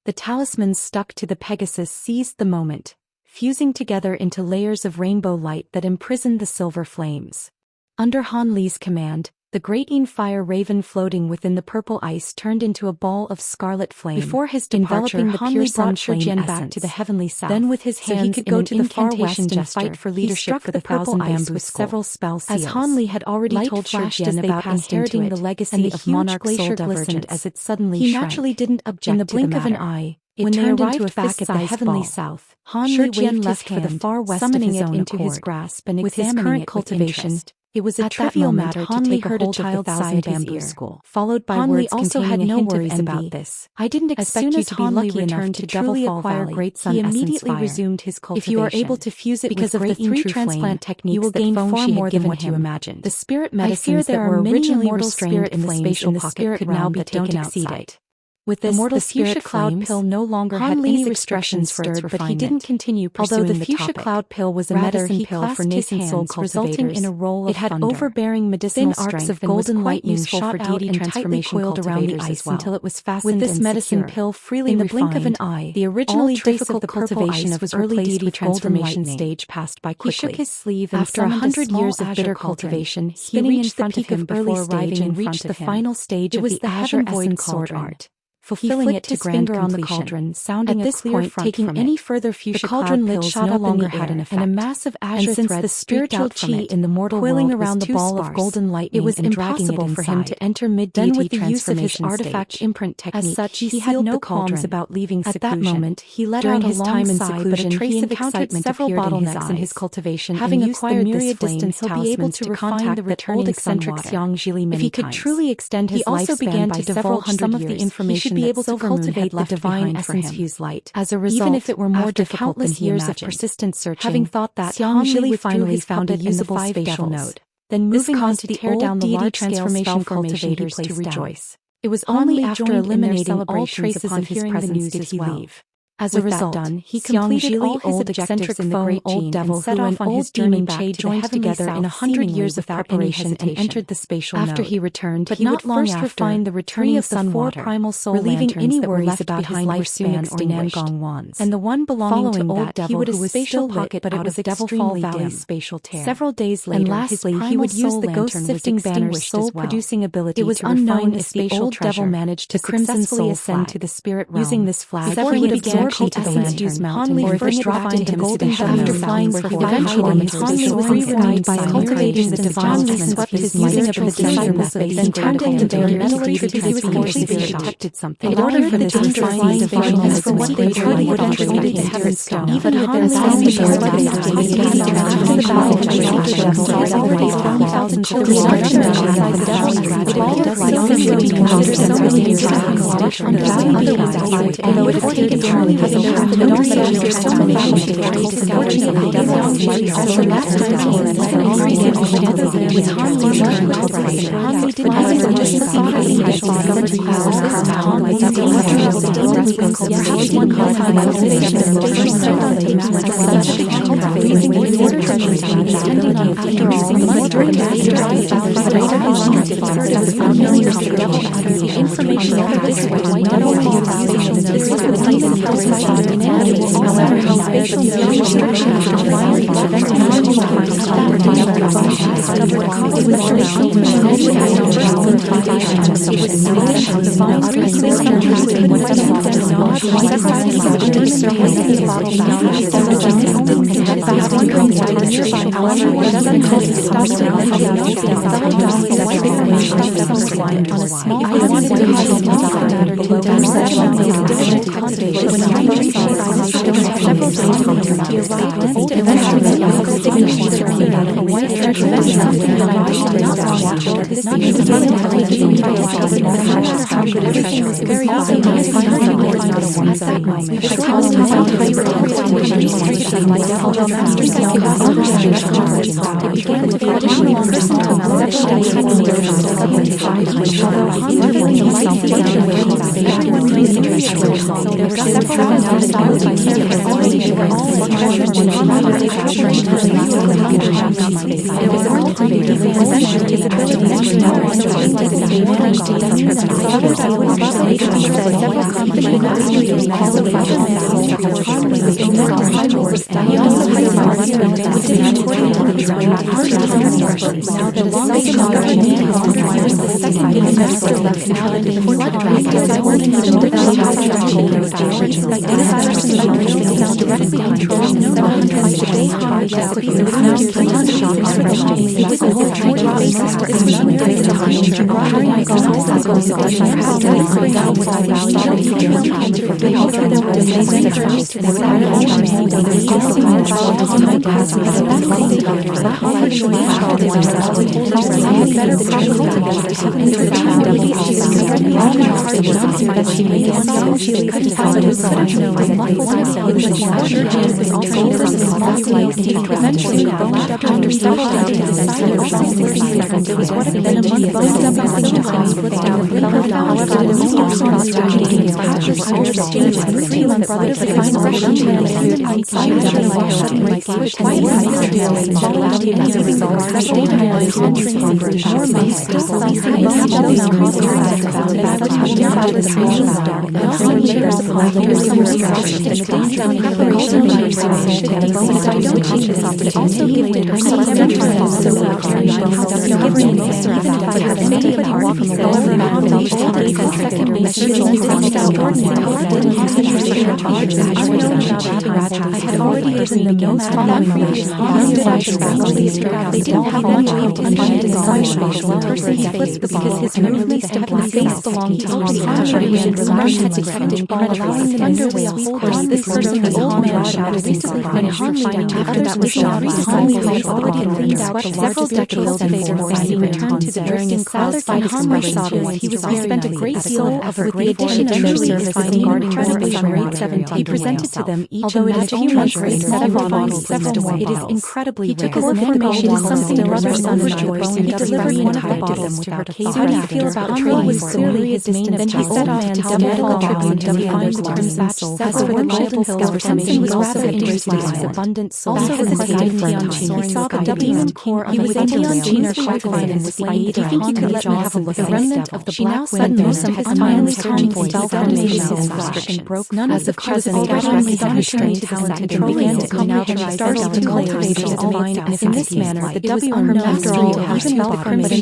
The talismans stuck to the Pegasus seized the moment, fusing together into layers of rainbow light that imprisoned the silver flames. Under Han Li's command, the great fire raven floating within the purple ice turned into a ball of scarlet flame. Before his departure, Han Li brought Zhou Xian back to the heavenly south. Then with his hands, he could go to the far west and fight for leadership for the purple ice with several spell seals. As Han Li had already told Zhou Xian about inheriting the legacy of Monarch Soul glistened as it suddenly shrank. He naturally didn't object in the blink of an eye. When they arrived back at the heavenly south, Han Li waved left for the far west, summoning it into his grasp and with his current cultivation. It was a trivial matter to take a hold of the Thousand Bamboo School, followed by words also had no worries about this. I didn't expect you to be lucky enough to truly acquire Great Sun Essence Fire. He immediately resumed his cultivation. If you are able to fuse it because of the 3 transplant techniques, you will gain far more than what you imagined. The spirit medicines that were originally restrained in the spatial pocket could now be taken outside. With this, the fuchsia cloud pill no longer had any restrictions for its refinement. But he didn't continue pursuing the topic. Although the fuchsia cloud pill was a medicine pill for nascent soul resulting in a role of it had overbearing medicinal arcs of golden lightning shot out and tightly coiled around the ice until it was fastened. With this medicine pill freely refined, in the blink of an eye, the originally difficult cultivation of early deity transformation stage passed by quickly. He shook his sleeve and after 100 years of bitter cultivation, he reached the peak of early stage and reached the final stage of the Azure Void sword art. Fulfilling it to grand completion. On the cauldron, sounding at this point, taking any further fuchsia cloud pills no longer had an effect, and a massive azure thread the spiritual chi in the mortal world around the ball of golden lightning. It was impossible for him to enter mid-deity with the use of his artifact imprint technique. As such, he had no qualms about leaving seclusion. At that moment, he let out a long sigh, but a trace of excitement several bottlenecks in his cultivation. Having acquired myriad distance, he'll be able to refine the returning eccentric Xianxia many times. If he could truly extend his lifespan by several hundred years, he should be able to cultivate the divine essence fuse light. As a result, even if it were more difficult than he imagined, of persistent searching, having thought that Xianxia finally found a usable spatial node, then moving on to tear down the large transformation cultivators to rejoice. It was only after eliminating all traces of his presence did he leave. As a result, he completed all his objectives in the great old devil who set off on his journey back to joined together in 100 years of preparation and entered the spatial node. After he returned, but he would first refine the returning sun water, primal soul relieving any worries about his lifespan or Nangong wands. And the one belonging to old devil, he would a spatial pocket, but it was Devil Fall Valley's spatial tear. Several days later, and lastly, he would use the ghost-sifting banner's soul-producing ability. It was unknown if the old devil managed to successfully ascend to the spirit realm. Using this flag, before he began cultivate his mountain, or first refined him golden after flying for eventually Han Li was revived by cultivating the divine swept his using of his disciples, then turned into their metallurgy he was completely detected something. In order for the dangerous divine as for what they heard would attribute to heaven stone, even Han Li found the although it was taken Charlie was aware of the dark side of his transformation to unfortunately devils also last time he was with Han Li's current operation. Han Li did not just the same as he had discovered powers this time. Han Li did not just the one cause of cultivation and social self-esteem such cultivating with water treasures extending on after all mustering master the information of this way devil cultivation this was the however, his spatial restrictions required to prevent magic to also he presented to them each a magic treasure set of bottles several more bottles. It is incredibly rare. His information is something rather unrejoiced. He delivered one of the bottles to her cave. How do you feel about trading with clearly his main then he set off to tell medical tribute to find the terms soul. As for the golden pills, something was also interesting his abundant soul. Also hesitated Xianxia. He saw the demon core on the Tianjin quite fine and was like, do you think you could let me have a look at the remnant of the black wind has finally searching for self-domination and broke none of the president restrained talented and began to comprehend startled to cultivate his divine in this manner the W on her mastery even felt permission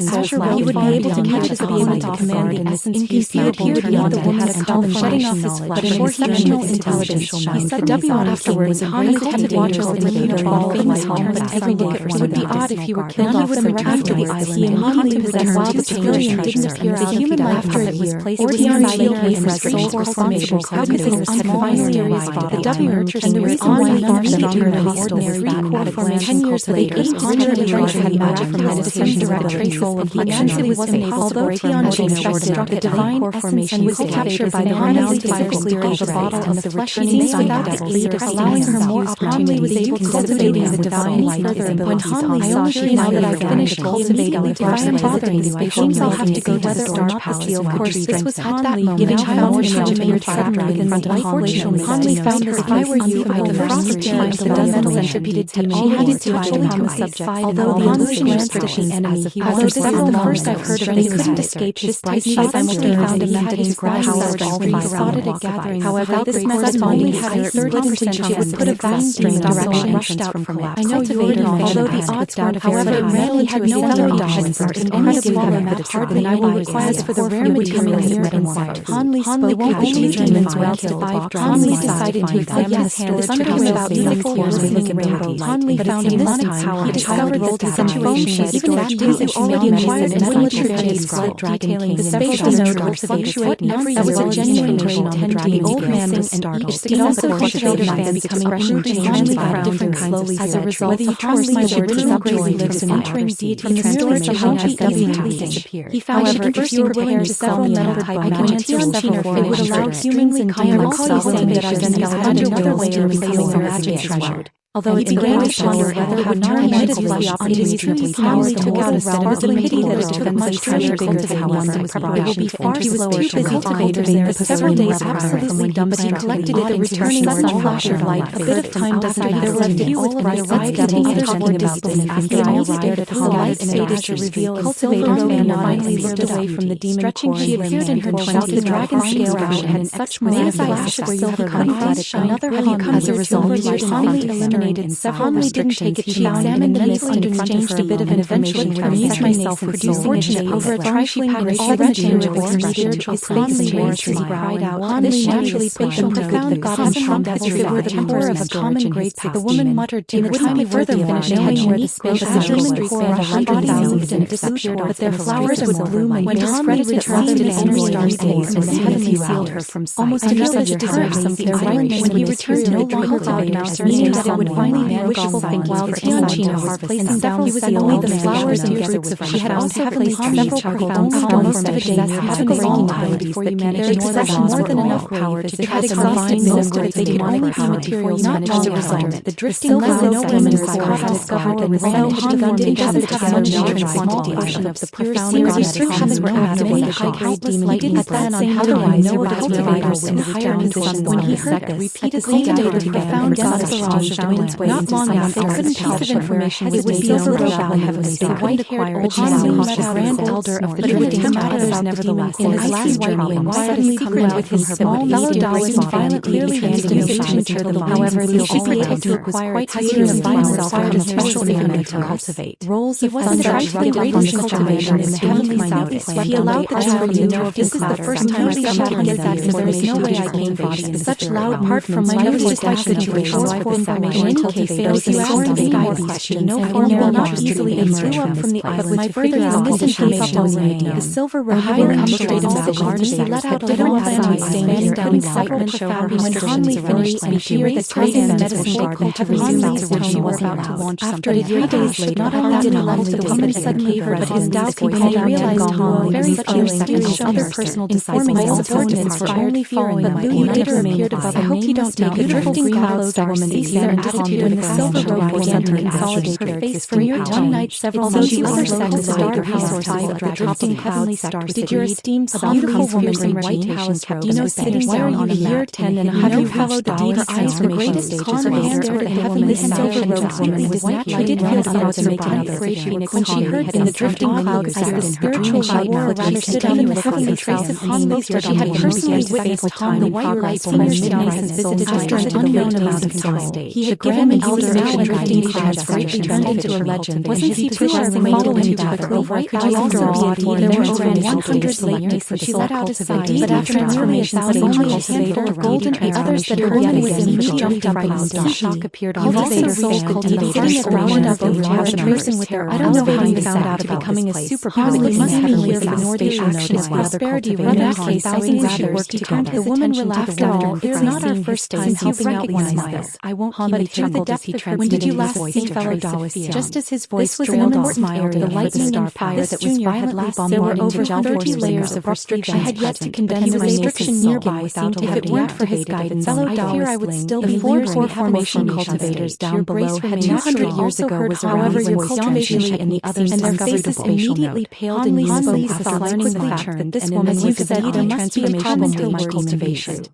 he would be able to catch his be able to command the essence he appeared beyond the woman had come shedding off his flesh but an exceptional intelligence he said W on afterwards a great watcher of the huge ball of light turned every day it would be odd if he were killed off the after the island he immediately possessed while the civilian did disappear the human life after it was placed ordinary later in the soul formation how could this finally arise the W nurtures and the reason why he far stronger than the ordinary core formation 10 years later he originally had magic from meditation direct control of the entity was unable to break Xianxia the divine essence and was captured by the renowned physical clear the bottle of the returning without the aid of allowing her more opportunity was able to cultivating the divine further when Hanli saw she now that I finished cultivating the divine fathering it seems I'll have to go whether or not the seal of course this was at that moment giving her more shelter suddenly within the unfortunately Hanli found her if I were you I would first experience the mental attributed to she had to touch upon the subject although the illusion the enemy he was several first I've heard of they couldn't escape his bright simultaneously found a method his grass spotted it gathering however this method only had a 30% it would put a vast strain direction rushed out from collapse I know you already although the odds were however it rarely had no other dollars for incredibly method hardly I will require for the rare materials it required Hanli spoke happily demons well killed Hanli decided to examine the stores without beautiful years with looking rainbows Hanli found demonic power he discovered that the situation even that you already acquired in literature slight detailing the spatial node fluctuate every as well as genuine drain on the old man was startled it also cultivated fans expression changed by different kinds as a result whether you trust my words or greatly lives in entering deity from the storage of HGW disappeared he found if you were willing to sell metal type I can Tianjin it would allow humans and demons also saying that I then had another layer of placing a magic treasure Although it began to ponder whether it would turn negatively the opportunity to calmly took out a step of the pity that it took much treasure cultivate however it will be far slower to cultivate there several days absolutely dumb, but he collected it a returning sun flash of light. A bit of time doesn't matter left it all arrived at the talking about this after I stared at the light faded to reveal a cultivator's man finally lifted away from the demon core. She appeared in her 20s. The dragon scale had such miraculous flash of silver conflict. Another as a result, she finally eliminated several restrictions. He examined the mist and exchanged a bit of information with amused myself producing over a trifling exchange of expression to his face changed as he cried out. This naturally facial profound goddess found as if it were the power of a common great the woman muttered to her time further finished knowing where the spacious mystery spanned 100,000 and disappeared, but their flowers would bloom and when discredited rather than inner stars days when the heavenly sealed her from sight. Almost to such a desire something when he returned no longer cloud mouse meaning that it would finally be wishful thinking while Xianxia was placing down he was only the flowers and fruits of she had also placed several profound most of a day having long time before you managed more than enough power to had exhausted most of its demonic power before you managed to result. The drifting clouds woman was caught discovered and so begun to doesn't have much quantity of the profound restrictions were added many high-grade demon didn't plan on otherwise no cultivators in higher positions when he heard it repeatedly dated to profound goddess not long after a piece of information was made silver shall have a white-haired old man the grand elder of the drifting matters nevertheless in his last journey and quietly secret with his small fellow Taoist violently handing him signature the however the secret was quite clear of himself and a special ability to cultivate. Rolls of thunder the greatest cultivation in the heavenly south. He allowed the child to know this is the first time I shall get that because there is no way I can body such loud apart from my noticed situation of information until he fails you ask any more question no form will not easily emerge up from the island my further misinformation the silver road higher administrative decisions he let out a little plan standing down excitement show her when Hanli finished and she raised her hand medicine garden to resume when she was about to launch after a few days later not at that level the woman suddenly heard but his doubts when they realized how very mysterious other personal informing his opponents were only following but Lu later appeared above I hope you don't take a drifting cloud star woman and disappeared when the silver robe began to consolidate her face for mere one night several she other sectors of dark resources of the drifting heavenly stars did your esteemed beautiful woman in white house do you know sitting down on a year 10 and have you followed the deep eyes the greatest con man or the heavenly silver robed woman was naturally did feel about to make another when she heard in the drifting clouds as the spiritual light rather stood out in the heavenly trace of Hanli's she had personally witnessed Hanli white light senior citizens visited after an unknown amount of time he had given an elder now drifting clouds greatly turned into a legend wasn't he possessing following quickly right after all there were over 100 layers she let out a sigh but after transformation only a handful of golden and others that heard yet again he jumped up and shock appeared on his souls cultivators rounded up and tracing with their I don't know how you found out about becoming a superpower must be clear for Nordic action is prosperity in that case thousands should work together the woman relaxed after it's not our first time helping out this I won't but it to the depth of her when did you last see fellow Taoist just as his voice trailed off the lightning and fire that was violently bombarding to gel 30 layers of restriction I had yet to condense my restriction nearby without if it weren't for his guidance fellow Taoist I would still be four formation cultivators down below had 200 years ago was however your cultivation and the others and their faces immediately paled and Hanli's thoughts quickly turned this woman was indeed a transformation in my cultivation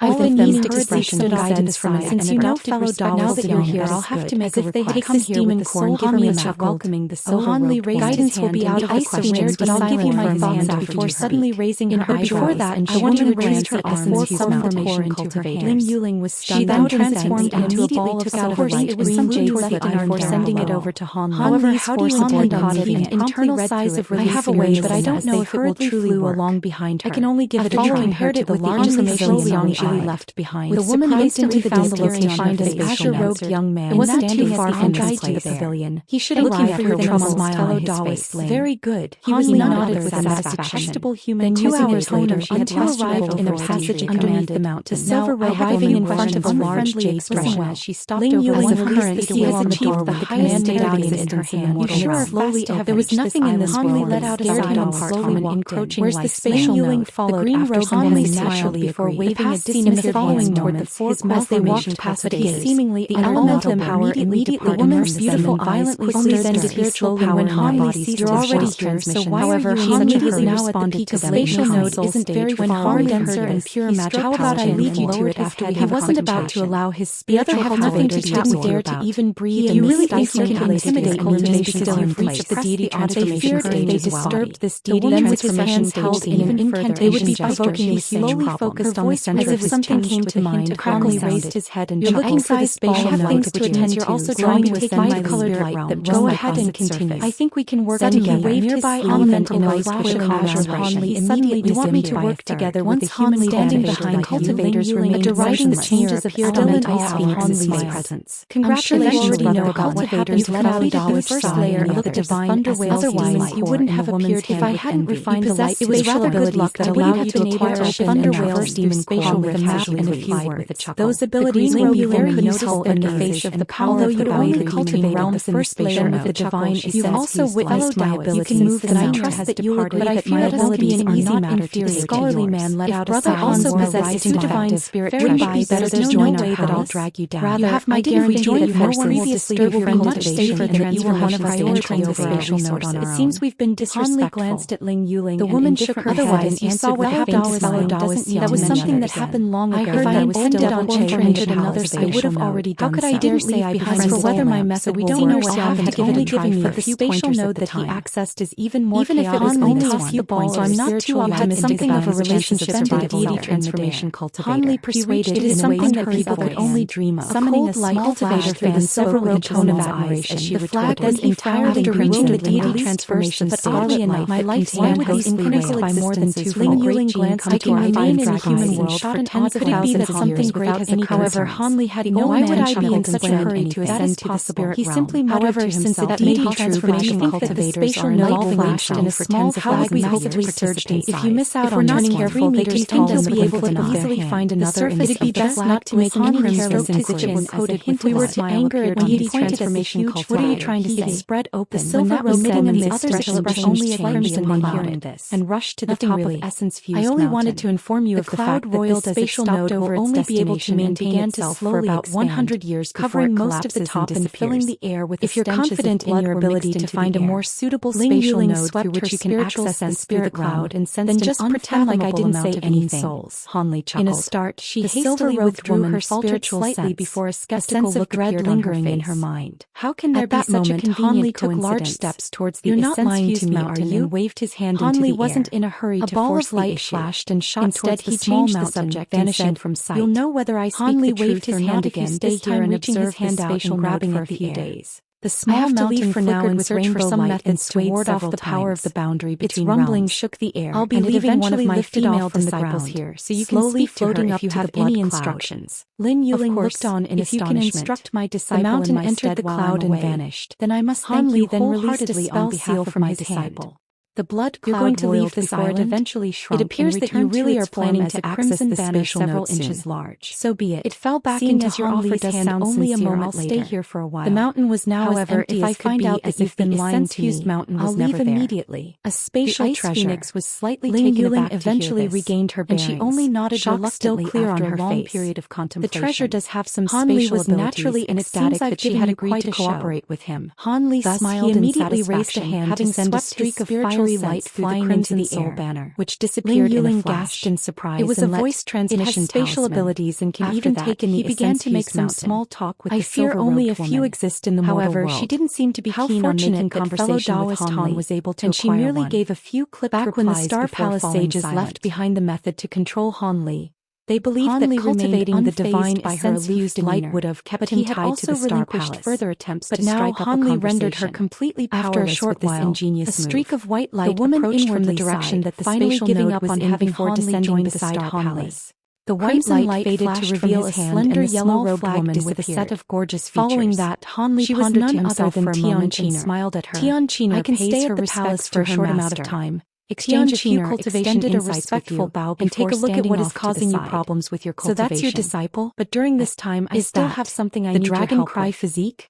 I've been needing to seek some guidance from it since you know fellow now that you're here I'll have to make if they take this demon core and give me a chuckle welcoming the silver robe guidance will be out of the questions but I'll give you my thoughts before suddenly raising her eyebrows before that I want her to raise her essence some formation cultivate Ling Yuling was stunned then transformed into a ball of silver light green jade set before sending it over to Han however how do you caught it the internal size of release I have a way but I don't know if it will truly flew along behind her I can only give the following compared it with the information left behind. The woman instantly found the location find an azure-robed young man. It wasn't too far from the pavilion. He should looking at her with a smile on his face. Very good. He was nodded with satisfaction. Vegetable human. 2 hours later, she had arrived in a passage underneath the mountain. The silver arriving in front of a large jade expression as she stopped over one of the current seal on the door with the command navigated in her hand. You sure are slowly there was nothing in this world. Let out a sigh and slowly walked in. Where's the spatial note? The green robe woman naturally before waving a seen in the following moments, his mouth they walked past the gate, seemingly the elemental power immediately the woman's beautiful violently stirred then did spiritual power when Hanli ceased his already here, so however he immediately responded to the spatial node isn't very when Hanli denser and pure magic. How about I leave you to it after we have wasn't about to allow his spiritual nothing to chat with dare to even breathe. You really think you can intimidate cultivation because you've reached the deity transformation stage. They disturbed this deity transformation held even further. They would be provoking me slowly focused on the center as if something came to mind. Calmly raised his head and chuckled. You're looking for the spatial node to attend. You're also trying to take my colored light that go ahead and continue. I think we can work together. Nearby elemental light flashing azure Hanli immediately you want me to work together with the human standing behind cultivators remain deriding the changes of elemental Hanli's presence. Congratulations, you know about what happened to the first layer of the divine essence. Otherwise, you wouldn't have appeared if I hadn't refined the light. It was rather good luck that allowed you to acquire a thunder whale's demon spatial with a map and a few words. Those abilities were very useful in the face of the power of the boundary cultivate the first layer of the divine essence. You also witnessed my ability to move, and I trust that you will agree that my abilities are not inferior. The scholarly man let out a sigh. Also possesses two divine spirit. Very better to join our way that I'll drag you down. Rather, I have my guarantee that no one will disturb your much safer than you will have priority over spatial node on our own. It seems we've been disrespectful. Hanli glanced at Ling Yuling. The woman shook her head. Otherwise, you saw what happened to fellow Taoist. That was something that happened long ago. I heard that was still on entered another. I would have already done. How could I dare say I behind for whether my method we don't know what happened to only given me the spatial node that he accessed is even more chaotic. Even if it was only a few points, so I'm not too optimistic something of a relationship to the deity transformation cultivator. Hanli persuaded it is something that people could only dream of. Summoning a light cultivator flashed several row tone of admiration. The flag was entirely reaching the deity transformation. But oddly enough, my lifespan was increased by more than two. Ling Yuling glanced into our mind in the human world for tens of thousands of years without any. However, Hanli had no why would I be in such a hurry to ascend to the spirit realm? He simply muttered to himself, that deity transformation cultivators are light flashed in a small flag massively surged in size. If you miss out on turning careful, they can tend to be able to easily find another in the surface. It'd be best not to make any hairless incisions coated with we were to anger a deity transformation cultivator. What are you trying to say? Spread open. The silver robe emitting a mist expressed only a crimson upon hearing this, and rushed to the top of essence fused. I only wanted to inform you of the fact that the spatial node will only be able to maintain itself for about 100 years, covering most of the top and filling the air with. If you're confident in your ability to find a more suitable spatial node through which you can access the spirit cloud and sense, then just pretend like I didn't say anything. Hanli chuckled. In a start, she hastily withdrew her spirit slightly before a skeptical look appeared lingering in her mind. How can there be such a convenient coincidence? Hanli took large steps towards the essence-fused mountain and waved his hand into the air. Hanli wasn't in a hurry to force the issue. Flashed and shot towards the small mountain, vanishing from sight. You'll know whether I speak the truth or not if you stay here and observe his spatial grabbing for a few days. The small mountain flickered with rainbow light and to ward off the power of the boundary between realms. Its rumbling shook the air. I'll be leaving one of my female disciples here, so you can speak floating up if you have any instructions. Lin Yuling looked on in astonishment. If you can instruct my disciple, the mountain entered the cloud and vanished. Then I must thank you wholeheartedly on behalf of my disciple. The blood cloud you're going to leave this island. It eventually shrunk. It appears that you really are planning to access the spatial several inches large. So be it. It fell back into Hanli's hand only a moment later. I'll stay here for a while. The mountain was now however, if I find out that you've been lying to me, I'll leave immediately. A spatial treasure. Phoenix was slightly taken aback eventually regained her bearings, and she only nodded reluctantly clear on her long period of contemplation. The treasure does have some spatial abilities, naturally ecstatic that she had agreed to cooperate with him. Hanli smiled and immediately raised a hand to send a streak of fiery light flying into the air banner, which disappeared in a flash. In surprise, it was a voice transmission spatial abilities and can even take in the. He began to make some small talk with the silver-robed woman. I fear only a few exist in the mortal world. However, she didn't seem to be keen on making conversation with Hanli, was able to and she merely gave a few clipped replies when the Star Palace sages left behind the method to control Hanli. They believed that cultivating the divine essence-fused light would have kept him tied to the Star Palace. Further attempts but now Hanli rendered her completely powerless with this ingenious move. A streak of white light approached from the direction that the spatial node was in before descending beside Hanli. The white light faded to reveal a slender yellow-robed woman with a set of gorgeous features. Following that, Hanli pondered to himself for a moment and smiled at her. I can stay at the palace for a short amount of time. Exchange a few cultivation insights a respectful bow and take a look at what is causing you problems with your cultivation. So that's your disciple? But during this time I still have something I need your help with. The dragon cry physique?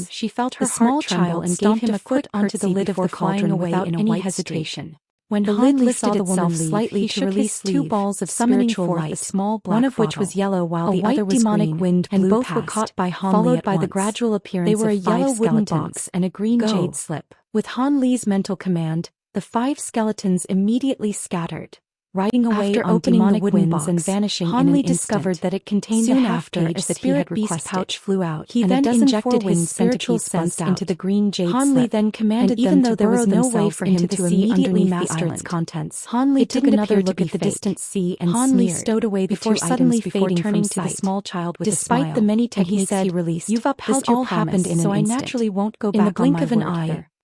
him, she felt her heart tremble and gave him a quick onto the lid of the cauldron without any hesitation. When the lid lifted itself slightly to release 2 balls of spiritual light, small black one of which was yellow while the other was demonic green, wind blew and both past, were caught by Han Li followed by the gradual appearance they were of 5 yellow wooden box and a green jade slip. With Han Li's mental command, the 5 skeletons immediately scattered, riding away after on opening demonic the wooden winds box, and vanishing Han Li discovered that it contained soon the half-gauge that he had requested. Pouch flew out, he then injected his spiritual sense into the green jade Han Li then commanded and even though there was no way for him to immediately master its contents, Han Li took another look at the distant sea and Han Li stowed away the 2 suddenly fading turning to the small child with Despite a smile. the many techniques he released, "You've upheld this all your promise, happened in so an I instant. naturally won't go In the back blink on my of an word eye, here."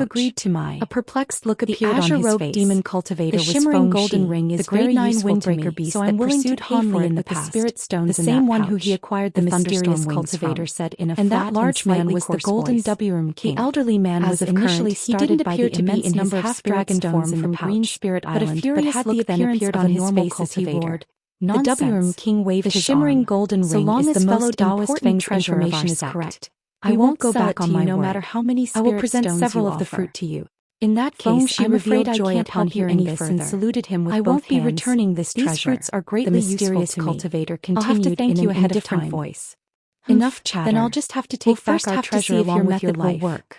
You've agreed to my... A perplexed look The appeared on his azure-robed face. demon cultivator The was shimmering Feng golden Shi, ring is the great very nine useful to windbreaker me, beast so that I'm willing pursued to pay Han for Li it in the with the past. spirit stones The in same that one who pouch. he acquired The the mysterious thunderstorm wings cultivator from. said in a And flat that large and man slightly was the coarse golden voice. Dubrum King. The elderly man As was of of current, current, he started didn't by appear the to be immense in his number of half-dragon spirit form stones in in the Green pouch, Spirit but a Island, furious had look the then appearance appeared of on a his normal face as he cultivator. roared. Nonsense. The Dubrum King waved The his shimmering arm. golden So ring long is as the fellow most Taoist important Feng's treasure of our information is sect. correct, I I won't won't go sell back it on to you my no word. matter how many I will spirit present stones several you of the offer. fruit to you. In that Feng case, Shi I'm afraid I revealed joy can't upon help you hearing any this further. and saluted him with I both won't be hands. returning this These treasure. fruits are greatly The useful mysterious to me. cultivator I'll have to continued thank in you an ahead of indifferent time. voice. Enough chatter. Then I'll just have to We'll take back first our have to treasure see if your along with your method will life. work.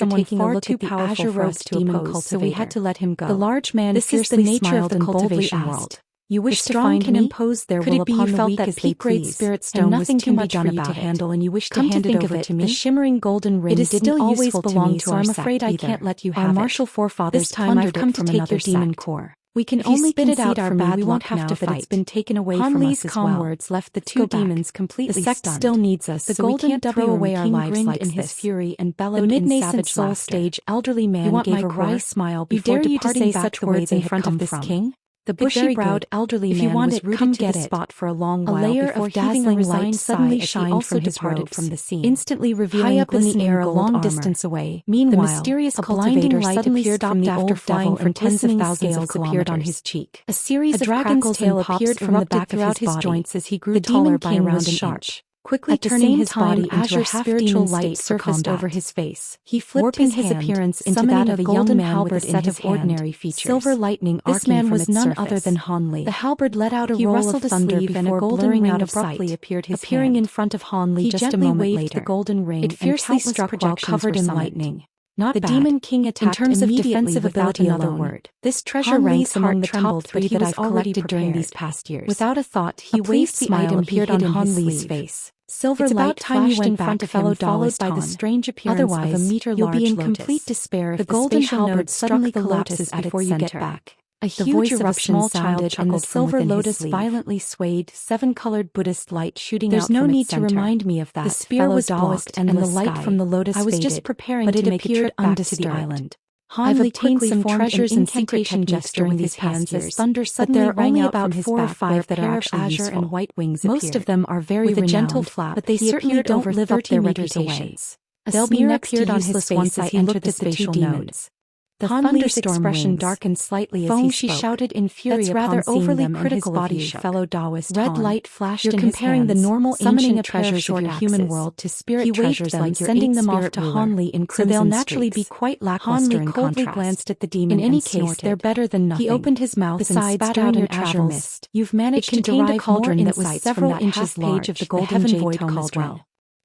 someone taking a far look too at the powerful azure for us robed to demon oppose, so we had cultivator. to let him go. The large man This is the fiercely nature of smiled the and boldly cultivation asked, world. You wish "The to strong find can me? impose their Could will it be upon you the felt weak that as they peak grade please, spirit and stone was nothing too can be much done for you to about it? handle and you wish to Come to hand it think over of it, to me? the shimmering golden ring It is didn't still always useful to belong me, to so our I'm sect afraid I either. can't let you Our have martial it. forefathers This time I've plundered come it to from take another your demon sect. core. We can If you only spit it concede out our for me, bad we won't luck have now to that it's fight. been taken away Han from Li's us as calm well. words left the Let's two go back. demons completely The sect stunned. still needs us, The so we golden can't throw W away our King lives grinned like in his this. fury and The bellowed in mid-nascent savage soul laughter. stage elderly man You want gave my a wry core? smile You before dare you to departing say back such the way words they in had front come of this from. king? The Very bushy-browed good. elderly If you man want was it, rooted come to the get it. spot for a long A while layer before of heaving a dazzling resigned light sigh suddenly as he shined also from his departed robes, from the scene, instantly revealing high up in the glistening air a gold long armor. distance away. Meanwhile, The mysterious a cultivator blinding light suddenly appeared stopped from the after old falling devil and and tens of glistening thousands scales of appeared on kilometers. his cheek. A series A of dragon's crackles tail and pops appeared from the erupted back throughout of his his body. joints as he grew The taller demon by king around was an sharp. inch. quickly turning his body into a spiritual light surfaced over his face. He flipped his appearance into that of a young man with a set of ordinary features. Silver lightning arcing from its surface. This man was none other than Han Li. The halberd let out a roll of thunder before blurring out of sight, appearing in front of Han Li just a moment later. The golden ring it fiercely struck while covered in lightning. Not the Demon King attacked in terms of defensive ability another word. This treasure ranks among the top 3 that I've collected during these past years. Without a thought, he waved the item appeared on Han Li's face. Silver light flashed in front of him, followed by the strange appearance of a meter-large lotus. You'll be in complete despair if the golden halberd suddenly collapses before you get back. A huge eruption sounded and the silver lotus violently swayed, 7-colored Buddhist light shooting out from its center. There's no need to remind me of that. The spear was blocked and the light from the lotus faded. I was just preparing to make a trip back to the island. Han Li obtained some treasures and incantation gesture with his hands as thunder suddenly rang out from his back where a pair of azure and white wings appeared. Most of them are very renowned, with a gentle flap, but they certainly don't live up to their reputations. A sneer appeared on his face as he looked at the 2 demons. The thunder's expression darkened slightly as he spoke. She shouted in fury. That's rather overly critical of you, fellow Taoist. Red light flashed in his hands, comparing the normal ancient treasures of your human world to spirit treasures like sending them off to Han Li in crimson. So they'll naturally be quite lackluster in contrast. Han Li coldly glanced at the demon. In any case, they're better than nothing. He opened his mouth and spat out an azure mist. You've managed to derive a cauldron that was several inches large of the golden jade cauldron.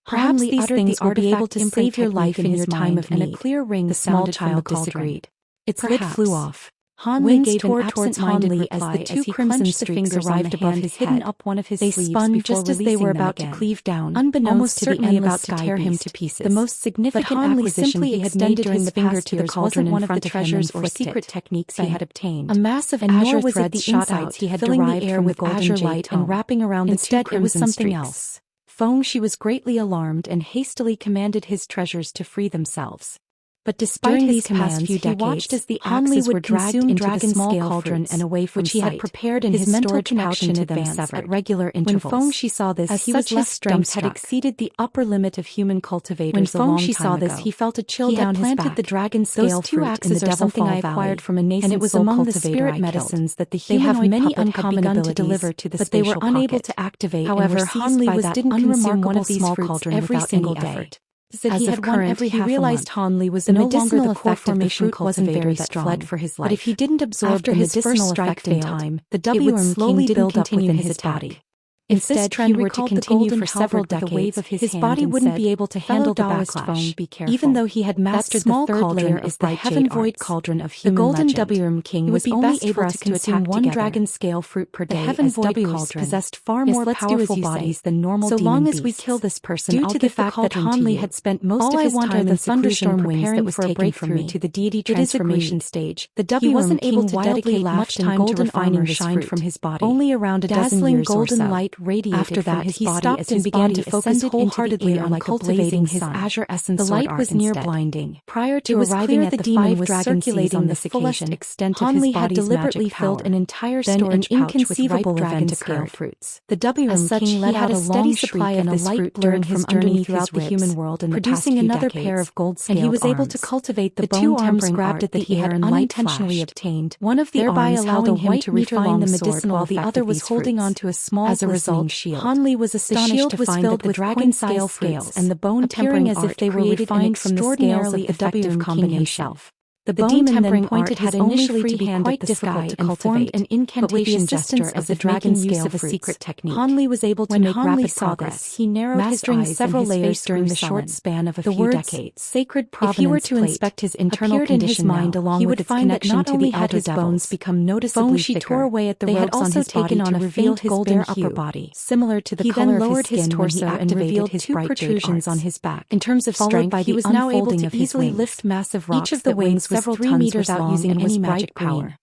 Perhaps these things will be able to save your life in your time of need. And a clear ring. The small child disagreed. Its lid flew off. Han Li gave an absent-minded reply as the 2 crimson streaks arrived above his head. Up one of his sleeves. They spun just as they were about to cleave down, unbeknownst to the endless sky tear him to pieces. The most significant acquisition he had made during the past years wasn't one of the treasures or secret techniques he had obtained. A mass of azure threads shot out, he had filling the air with azure light and wrapping around the 2 crimson streaks. Instead, it was something else. Feng Shi was greatly alarmed and hastily commanded his treasures to free themselves. But despite his commands, he watched as the axes were dragged into the small cauldron and away from sight, which he had prepared in his mental connection to them at regular intervals. When Feng Shi saw this, his strength had exceeded the upper limit of human cultivators a long time ago. When Feng Shi saw this, he felt a chill down his back. He had planted the dragon scale fruit in the Devil Fall Valley, I acquired from a nascent and it was among the spirit medicines that the humanoid puppet had begun to deliver to the spatial pocket. But they were unable to activate. However, Han Li didn't consume one of these fruits every single day. As he had won every half realized Han Li was no longer the core formation cultivator that fled for his life. But if he didn't absorb the medicinal effect in time, the W would slowly build up within his body. If this trend were to continue for several decades, his body wouldn't be able to handle the backlash. Even though he had mastered the third layer of the heaven void cauldron of human legend, the golden W King was only able to consume 1 dragon scale fruit per day. The heaven void cauldron possessed far more powerful bodies than normal demon beasts. So long as we kill this person, due to the fact that Han Li had spent most of his time in thunderstorm wings that was taken from me to the deity transformation stage, the W wasn't able to dedicate much time to refining this fruit from his body. Only around a dozen years or so. Radiated after that, he stopped and began to focus wholeheartedly on cultivating his azure essence. The light was near blinding. Prior to arriving at the 5 dragon seas on this occasion, Han Li had deliberately filled an entire storage pouch with ripe dragon scale fruits. The W King let out a steady supply of this fruit during his journey throughout the human world, producing another pair of gold scaled arms. And he was able to cultivate the bone tempering art that he had unintentionally obtained. One of the arms allowing him to refine the medicinal, while the other was holding onto a small glistening shield. Han Li was astonished to find that the dragon scale scales and the bone tempering as if they were refined from the scales of the W King himself. The bone tempering pointed had initially to be quite difficult to cultivate, an incantation gesture of the dragon use of a secret technique. Han Li was able to make rapid progress. He narrowed mastering his eyes several layers during the short span of a few decades. Sacred provenance. If he were to inspect his internal condition now, he would find that not only had his bones become noticeably thicker, tore away at the ropes on his body to reveal his golden upper body, similar to the color of his skin, torso and revealed his 2 protrusions on his back. In terms of strength, he was now able to easily lift massive rocks. Each of the wings several 3 meters without using any magic power.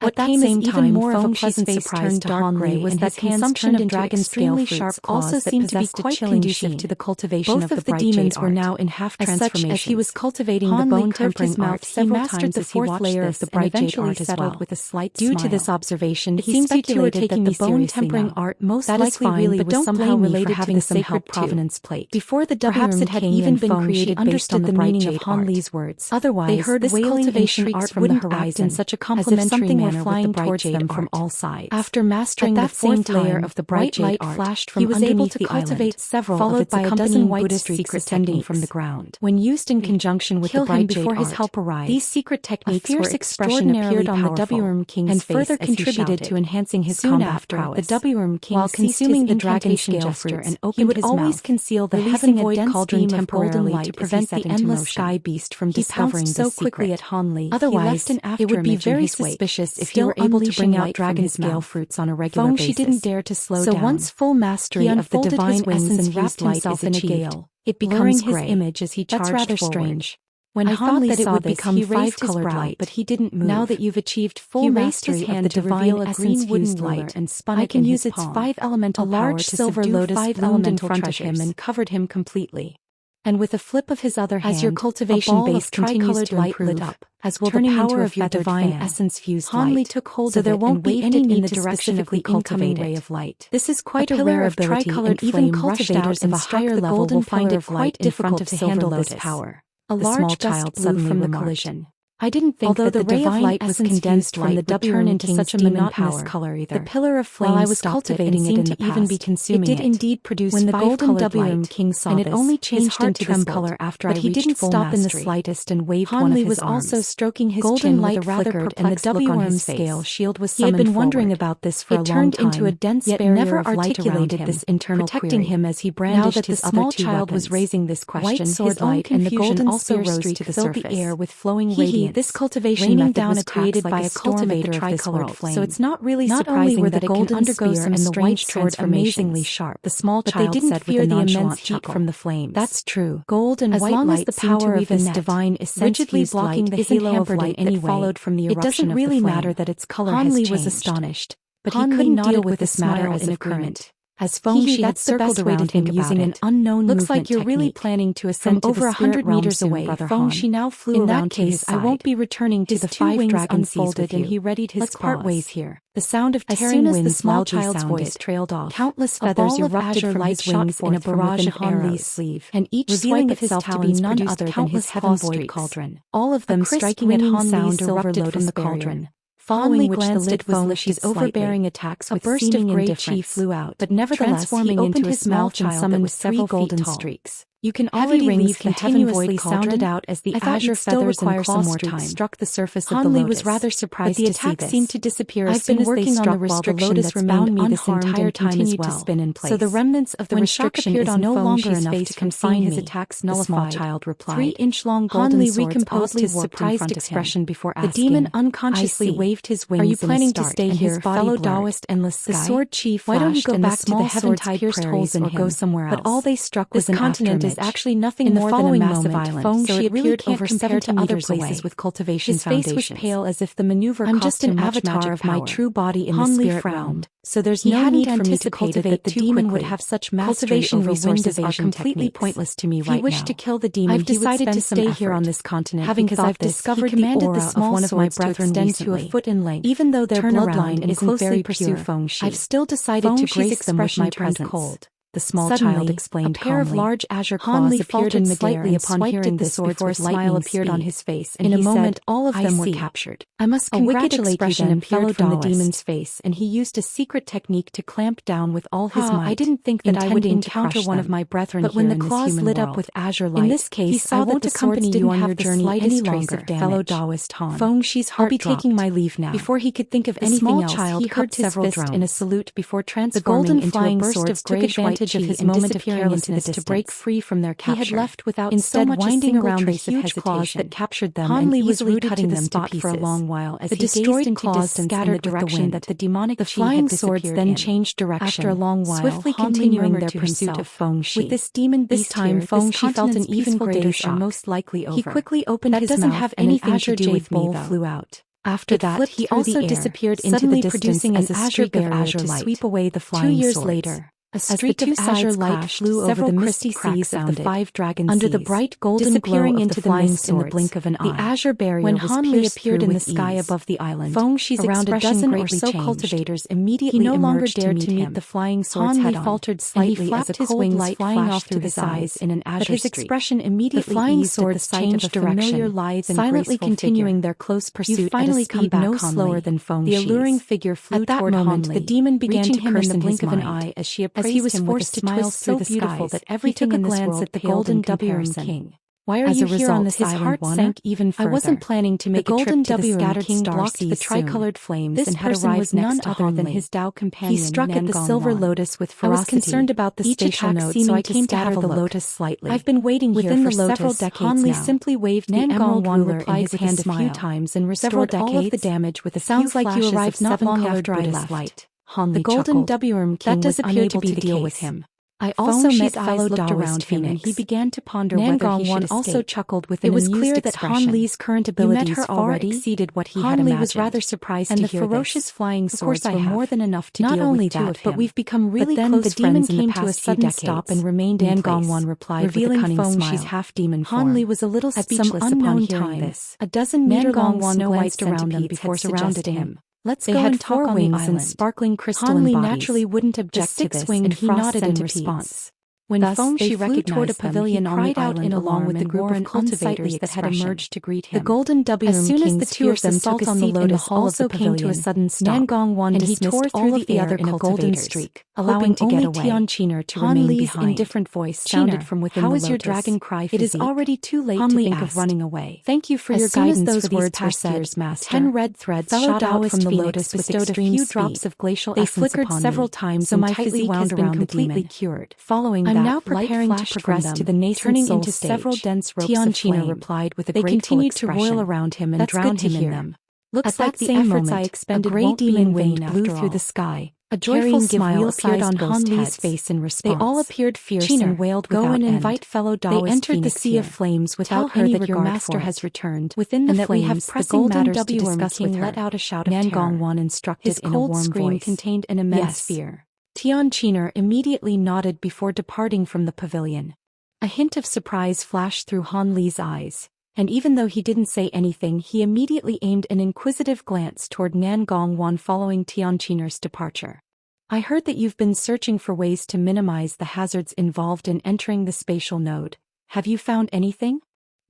At that same time, more of a pleasant surprise to Han Li was that consumption of dragon scale fruits also seemed to be quite conducive to the cultivation of the bright jade art. Both of the demons were now in half transformation. As he was cultivating the bone tempering art, he mastered the 4th layer of the bright jade art as well. With a slight smile. Due to this observation, he speculated that the bone tempering art most likely really was somehow related to having the sacred provenance plate. Before the perhaps it had even been created based on the meaning of Han Li's words. Otherwise, they heard this cultivation art from the horizon in such a complementary manner flying towards them from all sides. After mastering the fourth layer of the bright light flashed from underneath the island, he was able to cultivate several, followed by a dozen white streaks ascending from the ground. When used in conjunction with the bright before his help arrived, these secret techniques were extraordinarily on the W-Worm King's and further contributed to enhancing his combat prowess. The W-Worm King, while consuming the dragon scale fruits, and he would always conceal the heaven void cauldron temporarily to prevent the endless sky beast from discovering the secret. Quickly at Han Li. Otherwise, it would be very suspicious if he were able to bring out dragon scale fruits on a regular basis. She didn't dare to slow down. So once full mastery of the divine essence and wrapped himself in a gale, it becomes his image as he charged forward. That's rather strange. When Han Li saw this, he raised his brow, but he didn't move. Now that you've achieved full mastery of the divine essence fused light and spun it in his palm, 5 elemental power to silver lotus 5 in front of him and covered him completely. And with a flip of his other hand, as your cultivation base continues to light lit up, as will the power of your divine essence fused Han Li took hold of it and waved it in the direction of the incoming ray of light. This is quite a rare ability, and even cultivators of a higher level will find it quite difficult to handle this power. A large gust blew from the collision. I didn't think that the ray of light was condensed from the W-Worm into such a monotonous color either. The pillar of flame, while I was cultivating it and even be consuming it, did indeed produce when the golden W-Worm King saw this, and it only changed into this color after I reached full mastery. But he didn't stop in the slightest and waved one of his arms. Han Li was also stroking his chin with a rather perplexed look on his face. The W-Worm scale shield was summoned forward. He had been wondering about this for a long time, it turned into a dense barrier of light around him, this internal protecting him as he brandished his other 2 weapons. Now that the small child was raising this question, his own confusion also rose to the air with flowing radiance. This cultivation method was created by a cultivator of this world, so it's not really surprising that it can undergo some strange amazingly sharp. The small child but they didn't fear the immense heat from the flames. That's true. Gold and white light the power of this divine essence rigidly blocking the halo of light that followed from the eruption of the flame. It doesn't really matter that its color has changed. Han Li was astonished, but he couldn't deal with this matter as a current. As Xianxia had circled around him using an unknown movement technique. Looks like you're really planning to ascend from over 100 meters away. Xianxia now flew around to his side. In that case, I won't be returning to the 5 dragon seas with you. And he readied his claws. Let's part ways here. The sound of tearing winds, as soon as the small child's voice trailed off, countless feathers erupted from his wings in a barrage of Han Li's sleeve, and each revealing itself to be none other than his heaven void cauldron. All of them striking at Han Li's silver lotus from the cauldron. Following which the lid was lifted overbearing attacks with a burst of gray chi flew out, but nevertheless he opened his mouth and summoned several golden streaks. You can already rings continuously sounded out as the azure feathers and claw streaks struck the surface of the lotus. Han Li was rather surprised to see this. The attack seemed to disappear as soon as they struck, while the lotus remained unharmed and continued to spin in place. So the remnants of the restriction is no longer enough to confine his attacks nullified. The small child replied. 3-inch-long golden swords recomposed his surprised expression before asking. The demon unconsciously waved his wings. Are you planning to stay here, fellow Taoist endless sky? The sword chief why don't you go back to the heaven-tide prairies or go somewhere else? But all they struck was an continent is actually nothing more than a massive island, so it really can't compare to other places with cultivation foundations. His face was pale as if the maneuver cost him much magic power. I'm just an avatar of my true body in the spirit realm, so there's no need for me to cultivate that the demon would have such mastery over resources are completely pointless to me right now. He wished to kill the demon. I've decided to stay here on this continent because I've discovered the aura of one of my brethren extend to a foot in length. Even though their bloodline isn't very pure, I've still decided to grace them with my presence. The small child explained calmly. A pair of large azure claws appeared in midair upon hearing this before a smile appeared on his face, and in a moment all of them were captured. I must congratulate you then, fellow from the demon's face, and he used a secret technique to clamp down with all his might. I didn't think that I would encounter one of my brethren but when the claws lit up with azure light, in this case, he saw that the swords didn't have your journey any longer, fellow Taoist Han. Xianxia's heart dropped. I'll be taking my leave now. Before he could think of anything else, he heard several drones in a salute before transforming into a burst of gray advantage of his moment of carelessness to break free from their capture. He had left without instead winding around the huge claws that captured them and easily cutting them to pieces for a long while as the destroyed claws scattered the direction that the demonic the flying swords then changed direction. After a long while, swiftly continuing their pursuit of Xianxia. With this demon this time, Xianxia felt an even greater shock. Most likely over. He quickly opened his mouth and an azure jade bowl flew out. After that, he also disappeared into the distance as a streak of azure light to sweep away the flying swords. 2 years later, A streak of azure light flew over the misty seas of the 5 dragon seas, under the bright golden disappearing glow of into the the flying mist in the blink of an eye. The azure barrier When was Han Li pierced appeared through in the with sky ease. above the island, Fengxi's around a expression dozen or greatly so changed. cultivators immediately He no longer emerged dared to to meet meet the flying swords Han Li head-on, faltered and he slightly flapped as a his cold wings light flying flashed off through to his his eyes in an azure but his streak. expression immediately The flying eased at the swords sight changed of a familiar direction, lithe and silently graceful continuing figure. their close pursuit. "You've finally at a come speed back, no Han slower Li." than Feng The Shi's. alluring figure flew At that toward moment, Han the Li, demon began reaching to him curse in the in blink his of an mind, eye as she as appraised he was him forced with a to smile twist so through the beautiful skies. that He everything took a in this glance world at the paled in golden WM comparison. king. "Why are As you a here on result, this his island, heart Wanner? sank even further. I wasn't planning to make the a trip golden to the WM scattered king star blocked the seas soon. tricolored flames This and had person arrived was next none to other Han than Li. his Dao companion, He struck at the Nangong silver Wan. lotus with I was ferocity. concerned about the Each spatial attack node, seeming so I to came to scatter have a the look. lotus slightly. I've been waiting here Within for the several lotus, decades Han Li now. simply waved the Nangong emerald Wan ruler in replied his with a hand a few smile. times and Several restored all of the decades? damage with a few Sounds like you flashes arrived of not long seven-colored after I Buddhist left. light. Han The Li golden chuckled. WM king That does was appear unable to be to the deal case. with him. I also met eyes fellow looked Daoist around him and he phoenix. began to ponder whether he Nangong should Wan escape. also chuckled with It an was amused clear that expression. Han Li's current You met abilities her far already? exceeded what he Han had Li imagined. was rather surprised and to the hear ferocious this. flying Of course swords I were more have. than enough to Not deal only with two that, of him. but we've become really then close the demon friends in the came to a past few sudden decades. stop and remained in Nangong place, Wan replied revealing with a cunning Feng smile. Shi's half-demon Han form. Li was a little At some speechless upon unknown hearing time, this. a dozen-meter-long Nangong Wan snow-white glanced around them centipedes before had surrounded suggesting, him. "Let's They go had and talk 4 on the wings and island." sparkling crystal Han Li bodies. naturally wouldn't The object to this, 6-winged and he frost nodded in centipedes. response. When Thus, Feng they Shi flew toward a recognized them, pavilion he on the cried out island in along alarm with the and group wore of an cultivators unsightly that had expression. emerged to greet The him. golden WM As soon as king the two of them took took a on the seat in lotus, the hall also of the came to a pavilion, sudden stop, Nangong Wan and he dismissed tore all through of the other air in a golden cultivators, streak, allowing hoping to only get away. Xianxia to Han remain Li's behind. indifferent voice sounded from within how the is your lotus. dragon cry "It is physique?" already too late Han to Li think of asked. running away. "Thank you for As your soon as guidance those for these words were past said, years, Master." 10 red threads Fellow shot out Daoist from the Phoenix lotus with bestowed a extreme few speed. drops of glacial They essence flickered upon several me, times so and my tightly physique wound has been around the completely demon. cured. Following I'm that, now light preparing to flashed from progress them, to the nascent turning soul into several stage. dense ropes of Xianxia flame. replied with a They grateful continued to expression. roil around him and That's drown good to him in hear. them. Looks At like that the same efforts moment, I expended a great won't be demon in vain wind blew after through all. the sky. A Carrying joyful smile appeared wheel-sized on ghost Han Li's heads. face in response. They all appeared fierce "Chiner, and wailed go without and end. invite fellow They Daoist entered the Phoenix sea here. of flames Tell without her any that your regard master for has it. returned, Within the and that we have flames, the pressing golden matters to WM discuss king with her." let out a shout of Nangong terror. Wan instructed His in a cold warm scream voice. contained an immense "Yes." fear. Chiner immediately nodded before departing from the pavilion. A hint of surprise flashed through Han Li's eyes, and even though he didn't say anything, he immediately aimed an inquisitive glance toward Nangong Wan following Chiner's departure. "I heard that you've been searching for ways to minimize the hazards involved in entering the spatial node. Have you found anything?"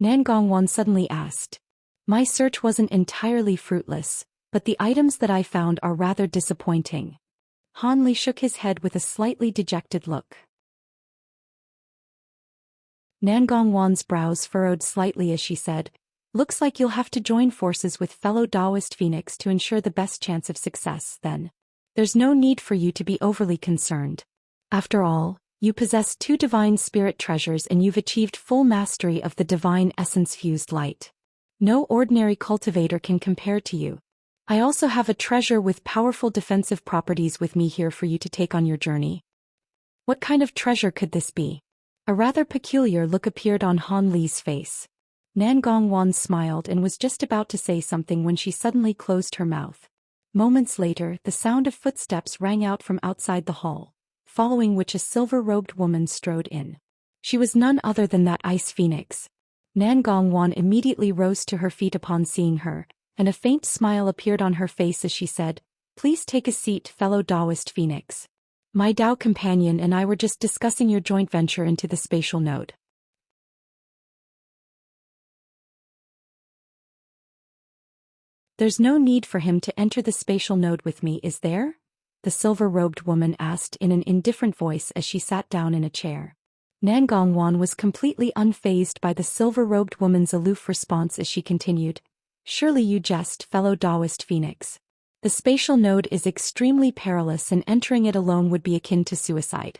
Nangong Wan suddenly asked. "My search wasn't entirely fruitless, but the items that I found are rather disappointing." Han Li shook his head with a slightly dejected look. Nangong Wan's brows furrowed slightly as she said, "Looks like you'll have to join forces with fellow Daoist Phoenix to ensure the best chance of success, then. There's no need for you to be overly concerned. After all, you possess 2 divine spirit treasures and you've achieved full mastery of the divine essence-fused light. No ordinary cultivator can compare to you. I also have a treasure with powerful defensive properties with me here for you to take on your journey." What kind of treasure could this be? A rather peculiar look appeared on Han Li's face. Nangong Wan smiled and was just about to say something when she suddenly closed her mouth. Moments later, the sound of footsteps rang out from outside the hall, following which a silver-robed woman strode in. She was none other than that ice phoenix. Nangong Wan immediately rose to her feet upon seeing her, and a faint smile appeared on her face as she said, "Please take a seat, fellow Daoist Phoenix. My Dao companion and I were just discussing your joint venture into the spatial node." "There's no need for him to enter the spatial node with me, is there?" the silver-robed woman asked in an indifferent voice as she sat down in a chair. Nangong Wan was completely unfazed by the silver-robed woman's aloof response as she continued, "Surely you jest, fellow Daoist Phoenix. The spatial node is extremely perilous and entering it alone would be akin to suicide.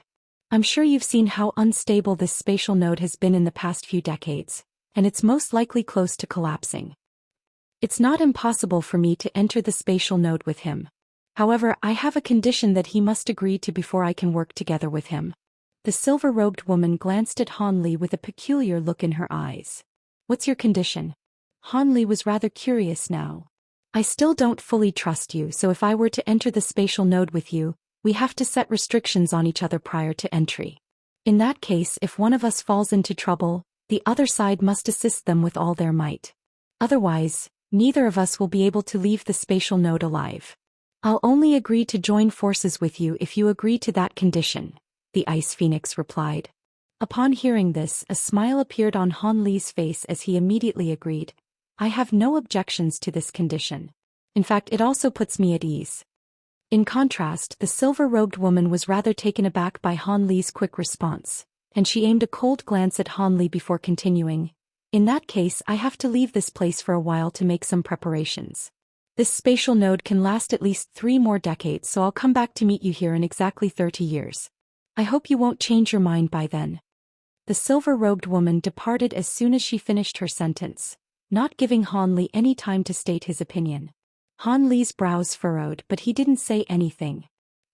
I'm sure you've seen how unstable this spatial node has been in the past few decades, and it's most likely close to collapsing. It's not impossible for me to enter the spatial node with him. However, I have a condition that he must agree to before I can work together with him." The silver-robed woman glanced at Han Li with a peculiar look in her eyes. "What's your condition?" Han Li was rather curious now. "I still don't fully trust you, so if I were to enter the spatial node with you, We have to set restrictions on each other prior to entry. In that case, if one of us falls into trouble, the other side must assist them with all their might. Otherwise, neither of us will be able to leave the spatial node alive. I'll only agree to join forces with you if you agree to that condition, the Ice Phoenix replied. Upon hearing this, a smile appeared on Han Li's face as he immediately agreed. I have no objections to this condition. In fact, it also puts me at ease. In contrast, the silver-robed woman was rather taken aback by Han Li's quick response, and she aimed a cold glance at Han Li before continuing. In that case, I have to leave this place for a while to make some preparations. This spatial node can last at least 3 more decades, so I'll come back to meet you here in exactly 30 years. I hope you won't change your mind by then. The silver-robed woman departed as soon as she finished her sentence, not giving Han Li any time to state his opinion. Han Li's brows furrowed, but he didn't say anything.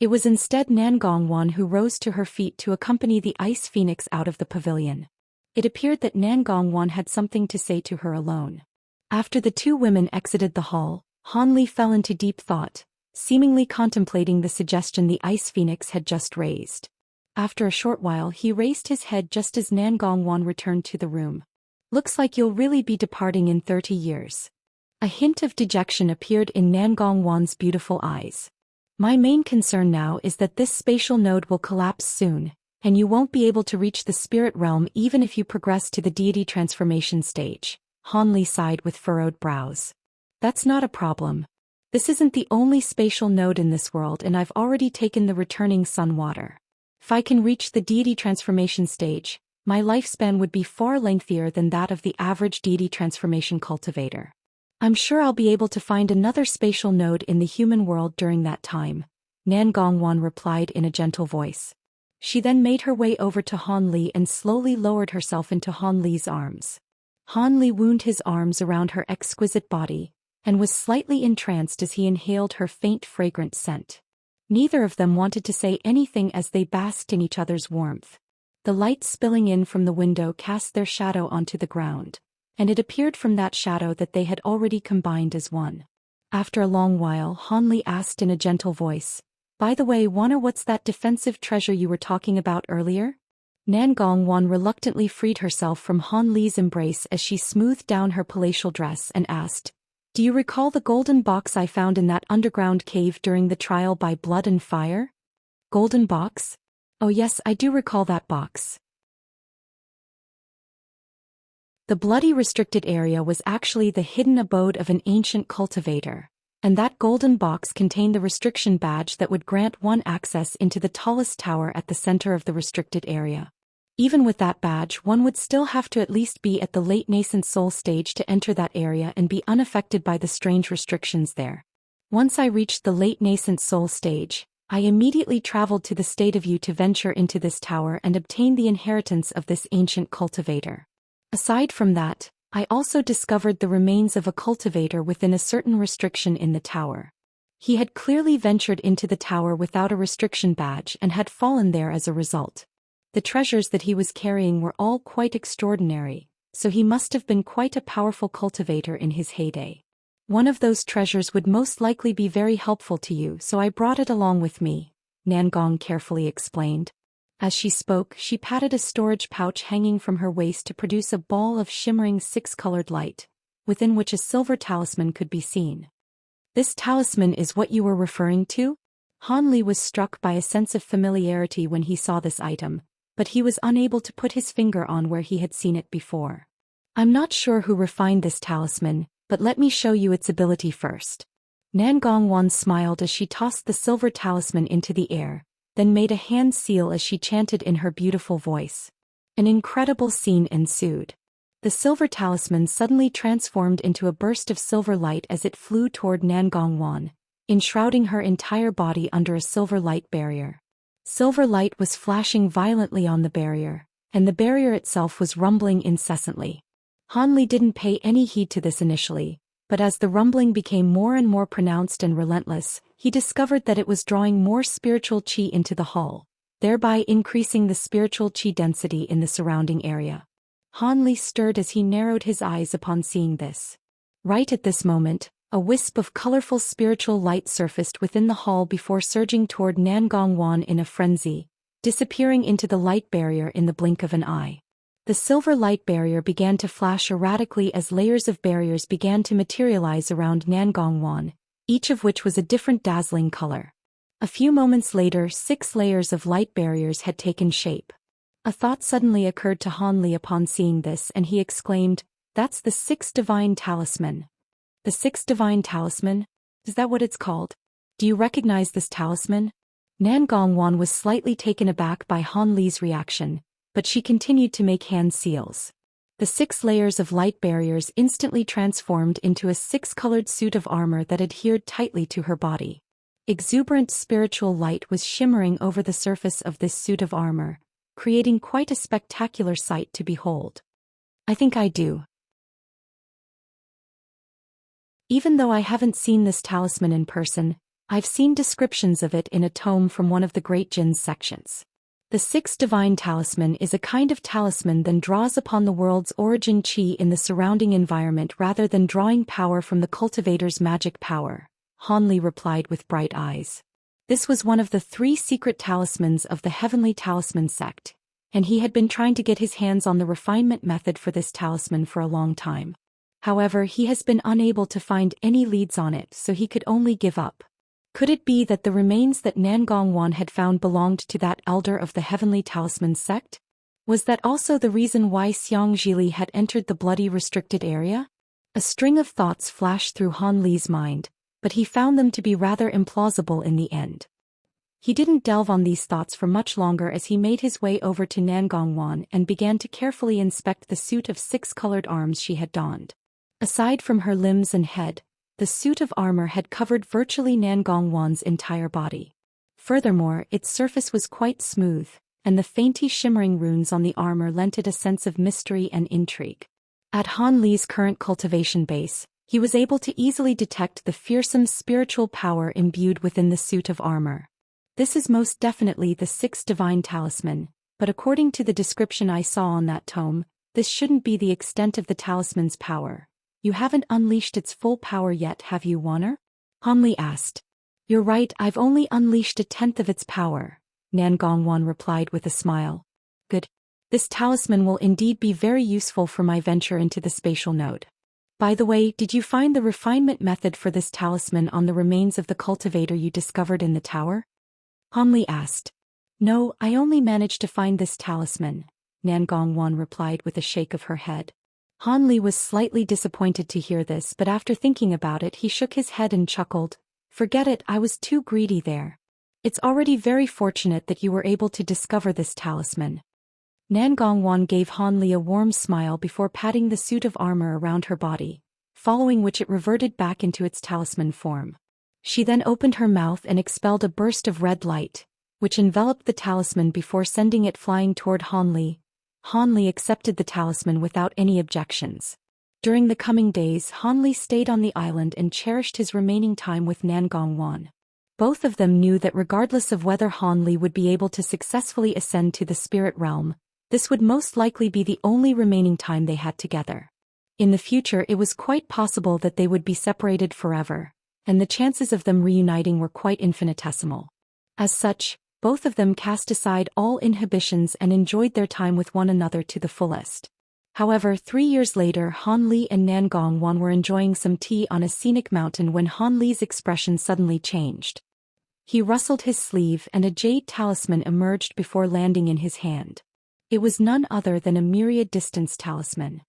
It was instead Nan Gongwan who rose to her feet to accompany the Ice Phoenix out of the pavilion. It appeared that Nan Gongwan had something to say to her alone. After the 2 women exited the hall, Han Li fell into deep thought, seemingly contemplating the suggestion the Ice Phoenix had just raised. After a short while, he raised his head just as Nan Gongwan returned to the room. Looks like you'll really be departing in 30 years. A hint of dejection appeared in Nan Gongwan's beautiful eyes. My main concern now is that this spatial node will collapse soon, and you won't be able to reach the spirit realm even if you progress to the deity transformation stage. Han Li sighed with furrowed brows. That's not a problem. This isn't the only spatial node in this world, and I've already taken the returning sun water. If I can reach the deity transformation stage, my lifespan would be far lengthier than that of the average deity transformation cultivator. I'm sure I'll be able to find another spatial node in the human world during that time, Nan Gongwan replied in a gentle voice. She then made her way over to Han Li and slowly lowered herself into Han Li's arms. Han Li wound his arms around her exquisite body, and was slightly entranced as he inhaled her faint fragrant scent. Neither of them wanted to say anything as they basked in each other's warmth. The light spilling in from the window cast their shadow onto the ground, and it appeared from that shadow that they had already combined as one. After a long while, Han Li asked in a gentle voice, "By the way, Wana, what's that defensive treasure you were talking about earlier?" Nan Gongwan reluctantly freed herself from Han Li's embrace as she smoothed down her palatial dress and asked, "Do you recall the golden box I found in that underground cave during the trial by blood and fire?" "Golden box? Oh yes, I do recall that box." The bloody restricted area was actually the hidden abode of an ancient cultivator, and that golden box contained the restriction badge that would grant one access into the tallest tower at the center of the restricted area. Even with that badge, one would still have to at least be at the late nascent soul stage to enter that area and be unaffected by the strange restrictions there. Once I reached the late nascent soul stage, I immediately traveled to the state of you to venture into this tower and obtain the inheritance of this ancient cultivator. Aside from that, I also discovered the remains of a cultivator within a certain restriction in the tower. He had clearly ventured into the tower without a restriction badge and had fallen there as a result. The treasures that he was carrying were all quite extraordinary, so he must have been quite a powerful cultivator in his heyday. One of those treasures would most likely be very helpful to you, so I brought it along with me, Nan Gong carefully explained. As she spoke, she patted a storage pouch hanging from her waist to produce a ball of shimmering 6-colored light, within which a silver talisman could be seen. "This talisman is what you were referring to?" Han Li was struck by a sense of familiarity when he saw this item, but he was unable to put his finger on where he had seen it before. "I'm not sure who refined this talisman, but let me show you its ability first." Nan Gongwan smiled as she tossed the silver talisman into the air, then made a hand seal as she chanted in her beautiful voice. An incredible scene ensued. The silver talisman suddenly transformed into a burst of silver light as it flew toward Nan Gongwan, enshrouding her entire body under a silver light barrier. Silver light was flashing violently on the barrier, and the barrier itself was rumbling incessantly. Han Li didn't pay any heed to this initially, but as the rumbling became more and more pronounced and relentless, he discovered that it was drawing more spiritual qi into the hall, thereby increasing the spiritual qi density in the surrounding area. Han Li stirred as he narrowed his eyes upon seeing this. Right at this moment, A wisp of colorful spiritual light surfaced within the hall before surging toward Nangongwan in a frenzy, disappearing into the light barrier in the blink of an eye. The silver light barrier began to flash erratically as layers of barriers began to materialize around Nangongwan, each of which was a different dazzling color. A few moments later, 6 layers of light barriers had taken shape. A thought suddenly occurred to Han Li upon seeing this, and he exclaimed, "That's the 6th divine talisman." The 6th divine talisman? Is that what it's called? Do you recognize this talisman? Nangongwan was slightly taken aback by Han Li's reaction, but she continued to make hand seals. The 6 layers of light barriers instantly transformed into a 6-colored suit of armor that adhered tightly to her body. Exuberant spiritual light was shimmering over the surface of this suit of armor, creating quite a spectacular sight to behold. I think I do. Even though I haven't seen this talisman in person, I've seen descriptions of it in a tome from one of the Great Jin's sections. The 6th divine talisman is a kind of talisman that draws upon the world's origin chi in the surrounding environment rather than drawing power from the cultivator's magic power, Han Li replied with bright eyes. This was one of the 3 secret talismans of the Heavenly Talisman sect, and he had been trying to get his hands on the refinement method for this talisman for a long time. However, he has been unable to find any leads on it, so he could only give up. Could it be that the remains that Nangongwan had found belonged to that elder of the Heavenly Talisman sect? Was that also the reason why Xianxia had entered the bloody restricted area? A string of thoughts flashed through Han Li's mind, but he found them to be rather implausible in the end. He didn't delve on these thoughts for much longer as he made his way over to Nangongwan and began to carefully inspect the suit of 6-colored arms she had donned. Aside from her limbs and head, the suit of armor had covered virtually Nangongwan's entire body. Furthermore, its surface was quite smooth, and the faintly shimmering runes on the armor lent it a sense of mystery and intrigue. At Han Li's current cultivation base, he was able to easily detect the fearsome spiritual power imbued within the suit of armor. This is most definitely the 6th divine talisman, but according to the description I saw on that tome, this shouldn't be the extent of the talisman's power. You haven't unleashed its full power yet, have you, Warner? Han Li asked. You're right, I've only unleashed 1/10 of its power, Nangongwan replied with a smile. Good. This talisman will indeed be very useful for my venture into the spatial node. By the way, did you find the refinement method for this talisman on the remains of the cultivator you discovered in the tower? Han Li asked. No, I only managed to find this talisman, Nangongwan replied with a shake of her head. Han Li was slightly disappointed to hear this, but after thinking about it he shook his head and chuckled. Forget it, I was too greedy there. It's already very fortunate that you were able to discover this talisman. Nangongwan gave Han Li a warm smile before patting the suit of armor around her body, following which it reverted back into its talisman form. She then opened her mouth and expelled a burst of red light, which enveloped the talisman before sending it flying toward Han Li. Han Li accepted the talisman without any objections. During the coming days, Han Li stayed on the island and cherished his remaining time with Nangongwan. Both of them knew that regardless of whether Han Li would be able to successfully ascend to the spirit realm, this would most likely be the only remaining time they had together. In the future, it was quite possible that they would be separated forever, and the chances of them reuniting were quite infinitesimal. As such, both of them cast aside all inhibitions and enjoyed their time with one another to the fullest. However, 3 years later, Han Li and Nangongwan were enjoying some tea on a scenic mountain when Han Li's expression suddenly changed. He rustled his sleeve and a jade talisman emerged before landing in his hand. It was none other than a myriad distance talisman.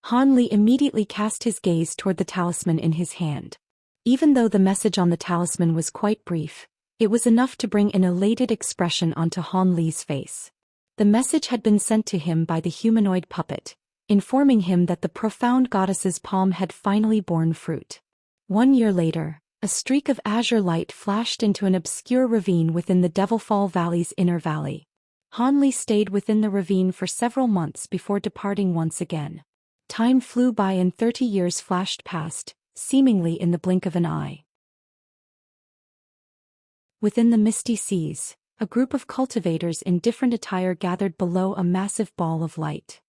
Han Li immediately cast his gaze toward the talisman in his hand. Even though the message on the talisman was quite brief, it was enough to bring an elated expression onto Han Li's face. The message had been sent to him by the humanoid puppet, informing him that the profound goddess's palm had finally borne fruit. 1 year later, a streak of azure light flashed into an obscure ravine within the Devilfall Valley's inner valley. Han Li stayed within the ravine for several months before departing once again. Time flew by and 30 years flashed past, seemingly in the blink of an eye. Within the misty seas, a group of cultivators in different attire gathered below a massive ball of light.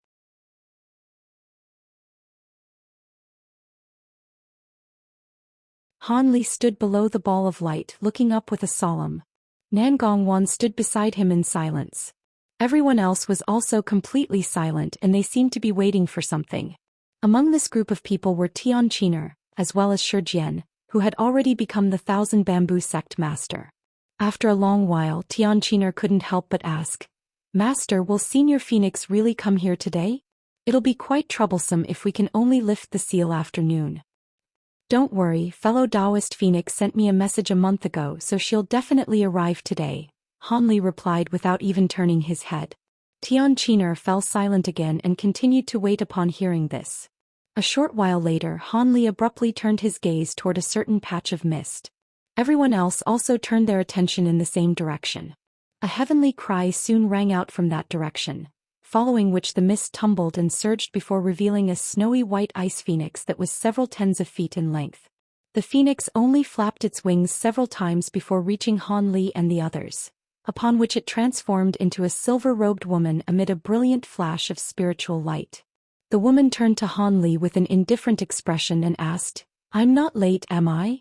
Han Li stood below the ball of light, looking up with a solemn. Nan Gongwan stood beside him in silence. Everyone else was also completely silent and they seemed to be waiting for something. Among this group of people were Tian Qiner, as well as Zhou Xian, who had already become the Thousand Bamboo Sect master. After a long while, Tian Qiner couldn't help but ask, "Master, will Senior Phoenix really come here today? It'll be quite troublesome if we can only lift the seal after noon." "Don't worry, fellow Taoist Phoenix sent me a message a month ago, so she'll definitely arrive today," Han Li replied without even turning his head. Tian Qiner fell silent again and continued to wait upon hearing this. A short while later, Han Li abruptly turned his gaze toward a certain patch of mist. Everyone else also turned their attention in the same direction. A heavenly cry soon rang out from that direction, following which the mist tumbled and surged before revealing a snowy white ice phoenix that was several tens of feet in length. The phoenix only flapped its wings several times before reaching Han Li and the others, upon which it transformed into a silver-robed woman amid a brilliant flash of spiritual light. The woman turned to Han Li with an indifferent expression and asked, "I'm not late, am I?"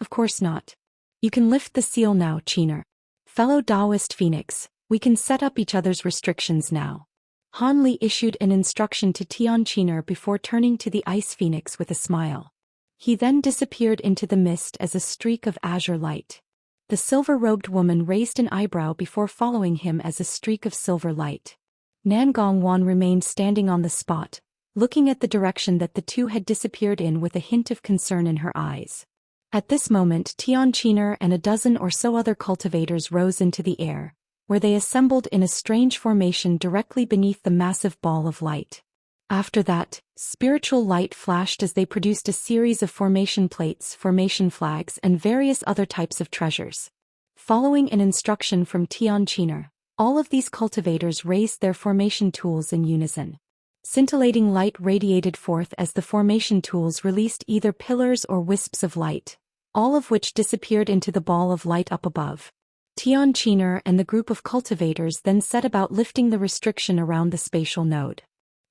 "Of course not. You can lift the seal now, Qiner. Fellow Taoist Phoenix, we can set up each other's restrictions now." Han Li issued an instruction to Tian Qiner before turning to the ice phoenix with a smile. He then disappeared into the mist as a streak of azure light. The silver-robed woman raised an eyebrow before following him as a streak of silver light. Nan Gongwan remained standing on the spot, looking at the direction that the two had disappeared in with a hint of concern in her eyes. At this moment, Tian Qiner and a dozen or so other cultivators rose into the air, where they assembled in a strange formation directly beneath the massive ball of light. After that, spiritual light flashed as they produced a series of formation plates, formation flags, and various other types of treasures. Following an instruction from Tian Qiner, all of these cultivators raised their formation tools in unison. Scintillating light radiated forth as the formation tools released either pillars or wisps of light, all of which disappeared into the ball of light up above. Tian Qiner and the group of cultivators then set about lifting the restriction around the spatial node.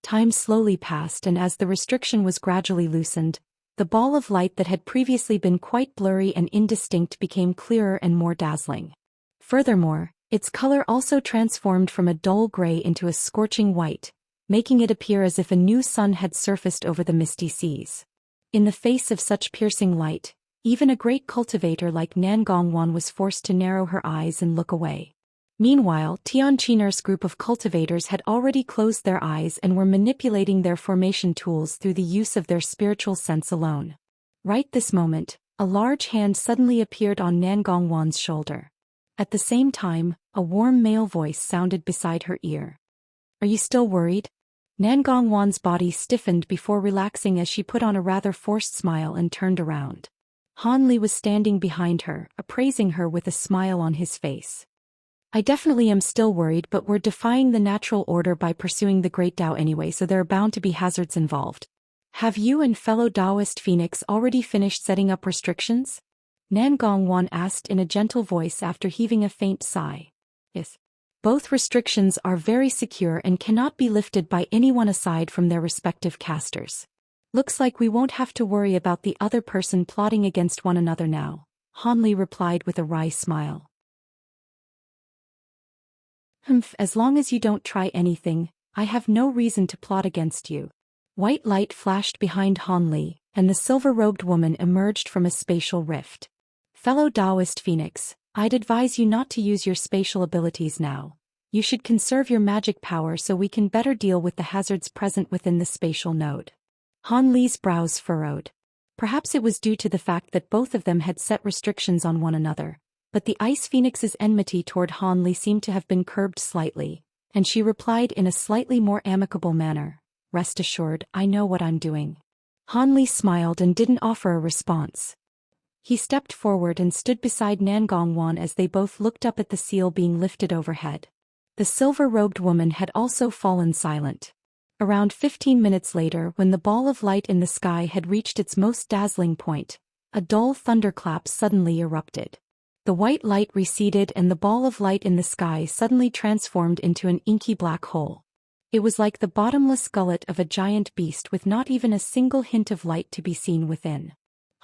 Time slowly passed, and as the restriction was gradually loosened, the ball of light that had previously been quite blurry and indistinct became clearer and more dazzling. Furthermore, its color also transformed from a dull gray into a scorching white, making it appear as if a new sun had surfaced over the misty seas. In the face of such piercing light, even a great cultivator like Nan Gongwan was forced to narrow her eyes and look away. Meanwhile, Tian Qiner's group of cultivators had already closed their eyes and were manipulating their formation tools through the use of their spiritual sense alone. Right this moment, a large hand suddenly appeared on Nan Gongwan's shoulder. At the same time, a warm male voice sounded beside her ear. "Are you still worried?" Nan Gongwan's body stiffened before relaxing as she put on a rather forced smile and turned around. Han Li was standing behind her, appraising her with a smile on his face. "I definitely am still worried, but we're defying the natural order by pursuing the Great Tao anyway, so there are bound to be hazards involved. Have you and fellow Taoist Phoenix already finished setting up restrictions?" Nan Gongwan asked in a gentle voice after heaving a faint sigh. "Yes. Both restrictions are very secure and cannot be lifted by anyone aside from their respective casters. Looks like we won't have to worry about the other person plotting against one another now," Han Li replied with a wry smile. As long as you don't try anything, I have no reason to plot against you." White light flashed behind Han Li, and the silver-robed woman emerged from a spatial rift. "Fellow Taoist Phoenix, I'd advise you not to use your spatial abilities now. You should conserve your magic power so we can better deal with the hazards present within the spatial node." Han Li's brows furrowed. Perhaps it was due to the fact that both of them had set restrictions on one another, but the Ice Phoenix's enmity toward Han Li seemed to have been curbed slightly, and she replied in a slightly more amicable manner, "Rest assured, I know what I'm doing." Han Li smiled and didn't offer a response. He stepped forward and stood beside Nan Gongwan as they both looked up at the seal being lifted overhead. The silver-robed woman had also fallen silent. Around 15 minutes later, when the ball of light in the sky had reached its most dazzling point, a dull thunderclap suddenly erupted. The white light receded and the ball of light in the sky suddenly transformed into an inky black hole. It was like the bottomless gullet of a giant beast with not even a single hint of light to be seen within.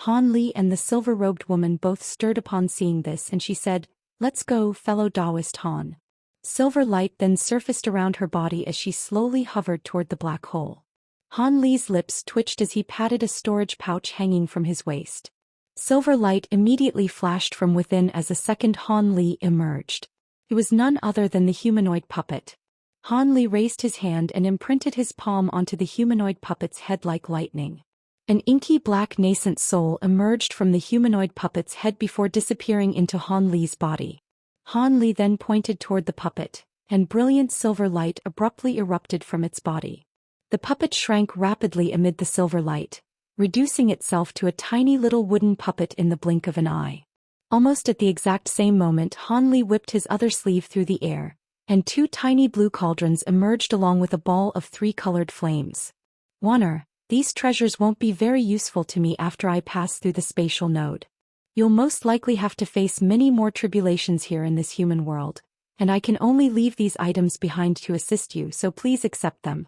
Han Li and the silver-robed woman both stirred upon seeing this, and she said, "Let's go, fellow Taoist Han." Silver light then surfaced around her body as she slowly hovered toward the black hole. Han Li's lips twitched as he patted a storage pouch hanging from his waist. Silver light immediately flashed from within as a second Han Li emerged. It was none other than the humanoid puppet. Han Li raised his hand and imprinted his palm onto the humanoid puppet's head like lightning. An inky black nascent soul emerged from the humanoid puppet's head before disappearing into Han Li's body. Han Li then pointed toward the puppet, and brilliant silver light abruptly erupted from its body. The puppet shrank rapidly amid the silver light, reducing itself to a tiny little wooden puppet in the blink of an eye. Almost at the exact same moment, Han Li whipped his other sleeve through the air, and two tiny blue cauldrons emerged along with a ball of three-colored flames. "Wanner, these treasures won't be very useful to me after I pass through the spatial node. You'll most likely have to face many more tribulations here in this human world, and I can only leave these items behind to assist you, so please accept them."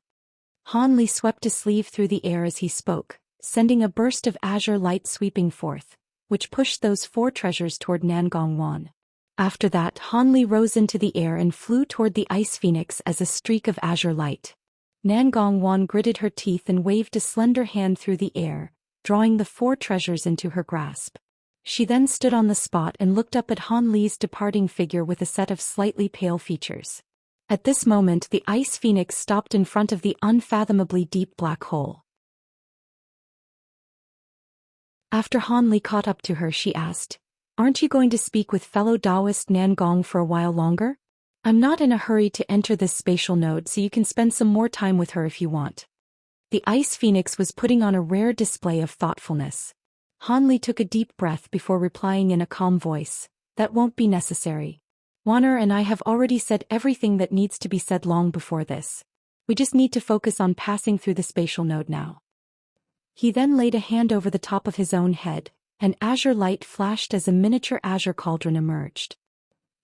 Han Li swept his sleeve through the air as he spoke, sending a burst of azure light sweeping forth, which pushed those four treasures toward Nangongwan. After that, Han Li rose into the air and flew toward the ice phoenix as a streak of azure light. Nangongwan gritted her teeth and waved a slender hand through the air, drawing the four treasures into her grasp. She then stood on the spot and looked up at Han Li's departing figure with a set of slightly pale features. At this moment, the ice phoenix stopped in front of the unfathomably deep black hole. After Han Li caught up to her, she asked, "Aren't you going to speak with fellow Taoist Nangong for a while longer? I'm not in a hurry to enter this spatial node, so you can spend some more time with her if you want." The ice phoenix was putting on a rare display of thoughtfulness. Han Li took a deep breath before replying in a calm voice, "That won't be necessary. Wanner and I have already said everything that needs to be said long before this. We just need to focus on passing through the spatial node now." He then laid a hand over the top of his own head, and azure light flashed as a miniature azure cauldron emerged.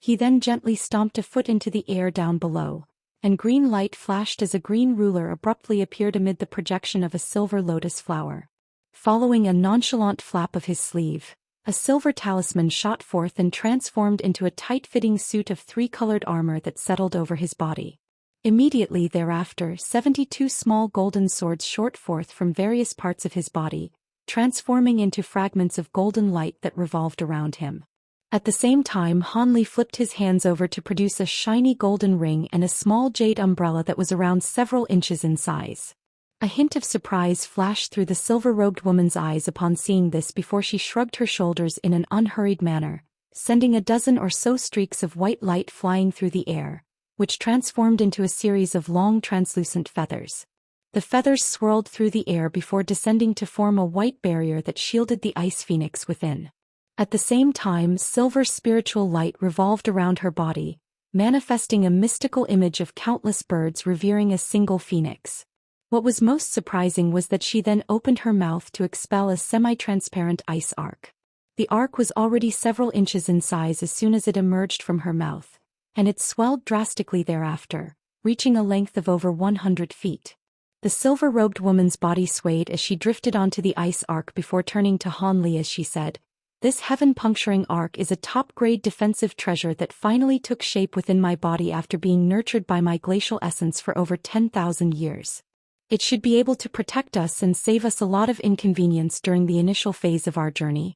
He then gently stomped a foot into the air down below, and green light flashed as a green ruler abruptly appeared amid the projection of a silver lotus flower. Following a nonchalant flap of his sleeve, a silver talisman shot forth and transformed into a tight-fitting suit of three-colored armor that settled over his body. Immediately thereafter, 72 small golden swords shot forth from various parts of his body, transforming into fragments of golden light that revolved around him. At the same time, Han Li flipped his hands over to produce a shiny golden ring and a small jade umbrella that was around several inches in size. A hint of surprise flashed through the silver-robed woman's eyes upon seeing this before she shrugged her shoulders in an unhurried manner, sending a dozen or so streaks of white light flying through the air, which transformed into a series of long translucent feathers. The feathers swirled through the air before descending to form a white barrier that shielded the ice phoenix within. At the same time, silver spiritual light revolved around her body, manifesting a mystical image of countless birds revering a single phoenix. What was most surprising was that she then opened her mouth to expel a semi-transparent ice arc. The arc was already several inches in size as soon as it emerged from her mouth, and it swelled drastically thereafter, reaching a length of over 100 feet. The silver-robed woman's body swayed as she drifted onto the ice arc before turning to Han Li as she said, "This heaven-puncturing arc is a top-grade defensive treasure that finally took shape within my body after being nurtured by my glacial essence for over 10,000 years. It should be able to protect us and save us a lot of inconvenience during the initial phase of our journey."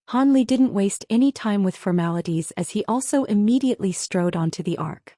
Han Li didn't waste any time with formalities as he also immediately strode onto the arc.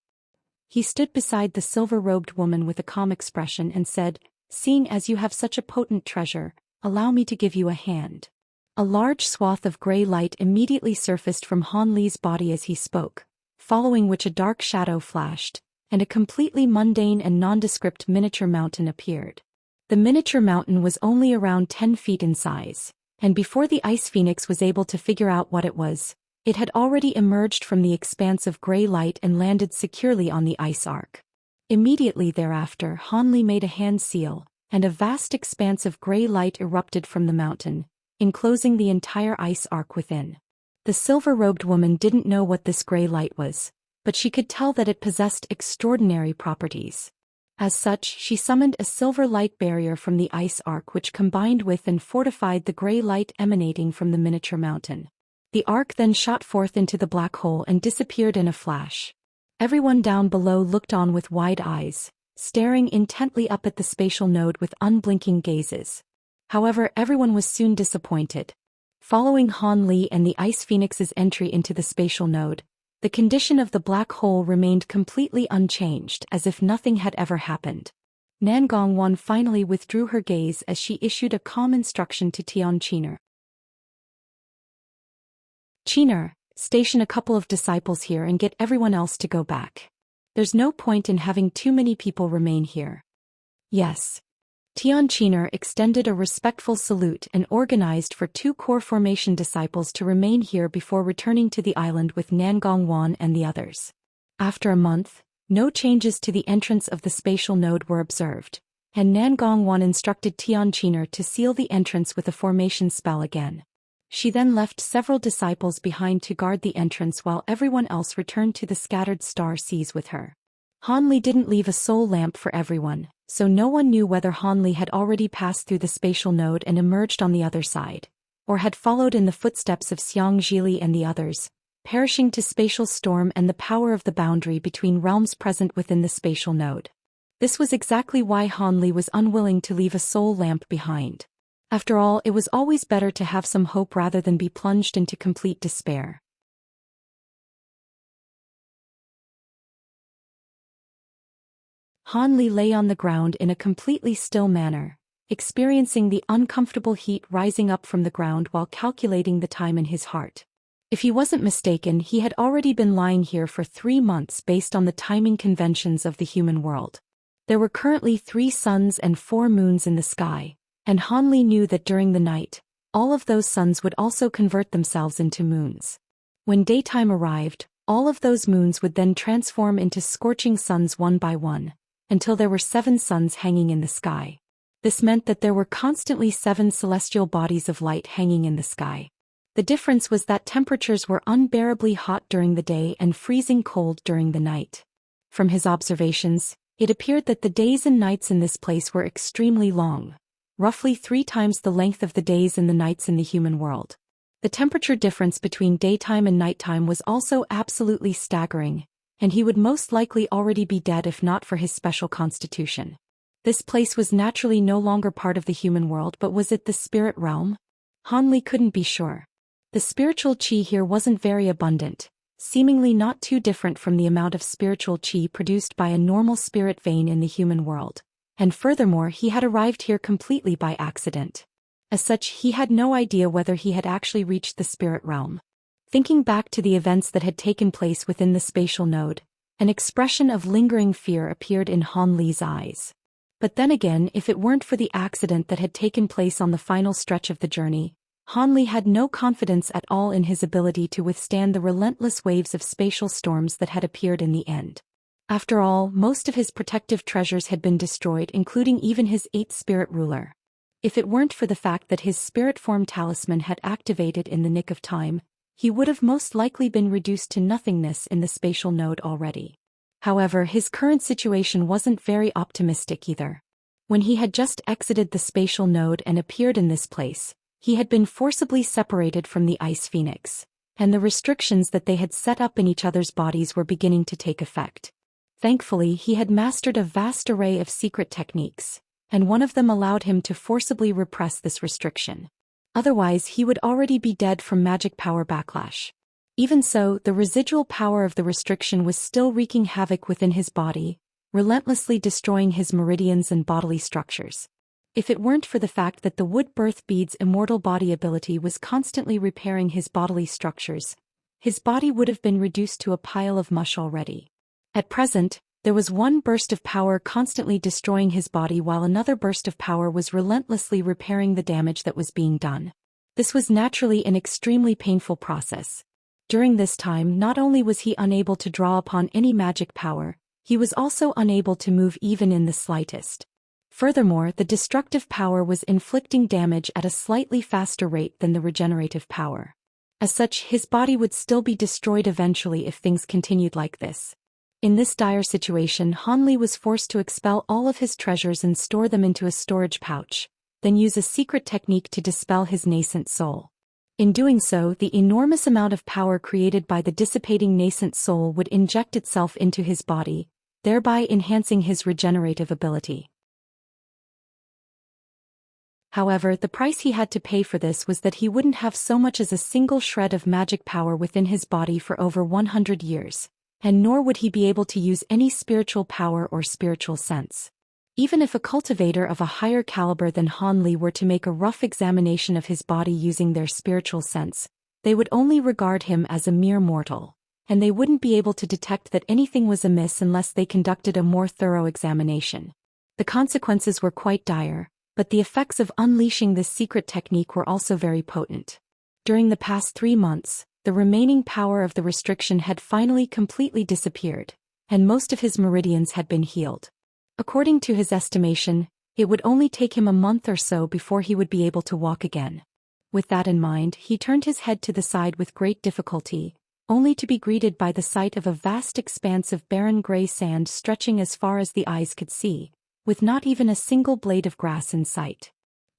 He stood beside the silver-robed woman with a calm expression and said, "Seeing as you have such a potent treasure, allow me to give you a hand." A large swath of gray light immediately surfaced from Han Li's body as he spoke, following which a dark shadow flashed, and a completely mundane and nondescript miniature mountain appeared. The miniature mountain was only around 10 feet in size, and before the ice phoenix was able to figure out what it was, it had already emerged from the expanse of gray light and landed securely on the ice arc. Immediately thereafter, Han Li made a hand seal, and a vast expanse of gray light erupted from the mountain, enclosing the entire ice arc within. The silver-robed woman didn't know what this gray light was, but she could tell that it possessed extraordinary properties. As such, she summoned a silver light barrier from the ice arc which combined with and fortified the gray light emanating from the miniature mountain. The arc then shot forth into the black hole and disappeared in a flash. Everyone down below looked on with wide eyes, staring intently up at the spatial node with unblinking gazes. However, everyone was soon disappointed. Following Han Li and the Ice Phoenix's entry into the spatial node, the condition of the black hole remained completely unchanged, as if nothing had ever happened. Nan Gongwan finally withdrew her gaze as she issued a calm instruction to Tian Qiner. "Qiner, station a couple of disciples here and get everyone else to go back. There's no point in having too many people remain here." "Yes." Tian Qiner extended a respectful salute and organized for 2 core formation disciples to remain here before returning to the island with Nan Gongwan and the others. After a month, no changes to the entrance of the spatial node were observed, and Nan Gongwan instructed Tian Qiner to seal the entrance with a formation spell again. She then left several disciples behind to guard the entrance while everyone else returned to the scattered star seas with her. Han Li didn't leave a soul lamp for everyone, so no one knew whether Han Li had already passed through the spatial node and emerged on the other side, or had followed in the footsteps of Xianxia and the others, perishing to spatial storm and the power of the boundary between realms present within the spatial node. This was exactly why Han Li was unwilling to leave a soul lamp behind. After all, it was always better to have some hope rather than be plunged into complete despair. Han Li lay on the ground in a completely still manner, experiencing the uncomfortable heat rising up from the ground while calculating the time in his heart. If he wasn't mistaken, he had already been lying here for 3 months based on the timing conventions of the human world. There were currently 3 suns and 4 moons in the sky, and Han Li knew that during the night, all of those suns would also convert themselves into moons. When daytime arrived, all of those moons would then transform into scorching suns one by one, until there were 7 suns hanging in the sky. This meant that there were constantly 7 celestial bodies of light hanging in the sky. The difference was that temperatures were unbearably hot during the day and freezing cold during the night. From his observations, it appeared that the days and nights in this place were extremely long, roughly 3 times the length of the days and the nights in the human world. The temperature difference between daytime and nighttime was also absolutely staggering, and he would most likely already be dead if not for his special constitution. This place was naturally no longer part of the human world, but was it the spirit realm? Han Li couldn't be sure. The spiritual qi here wasn't very abundant, seemingly not too different from the amount of spiritual qi produced by a normal spirit vein in the human world, and furthermore he had arrived here completely by accident. As such, he had no idea whether he had actually reached the spirit realm. Thinking back to the events that had taken place within the spatial node, an expression of lingering fear appeared in Han Li's eyes. But then again, if it weren't for the accident that had taken place on the final stretch of the journey, Han Li had no confidence at all in his ability to withstand the relentless waves of spatial storms that had appeared in the end. After all, most of his protective treasures had been destroyed, including even his 8th spirit ruler. If it weren't for the fact that his spirit form talisman had activated in the nick of time, he would have most likely been reduced to nothingness in the spatial node already. However, his current situation wasn't very optimistic either. When he had just exited the spatial node and appeared in this place, he had been forcibly separated from the Ice Phoenix, and the restrictions that they had set up in each other's bodies were beginning to take effect. Thankfully, he had mastered a vast array of secret techniques, and one of them allowed him to forcibly repress this restriction. Otherwise, he would already be dead from magic power backlash. Even so, the residual power of the restriction was still wreaking havoc within his body, relentlessly destroying his meridians and bodily structures. If it weren't for the fact that the Wood Birth Bead's immortal body ability was constantly repairing his bodily structures, his body would have been reduced to a pile of mush already. At present, there was one burst of power constantly destroying his body while another burst of power was relentlessly repairing the damage that was being done. This was naturally an extremely painful process. During this time, not only was he unable to draw upon any magic power, he was also unable to move even in the slightest. Furthermore, the destructive power was inflicting damage at a slightly faster rate than the regenerative power. As such, his body would still be destroyed eventually if things continued like this. In this dire situation, Han Li was forced to expel all of his treasures and store them into a storage pouch, then use a secret technique to dispel his nascent soul. In doing so, the enormous amount of power created by the dissipating nascent soul would inject itself into his body, thereby enhancing his regenerative ability. However, the price he had to pay for this was that he wouldn't have so much as a single shred of magic power within his body for over 100 years, and nor would he be able to use any spiritual power or spiritual sense. Even if a cultivator of a higher caliber than Han Li were to make a rough examination of his body using their spiritual sense, they would only regard him as a mere mortal, and they wouldn't be able to detect that anything was amiss unless they conducted a more thorough examination. The consequences were quite dire, but the effects of unleashing this secret technique were also very potent. During the past 3 months, the remaining power of the restriction had finally completely disappeared, and most of his meridians had been healed. According to his estimation, it would only take him a month or so before he would be able to walk again. With that in mind, he turned his head to the side with great difficulty, only to be greeted by the sight of a vast expanse of barren gray sand stretching as far as the eyes could see, with not even a single blade of grass in sight.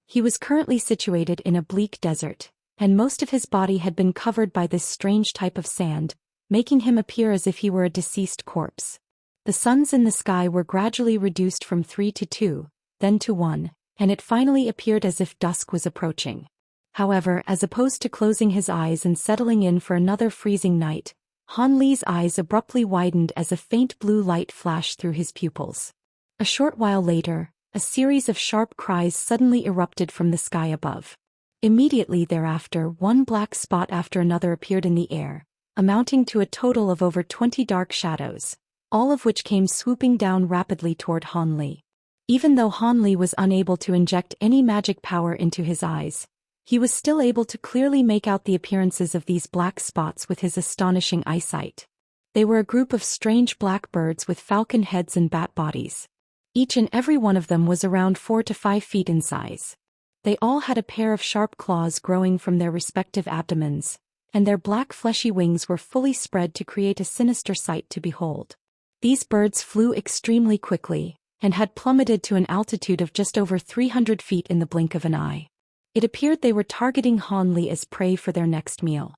He was currently situated in a bleak desert, and most of his body had been covered by this strange type of sand, making him appear as if he were a deceased corpse. The suns in the sky were gradually reduced from 3 to 2, then to 1, and it finally appeared as if dusk was approaching. However, as opposed to closing his eyes and settling in for another freezing night, Han Li's eyes abruptly widened as a faint blue light flashed through his pupils. A short while later, a series of sharp cries suddenly erupted from the sky above. Immediately thereafter, one black spot after another appeared in the air, amounting to a total of over 20 dark shadows, all of which came swooping down rapidly toward Han Li. Even though Han Li was unable to inject any magic power into his eyes, he was still able to clearly make out the appearances of these black spots with his astonishing eyesight. They were a group of strange black birds with falcon heads and bat bodies. Each and every one of them was around 4 to 5 feet in size. They all had a pair of sharp claws growing from their respective abdomens, and their black fleshy wings were fully spread to create a sinister sight to behold. These birds flew extremely quickly, and had plummeted to an altitude of just over 300 feet in the blink of an eye. It appeared they were targeting Han Li as prey for their next meal.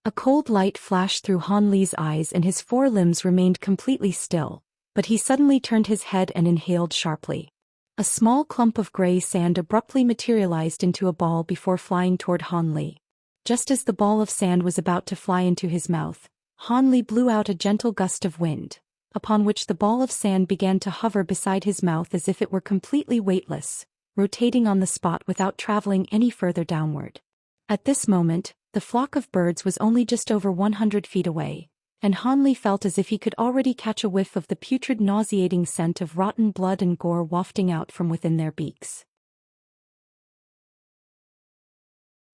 A cold light flashed through Han Li's eyes and his 4 limbs remained completely still, but he suddenly turned his head and inhaled sharply. A small clump of gray sand abruptly materialized into a ball before flying toward Han Li. Just as the ball of sand was about to fly into his mouth, Han Li blew out a gentle gust of wind, upon which the ball of sand began to hover beside his mouth as if it were completely weightless, rotating on the spot without traveling any further downward. At this moment, the flock of birds was only just over 100 feet away, and Han Li felt as if he could already catch a whiff of the putrid nauseating scent of rotten blood and gore wafting out from within their beaks.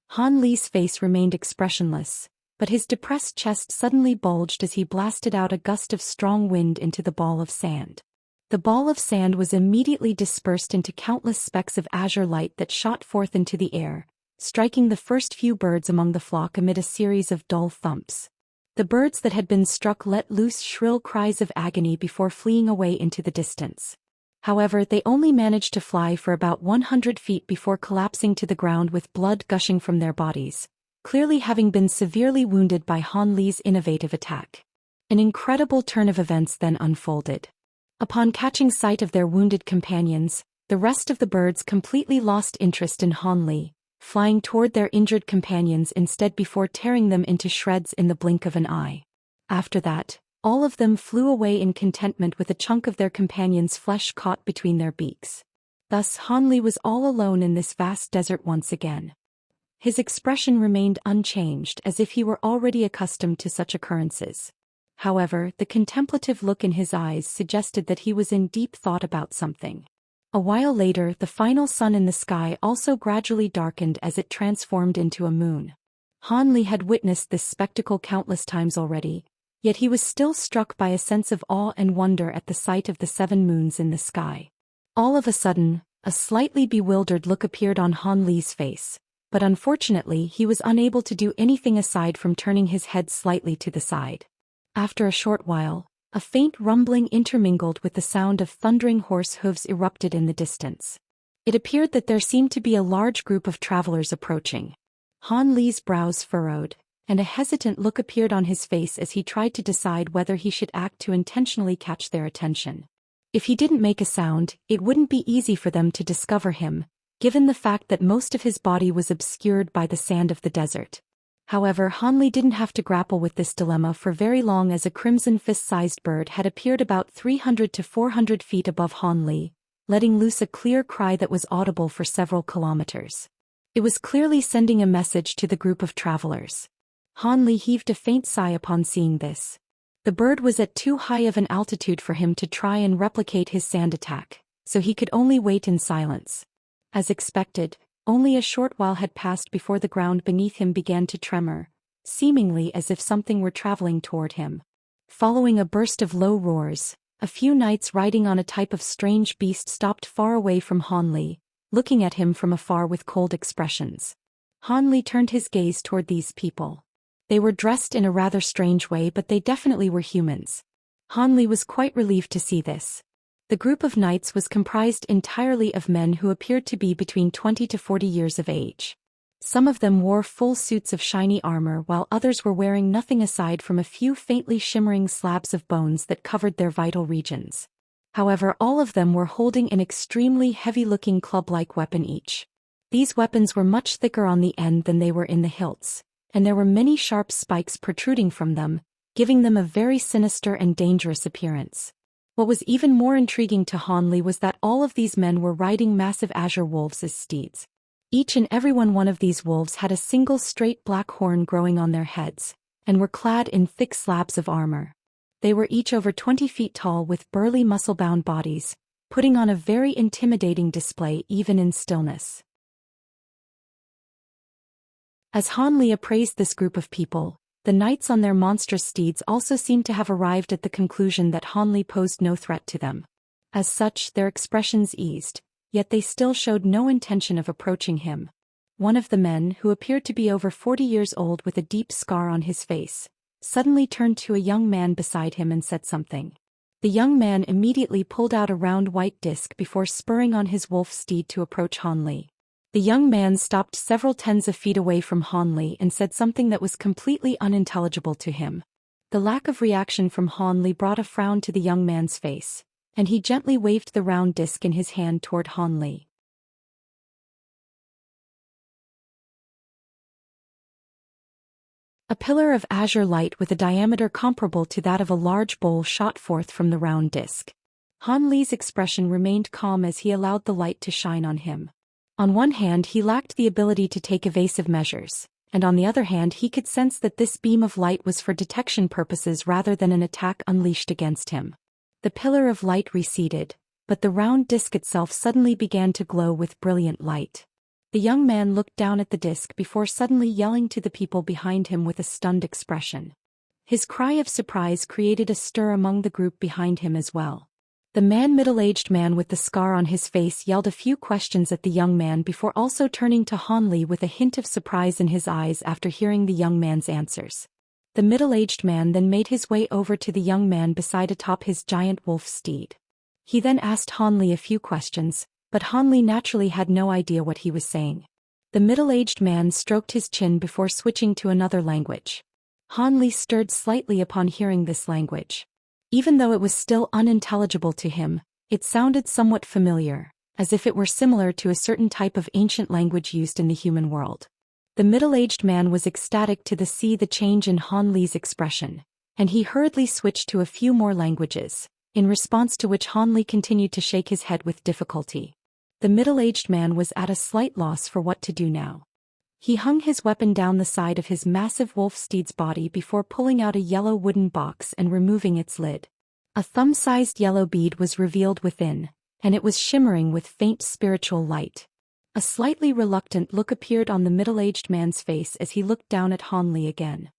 Han Li's face remained expressionless, but his depressed chest suddenly bulged as he blasted out a gust of strong wind into the ball of sand. The ball of sand was immediately dispersed into countless specks of azure light that shot forth into the air, striking the first few birds among the flock amid a series of dull thumps. The birds that had been struck let loose shrill cries of agony before fleeing away into the distance. However, they only managed to fly for about 100 feet before collapsing to the ground with blood gushing from their bodies, clearly having been severely wounded by Han Li's innovative attack. An incredible turn of events then unfolded. Upon catching sight of their wounded companions, the rest of the birds completely lost interest in Han Li, flying toward their injured companions instead before tearing them into shreds in the blink of an eye. After that, all of them flew away in contentment with a chunk of their companion's flesh caught between their beaks. Thus Han Li was all alone in this vast desert once again. His expression remained unchanged as if he were already accustomed to such occurrences. However, the contemplative look in his eyes suggested that he was in deep thought about something. A while later, the final sun in the sky also gradually darkened as it transformed into a moon. Han Li had witnessed this spectacle countless times already, yet he was still struck by a sense of awe and wonder at the sight of the 7 moons in the sky. All of a sudden, a slightly bewildered look appeared on Han Li's face, but unfortunately he was unable to do anything aside from turning his head slightly to the side. After a short while, A faint rumbling intermingled with the sound of thundering horse hooves erupted in the distance. It appeared that there seemed to be a large group of travelers approaching. Han Li's brows furrowed, and a hesitant look appeared on his face as he tried to decide whether he should act to intentionally catch their attention. If he didn't make a sound, it wouldn't be easy for them to discover him, given the fact that most of his body was obscured by the sand of the desert. However, Han Li didn't have to grapple with this dilemma for very long, as a crimson fist-sized bird had appeared about 300 to 400 feet above Han Li, letting loose a clear cry that was audible for several kilometers. It was clearly sending a message to the group of travelers. Han Li heaved a faint sigh upon seeing this. The bird was at too high of an altitude for him to try and replicate his sand attack, so he could only wait in silence. As expected, only a short while had passed before the ground beneath him began to tremor, seemingly as if something were traveling toward him. Following a burst of low roars, a few knights riding on a type of strange beast stopped far away from Han Li, looking at him from afar with cold expressions. Han Li turned his gaze toward these people. They were dressed in a rather strange way, but they definitely were humans. Han Li was quite relieved to see this. The group of knights was comprised entirely of men who appeared to be between 20 to 40 years of age. Some of them wore full suits of shiny armor, while others were wearing nothing aside from a few faintly shimmering slabs of bones that covered their vital regions. However, all of them were holding an extremely heavy-looking club-like weapon each. These weapons were much thicker on the end than they were in the hilts, and there were many sharp spikes protruding from them, giving them a very sinister and dangerous appearance. What was even more intriguing to Han Li was that all of these men were riding massive azure wolves as steeds. Each and every one of these wolves had a single straight black horn growing on their heads, and were clad in thick slabs of armor. They were each over 20 feet tall with burly muscle-bound bodies, putting on a very intimidating display even in stillness. As Han Li appraised this group of people, the knights on their monstrous steeds also seemed to have arrived at the conclusion that Han Li posed no threat to them. As such, their expressions eased, yet they still showed no intention of approaching him. One of the men, who appeared to be over 40 years old with a deep scar on his face, suddenly turned to a young man beside him and said something. The young man immediately pulled out a round white disc before spurring on his wolf steed to approach Han Li. The young man stopped several tens of feet away from Han Li and said something that was completely unintelligible to him. The lack of reaction from Han Li brought a frown to the young man's face, and he gently waved the round disc in his hand toward Han Li. A pillar of azure light with a diameter comparable to that of a large bowl shot forth from the round disc. Han Li's expression remained calm as he allowed the light to shine on him. On one hand, he lacked the ability to take evasive measures, and on the other hand he could sense that this beam of light was for detection purposes rather than an attack unleashed against him. The pillar of light receded, but the round disc itself suddenly began to glow with brilliant light. The young man looked down at the disc before suddenly yelling to the people behind him with a stunned expression. His cry of surprise created a stir among the group behind him as well. The middle-aged man with the scar on his face yelled a few questions at the young man before also turning to Han Li with a hint of surprise in his eyes after hearing the young man's answers. The middle-aged man then made his way over to the young man beside atop his giant wolf steed. He then asked Han Li a few questions, but Han Li naturally had no idea what he was saying. The middle-aged man stroked his chin before switching to another language. Han Li stirred slightly upon hearing this language. Even though it was still unintelligible to him, it sounded somewhat familiar, as if it were similar to a certain type of ancient language used in the human world. The middle-aged man was ecstatic to see the change in Han Li's expression, and he hurriedly switched to a few more languages, in response to which Han Li continued to shake his head with difficulty. The middle-aged man was at a slight loss for what to do now. He hung his weapon down the side of his massive wolf steed's body before pulling out a yellow wooden box and removing its lid. A thumb-sized yellow bead was revealed within, and it was shimmering with faint spiritual light. A slightly reluctant look appeared on the middle-aged man's face as he looked down at Han Li again.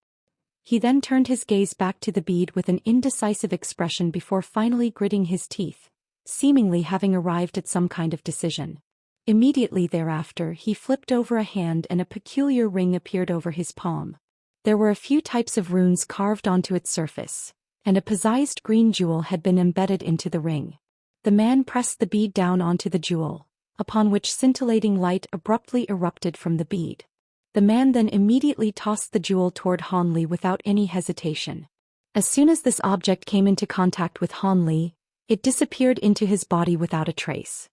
He then turned his gaze back to the bead with an indecisive expression before finally gritting his teeth, seemingly having arrived at some kind of decision. Immediately thereafter, he flipped over a hand and a peculiar ring appeared over his palm. There were a few types of runes carved onto its surface, and a possessed green jewel had been embedded into the ring. The man pressed the bead down onto the jewel, upon which scintillating light abruptly erupted from the bead. The man then immediately tossed the jewel toward Han Li without any hesitation. As soon as this object came into contact with Han Li, it disappeared into his body without a trace.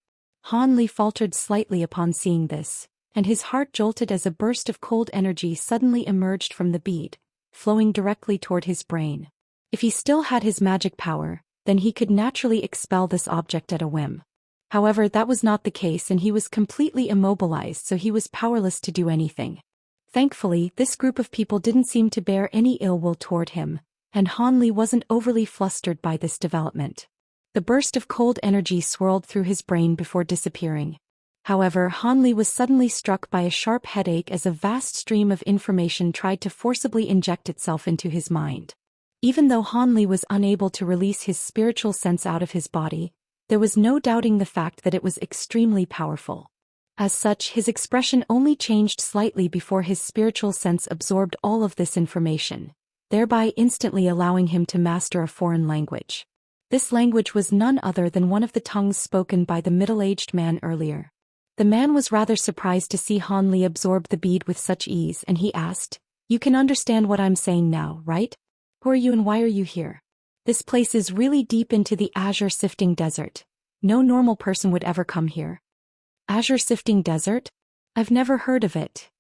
Han Li faltered slightly upon seeing this, and his heart jolted as a burst of cold energy suddenly emerged from the bead, flowing directly toward his brain. If he still had his magic power, then he could naturally expel this object at a whim. However, that was not the case, and he was completely immobilized, so he was powerless to do anything. Thankfully, this group of people didn't seem to bear any ill will toward him, and Han Li wasn't overly flustered by this development. The burst of cold energy swirled through his brain before disappearing. However, Han Li was suddenly struck by a sharp headache as a vast stream of information tried to forcibly inject itself into his mind. Even though Han Li was unable to release his spiritual sense out of his body, there was no doubting the fact that it was extremely powerful. As such, his expression only changed slightly before his spiritual sense absorbed all of this information, thereby instantly allowing him to master a foreign language. This language was none other than one of the tongues spoken by the middle-aged man earlier. The man was rather surprised to see Han Li absorb the bead with such ease, and he asked, "You can understand what I'm saying now, right? Who are you and why are you here? This place is really deep into the azure sifting desert. No normal person would ever come here." Azure sifting desert? I've never heard of it.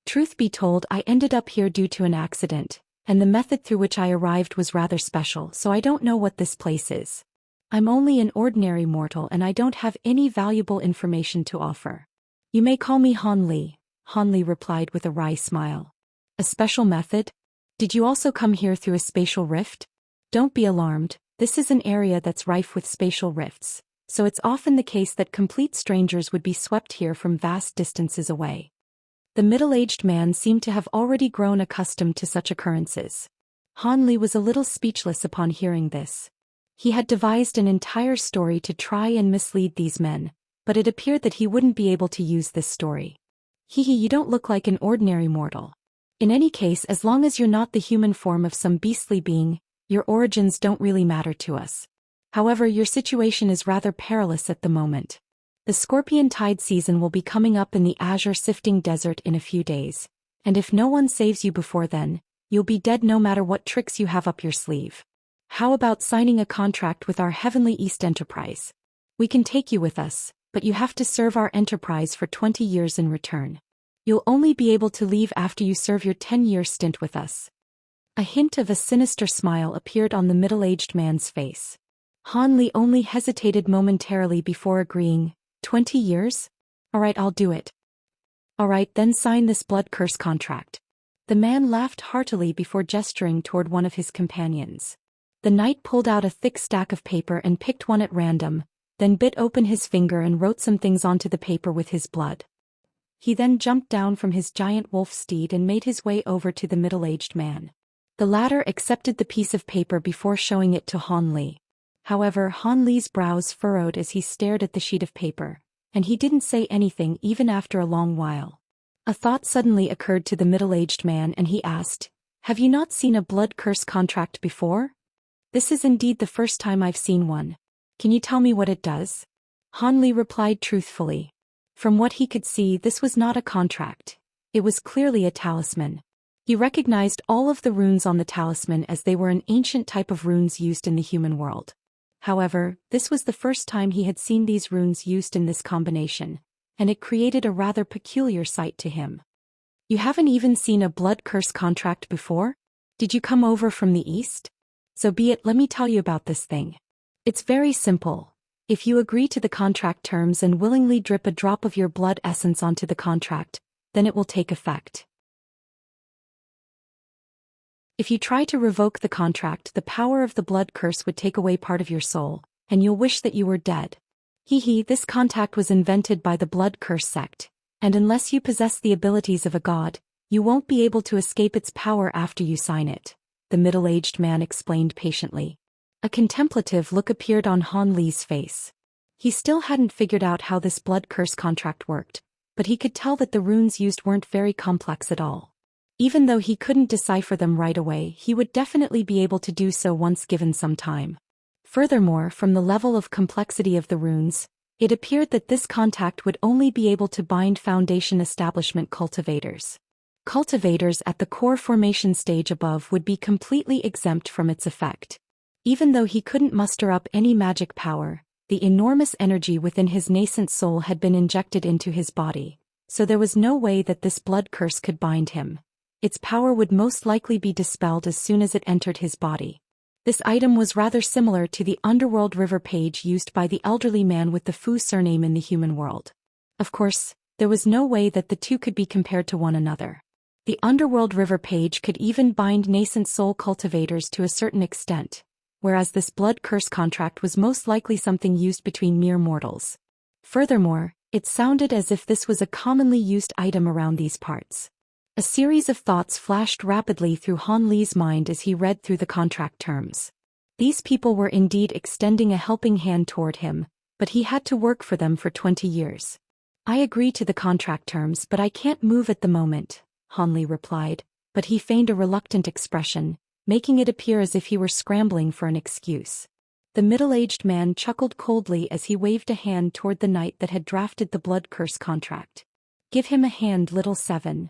Truth be told, I ended up here due to an accident, and the method through which I arrived was rather special, so I don't know what this place is. I'm only an ordinary mortal and I don't have any valuable information to offer. You may call me Han Li, Han Li replied with a wry smile. A special method? Did you also come here through a spatial rift? Don't be alarmed, this is an area that's rife with spatial rifts, so it's often the case that complete strangers would be swept here from vast distances away. The middle-aged man seemed to have already grown accustomed to such occurrences. Han Li was a little speechless upon hearing this. He had devised an entire story to try and mislead these men, but it appeared that he wouldn't be able to use this story. You don't look like an ordinary mortal. In any case, as long as you're not the human form of some beastly being, your origins don't really matter to us. However, your situation is rather perilous at the moment. The Scorpion Tide season will be coming up in the Azure Sifting Desert in a few days, and if no one saves you before then, you'll be dead no matter what tricks you have up your sleeve. How about signing a contract with our Heavenly East Enterprise? We can take you with us, but you have to serve our enterprise for 20 years in return. You'll only be able to leave after you serve your 10-year stint with us. A hint of a sinister smile appeared on the middle-aged man's face. Han Li only hesitated momentarily before agreeing. 20 years? Alright, I'll do it. Alright, then sign this blood curse contract. The man laughed heartily before gesturing toward one of his companions. The knight pulled out a thick stack of paper and picked one at random, then bit open his finger and wrote some things onto the paper with his blood. He then jumped down from his giant wolf steed and made his way over to the middle-aged man. The latter accepted the piece of paper before showing it to Han Li. However, Han Li's brows furrowed as he stared at the sheet of paper, and he didn't say anything even after a long while. A thought suddenly occurred to the middle-aged man and he asked, "Have you not seen a blood curse contract before?" "This is indeed the first time I've seen one. Can you tell me what it does?" Han Li replied truthfully. From what he could see, this was not a contract. It was clearly a talisman. He recognized all of the runes on the talisman as they were an ancient type of runes used in the human world. However, this was the first time he had seen these runes used in this combination, and it created a rather peculiar sight to him. "You haven't even seen a blood curse contract before? Did you come over from the east? So be it, let me tell you about this thing. It's very simple. If you agree to the contract terms and willingly drip a drop of your blood essence onto the contract, then it will take effect. If you try to revoke the contract, the power of the blood curse would take away part of your soul, and you'll wish that you were dead. This contact was invented by the blood curse sect, and unless you possess the abilities of a god, you won't be able to escape its power after you sign it," the middle-aged man explained patiently. A contemplative look appeared on Han Li's face. He still hadn't figured out how this blood curse contract worked, but he could tell that the runes used weren't very complex at all. Even though he couldn't decipher them right away, he would definitely be able to do so once given some time. Furthermore, from the level of complexity of the runes, it appeared that this contact would only be able to bind Foundation establishment cultivators. Cultivators at the core formation stage above would be completely exempt from its effect. Even though he couldn't muster up any magic power, the enormous energy within his nascent soul had been injected into his body, so there was no way that this blood curse could bind him. Its power would most likely be dispelled as soon as it entered his body. This item was rather similar to the underworld river page used by the elderly man with the Fu surname in the human world. Of course, there was no way that the two could be compared to one another. The underworld river page could even bind nascent soul cultivators to a certain extent, whereas this blood curse contract was most likely something used between mere mortals. Furthermore, it sounded as if this was a commonly used item around these parts. A series of thoughts flashed rapidly through Han Li's mind as he read through the contract terms. These people were indeed extending a helping hand toward him, but he had to work for them for 20 years. I agree to the contract terms, but I can't move at the moment, Han Li replied, but he feigned a reluctant expression, making it appear as if he were scrambling for an excuse. The middle-aged man chuckled coldly as he waved a hand toward the knight that had drafted the blood curse contract. Give him a hand, Little Seven.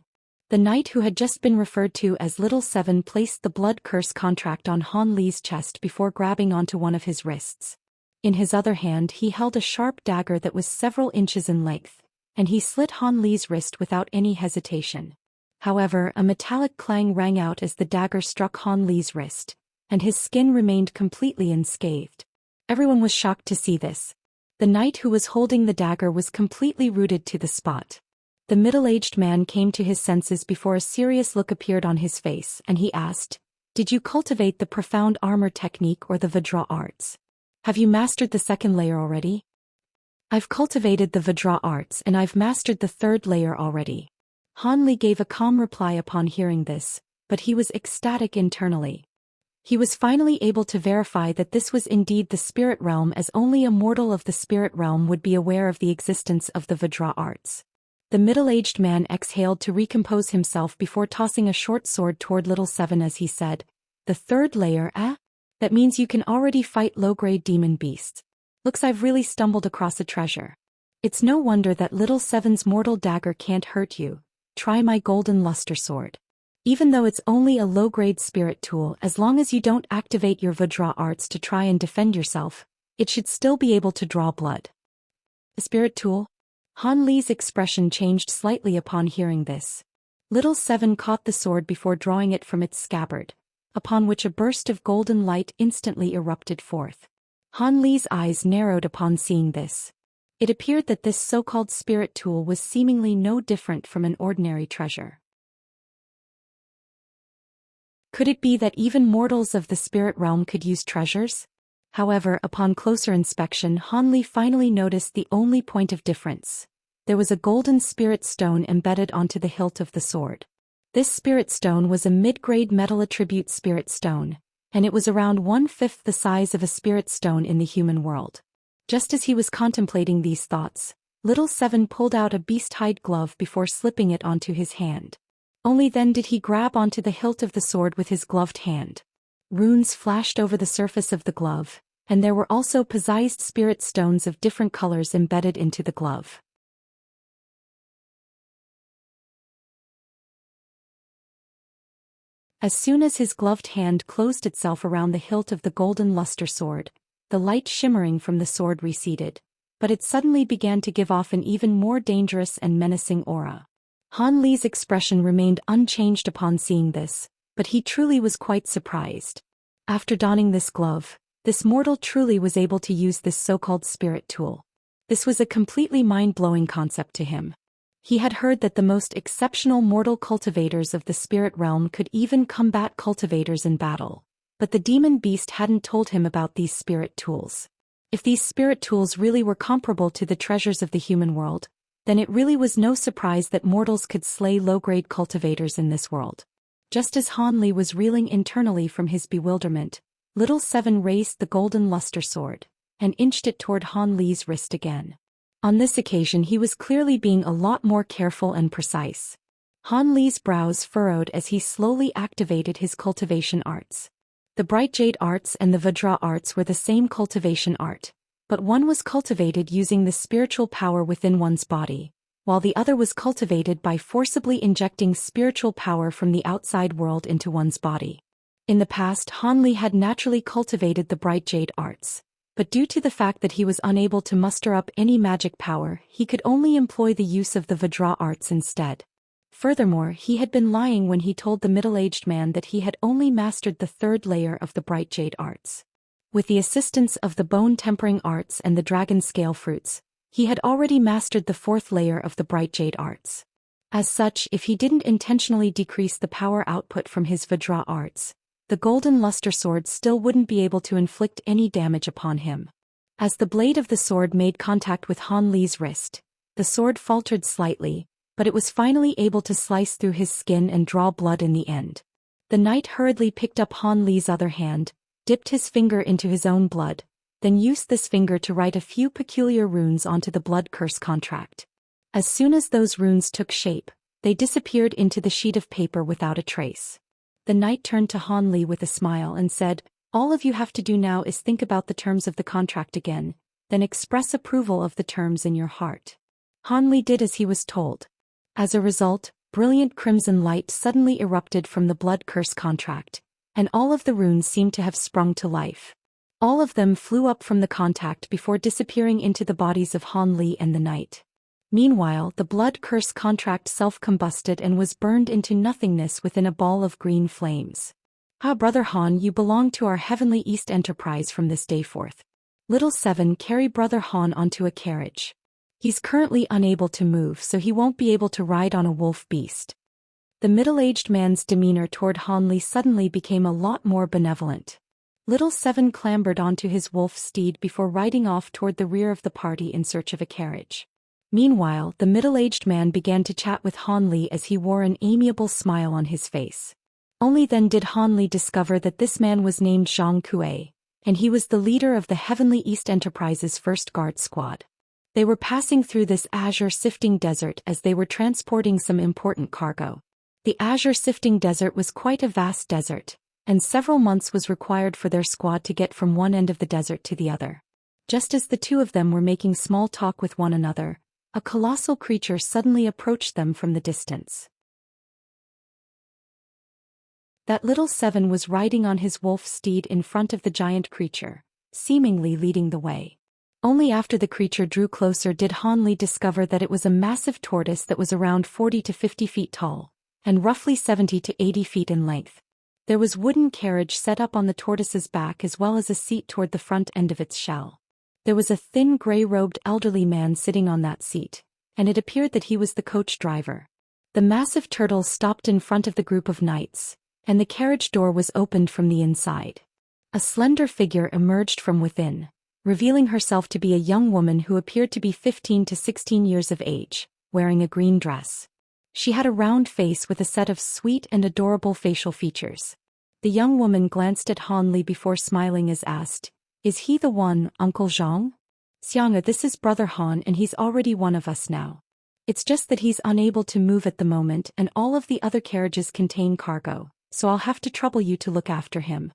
The knight who had just been referred to as Little Seven placed the blood curse contract on Han Li's chest before grabbing onto one of his wrists. In his other hand he held a sharp dagger that was several inches in length, and he slit Han Li's wrist without any hesitation. However, a metallic clang rang out as the dagger struck Han Li's wrist, and his skin remained completely unscathed. Everyone was shocked to see this. The knight who was holding the dagger was completely rooted to the spot. The middle-aged man came to his senses before a serious look appeared on his face, and he asked, "Did you cultivate the profound armor technique or the Vajra arts? Have you mastered the second layer already?" "I've cultivated the Vajra arts and I've mastered the third layer already." Han Li gave a calm reply upon hearing this, but he was ecstatic internally. He was finally able to verify that this was indeed the spirit realm, as only a mortal of the spirit realm would be aware of the existence of the Vajra arts. The middle-aged man exhaled to recompose himself before tossing a short sword toward Little Seven as he said, "The third layer, eh? That means you can already fight low-grade demon beasts. Looks I've really stumbled across a treasure. It's no wonder that Little Seven's mortal dagger can't hurt you. Try my golden luster sword. Even though it's only a low-grade spirit tool, as long as you don't activate your Vajra arts to try and defend yourself, it should still be able to draw blood." "A spirit tool?" Han Li's expression changed slightly upon hearing this. Little Seven caught the sword before drawing it from its scabbard, upon which a burst of golden light instantly erupted forth. Han Li's eyes narrowed upon seeing this. It appeared that this so-called spirit tool was seemingly no different from an ordinary treasure. Could it be that even mortals of the spirit realm could use treasures? However, upon closer inspection, Han Li finally noticed the only point of difference. There was a golden spirit stone embedded onto the hilt of the sword. This spirit stone was a mid-grade metal attribute spirit stone, and it was around 1/5 the size of a spirit stone in the human world. Just as he was contemplating these thoughts, Little Seven pulled out a beast-hide glove before slipping it onto his hand. Only then did he grab onto the hilt of the sword with his gloved hand. Runes flashed over the surface of the glove, and there were also possessed spirit stones of different colors embedded into the glove. As soon as his gloved hand closed itself around the hilt of the golden luster sword, the light shimmering from the sword receded, but it suddenly began to give off an even more dangerous and menacing aura. Han Li's expression remained unchanged upon seeing this, but he truly was quite surprised. After donning this glove, this mortal truly was able to use this so-called spirit tool. This was a completely mind-blowing concept to him. He had heard that the most exceptional mortal cultivators of the spirit realm could even combat cultivators in battle, but the demon beast hadn't told him about these spirit tools. If these spirit tools really were comparable to the treasures of the human world, then it really was no surprise that mortals could slay low-grade cultivators in this world. Just as Han Li was reeling internally from his bewilderment, Little Seven raised the golden luster sword and inched it toward Han Li's wrist again. On this occasion he was clearly being a lot more careful and precise. Han Li's brows furrowed as he slowly activated his cultivation arts. The bright jade arts and the Vajra arts were the same cultivation art, but one was cultivated using the spiritual power within one's body, while the other was cultivated by forcibly injecting spiritual power from the outside world into one's body. In the past, Han Li had naturally cultivated the bright jade arts, but due to the fact that he was unable to muster up any magic power, he could only employ the use of the Vajra arts instead. Furthermore, he had been lying when he told the middle-aged man that he had only mastered the third layer of the bright jade arts. With the assistance of the bone-tempering arts and the dragon scale fruits, he had already mastered the fourth layer of the bright jade arts. As such, if he didn't intentionally decrease the power output from his Vajra arts, the golden luster sword still wouldn't be able to inflict any damage upon him. As the blade of the sword made contact with Han Li's wrist, the sword faltered slightly, but it was finally able to slice through his skin and draw blood in the end. The knight hurriedly picked up Han Li's other hand, dipped his finger into his own blood, then used this finger to write a few peculiar runes onto the blood curse contract. As soon as those runes took shape, they disappeared into the sheet of paper without a trace. The knight turned to Han Li with a smile and said, "All of you have to do now is think about the terms of the contract again, then express approval of the terms in your heart." Han Li did as he was told. As a result, brilliant crimson light suddenly erupted from the blood curse contract, and all of the runes seemed to have sprung to life. All of them flew up from the contact before disappearing into the bodies of Han Li and the knight. Meanwhile, the blood curse contract self-combusted and was burned into nothingness within a ball of green flames. "Ah, Brother Han, you belong to our Heavenly East enterprise from this day forth. Little 7, carry Brother Han onto a carriage. He's currently unable to move, so he won't be able to ride on a wolf beast." The middle-aged man's demeanor toward Han Li suddenly became a lot more benevolent. Little 7 clambered onto his wolf steed before riding off toward the rear of the party in search of a carriage. Meanwhile, the middle-aged man began to chat with Han Li as he wore an amiable smile on his face. Only then did Han Li discover that this man was named Zhang Kuei, and he was the leader of the Heavenly East Enterprise's first guard squad. They were passing through this azure sifting desert as they were transporting some important cargo. The azure sifting desert was quite a vast desert, and several months was required for their squad to get from one end of the desert to the other. Just as the two of them were making small talk with one another, a colossal creature suddenly approached them from the distance. That little 7 was riding on his wolf steed in front of the giant creature, seemingly leading the way. Only after the creature drew closer did Han Li discover that it was a massive tortoise that was around 40 to 50 feet tall, and roughly 70 to 80 feet in length. There was wooden carriage set up on the tortoise's back as well as a seat toward the front end of its shell. There was a thin gray-robed elderly man sitting on that seat, and it appeared that he was the coach driver. The massive turtle stopped in front of the group of knights, and the carriage door was opened from the inside. A slender figure emerged from within, revealing herself to be a young woman who appeared to be 15 to 16 years of age, wearing a green dress. She had a round face with a set of sweet and adorable facial features. The young woman glanced at Han Li before smiling as asked, "Is he the one, Uncle Zhang?" "Xianxia, this is Brother Han and he's already one of us now. It's just that he's unable to move at the moment and all of the other carriages contain cargo, so I'll have to trouble you to look after him."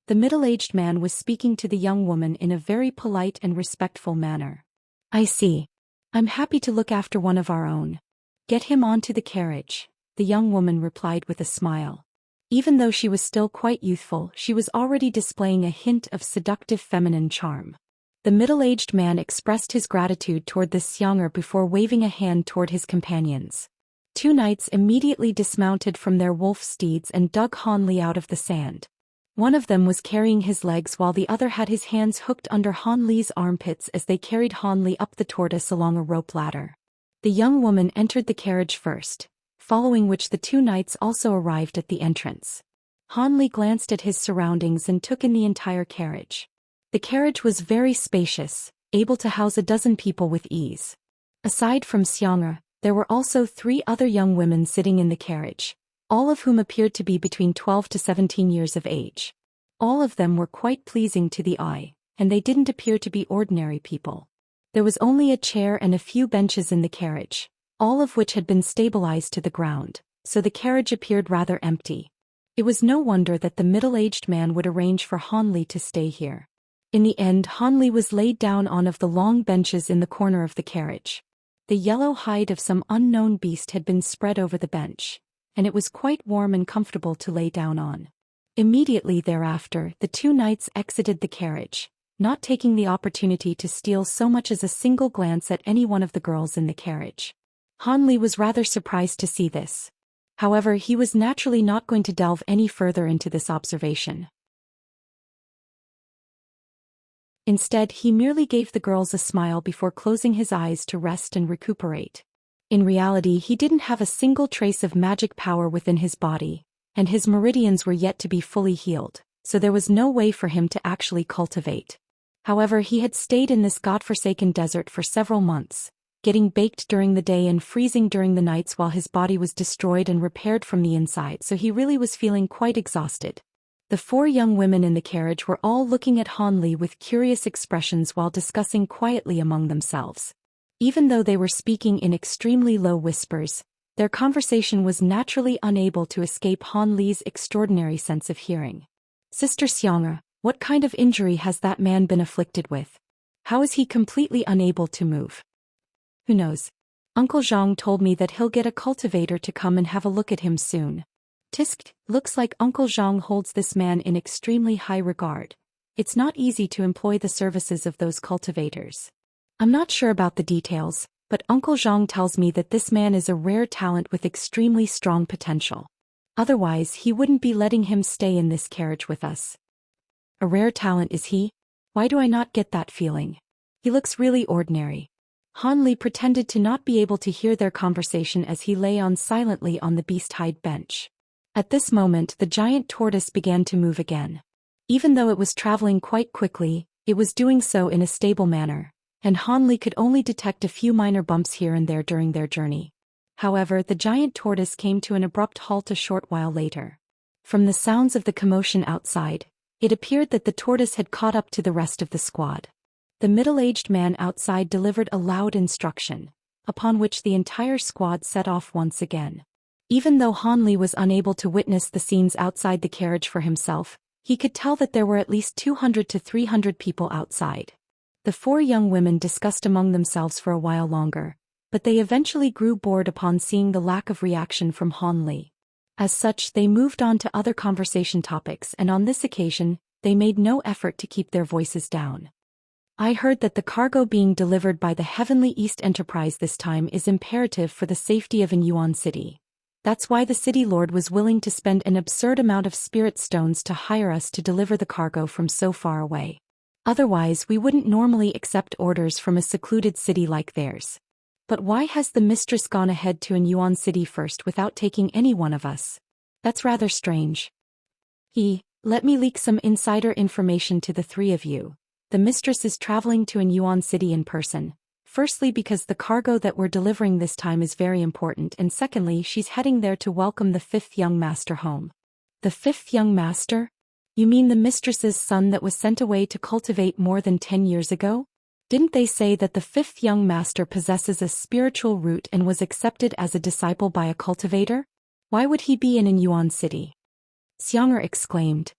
The middle-aged man was speaking to the young woman in a very polite and respectful manner. "I see. I'm happy to look after one of our own. Get him onto the carriage," the young woman replied with a smile. Even though she was still quite youthful, she was already displaying a hint of seductive feminine charm. The middle-aged man expressed his gratitude toward the Xianxia before waving a hand toward his companions. Two knights immediately dismounted from their wolf steeds and dug Han Li out of the sand. One of them was carrying his legs while the other had his hands hooked under Han Li's armpits as they carried Han Li up the tortoise along a rope ladder. The young woman entered the carriage first, following which the two knights also arrived at the entrance. Han Li glanced at his surroundings and took in the entire carriage. The carriage was very spacious, able to house a dozen people with ease. Aside from Xianxia, there were also 3 other young women sitting in the carriage, all of whom appeared to be between 12 to 17 years of age. All of them were quite pleasing to the eye, and they didn't appear to be ordinary people. There was only a chair and a few benches in the carriage, all of which had been stabilized to the ground, so the carriage appeared rather empty. It was no wonder that the middle-aged man would arrange for Han Li to stay here. In the end, Han Li was laid down on one of the long benches in the corner of the carriage. The yellow hide of some unknown beast had been spread over the bench, and it was quite warm and comfortable to lay down on. Immediately thereafter, the two knights exited the carriage, not taking the opportunity to steal so much as a single glance at any one of the girls in the carriage. Han Li was rather surprised to see this. However, he was naturally not going to delve any further into this observation. Instead, he merely gave the girls a smile before closing his eyes to rest and recuperate. In reality, he didn't have a single trace of magic power within his body, and his meridians were yet to be fully healed, so there was no way for him to actually cultivate. However, he had stayed in this godforsaken desert for several months, getting baked during the day and freezing during the nights while his body was destroyed and repaired from the inside, so he really was feeling quite exhausted. The four young women in the carriage were all looking at Han Li with curious expressions while discussing quietly among themselves. Even though they were speaking in extremely low whispers, their conversation was naturally unable to escape Han Li's extraordinary sense of hearing. "Sister Xianxia, what kind of injury has that man been afflicted with? How is he completely unable to move?" "Who knows? Uncle Zhang told me that he'll get a cultivator to come and have a look at him soon." "Tisk, looks like Uncle Zhang holds this man in extremely high regard. It's not easy to employ the services of those cultivators. I'm not sure about the details, but Uncle Zhang tells me that this man is a rare talent with extremely strong potential. Otherwise, he wouldn't be letting him stay in this carriage with us." "A rare talent is he? Why do I not get that feeling? He looks really ordinary." Han Li pretended to not be able to hear their conversation as he lay on silently on the beast hide bench. At this moment, the giant tortoise began to move again. Even though it was traveling quite quickly, it was doing so in a stable manner, and Han Li could only detect a few minor bumps here and there during their journey. However, the giant tortoise came to an abrupt halt a short while later. From the sounds of the commotion outside, it appeared that the tortoise had caught up to the rest of the squad. The middle-aged man outside delivered a loud instruction, upon which the entire squad set off once again. Even though Han Li was unable to witness the scenes outside the carriage for himself, he could tell that there were at least 200 to 300 people outside. The four young women discussed among themselves for a while longer, but they eventually grew bored upon seeing the lack of reaction from Han Li. As such, they moved on to other conversation topics, and on this occasion, they made no effort to keep their voices down. "I heard that the cargo being delivered by the Heavenly East Enterprise this time is imperative for the safety of Yuan City. That's why the city lord was willing to spend an absurd amount of spirit stones to hire us to deliver the cargo from so far away. Otherwise, we wouldn't normally accept orders from a secluded city like theirs. But why has the mistress gone ahead to Yuan City first without taking any one of us? That's rather strange. Let me leak some insider information to the three of you. The mistress is traveling to Yuan City in person. Firstly, because the cargo that we're delivering this time is very important, and secondly, she's heading there to welcome the fifth young master home." "The fifth young master? You mean the mistress's son that was sent away to cultivate more than 10 years ago? Didn't they say that the fifth young master possesses a spiritual root and was accepted as a disciple by a cultivator? Why would he be in Yuan City?" Xianxia exclaimed.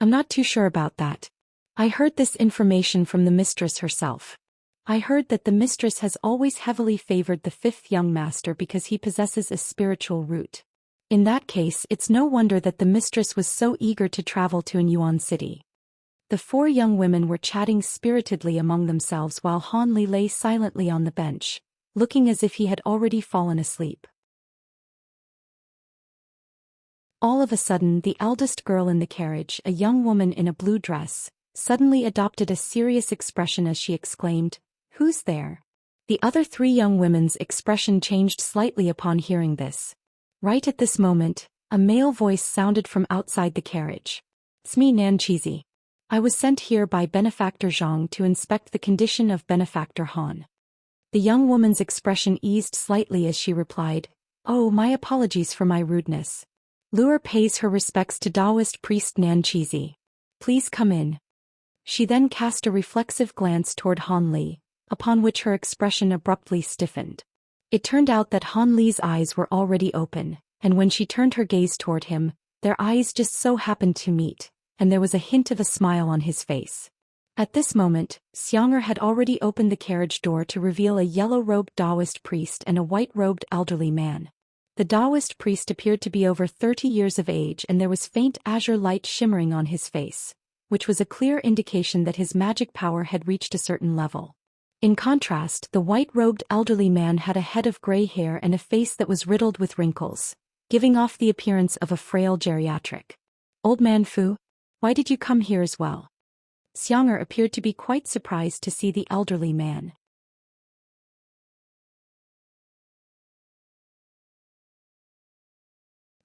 "I'm not too sure about that. I heard this information from the mistress herself. I heard that the mistress has always heavily favored the fifth young master because he possesses a spiritual root. In that case, it's no wonder that the mistress was so eager to travel to Yuan City." The four young women were chatting spiritedly among themselves while Han Li lay silently on the bench, looking as if he had already fallen asleep. All of a sudden, the eldest girl in the carriage, a young woman in a blue dress, suddenly adopted a serious expression as she exclaimed, "Who's there?" The other three young women's expression changed slightly upon hearing this. Right at this moment, a male voice sounded from outside the carriage. "It's me, Xianxia. I was sent here by Benefactor Zhang to inspect the condition of Benefactor Han." The young woman's expression eased slightly as she replied, "Oh, my apologies for my rudeness. Luer pays her respects to Taoist priest Xianxia. Please come in." She then cast a reflexive glance toward Han Li, upon which her expression abruptly stiffened. It turned out that Han Li's eyes were already open, and when she turned her gaze toward him, their eyes just so happened to meet, and there was a hint of a smile on his face. At this moment, Xianxia had already opened the carriage door to reveal a yellow-robed Taoist priest and a white-robed elderly man. The Taoist priest appeared to be over 30 years of age, and there was faint azure light shimmering on his face, which was a clear indication that his magic power had reached a certain level. In contrast, the white-robed elderly man had a head of gray hair and a face that was riddled with wrinkles, giving off the appearance of a frail geriatric. "Old man Fu, why did you come here as well?" Xianxia appeared to be quite surprised to see the elderly man.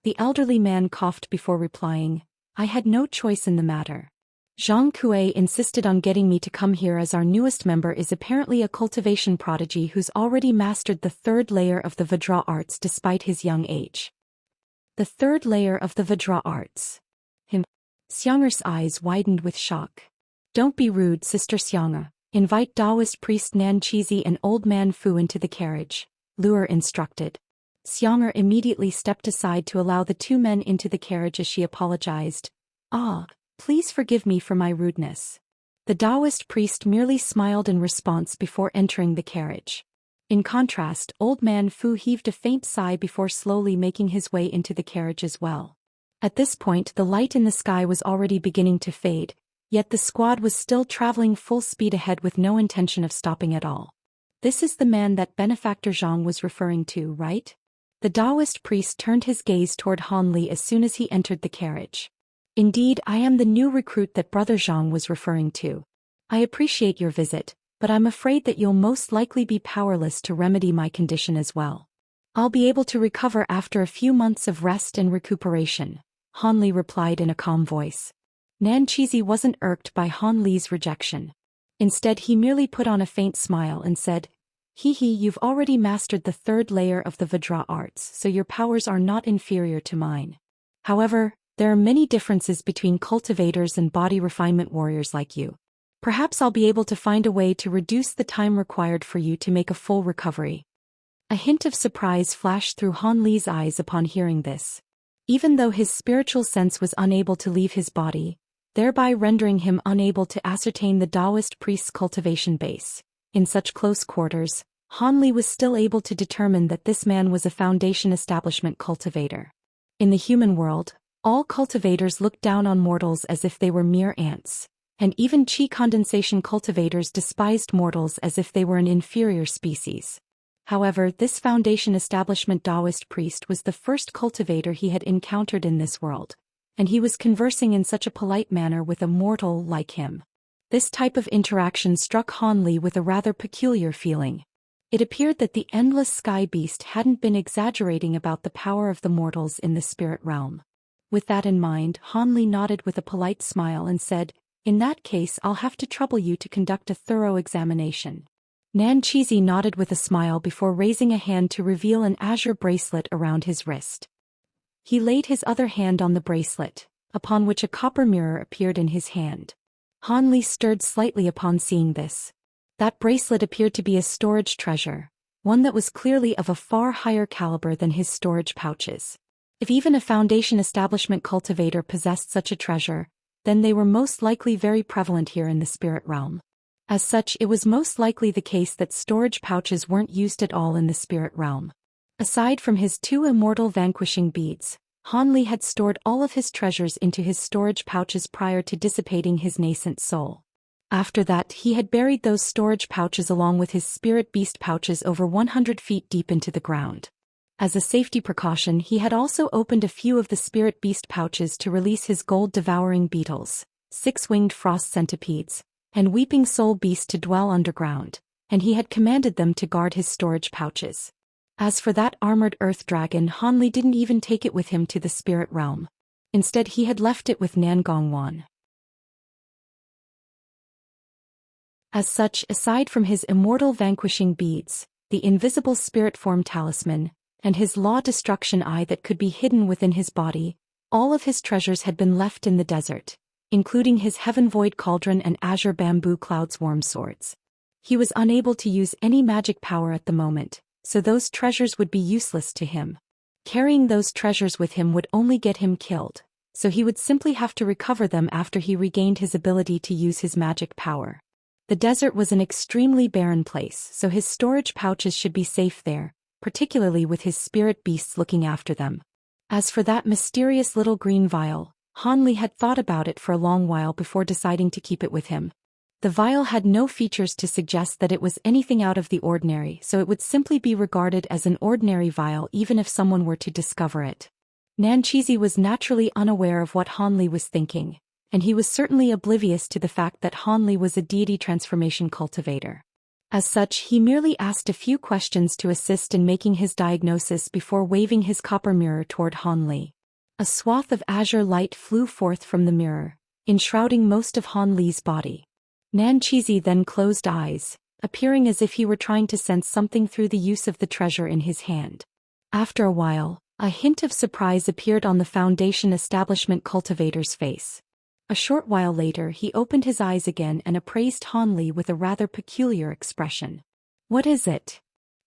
The elderly man coughed before replying, "I had no choice in the matter. Zhang Kuei insisted on getting me to come here as our newest member is apparently a cultivation prodigy who's already mastered the third layer of the Vajra arts despite his young age." The third layer of the Vajra arts. Xianxia's eyes widened with shock. "Don't be rude, Sister Xianxia. Invite Taoist priest Nan Chizi and old man Fu into the carriage," Luer instructed. Xianxia immediately stepped aside to allow the two men into the carriage as she apologized. Please forgive me for my rudeness." The Taoist priest merely smiled in response before entering the carriage. In contrast, old man Fu heaved a faint sigh before slowly making his way into the carriage as well. At this point, the light in the sky was already beginning to fade, yet the squad was still traveling full speed ahead with no intention of stopping at all. "This is the man that benefactor Zhang was referring to, right?" The Taoist priest turned his gaze toward Han Li as soon as he entered the carriage. "Indeed, I am the new recruit that Brother Zhang was referring to. I appreciate your visit, but I'm afraid that you'll most likely be powerless to remedy my condition as well. I'll be able to recover after a few months of rest and recuperation," Han Li replied in a calm voice. Nan Chizi wasn't irked by Han Li's rejection. Instead, he merely put on a faint smile and said, You've already mastered the third layer of the Vajra arts, so your powers are not inferior to mine. However, there are many differences between cultivators and body refinement warriors like you. Perhaps I'll be able to find a way to reduce the time required for you to make a full recovery." A hint of surprise flashed through Han Li's eyes upon hearing this. Even though his spiritual sense was unable to leave his body, thereby rendering him unable to ascertain the Taoist priest's cultivation base, in such close quarters, Han Li was still able to determine that this man was a Foundation establishment cultivator. In the human world, all cultivators looked down on mortals as if they were mere ants, and even Qi condensation cultivators despised mortals as if they were an inferior species. However, this Foundation establishment Taoist priest was the first cultivator he had encountered in this world, and he was conversing in such a polite manner with a mortal like him. This type of interaction struck Han Li with a rather peculiar feeling. It appeared that the endless sky beast hadn't been exaggerating about the power of the mortals in the spirit realm. With that in mind, Han Li nodded with a polite smile and said, "In that case, I'll have to trouble you to conduct a thorough examination." Nan Chizi nodded with a smile before raising a hand to reveal an azure bracelet around his wrist. He laid his other hand on the bracelet, upon which a copper mirror appeared in his hand. Han Li stirred slightly upon seeing this. That bracelet appeared to be a storage treasure, one that was clearly of a far higher caliber than his storage pouches. If even a Foundation establishment cultivator possessed such a treasure, then they were most likely very prevalent here in the spirit realm. As such, it was most likely the case that storage pouches weren't used at all in the spirit realm. Aside from his 2 immortal vanquishing beads, Han Li had stored all of his treasures into his storage pouches prior to dissipating his nascent soul. After that, he had buried those storage pouches along with his spirit beast pouches over 100 feet deep into the ground. As a safety precaution, he had also opened a few of the spirit beast pouches to release his gold-devouring beetles, 6-winged frost centipedes, and weeping soul beast to dwell underground, and he had commanded them to guard his storage pouches. As for that armored earth dragon, Han Li didn't even take it with him to the spirit realm. Instead, he had left it with Nangongwan. As such, aside from his immortal vanquishing beads, the invisible spirit form talisman, and his law destruction eye that could be hidden within his body, all of his treasures had been left in the desert, including his heaven void cauldron and azure bamboo cloud swarm swords. He was unable to use any magic power at the moment, so those treasures would be useless to him. Carrying those treasures with him would only get him killed, so he would simply have to recover them after he regained his ability to use his magic power. The desert was an extremely barren place, so his storage pouches should be safe there, particularly with his spirit beasts looking after them. As for that mysterious little green vial, Han Li had thought about it for a long while before deciding to keep it with him. The vial had no features to suggest that it was anything out of the ordinary, so it would simply be regarded as an ordinary vial even if someone were to discover it. Nanchizi was naturally unaware of what Han Li was thinking, and he was certainly oblivious to the fact that Han Li was a deity transformation cultivator. As such, he merely asked a few questions to assist in making his diagnosis before waving his copper mirror toward Han Li. A swath of azure light flew forth from the mirror, enshrouding most of Han Li's body. Nanchizi then closed eyes, appearing as if he were trying to sense something through the use of the treasure in his hand. After a while, a hint of surprise appeared on the Foundation Establishment cultivator's face. A short while later he opened his eyes again and appraised Han Li with a rather peculiar expression. "What is it?"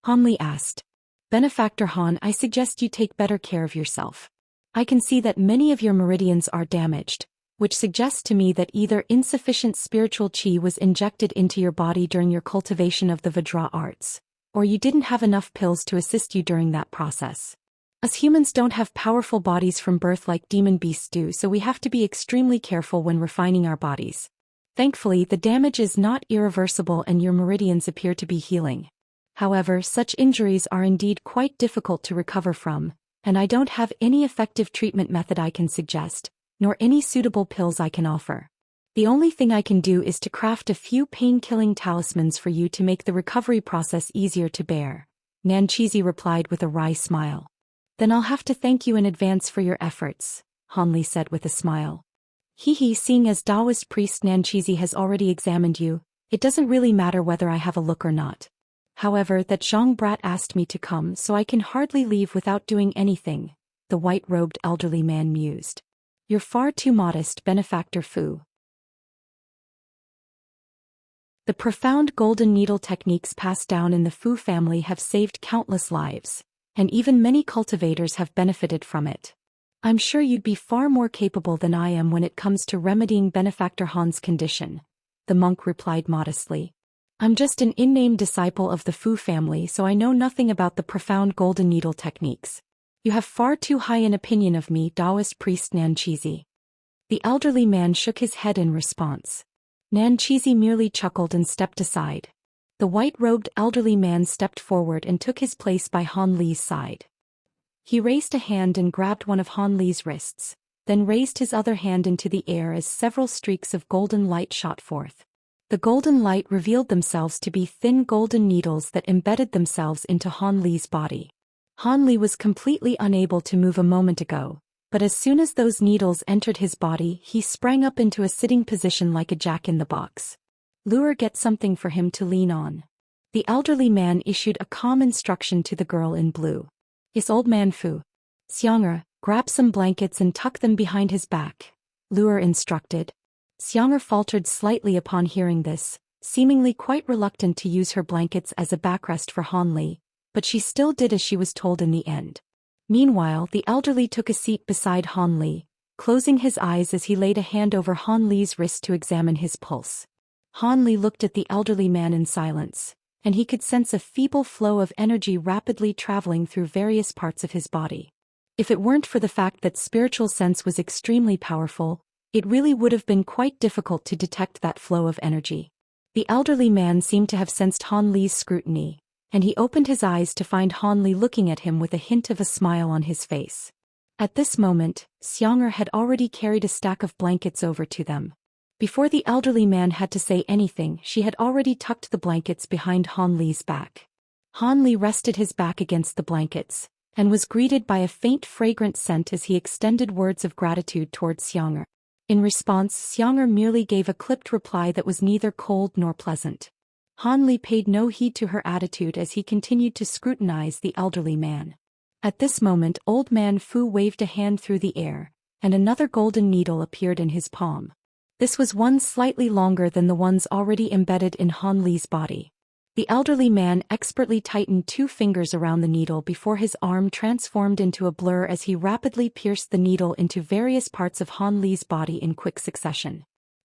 Han Li asked. "Benefactor Han, I suggest you take better care of yourself. I can see that many of your meridians are damaged, which suggests to me that either insufficient spiritual qi was injected into your body during your cultivation of the Vajra arts, or you didn't have enough pills to assist you during that process. Us humans don't have powerful bodies from birth like demon beasts do, so we have to be extremely careful when refining our bodies. Thankfully, the damage is not irreversible and your meridians appear to be healing. However, such injuries are indeed quite difficult to recover from, and I don't have any effective treatment method I can suggest, nor any suitable pills I can offer. The only thing I can do is to craft a few pain-killing talismans for you to make the recovery process easier to bear," Nanchizi replied with a wry smile. "Then I'll have to thank you in advance for your efforts," Han Li said with a smile. Seeing as Taoist priest Nanchizi has already examined you, it doesn't really matter whether I have a look or not. However, that Zhang brat asked me to come, so I can hardly leave without doing anything," the white-robed elderly man mused. "You're far too modest, Benefactor Fu." The profound golden needle techniques passed down in the Fu family have saved countless lives, and even many cultivators have benefited from it. I'm sure you'd be far more capable than I am when it comes to remedying Benefactor Han's condition," the monk replied modestly. "I'm just an in-name disciple of the Fu family, so I know nothing about the profound golden needle techniques. You have far too high an opinion of me, Taoist priest Nanchizi." The elderly man shook his head in response. Nanchizi merely chuckled and stepped aside. The white-robed elderly man stepped forward and took his place by Han Li's side. He raised a hand and grabbed one of Han Li's wrists, then raised his other hand into the air as several streaks of golden light shot forth. The golden light revealed themselves to be thin golden needles that embedded themselves into Han Li's body. Han Li was completely unable to move a moment ago, but as soon as those needles entered his body, he sprang up into a sitting position like a jack-in-the-box. "Lure, get something for him to lean on." The elderly man issued a calm instruction to the girl in blue. "Is old man Fu. Xianxia, grab some blankets and tuck them behind his back," Lure instructed. Xianxia faltered slightly upon hearing this, seemingly quite reluctant to use her blankets as a backrest for Han Li, but she still did as she was told in the end. Meanwhile, the elderly took a seat beside Han Li, closing his eyes as he laid a hand over Han Li's wrist to examine his pulse. Han Li looked at the elderly man in silence, and he could sense a feeble flow of energy rapidly traveling through various parts of his body. If it weren't for the fact that spiritual sense was extremely powerful, it really would have been quite difficult to detect that flow of energy. The elderly man seemed to have sensed Han Li's scrutiny, and he opened his eyes to find Han Li looking at him with a hint of a smile on his face. At this moment, Xianxia had already carried a stack of blankets over to them. Before the elderly man had to say anything, she had already tucked the blankets behind Han Li's back. Han Li rested his back against the blankets, and was greeted by a faint fragrant scent as he extended words of gratitude towards Xianxia. In response, Xianxia merely gave a clipped reply that was neither cold nor pleasant. Han Li paid no heed to her attitude as he continued to scrutinize the elderly man. At this moment, old man Fu waved a hand through the air, and another golden needle appeared in his palm. This was one slightly longer than the ones already embedded in Han Li's body. The elderly man expertly tightened 2 fingers around the needle before his arm transformed into a blur as he rapidly pierced the needle into various parts of Han Li's body in quick succession.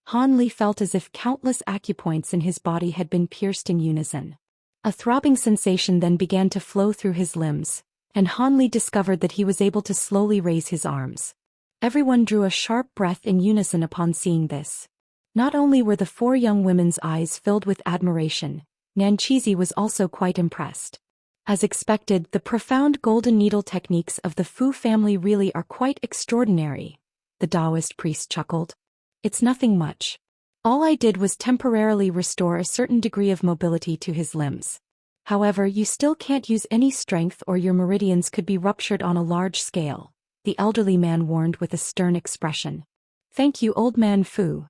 Han Li felt as if countless acupoints in his body had been pierced in unison. A throbbing sensation then began to flow through his limbs, and Han Li discovered that he was able to slowly raise his arms. Everyone drew a sharp breath in unison upon seeing this. Not only were the 4 young women's eyes filled with admiration, Xianxia was also quite impressed. As expected, the profound golden needle techniques of the Fu family really are quite extraordinary, the Taoist priest chuckled. It's nothing much. All I did was temporarily restore a certain degree of mobility to his limbs. However, you still can't use any strength or your meridians could be ruptured on a large scale, the elderly man warned with a stern expression. Thank you, old man Fu.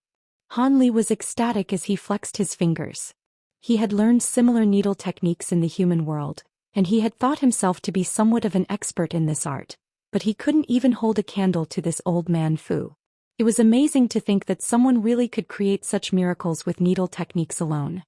Han Li was ecstatic as he flexed his fingers. He had learned similar needle techniques in the human world, and he had thought himself to be somewhat of an expert in this art, but he couldn't even hold a candle to this old man Fu. It was amazing to think that someone really could create such miracles with needle techniques alone.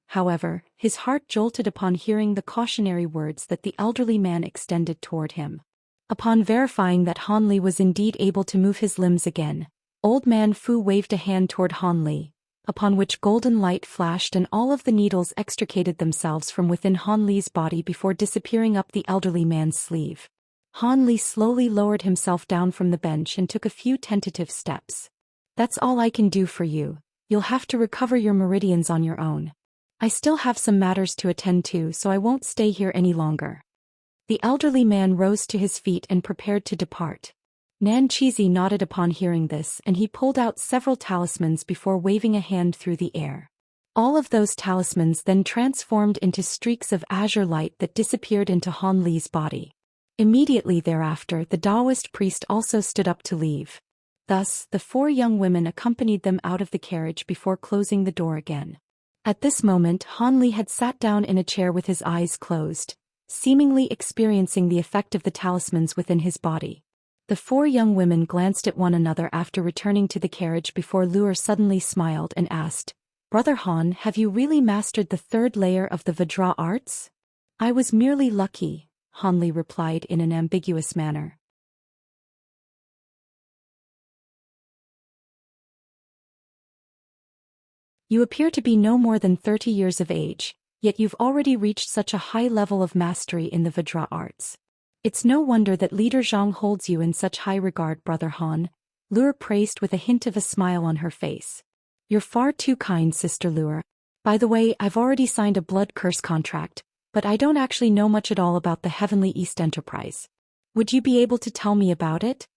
However, his heart jolted upon hearing the cautionary words that the elderly man extended toward him. Upon verifying that Han Li was indeed able to move his limbs again, old man Fu waved a hand toward Han Li, upon which golden light flashed and all of the needles extricated themselves from within Han Li's body before disappearing up the elderly man's sleeve. Han Li slowly lowered himself down from the bench and took a few tentative steps. That's all I can do for you. You'll have to recover your meridians on your own. I still have some matters to attend to, so I won't stay here any longer. The elderly man rose to his feet and prepared to depart. Xianxia nodded upon hearing this, and he pulled out several talismans before waving a hand through the air. All of those talismans then transformed into streaks of azure light that disappeared into Han Li's body. Immediately thereafter, the Taoist priest also stood up to leave. Thus, the 4 young women accompanied them out of the carriage before closing the door again. At this moment, Han Li had sat down in a chair with his eyes closed, seemingly experiencing the effect of the talismans within his body. The 4 young women glanced at one another after returning to the carriage before Luer suddenly smiled and asked, "Brother Han, have you really mastered the 3rd layer of the Vajra arts?" "I was merely lucky," Han Li replied in an ambiguous manner. You appear to be no more than 30 years of age, yet you've already reached such a high level of mastery in the Vajra arts. It's no wonder that Leader Zhang holds you in such high regard, Brother Han, Luer praised with a hint of a smile on her face. You're far too kind, Sister Luer. By the way, I've already signed a blood curse contract, but I don't actually know much at all about the Heavenly East Enterprise. Would you be able to tell me about it?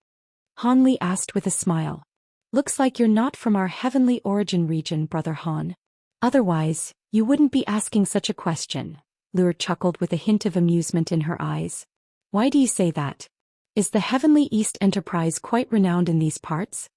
Han Li asked with a smile. Looks like you're not from our heavenly origin region, Brother Han. Otherwise, you wouldn't be asking such a question, Luer chuckled with a hint of amusement in her eyes. Why do you say that? Is the Heavenly East Enterprise quite renowned in these parts?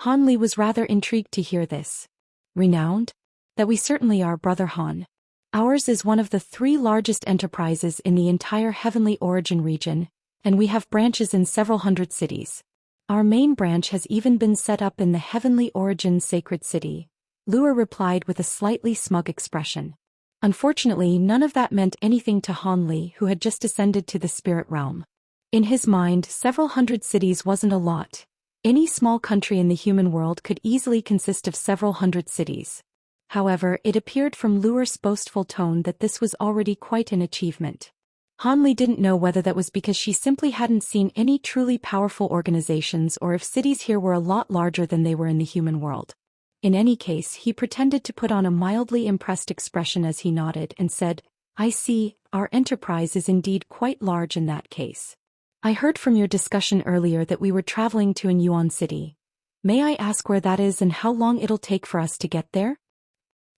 Han Li was rather intrigued to hear this. Renowned? That we certainly are, Brother Han. Ours is one of the 3 largest enterprises in the entire Heavenly Origin region, and we have branches in several hundred cities. Our main branch has even been set up in the Heavenly Origin Sacred City, Luer replied with a slightly smug expression. Unfortunately, none of that meant anything to Han Li, who had just ascended to the spirit realm. In his mind, several hundred cities wasn't a lot. Any small country in the human world could easily consist of several hundred cities. However, it appeared from Luer's boastful tone that this was already quite an achievement. Han Li didn't know whether that was because she simply hadn't seen any truly powerful organizations or if cities here were a lot larger than they were in the human world. In any case, he pretended to put on a mildly impressed expression as he nodded and said, I see, our enterprise is indeed quite large in that case. I heard from your discussion earlier that we were traveling to an Yuan city. May I ask where that is and how long it'll take for us to get there?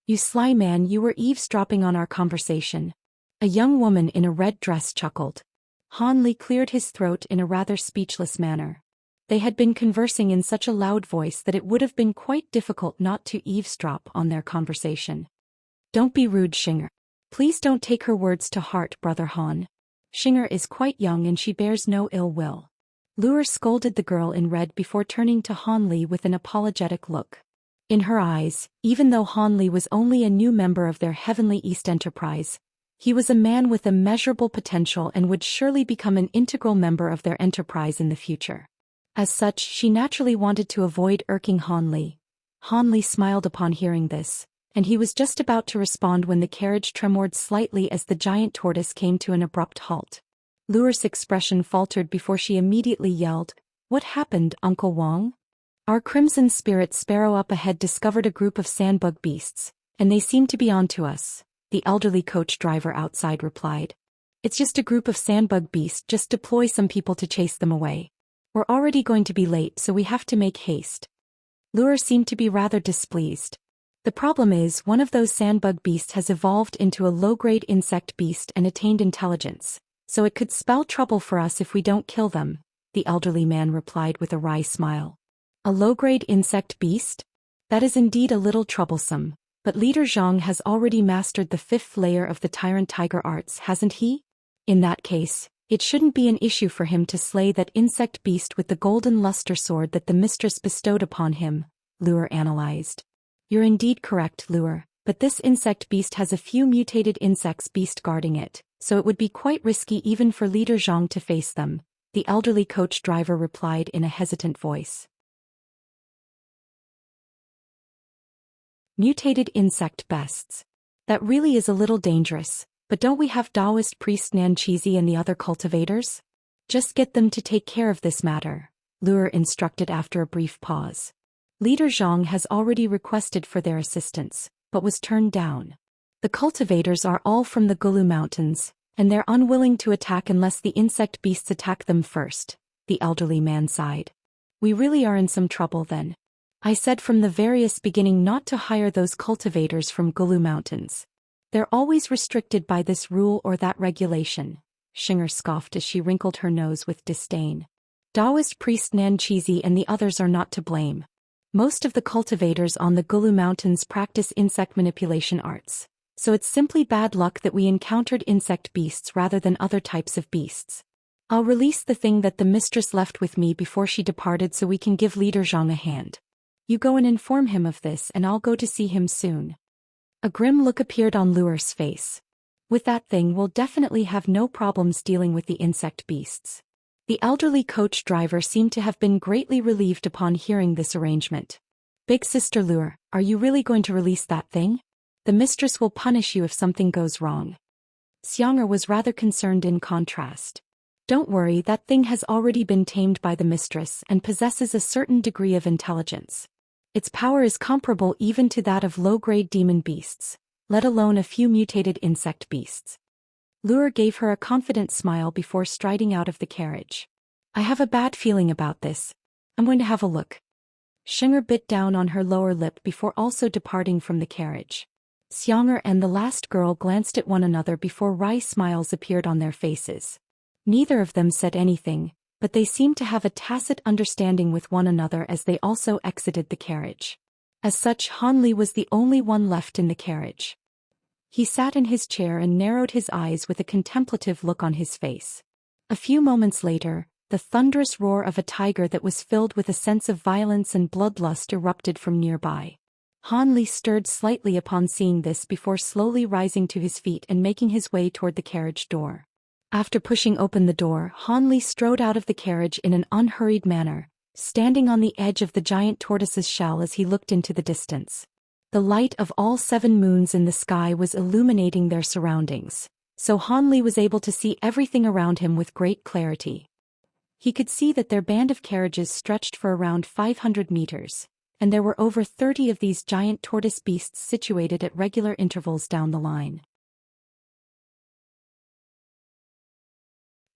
You sly man, you were eavesdropping on our conversation. A young woman in a red dress chuckled. Han Li cleared his throat in a rather speechless manner. They had been conversing in such a loud voice that it would have been quite difficult not to eavesdrop on their conversation. Don't be rude, Xinger. Please don't take her words to heart, Brother Han. Xinger is quite young and she bears no ill will. Luer scolded the girl in red before turning to Han Li with an apologetic look. In her eyes, even though Han Li was only a new member of their Heavenly East enterprise, he was a man with immeasurable potential and would surely become an integral member of their enterprise in the future. As such, she naturally wanted to avoid irking Han Li. Han Li smiled upon hearing this, and he was just about to respond when the carriage tremored slightly as the giant tortoise came to an abrupt halt. Luer's expression faltered before she immediately yelled, "What happened, Uncle Wang?" "Our Crimson Spirit Sparrow up ahead discovered a group of sandbug beasts, and they seem to be on to us," the elderly coach driver outside replied. "It's just a group of sandbug beasts, just deploy some people to chase them away. We're already going to be late, so we have to make haste." Luer seemed to be rather displeased. "The problem is, one of those sandbug beasts has evolved into a low-grade insect beast and attained intelligence, so it could spell trouble for us if we don't kill them," the elderly man replied with a wry smile. "A low-grade insect beast? That is indeed a little troublesome, but Leader Zhang has already mastered the 5th layer of the Tyrant Tiger arts, hasn't he? In that case, it shouldn't be an issue for him to slay that insect beast with the golden luster sword that the mistress bestowed upon him," Luer analyzed. "You're indeed correct, Luer, but this insect beast has a few mutated insects beast guarding it, so it would be quite risky even for Leader Zhang to face them," the elderly coach driver replied in a hesitant voice. Mutated insect beasts. That really is a little dangerous, but don't we have Taoist priest Xianxia and the other cultivators? Just get them to take care of this matter, Luer instructed after a brief pause. Leader Zhang has already requested for their assistance, but was turned down. The cultivators are all from the Gulu Mountains, and they're unwilling to attack unless the insect beasts attack them first, the elderly man sighed. "We really are in some trouble then. I said from the various beginning not to hire those cultivators from Gulu Mountains. They're always restricted by this rule or that regulation," Xianxia scoffed as she wrinkled her nose with disdain. "Taoist priest Xianxia and the others are not to blame. Most of the cultivators on the Gulu Mountains practice insect manipulation arts, so it's simply bad luck that we encountered insect beasts rather than other types of beasts. I'll release the thing that the mistress left with me before she departed so we can give Leader Zhang a hand. You go and inform him of this and I'll go to see him soon." A grim look appeared on Luer's face. "With that thing we'll definitely have no problems dealing with the insect beasts." The elderly coach driver seemed to have been greatly relieved upon hearing this arrangement. "Big Sister Luer, are you really going to release that thing? The mistress will punish you if something goes wrong." Xianxia was rather concerned in contrast. "Don't worry, that thing has already been tamed by the mistress and possesses a certain degree of intelligence. Its power is comparable even to that of low-grade demon beasts, let alone a few mutated insect beasts." Luer gave her a confident smile before striding out of the carriage. "I have a bad feeling about this. I'm going to have a look." Xianxia bit down on her lower lip before also departing from the carriage. Xianxia and the last girl glanced at one another before wry smiles appeared on their faces. Neither of them said anything, but they seemed to have a tacit understanding with one another as they also exited the carriage. As such, Han Li was the only one left in the carriage. He sat in his chair and narrowed his eyes with a contemplative look on his face. A few moments later, the thunderous roar of a tiger that was filled with a sense of violence and bloodlust erupted from nearby. Han Li stirred slightly upon seeing this before slowly rising to his feet and making his way toward the carriage door. After pushing open the door, Han Li strode out of the carriage in an unhurried manner, standing on the edge of the giant tortoise's shell as he looked into the distance. The light of all 7 moons in the sky was illuminating their surroundings, so Han Li was able to see everything around him with great clarity. He could see that their band of carriages stretched for around 500 meters, and there were over 30 of these giant tortoise beasts situated at regular intervals down the line.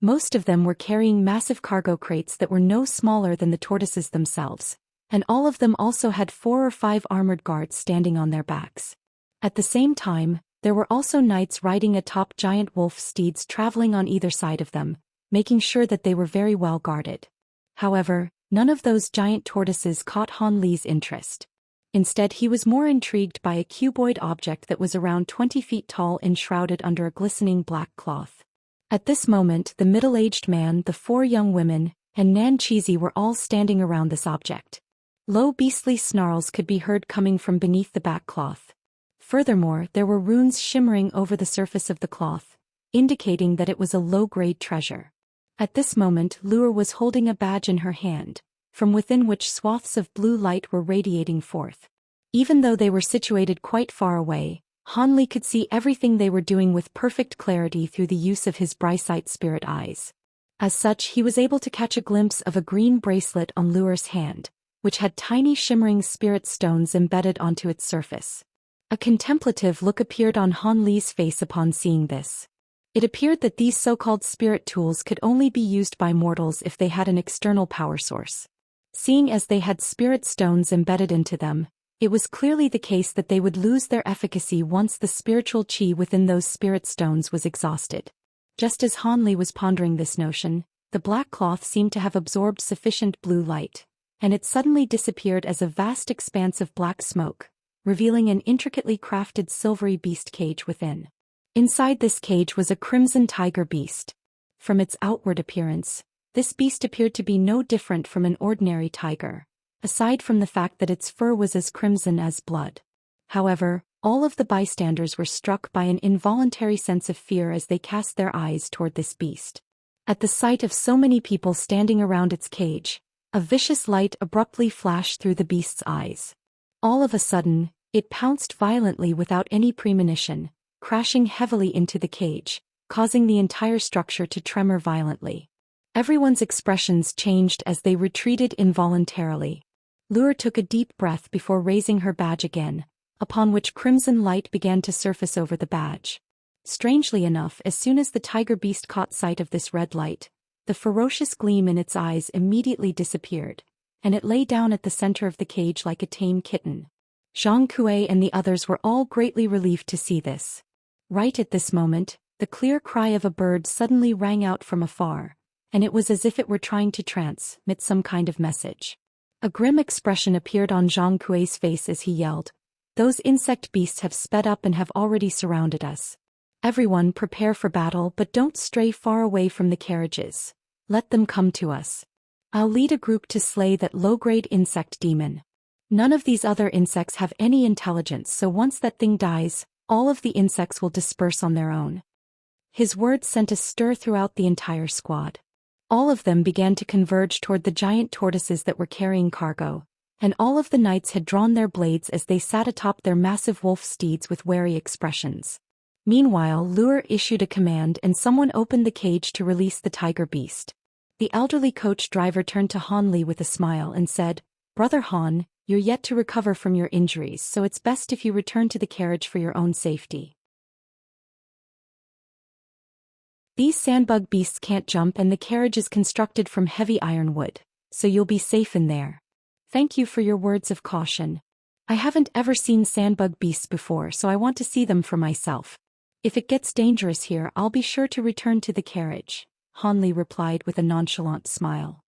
Most of them were carrying massive cargo crates that were no smaller than the tortoises themselves, and all of them also had 4 or 5 armored guards standing on their backs. At the same time, there were also knights riding atop giant wolf steeds traveling on either side of them, making sure that they were very well guarded. However, none of those giant tortoises caught Han Li's interest. Instead, he was more intrigued by a cuboid object that was around 20 feet tall and shrouded under a glistening black cloth. At this moment, the middle-aged man, the 4 young women, and Nan Chizi were all standing around this object. Low beastly snarls could be heard coming from beneath the back cloth. Furthermore, there were runes shimmering over the surface of the cloth, indicating that it was a low-grade treasure. At this moment, Lure was holding a badge in her hand, from within which swaths of blue light were radiating forth. Even though they were situated quite far away, Han Li could see everything they were doing with perfect clarity through the use of his Bright spirit eyes. As such, he was able to catch a glimpse of a green bracelet on Lure's hand, which had tiny shimmering spirit stones embedded onto its surface. A contemplative look appeared on Han Li's face upon seeing this. It appeared that these so-called spirit tools could only be used by mortals if they had an external power source. Seeing as they had spirit stones embedded into them, it was clearly the case that they would lose their efficacy once the spiritual qi within those spirit stones was exhausted. Just as Han Li was pondering this notion, the black cloth seemed to have absorbed sufficient blue light, and it suddenly disappeared as a vast expanse of black smoke, revealing an intricately crafted silvery beast cage within. Inside this cage was a crimson tiger beast. From its outward appearance, this beast appeared to be no different from an ordinary tiger, aside from the fact that its fur was as crimson as blood. However, all of the bystanders were struck by an involuntary sense of fear as they cast their eyes toward this beast. At the sight of so many people standing around its cage, a vicious light abruptly flashed through the beast's eyes. All of a sudden, it pounced violently without any premonition, crashing heavily into the cage, causing the entire structure to tremor violently. Everyone's expressions changed as they retreated involuntarily. Lure took a deep breath before raising her badge again, upon which crimson light began to surface over the badge. Strangely enough, as soon as the tiger beast caught sight of this red light, the ferocious gleam in its eyes immediately disappeared, and it lay down at the center of the cage like a tame kitten. Zhang Kuei and the others were all greatly relieved to see this. Right at this moment, the clear cry of a bird suddenly rang out from afar, and it was as if it were trying to transmit some kind of message. A grim expression appeared on Zhang Kuei's face as he yelled, "Those insect beasts have sped up and have already surrounded us. Everyone prepare for battle, but don't stray far away from the carriages. Let them come to us. I'll lead a group to slay that low-grade insect demon. None of these other insects have any intelligence, so once that thing dies, all of the insects will disperse on their own." His words sent a stir throughout the entire squad. All of them began to converge toward the giant tortoises that were carrying cargo, and all of the knights had drawn their blades as they sat atop their massive wolf steeds with wary expressions. Meanwhile, Lure issued a command and someone opened the cage to release the tiger beast. The elderly coach driver turned to Han Li with a smile and said, "Brother Han, you're yet to recover from your injuries, so it's best if you return to the carriage for your own safety. These sandbug beasts can't jump and the carriage is constructed from heavy ironwood, so you'll be safe in there. Thank you for your words of caution. I haven't ever seen sandbug beasts before, so I want to see them for myself. If it gets dangerous here, I'll be sure to return to the carriage," Han Li replied with a nonchalant smile.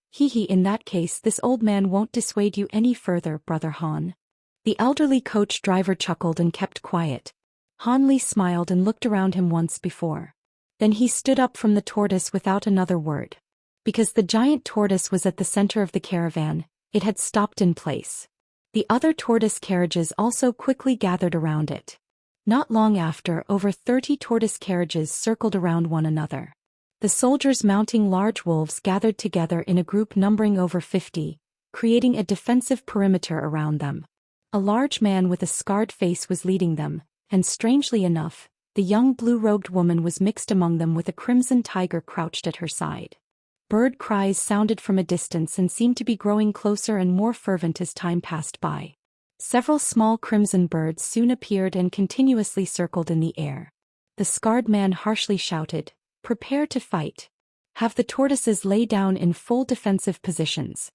"Hee, in that case this old man won't dissuade you any further, Brother Han." The elderly coach driver chuckled and kept quiet. Han Li smiled and looked around him once before. Then he stood up from the tortoise without another word. Because the giant tortoise was at the center of the caravan, it had stopped in place. The other tortoise carriages also quickly gathered around it. Not long after, over 30 tortoise carriages circled around one another. The soldiers mounting large wolves gathered together in a group numbering over 50, creating a defensive perimeter around them. A large man with a scarred face was leading them, and strangely enough, the young blue-robed woman was mixed among them with a crimson tiger crouched at her side. Bird cries sounded from a distance and seemed to be growing closer and more fervent as time passed by. Several small crimson birds soon appeared and continuously circled in the air. The scarred man harshly shouted, "Prepare to fight. Have the tortoises lay down in full defensive positions."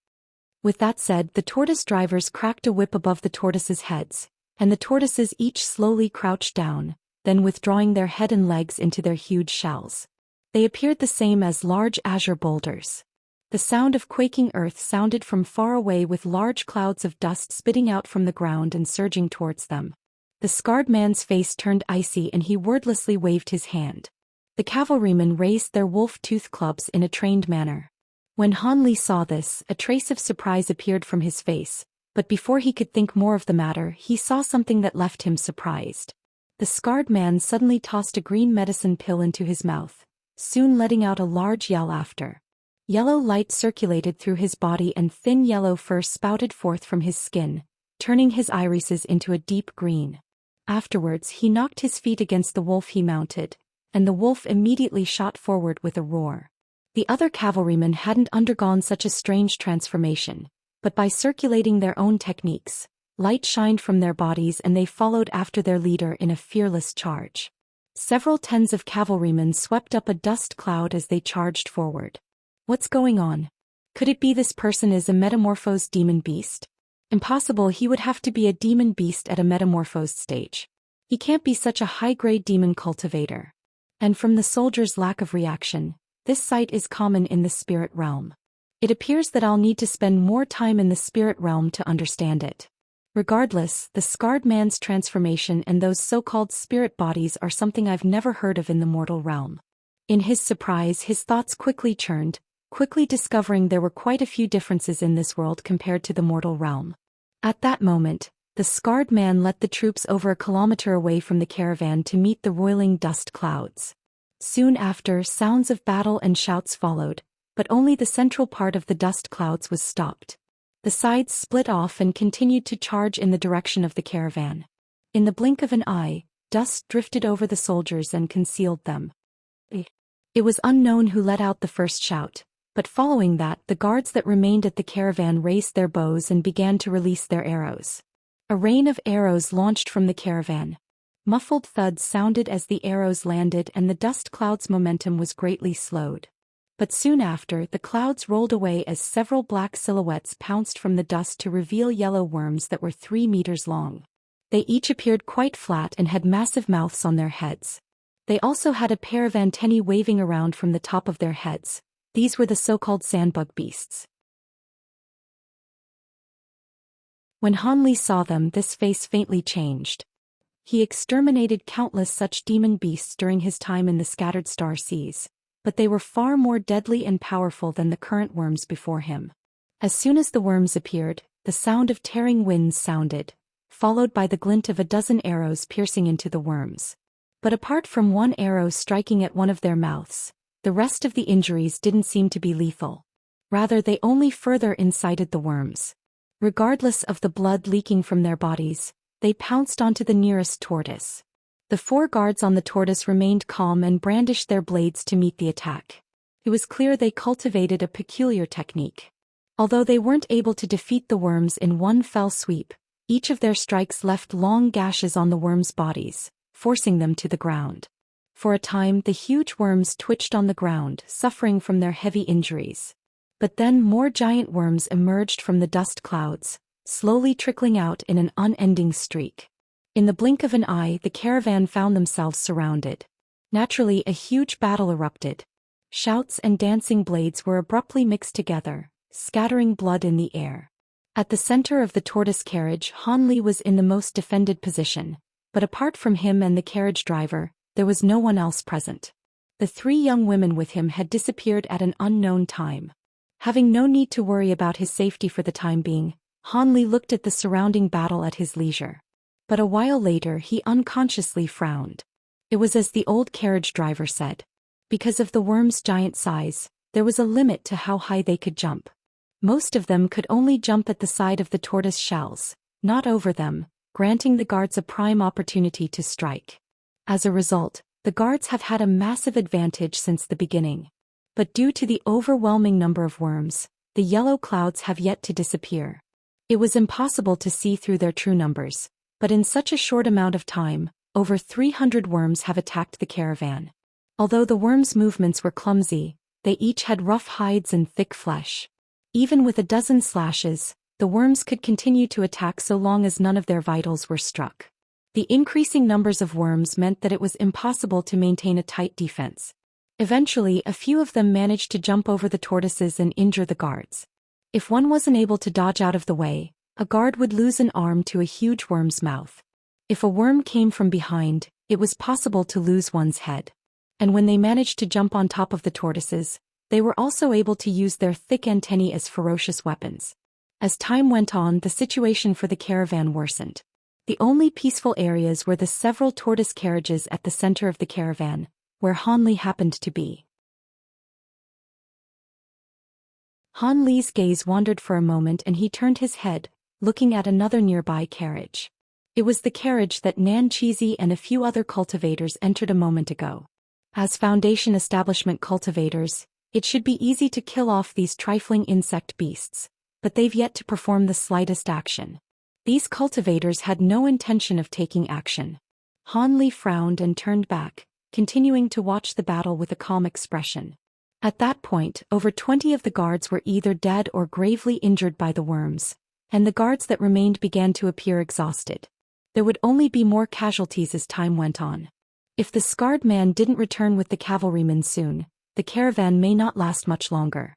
With that said, the tortoise drivers cracked a whip above the tortoises' heads, and the tortoises each slowly crouched down, then withdrawing their head and legs into their huge shells. They appeared the same as large azure boulders. The sound of quaking earth sounded from far away with large clouds of dust spitting out from the ground and surging towards them. The scarred man's face turned icy and he wordlessly waved his hand. The cavalrymen raised their wolf-tooth clubs in a trained manner. When Han Li saw this, a trace of surprise appeared from his face, but before he could think more of the matter, he saw something that left him surprised. The scarred man suddenly tossed a green medicine pill into his mouth, soon letting out a large yell after. Yellow light circulated through his body and thin yellow fur spouted forth from his skin, turning his irises into a deep green. Afterwards he knocked his feet against the wolf he mounted, and the wolf immediately shot forward with a roar. The other cavalrymen hadn't undergone such a strange transformation, but by circulating their own techniques, light shined from their bodies and they followed after their leader in a fearless charge. Several tens of cavalrymen swept up a dust cloud as they charged forward. What's going on? Could it be this person is a metamorphosed demon beast? Impossible, he would have to be a demon beast at a metamorphosed stage. He can't be such a high-grade demon cultivator. And from the soldier's lack of reaction, this sight is common in the spirit realm. It appears that I'll need to spend more time in the spirit realm to understand it. Regardless, the scarred man's transformation and those so-called spirit bodies are something I've never heard of in the mortal realm. In his surprise, his thoughts quickly churned, quickly discovering there were quite a few differences in this world compared to the mortal realm. At that moment, the scarred man led the troops over a kilometer away from the caravan to meet the roiling dust clouds. Soon after, sounds of battle and shouts followed, but only the central part of the dust clouds was stopped. The sides split off and continued to charge in the direction of the caravan. In the blink of an eye, dust drifted over the soldiers and concealed them. It was unknown who let out the first shout, but following that, the guards that remained at the caravan raised their bows and began to release their arrows. A rain of arrows launched from the caravan. Muffled thuds sounded as the arrows landed and the dust cloud's momentum was greatly slowed. But soon after, the clouds rolled away as several black silhouettes pounced from the dust to reveal yellow worms that were 3 meters long. They each appeared quite flat and had massive mouths on their heads. They also had a pair of antennae waving around from the top of their heads. These were the so-called sandbug beasts. When Han Li saw them, this face faintly changed. He exterminated countless such demon beasts during his time in the scattered star seas, but they were far more deadly and powerful than the current worms before him. As soon as the worms appeared, the sound of tearing winds sounded, followed by the glint of a dozen arrows piercing into the worms. But apart from one arrow striking at one of their mouths, the rest of the injuries didn't seem to be lethal. Rather, they only further incited the worms. Regardless of the blood leaking from their bodies, they pounced onto the nearest tortoise. The 4 guards on the tortoise remained calm and brandished their blades to meet the attack. It was clear they cultivated a peculiar technique. Although they weren't able to defeat the worms in one fell sweep, each of their strikes left long gashes on the worms' bodies, forcing them to the ground. For a time, the huge worms twitched on the ground, suffering from their heavy injuries. But then more giant worms emerged from the dust clouds, slowly trickling out in an unending streak. In the blink of an eye, the caravan found themselves surrounded. Naturally, a huge battle erupted. Shouts and dancing blades were abruptly mixed together, scattering blood in the air. At the center of the tortoise carriage, Han Li was in the most defended position, but apart from him and the carriage driver, there was no one else present. The 3 young women with him had disappeared at an unknown time. Having no need to worry about his safety for the time being, Han Li looked at the surrounding battle at his leisure. But a while later he unconsciously frowned. It was as the old carriage driver said. Because of the worms' giant size, there was a limit to how high they could jump. Most of them could only jump at the side of the tortoise shells, not over them, granting the guards a prime opportunity to strike. As a result, the guards have had a massive advantage since the beginning. But due to the overwhelming number of worms, the yellow clouds have yet to disappear. It was impossible to see through their true numbers, but in such a short amount of time, over 300 worms have attacked the caravan. Although the worms' movements were clumsy, they each had rough hides and thick flesh. Even with a dozen slashes, the worms could continue to attack so long as none of their vitals were struck. The increasing numbers of worms meant that it was impossible to maintain a tight defense. Eventually, a few of them managed to jump over the tortoises and injure the guards. If one wasn't able to dodge out of the way, a guard would lose an arm to a huge worm's mouth. If a worm came from behind, it was possible to lose one's head. And when they managed to jump on top of the tortoises, they were also able to use their thick antennae as ferocious weapons. As time went on, the situation for the caravan worsened. The only peaceful areas were the several tortoise carriages at the center of the caravan, where Han Li happened to be. Han Li's gaze wandered for a moment and he turned his head, looking at another nearby carriage. It was the carriage that Nan Chizi and a few other cultivators entered a moment ago. As Foundation establishment cultivators, it should be easy to kill off these trifling insect beasts, but they've yet to perform the slightest action. These cultivators had no intention of taking action. Han Li frowned and turned back, continuing to watch the battle with a calm expression. At that point, over 20 of the guards were either dead or gravely injured by the worms, and the guards that remained began to appear exhausted. There would only be more casualties as time went on. If the scarred man didn't return with the cavalrymen soon, the caravan may not last much longer.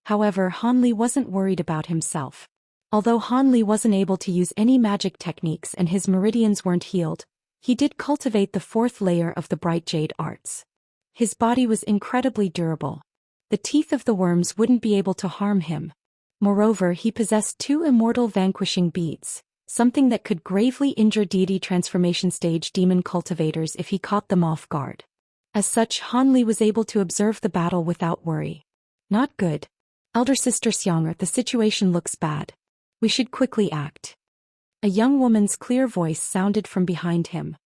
However, Han Li wasn't worried about himself. Although Han Li wasn't able to use any magic techniques and his meridians weren't healed, he did cultivate the 4th layer of the bright jade arts. His body was incredibly durable. The teeth of the worms wouldn't be able to harm him. Moreover, he possessed 2 immortal vanquishing beads, something that could gravely injure deity transformation stage demon cultivators if he caught them off guard. As such, Han Li was able to observe the battle without worry. Not good. Elder Sister Xianxia, the situation looks bad. We should quickly act. A young woman's clear voice sounded from behind him.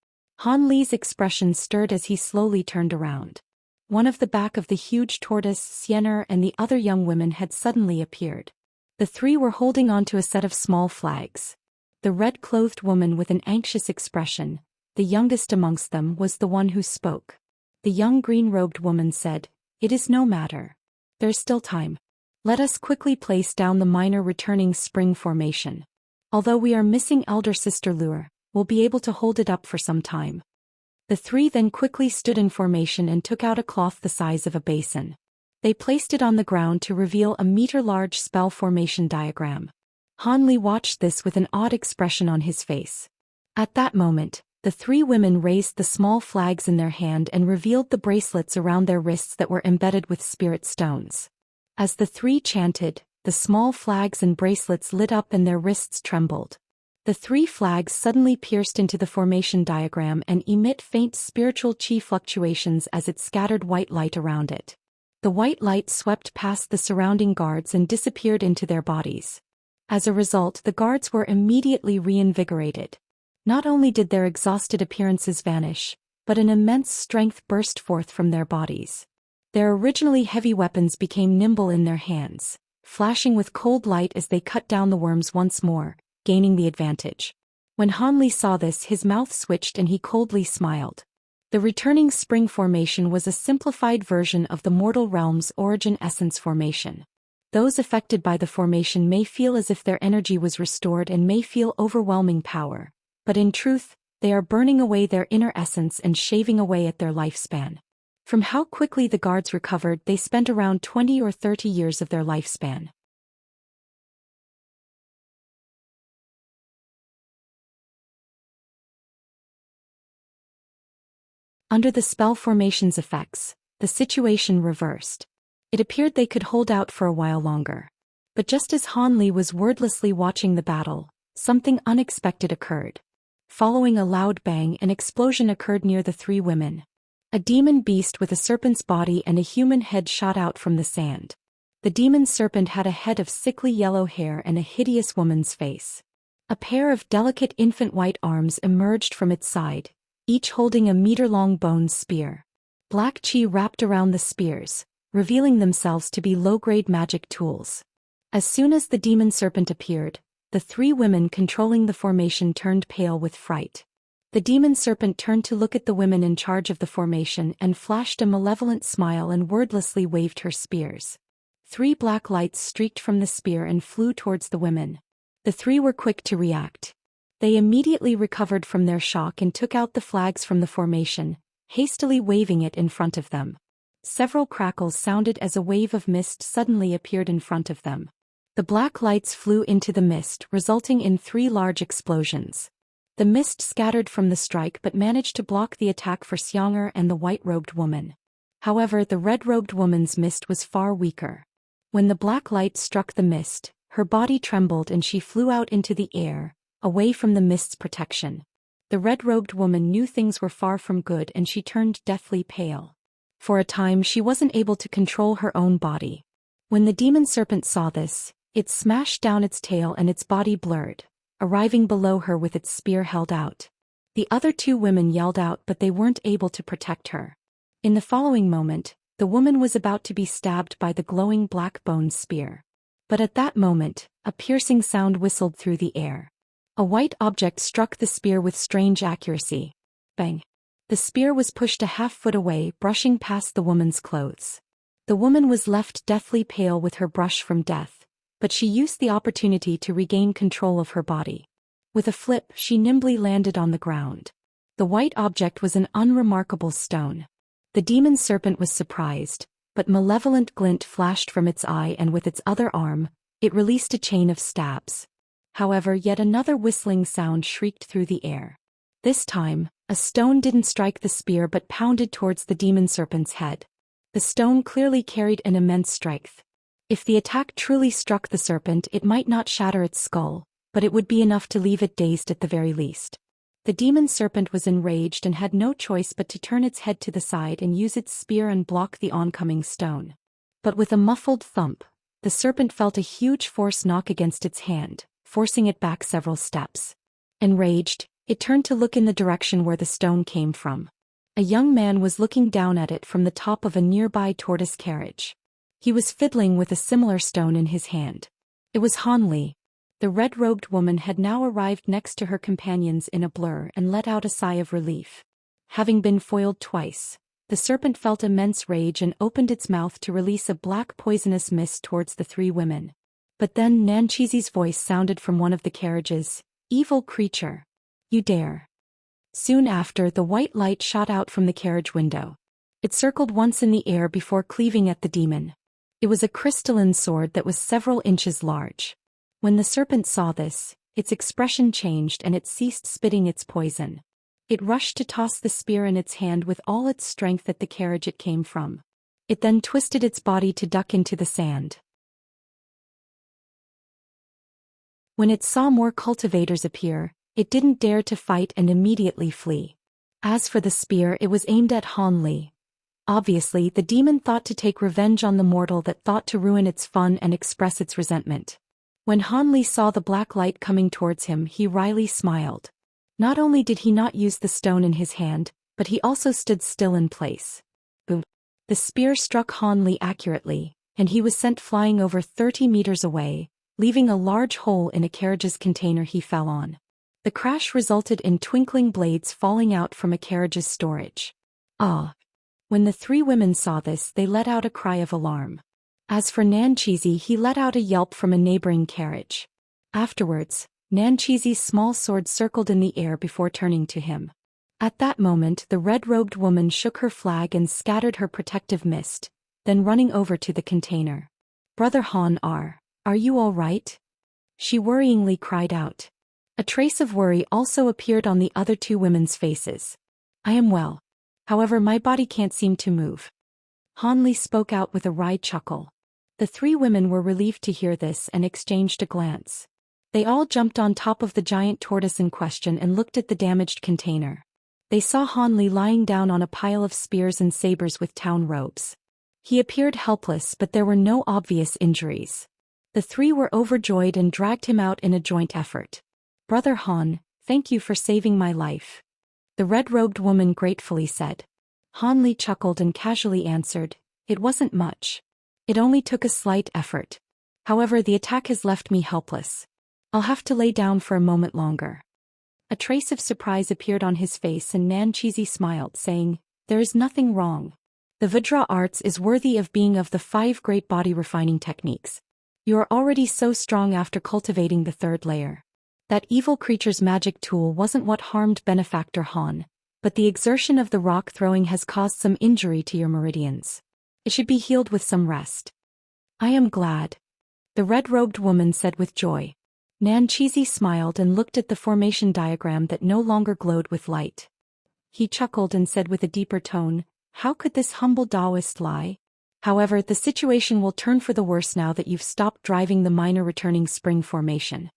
Han Li's expression stirred as he slowly turned around. One of the back of the huge tortoise, Xianxia, and the other young women had suddenly appeared. The 3 were holding onto a set of small flags. The red-clothed woman with an anxious expression, the youngest amongst them, was the one who spoke. The young green-robed woman said, "It is no matter. There's still time. Let us quickly place down the minor returning spring formation. Although we are missing Elder Sister Lure, we'll be able to hold it up for some time." The 3 then quickly stood in formation and took out a cloth the size of a basin. They placed it on the ground to reveal a meter-large spell formation diagram. Han Li watched this with an odd expression on his face. At that moment, the 3 women raised the small flags in their hand and revealed the bracelets around their wrists that were embedded with spirit stones. As the 3 chanted, the small flags and bracelets lit up and their wrists trembled. The 3 flags suddenly pierced into the formation diagram and emit faint spiritual chi fluctuations as it scattered white light around it. The white light swept past the surrounding guards and disappeared into their bodies. As a result, the guards were immediately reinvigorated. Not only did their exhausted appearances vanish, but an immense strength burst forth from their bodies. Their originally heavy weapons became nimble in their hands, flashing with cold light as they cut down the worms once more, gaining the advantage. When Han Li saw this, his mouth switched and he coldly smiled. The returning spring formation was a simplified version of the mortal realm's origin essence formation. Those affected by the formation may feel as if their energy was restored and may feel overwhelming power, but in truth, they are burning away their inner essence and shaving away at their lifespan. From how quickly the guards recovered, they spent around 20 or 30 years of their lifespan. Under the spell formation's effects, the situation reversed. It appeared they could hold out for a while longer. But just as Han Li was wordlessly watching the battle, something unexpected occurred. Following a loud bang, an explosion occurred near the 3 women. A demon beast with a serpent's body and a human head shot out from the sand. The demon serpent had a head of sickly yellow hair and a hideous woman's face. A pair of delicate infant white arms emerged from its side, each holding a meter-long bone spear. Black chi wrapped around the spears, revealing themselves to be low-grade magic tools. As soon as the demon serpent appeared, the 3 women controlling the formation turned pale with fright. The demon serpent turned to look at the women in charge of the formation and flashed a malevolent smile and wordlessly waved her spears. 3 black lights streaked from the spear and flew towards the women. The 3 were quick to react. They immediately recovered from their shock and took out the flags from the formation, hastily waving it in front of them. Several crackles sounded as a wave of mist suddenly appeared in front of them. The black lights flew into the mist, resulting in 3 large explosions. The mist scattered from the strike but managed to block the attack for Xianxia and the white-robed woman. However, the red-robed woman's mist was far weaker. When the black light struck the mist, her body trembled and she flew out into the air, away from the mist's protection. The red-robed woman knew things were far from good and she turned deathly pale. For a time she wasn't able to control her own body. When the demon serpent saw this, it smashed down its tail and its body blurred, arriving below her with its spear held out. The other two women yelled out but they weren't able to protect her. In the following moment, the woman was about to be stabbed by the glowing black-boned spear. But at that moment, a piercing sound whistled through the air. A white object struck the spear with strange accuracy. Bang! The spear was pushed a half-foot away, brushing past the woman's clothes. The woman was left deathly pale with her brush from death, but she used the opportunity to regain control of her body. With a flip, she nimbly landed on the ground. The white object was an unremarkable stone. The demon serpent was surprised, but malevolent glint flashed from its eye and with its other arm, it released a chain of stabs. However, yet another whistling sound shrieked through the air. This time, a stone didn't strike the spear but pounded towards the demon serpent's head. The stone clearly carried an immense strength. If the attack truly struck the serpent, it might not shatter its skull, but it would be enough to leave it dazed at the very least. The demon serpent was enraged and had no choice but to turn its head to the side and use its spear and block the oncoming stone. But with a muffled thump, the serpent felt a huge force knock against its hand, forcing it back several steps. Enraged, it turned to look in the direction where the stone came from. A young man was looking down at it from the top of a nearby tortoise carriage. He was fiddling with a similar stone in his hand. It was Han Li. The red-robed woman had now arrived next to her companions in a blur and let out a sigh of relief. Having been foiled twice, the serpent felt immense rage and opened its mouth to release a black poisonous mist towards the three women. But then Nanchizi's voice sounded from one of the carriages, "Evil creature! You dare!" Soon after, the white light shot out from the carriage window. It circled once in the air before cleaving at the demon. It was a crystalline sword that was several inches large. When the serpent saw this, its expression changed and it ceased spitting its poison. It rushed to toss the spear in its hand with all its strength at the carriage it came from. It then twisted its body to duck into the sand. When it saw more cultivators appear, it didn't dare to fight and immediately flee. As for the spear, it was aimed at Han Li. Obviously, the demon thought to take revenge on the mortal that thought to ruin its fun and express its resentment. When Han Li saw the black light coming towards him, he wryly smiled. Not only did he not use the stone in his hand, but he also stood still in place. Boom! The spear struck Han Li accurately, and he was sent flying over 30 meters away, leaving a large hole in a carriage's container he fell on. The crash resulted in twinkling blades falling out from a carriage's storage. Ah! When the three women saw this, they let out a cry of alarm. As for Nanchizi, he let out a yelp from a neighboring carriage. Afterwards, Nanchizi's small sword circled in the air before turning to him. At that moment, the red-robed woman shook her flag and scattered her protective mist, then running over to the container. "Brother Han, are you all right?" she worryingly cried out. A trace of worry also appeared on the other two women's faces. "I am well. However, my body can't seem to move." Han Li spoke out with a wry chuckle. The three women were relieved to hear this and exchanged a glance. They all jumped on top of the giant tortoise in question and looked at the damaged container. They saw Han Li lying down on a pile of spears and sabers with town robes. He appeared helpless, but there were no obvious injuries. The three were overjoyed and dragged him out in a joint effort. "Brother Han, thank you for saving my life," the red-robed woman gratefully said. Han Li chuckled and casually answered, "It wasn't much. It only took a slight effort. However, the attack has left me helpless. I'll have to lay down for a moment longer." A trace of surprise appeared on his face and Nanchizi smiled, saying, "There is nothing wrong. The Vajra arts is worthy of being of the 5 great body refining techniques. You are already so strong after cultivating the 3rd layer. That evil creature's magic tool wasn't what harmed Benefactor Han, but the exertion of the rock throwing has caused some injury to your meridians. It should be healed with some rest." "I am glad," the red-robed woman said with joy. Nanchizi smiled and looked at the formation diagram that no longer glowed with light. He chuckled and said with a deeper tone, How could this humble Taoist lie? However, the situation will turn for the worse now that you've stopped driving the minor returning spring formation.